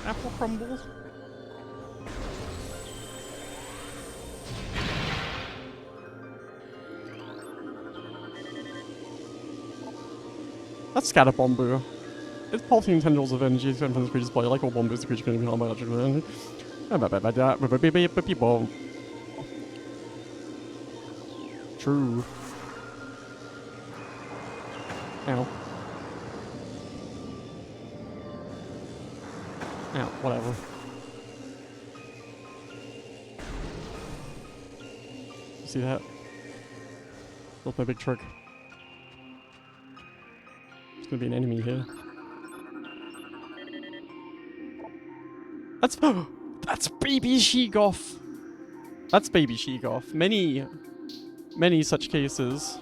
S1: Apple crumble. That's Scatterbomber. It's pulsing tendrils of energy sent from the creature's body. Like all bombers, the creature can be harmed by electrical energy. True. Ow. Ow, whatever. See that? That's my big trick. There's gonna be an enemy here. That's that's baby Sheegoth. That's baby Sheegoth. Many such cases.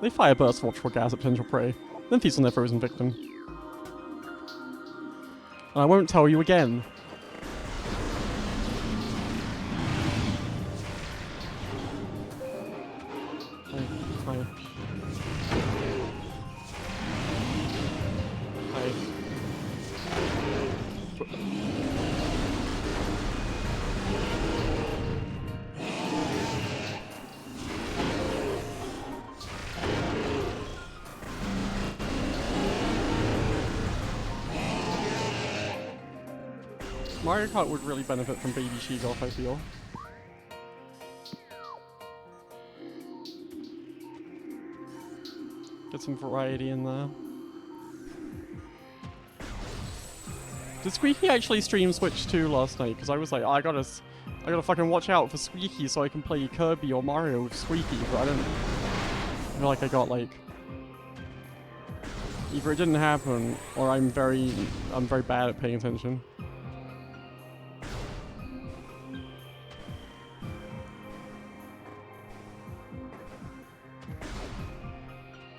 S1: They fire burst watchful gas at potential prey, then feast on their frozen victim. And I won't tell you again. Hi. Hi. Mario Kart would really benefit from baby Sheegoth, I feel. Get some variety in there. Did Squeaky actually stream Switch 2 last night? Because I was like, oh, I gotta fucking watch out for Squeaky so I can play Kirby or Mario with Squeaky, but I feel like I got like... Either it didn't happen, or I'm very bad at paying attention.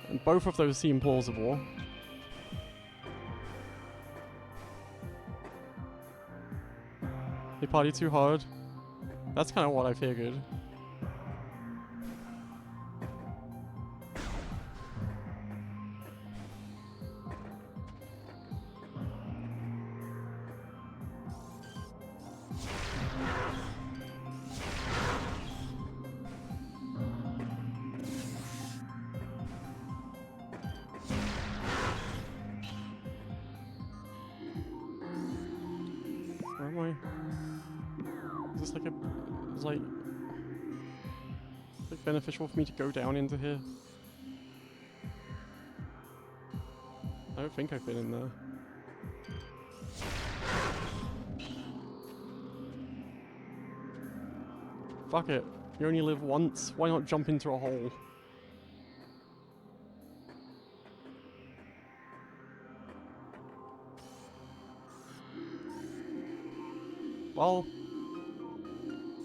S1: And both of those seem plausible. They party too hard. That's kind of what I figured. Where am I? Is this like a... Is like beneficial for me to go down into here? I don't think I've been in there. Fuck it. You only live once. Why not jump into a hole? Well,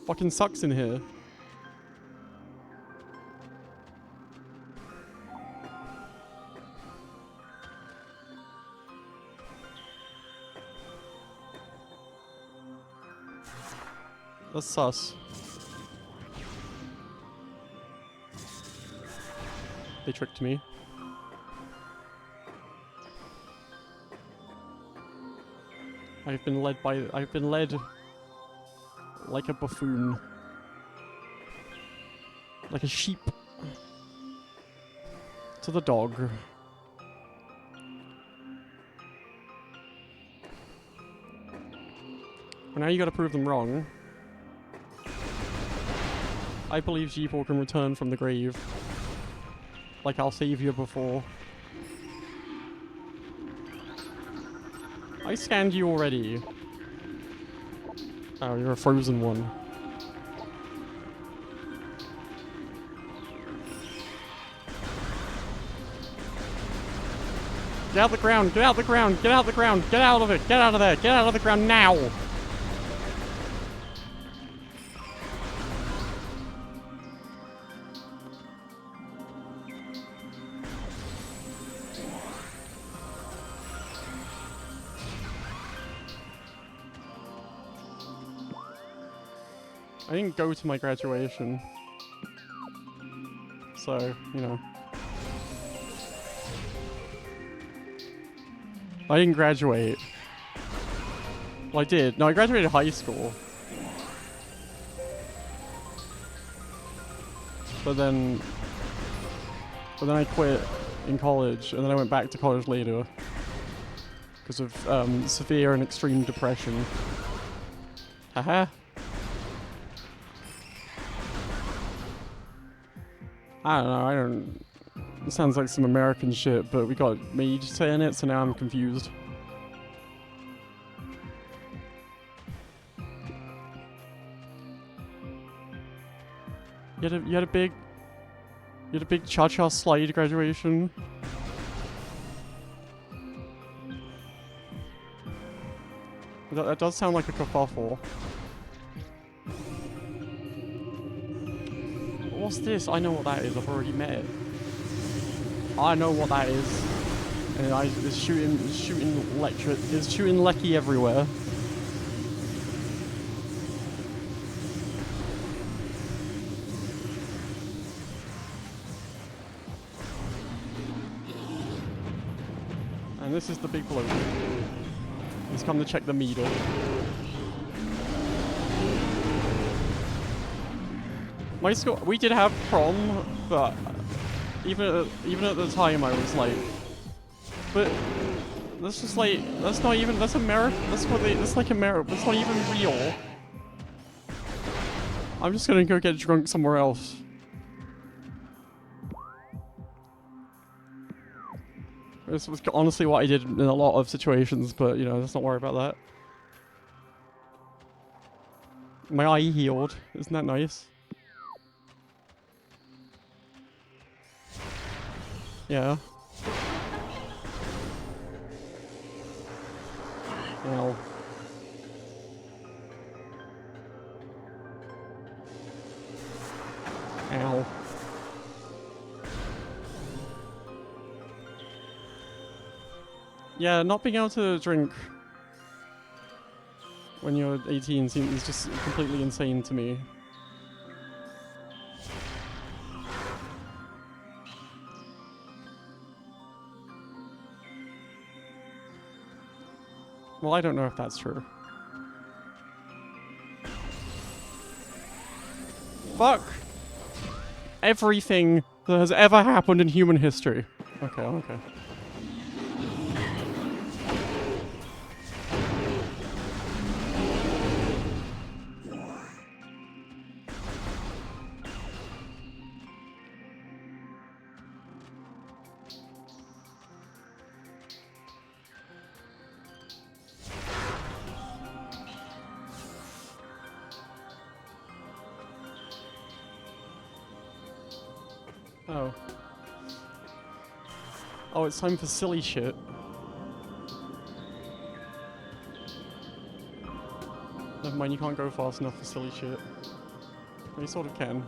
S1: fucking sucks in here. That's sus. They tricked me. I've been led like a buffoon. Like a sheep. To the dog. Well, now you gotta prove them wrong. I believe Jeeple can return from the grave. Like our savior before. I scanned you already. Oh, you're a frozen one. Get out of the ground! Get out of the ground! Get out of the ground! Get out of it! Get out of there! Get out of the ground now! I didn't go to my graduation. So, you know. I didn't graduate. Well, I did. No, I graduated high school. But then I quit in college, and then I went back to college later. Because of severe and extreme depression. Haha. I don't know, it sounds like some American shit, but we got mage saying it, so now I'm confused. You had a big cha-cha slide graduation. That does sound like a kerfuffle. What's this? I know what that is. I've already met it. I know what that is. And it's shooting Lecky everywhere. And this is the big bloke. He's come to check the meter. My school, we did have prom, but even at the time I was like, but that's just like, that's not even, that's America, that's like America, that's not even real. I'm just gonna go get drunk somewhere else. This was honestly what I did in a lot of situations, but you know, let's not worry about that. My eye healed, isn't that nice? Yeah. Ow. Ow. Yeah, not being able to drink when you're 18 is just completely insane to me. Well, I don't know if that's true. Fuck everything that has ever happened in human history. Okay, okay. Oh. Oh, it's time for silly shit. Never mind, you can't go fast enough for silly shit. Well, you sort of can.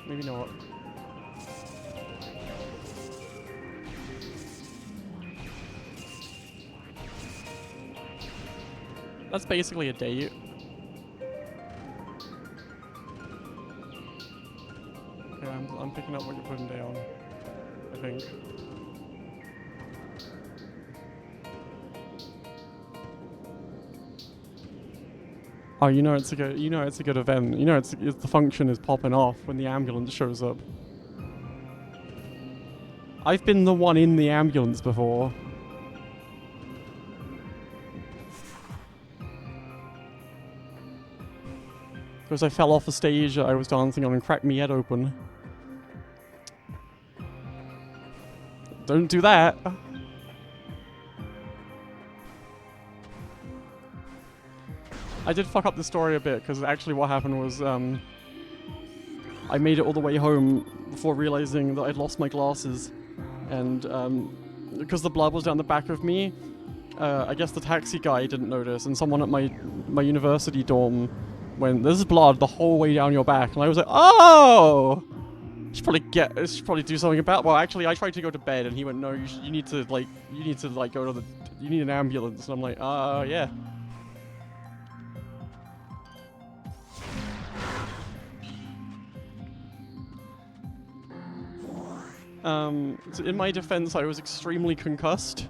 S1: Maybe not. That's basically a date. Okay, I'm picking up what you're putting down. I think. Oh, you know it's a good. You know it's a good event. You know it's the function is popping off when the ambulance shows up. I've been the one in the ambulance before. Because I fell off a stage that I was dancing on and cracked my head open. Don't do that. I did fuck up the story a bit, because actually what happened was, I made it all the way home before realizing that I'd lost my glasses. And, because the blood was down the back of me, I guess the taxi guy didn't notice, and someone at my university dorm went, "There's blood the whole way down your back." And I was like, "Oh! I should probably do something about." Well, actually, I tried to go to bed, and he went, "No, you need to go to you need an ambulance." And I'm like, yeah." So in my defense, I was extremely concussed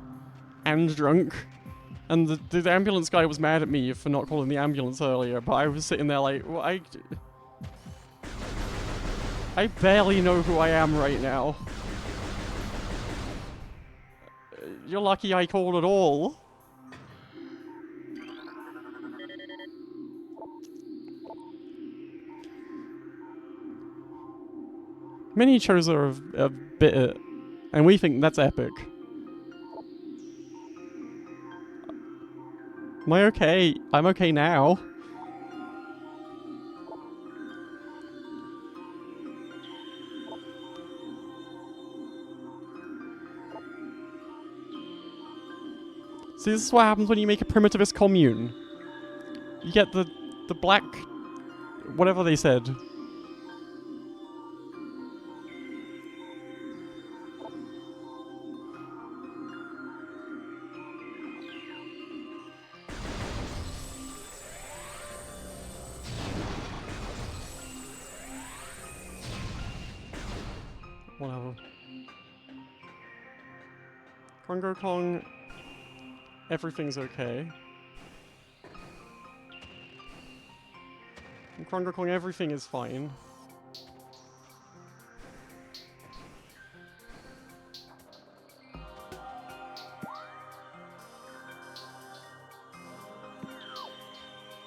S1: and drunk. And the ambulance guy was mad at me for not calling the ambulance earlier, but I was sitting there like, well, I barely know who I am right now. You're lucky I called at all. Miniatures are a bit, and we think that's epic. Am I okay? I'm okay now. See, this is what happens when you make a primitivist commune. You get the black... whatever they said. Whatever. Congo Kong... everything's okay. In Congo Kong, everything is fine.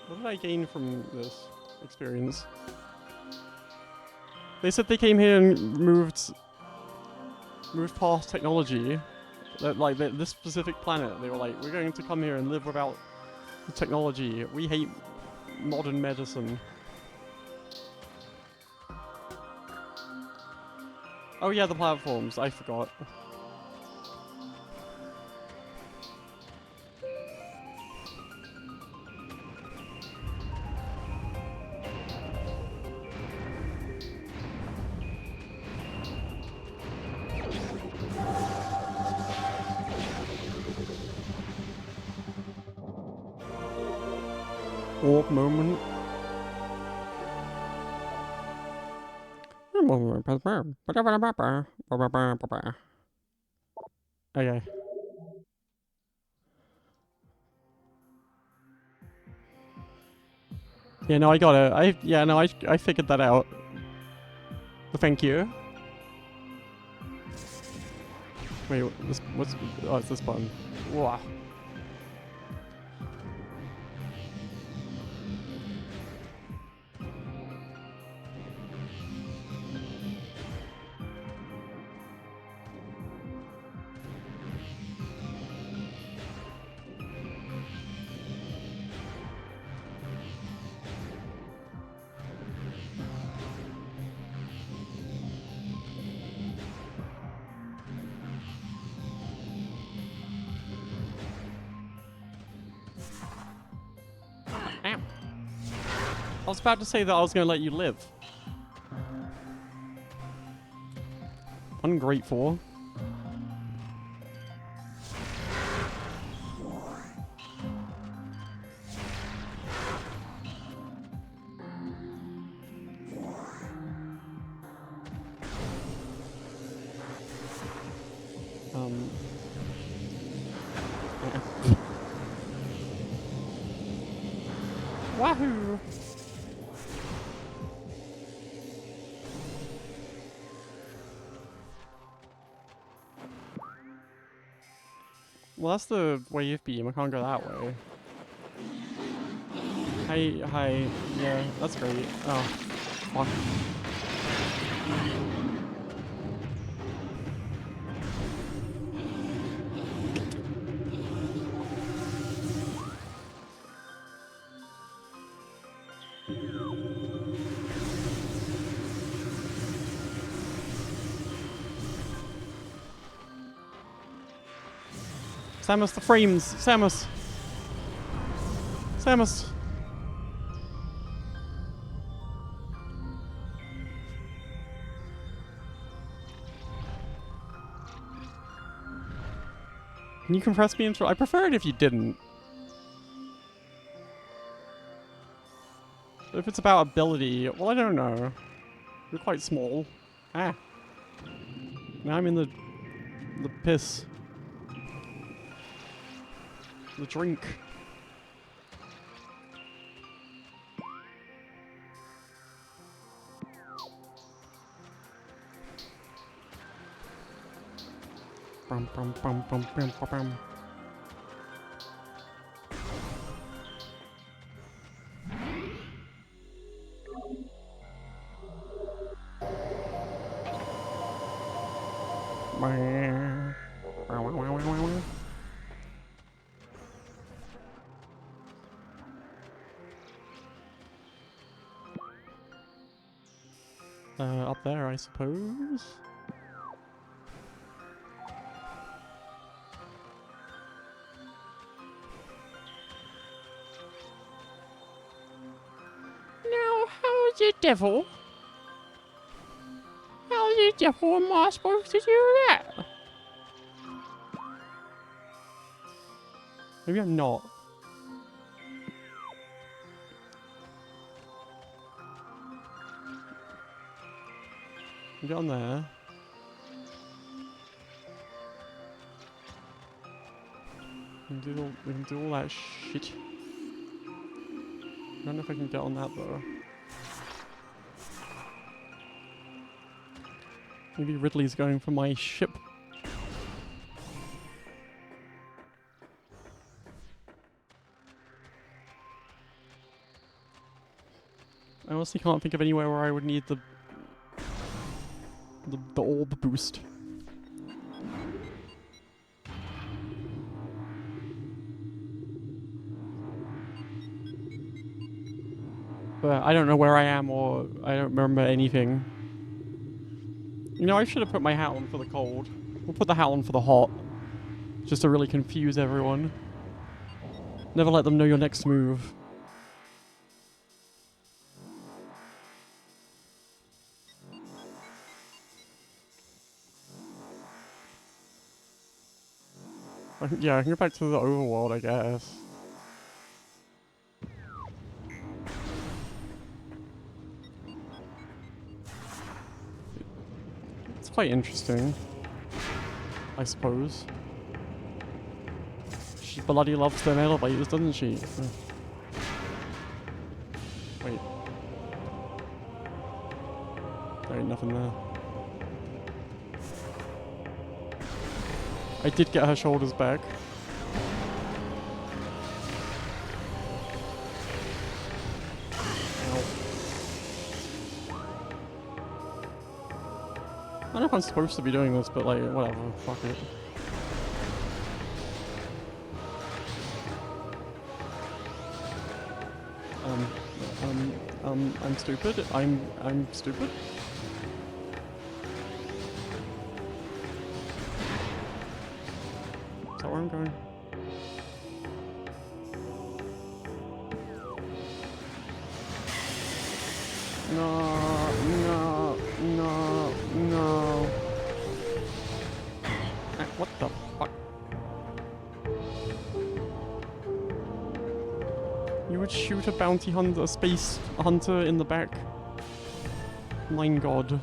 S1: What did I gain from this experience? They said they came here and moved past technology. Like this specific planet, they were like, "We're going to come here and live without technology. We hate modern medicine." Oh yeah, the platforms. I forgot. Orb moment. Okay. Yeah, no, I got it. I figured that out. Thank you. Wait, oh, it's this button. Wow. was about to say that I was gonna let you live. Ungrateful. Wahoo! Well, that's the wave beam. I can't go that way. Hi. Yeah, that's great. Oh, fuck. Samus, the frames! Samus! Samus! Can you compress me into... I prefer it if you didn't. But if it's about ability, well, I don't know. You're quite small. Ah. Now I'm in the piss. The drink. Bum, bum, bum, bum, bum, bum, bum. Up there, I suppose. Now, how the devil? How the devil am I supposed to do that? Maybe I'm not. Get on there. We can do all that shit. I don't know if I can get on that though. Maybe Ridley's going for my ship. I honestly can't think of anywhere where I would need the orb boost. But I don't know where I am, or I don't remember anything. You know, I should have put my hat on for the cold. We'll put the hat on for the hot. Just to really confuse everyone. Never let them know your next move. Yeah, I can go back to the overworld, I guess. It's quite interesting, I suppose. She bloody loves them elevators, doesn't she? Wait. There ain't nothing there. I did get her shoulders back. Ow. I don't know if I'm supposed to be doing this, but like, whatever, fuck it. I'm stupid. I'm stupid. Is that where I'm going? No, no, no. What the fuck? You would shoot a bounty hunter, a space hunter in the back? My god.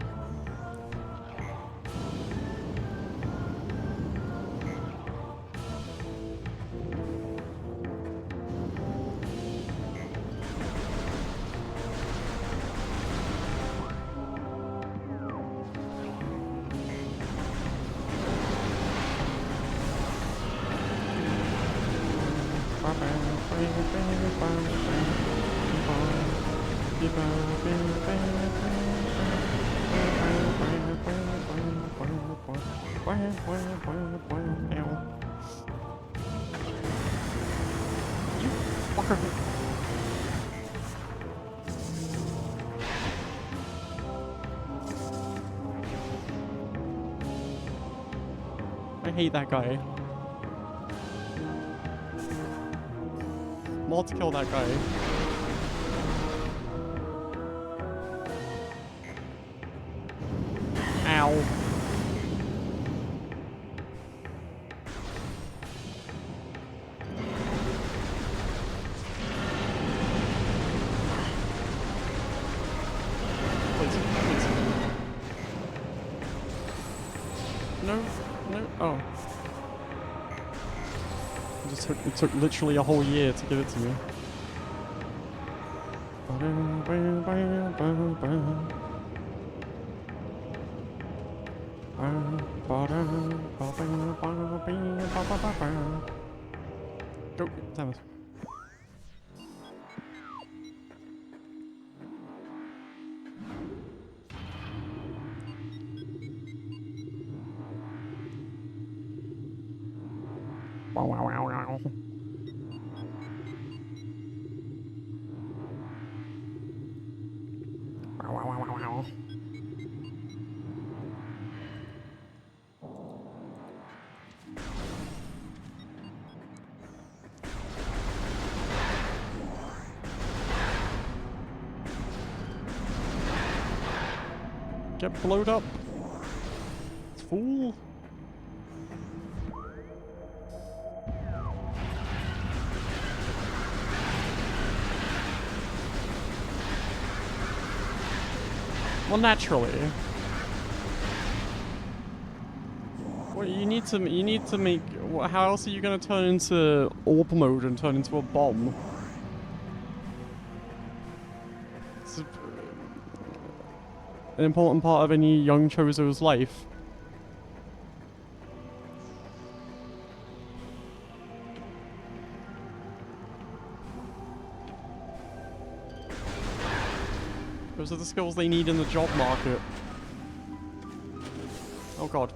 S1: You fucker. I hate that guy. More to kill that guy. Ow. Please, please. No, no, oh. It took literally a whole year to give it to me. Go, damn it. Wow, wow, wow, wow. Wow, wow, wow, wow, wow. Get blowed up. Fool. Well, naturally. Well, you need to make. How else are you gonna turn into AWP mode and turn into a bomb? It's an important part of any young Chozo's life. Those are the skills they need in the job market. Oh god.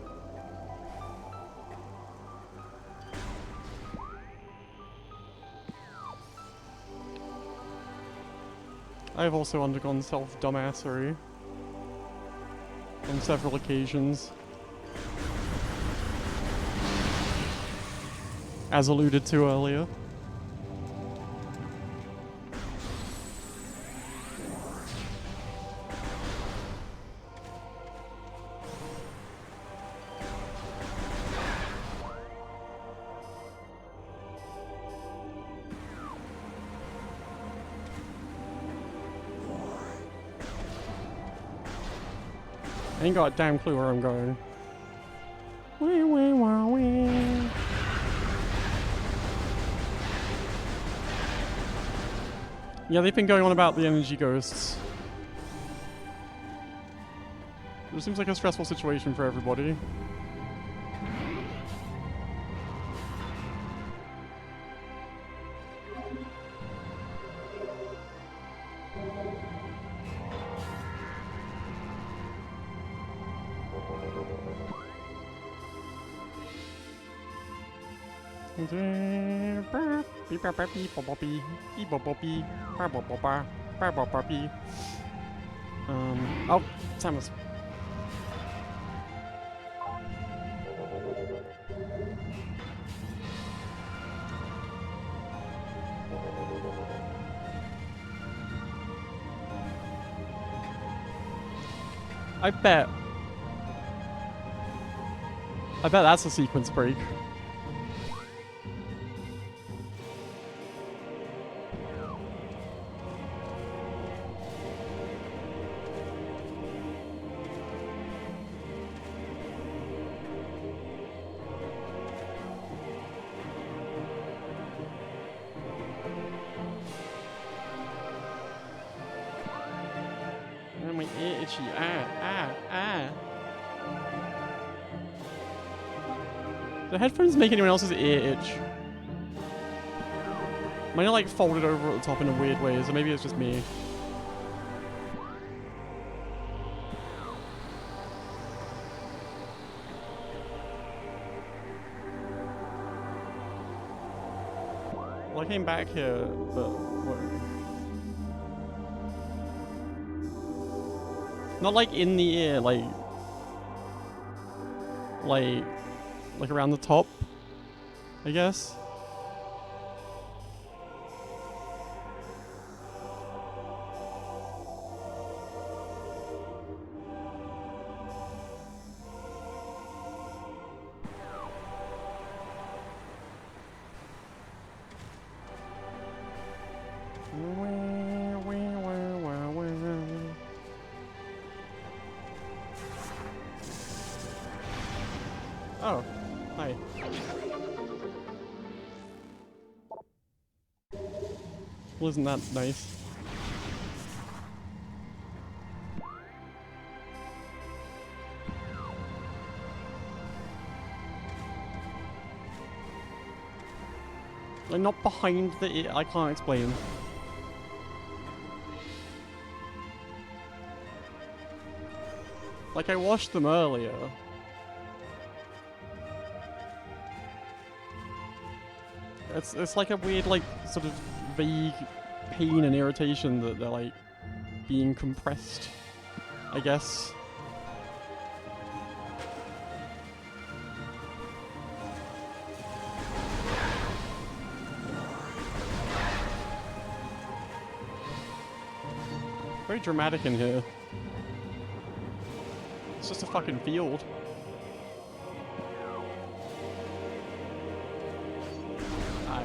S1: I have also undergone self-dumbassery on several occasions. As alluded to earlier. I ain't got a damn clue where I'm going. Wee wee wah wee. Yeah, they've been going on about the energy ghosts. It seems like a stressful situation for everybody. Oh, Samus. I bet that's a sequence break. Oh, my ear itchy. Ah. The headphones make anyone else's ear itch. Mine are like folded over at the top in a weird way, so maybe it's just me. Well, I came back here, but what? Not like in the ear, like around the top, I guess. Oh, hi. Well, isn't that nice? Like, not behind the ear. I can't explain. Like, I washed them earlier. It's like a weird, like, sort of vague pain and irritation that they're, like, being compressed, I guess. Very dramatic in here. It's just a fucking field.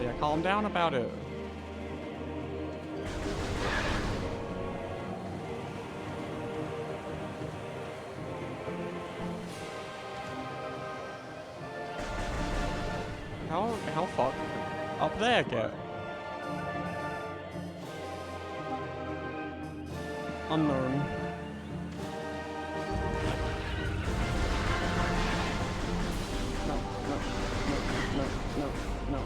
S1: Yeah, calm down about it. How far up there get? Unknown. No.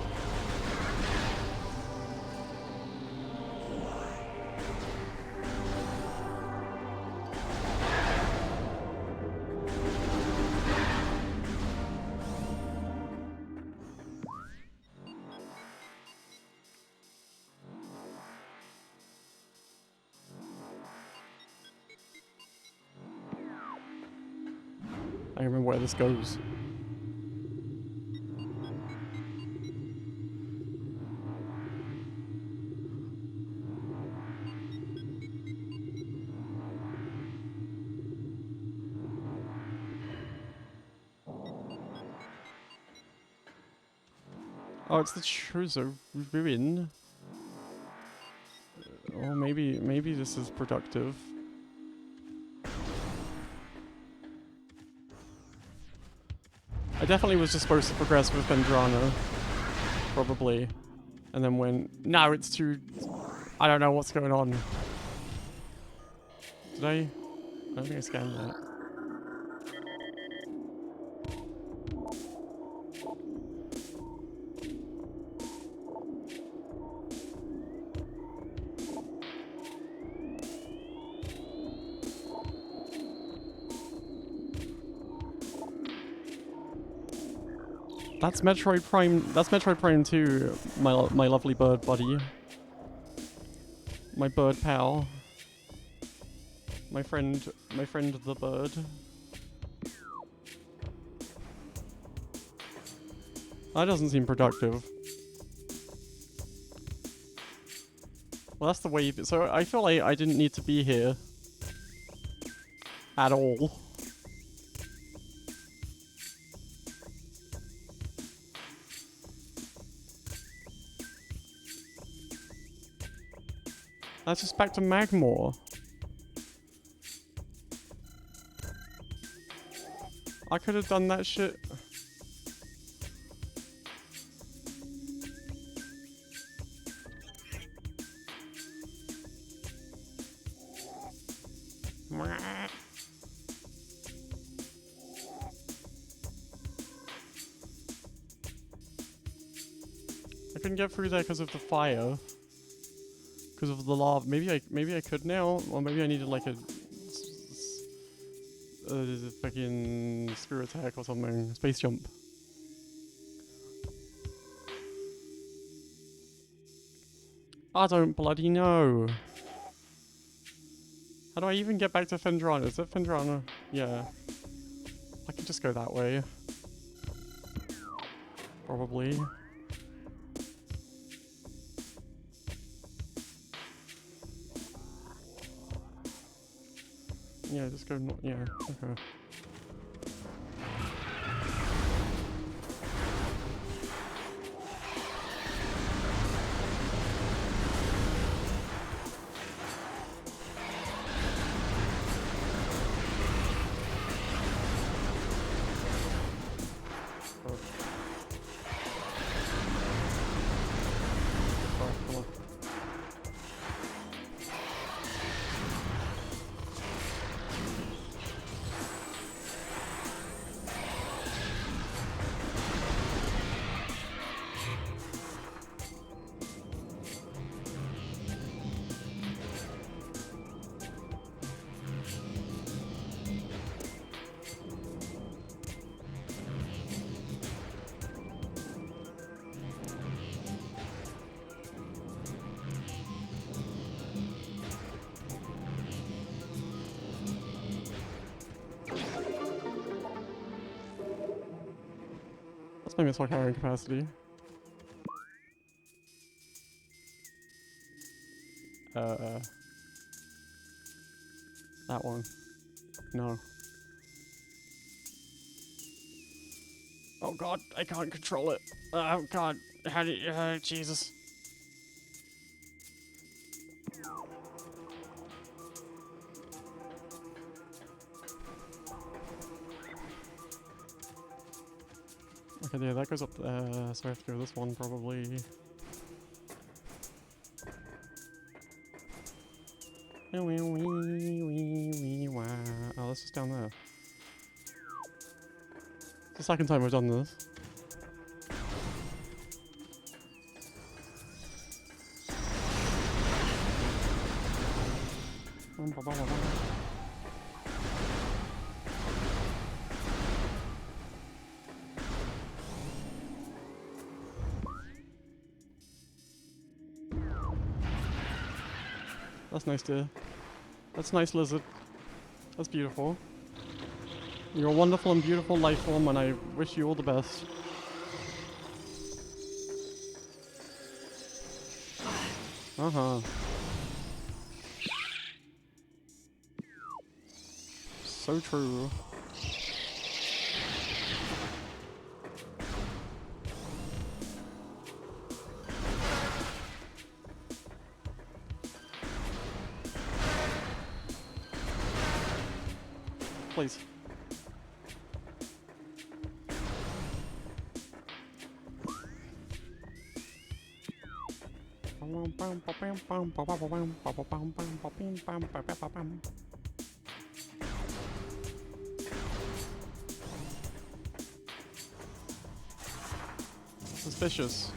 S1: I remember where this goes. Oh, it's the Chozo ruin. Or maybe this is productive. I definitely was just supposed to progress with Vendrana. Probably. And then went, no, it's too... I don't know what's going on. Did I don't think I scanned that. That's Metroid Prime. That's Metroid Prime 2, my lovely bird buddy. My bird pal. My friend the bird. That doesn't seem productive. Well, that's the way. So I feel like I didn't need to be here. At all. That's just back to Magmore. I could have done that shit. I couldn't get through there because of the fire. Because of the lava. Maybe I could now, or maybe I needed like a fucking screw attack or something. Space jump. I don't bloody know. How do I even get back to Fendrana? Is it Fendrana? Yeah. I can just go that way. Probably. Yeah, just go not. Yeah, okay. That's my missile carrying capacity. That one. No. Oh god, I can't control it. Oh god, how do you, Jesus. Okay, yeah, that goes up there, so I have to go this one probably. Oh, that's just down there. It's the second time we've done this. That's nice, dear. That's nice, lizard. That's beautiful. You're a wonderful and beautiful life form, and I wish you all the best. Uh-huh. So true. Please. Suspicious.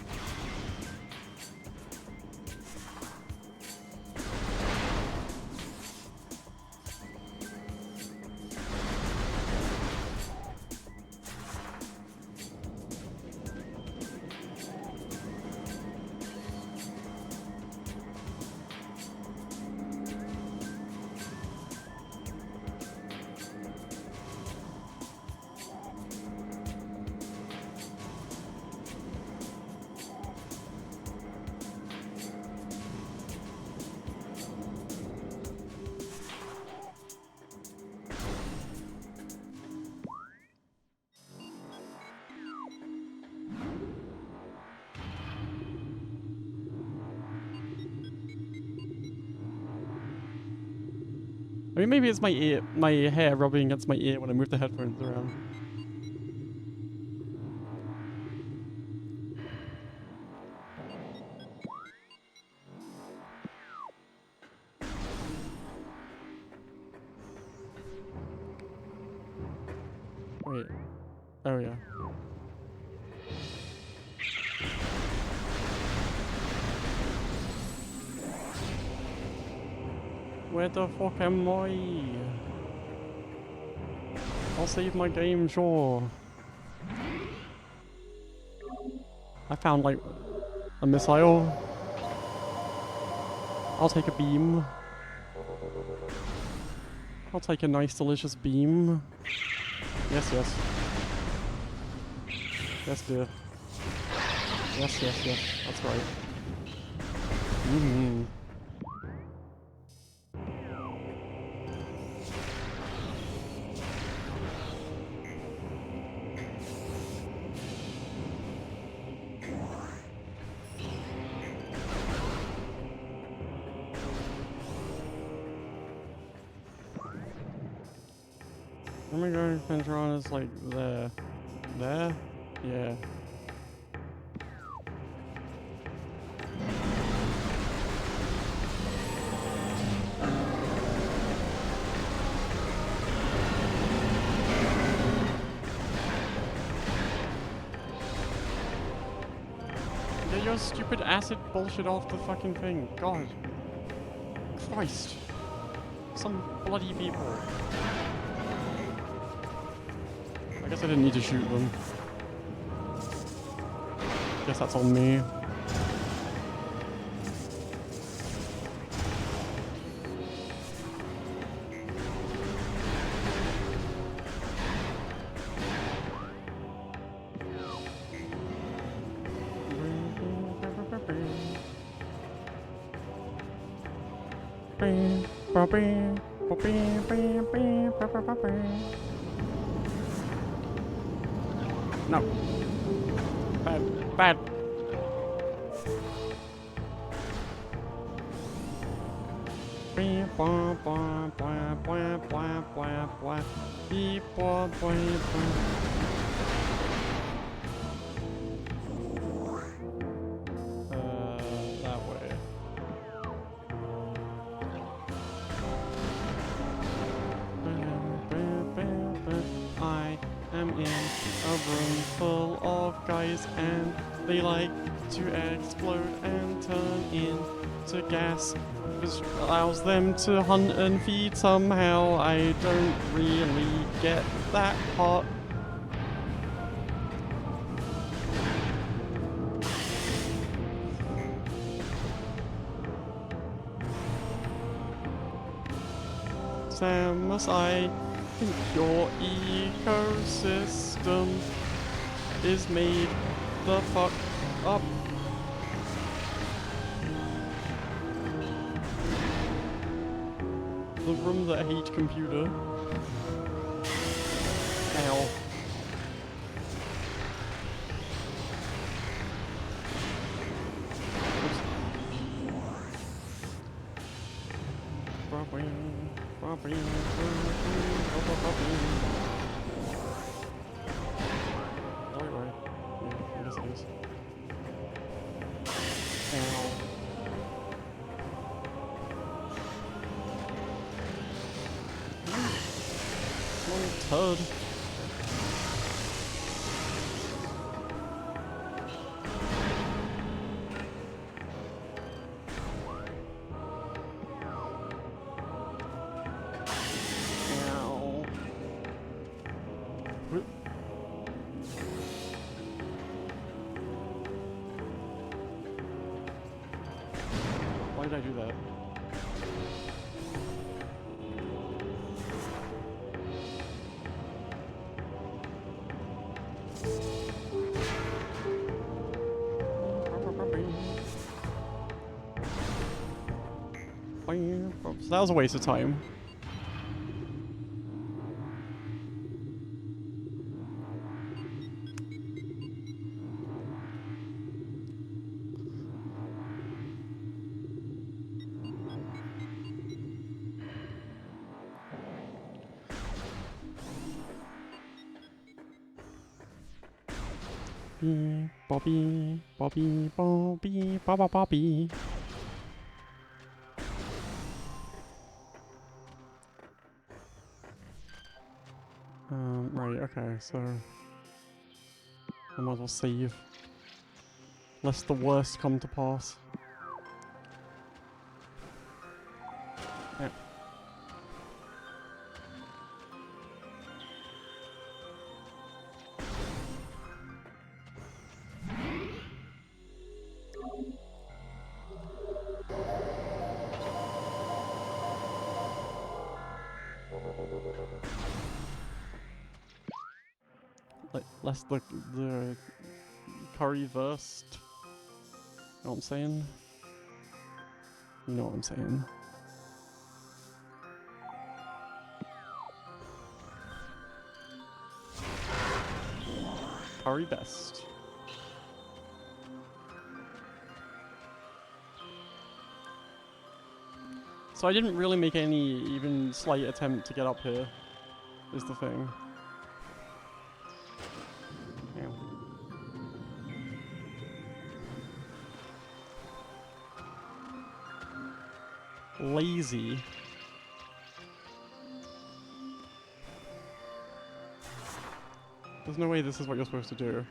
S1: I mean, maybe it's my ear, my hair rubbing against my ear when I move the headphones around. Wait. Oh yeah. Where the fuck am I? I'll save my game, sure. I found like a missile. I'll take a beam. I'll take a nice delicious beam. Yes, yes. Yes, dear. Yes, yes, yes. That's right. Mm-hmm. Oh my god, Pentaron is like there. There? Yeah. Get your stupid acid bullshit off the fucking thing. God. Christ. Some bloody people. I guess I didn't need to shoot them. Guess that's on me. No. Bad. Bad. That way. I am in a room full of guys and they like to explode and turn into gas, which allows them to hunt and feed somehow. I don't really get that part. Samus, I think your ecosystem is made the fuck up. The room that hate computer. Ow. Toad. Ow. Whoop. Why did I do that? So that was a waste of time. Bobby, Bobby, Bobby, Bobby, Baba Bobby. Right, okay, so I might as well save. Lest the worst come to pass. Yeah. Like, lest the curry versed. You know what I'm saying? You know what I'm saying. Curry best. So I didn't really make any even slight attempt to get up here, is the thing. Ow. Lazy. There's no way this is what you're supposed to do.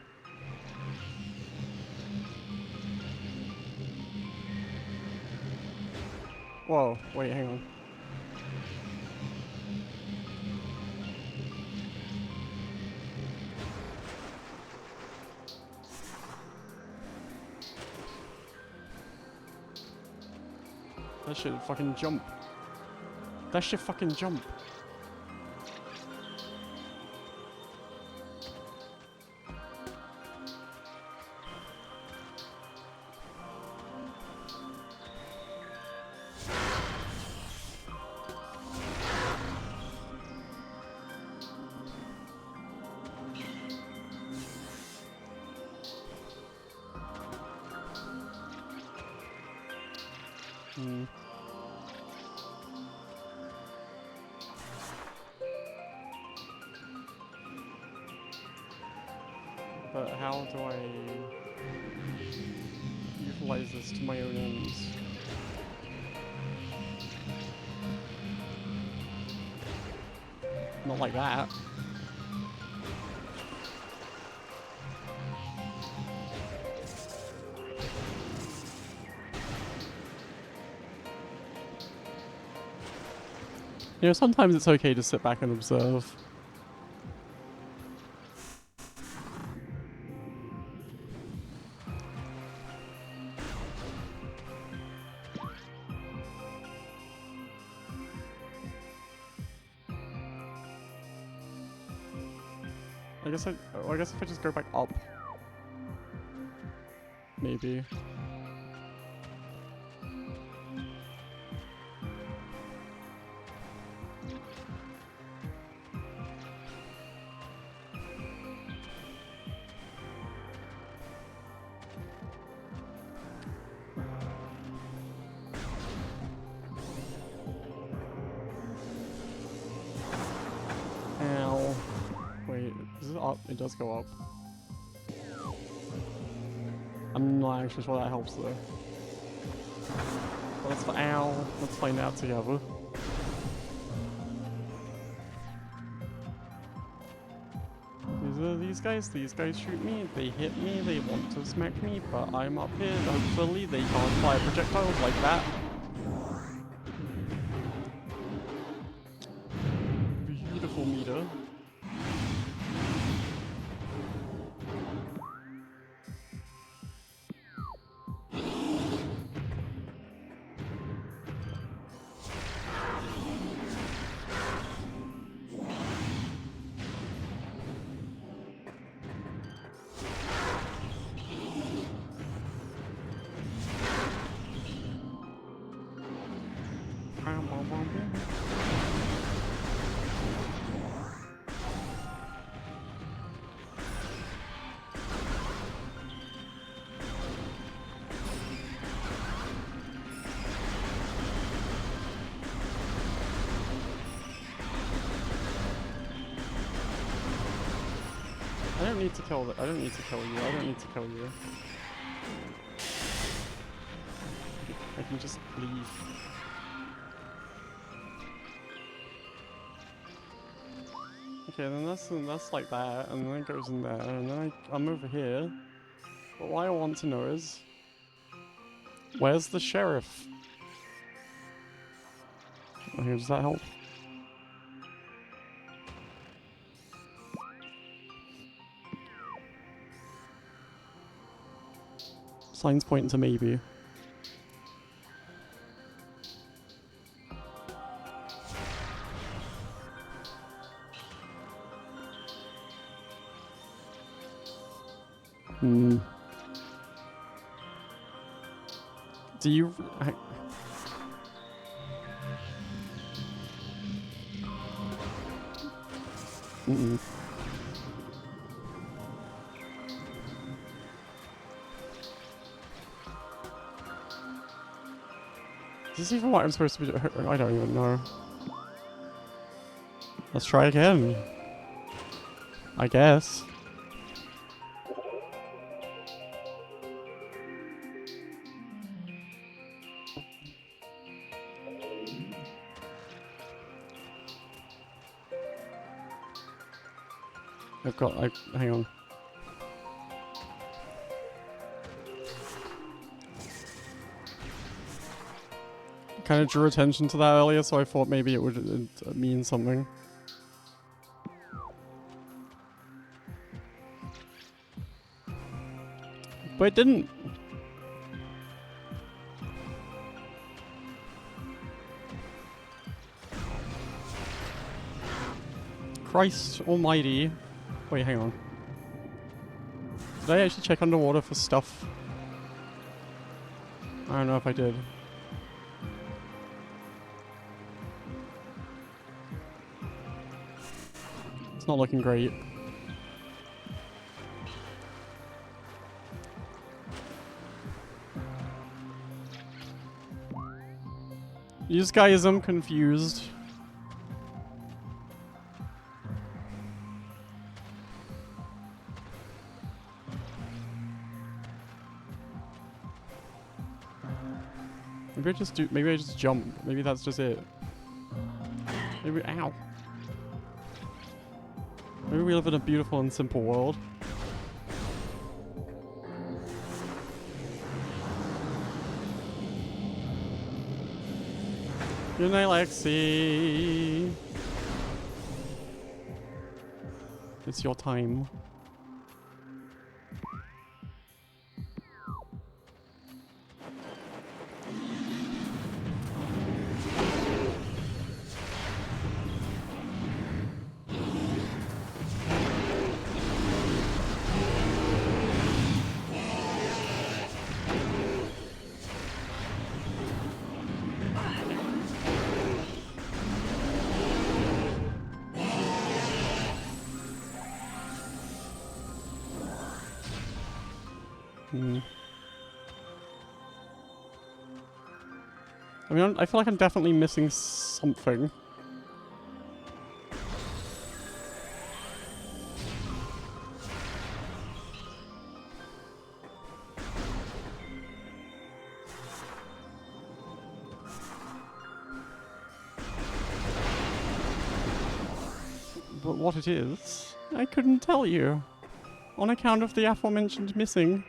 S1: Whoa, wait, hang on. That should fucking jump. That should fucking jump. But how do I utilize this to my own ends? Not like that. You know, sometimes it's okay to sit back and observe. I guess if I just go back up, maybe. Ow. Wait, is it up? It does go up. I'm not actually sure that helps though. But ow. Let's find out together. These guys shoot me, they hit me, they want to smack me, but I'm up here, hopefully they can't fire projectiles like that. Beautiful meter. don't need to kill I don't need to kill you. I don't need to kill you. I can just leave. Okay, then that's like that, and then it goes in there, and then I'm over here. But what I want to know is, where's the sheriff? Okay, does that help? Signs pointing to maybe. Hmm. Do you... Mm-mm. Is this even what I'm supposed to be doing? I don't even know. Let's try again. I guess. Hang on. Kind of drew attention to that earlier, so I thought maybe it would mean something. But it didn't. Christ almighty. Wait, hang on. Did I actually check underwater for stuff? I don't know if I did. It's not looking great. This guy is confused. Maybe I just jump. Maybe that's just it. Maybe, ow. Maybe we live in a beautiful and simple world. Good night, Lexi. It's your time. I mean, I feel like I'm definitely missing something. But what it is, I couldn't tell you. On account of the aforementioned missing.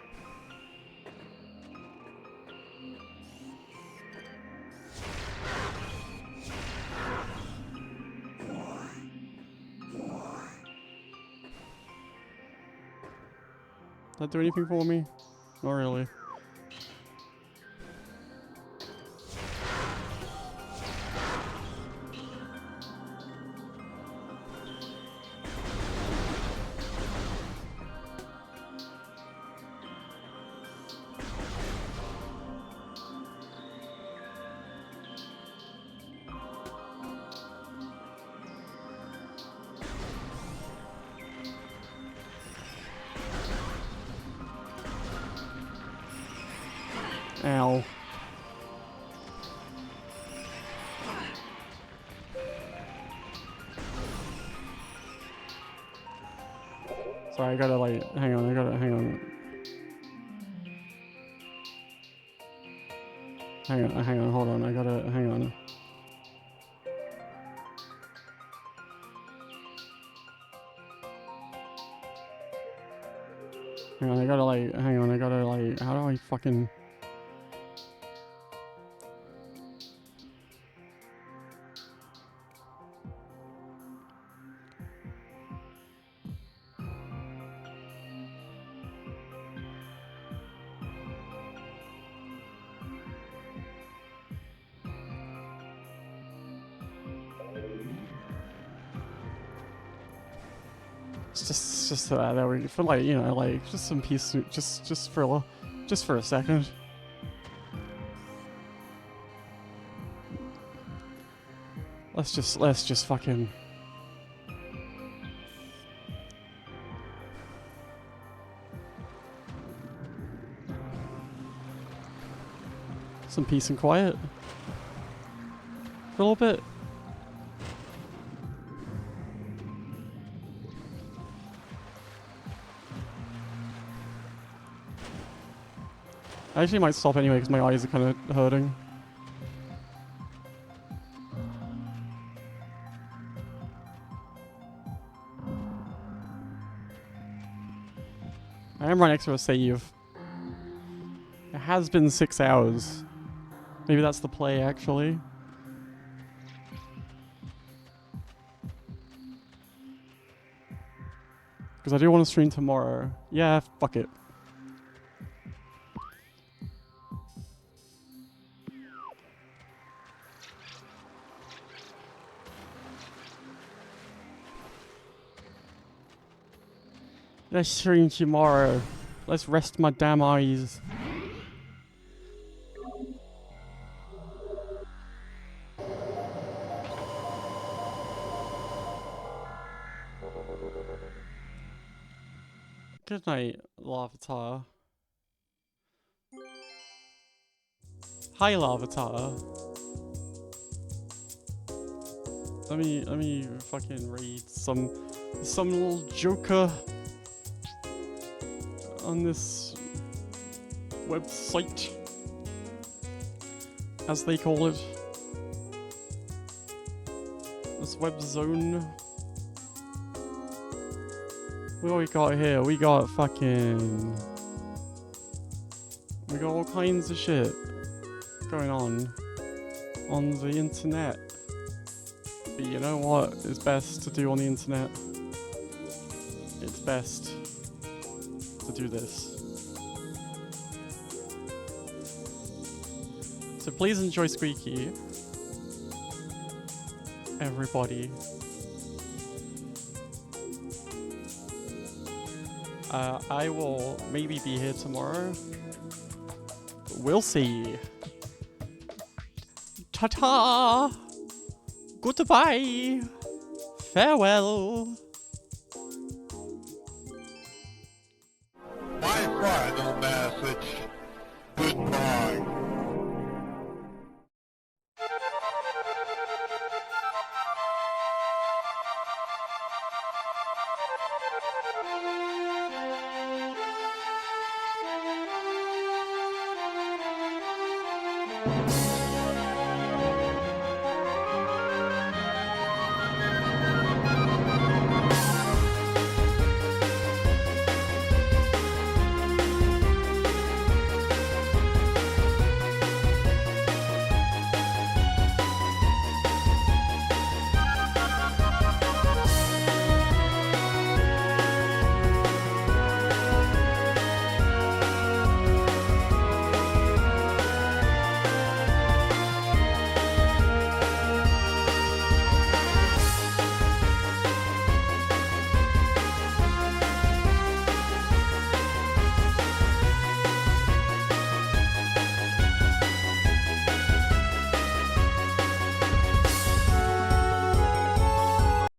S1: Did that do anything for me? Not really. Sorry, I gotta like, hang on, hang on. Hang on, hold on, hang on. Hang on, how do I fucking... It's just there we for like, you know, like just some peace, just for a second. Let's just fucking... Some peace and quiet. For a little bit. I actually might stop anyway because my eyes are kind of hurting. I am right next to a save. It has been 6 hours. Maybe that's the play, actually. Because I do want to stream tomorrow. Yeah, fuck it. Let's stream tomorrow. Let's rest my damn eyes. Good night, Lavatar. Hi, Lavatar. Let me fucking read some little joker on this website, as they call it. This web zone. What we got here? We got fucking... We got all kinds of shit going on the internet. But you know what is best to do on the internet? It's best to do this. So please enjoy Squeaky, everybody. I will maybe be here tomorrow. We'll see. Ta-ta! Goodbye! Farewell!
S2: My final message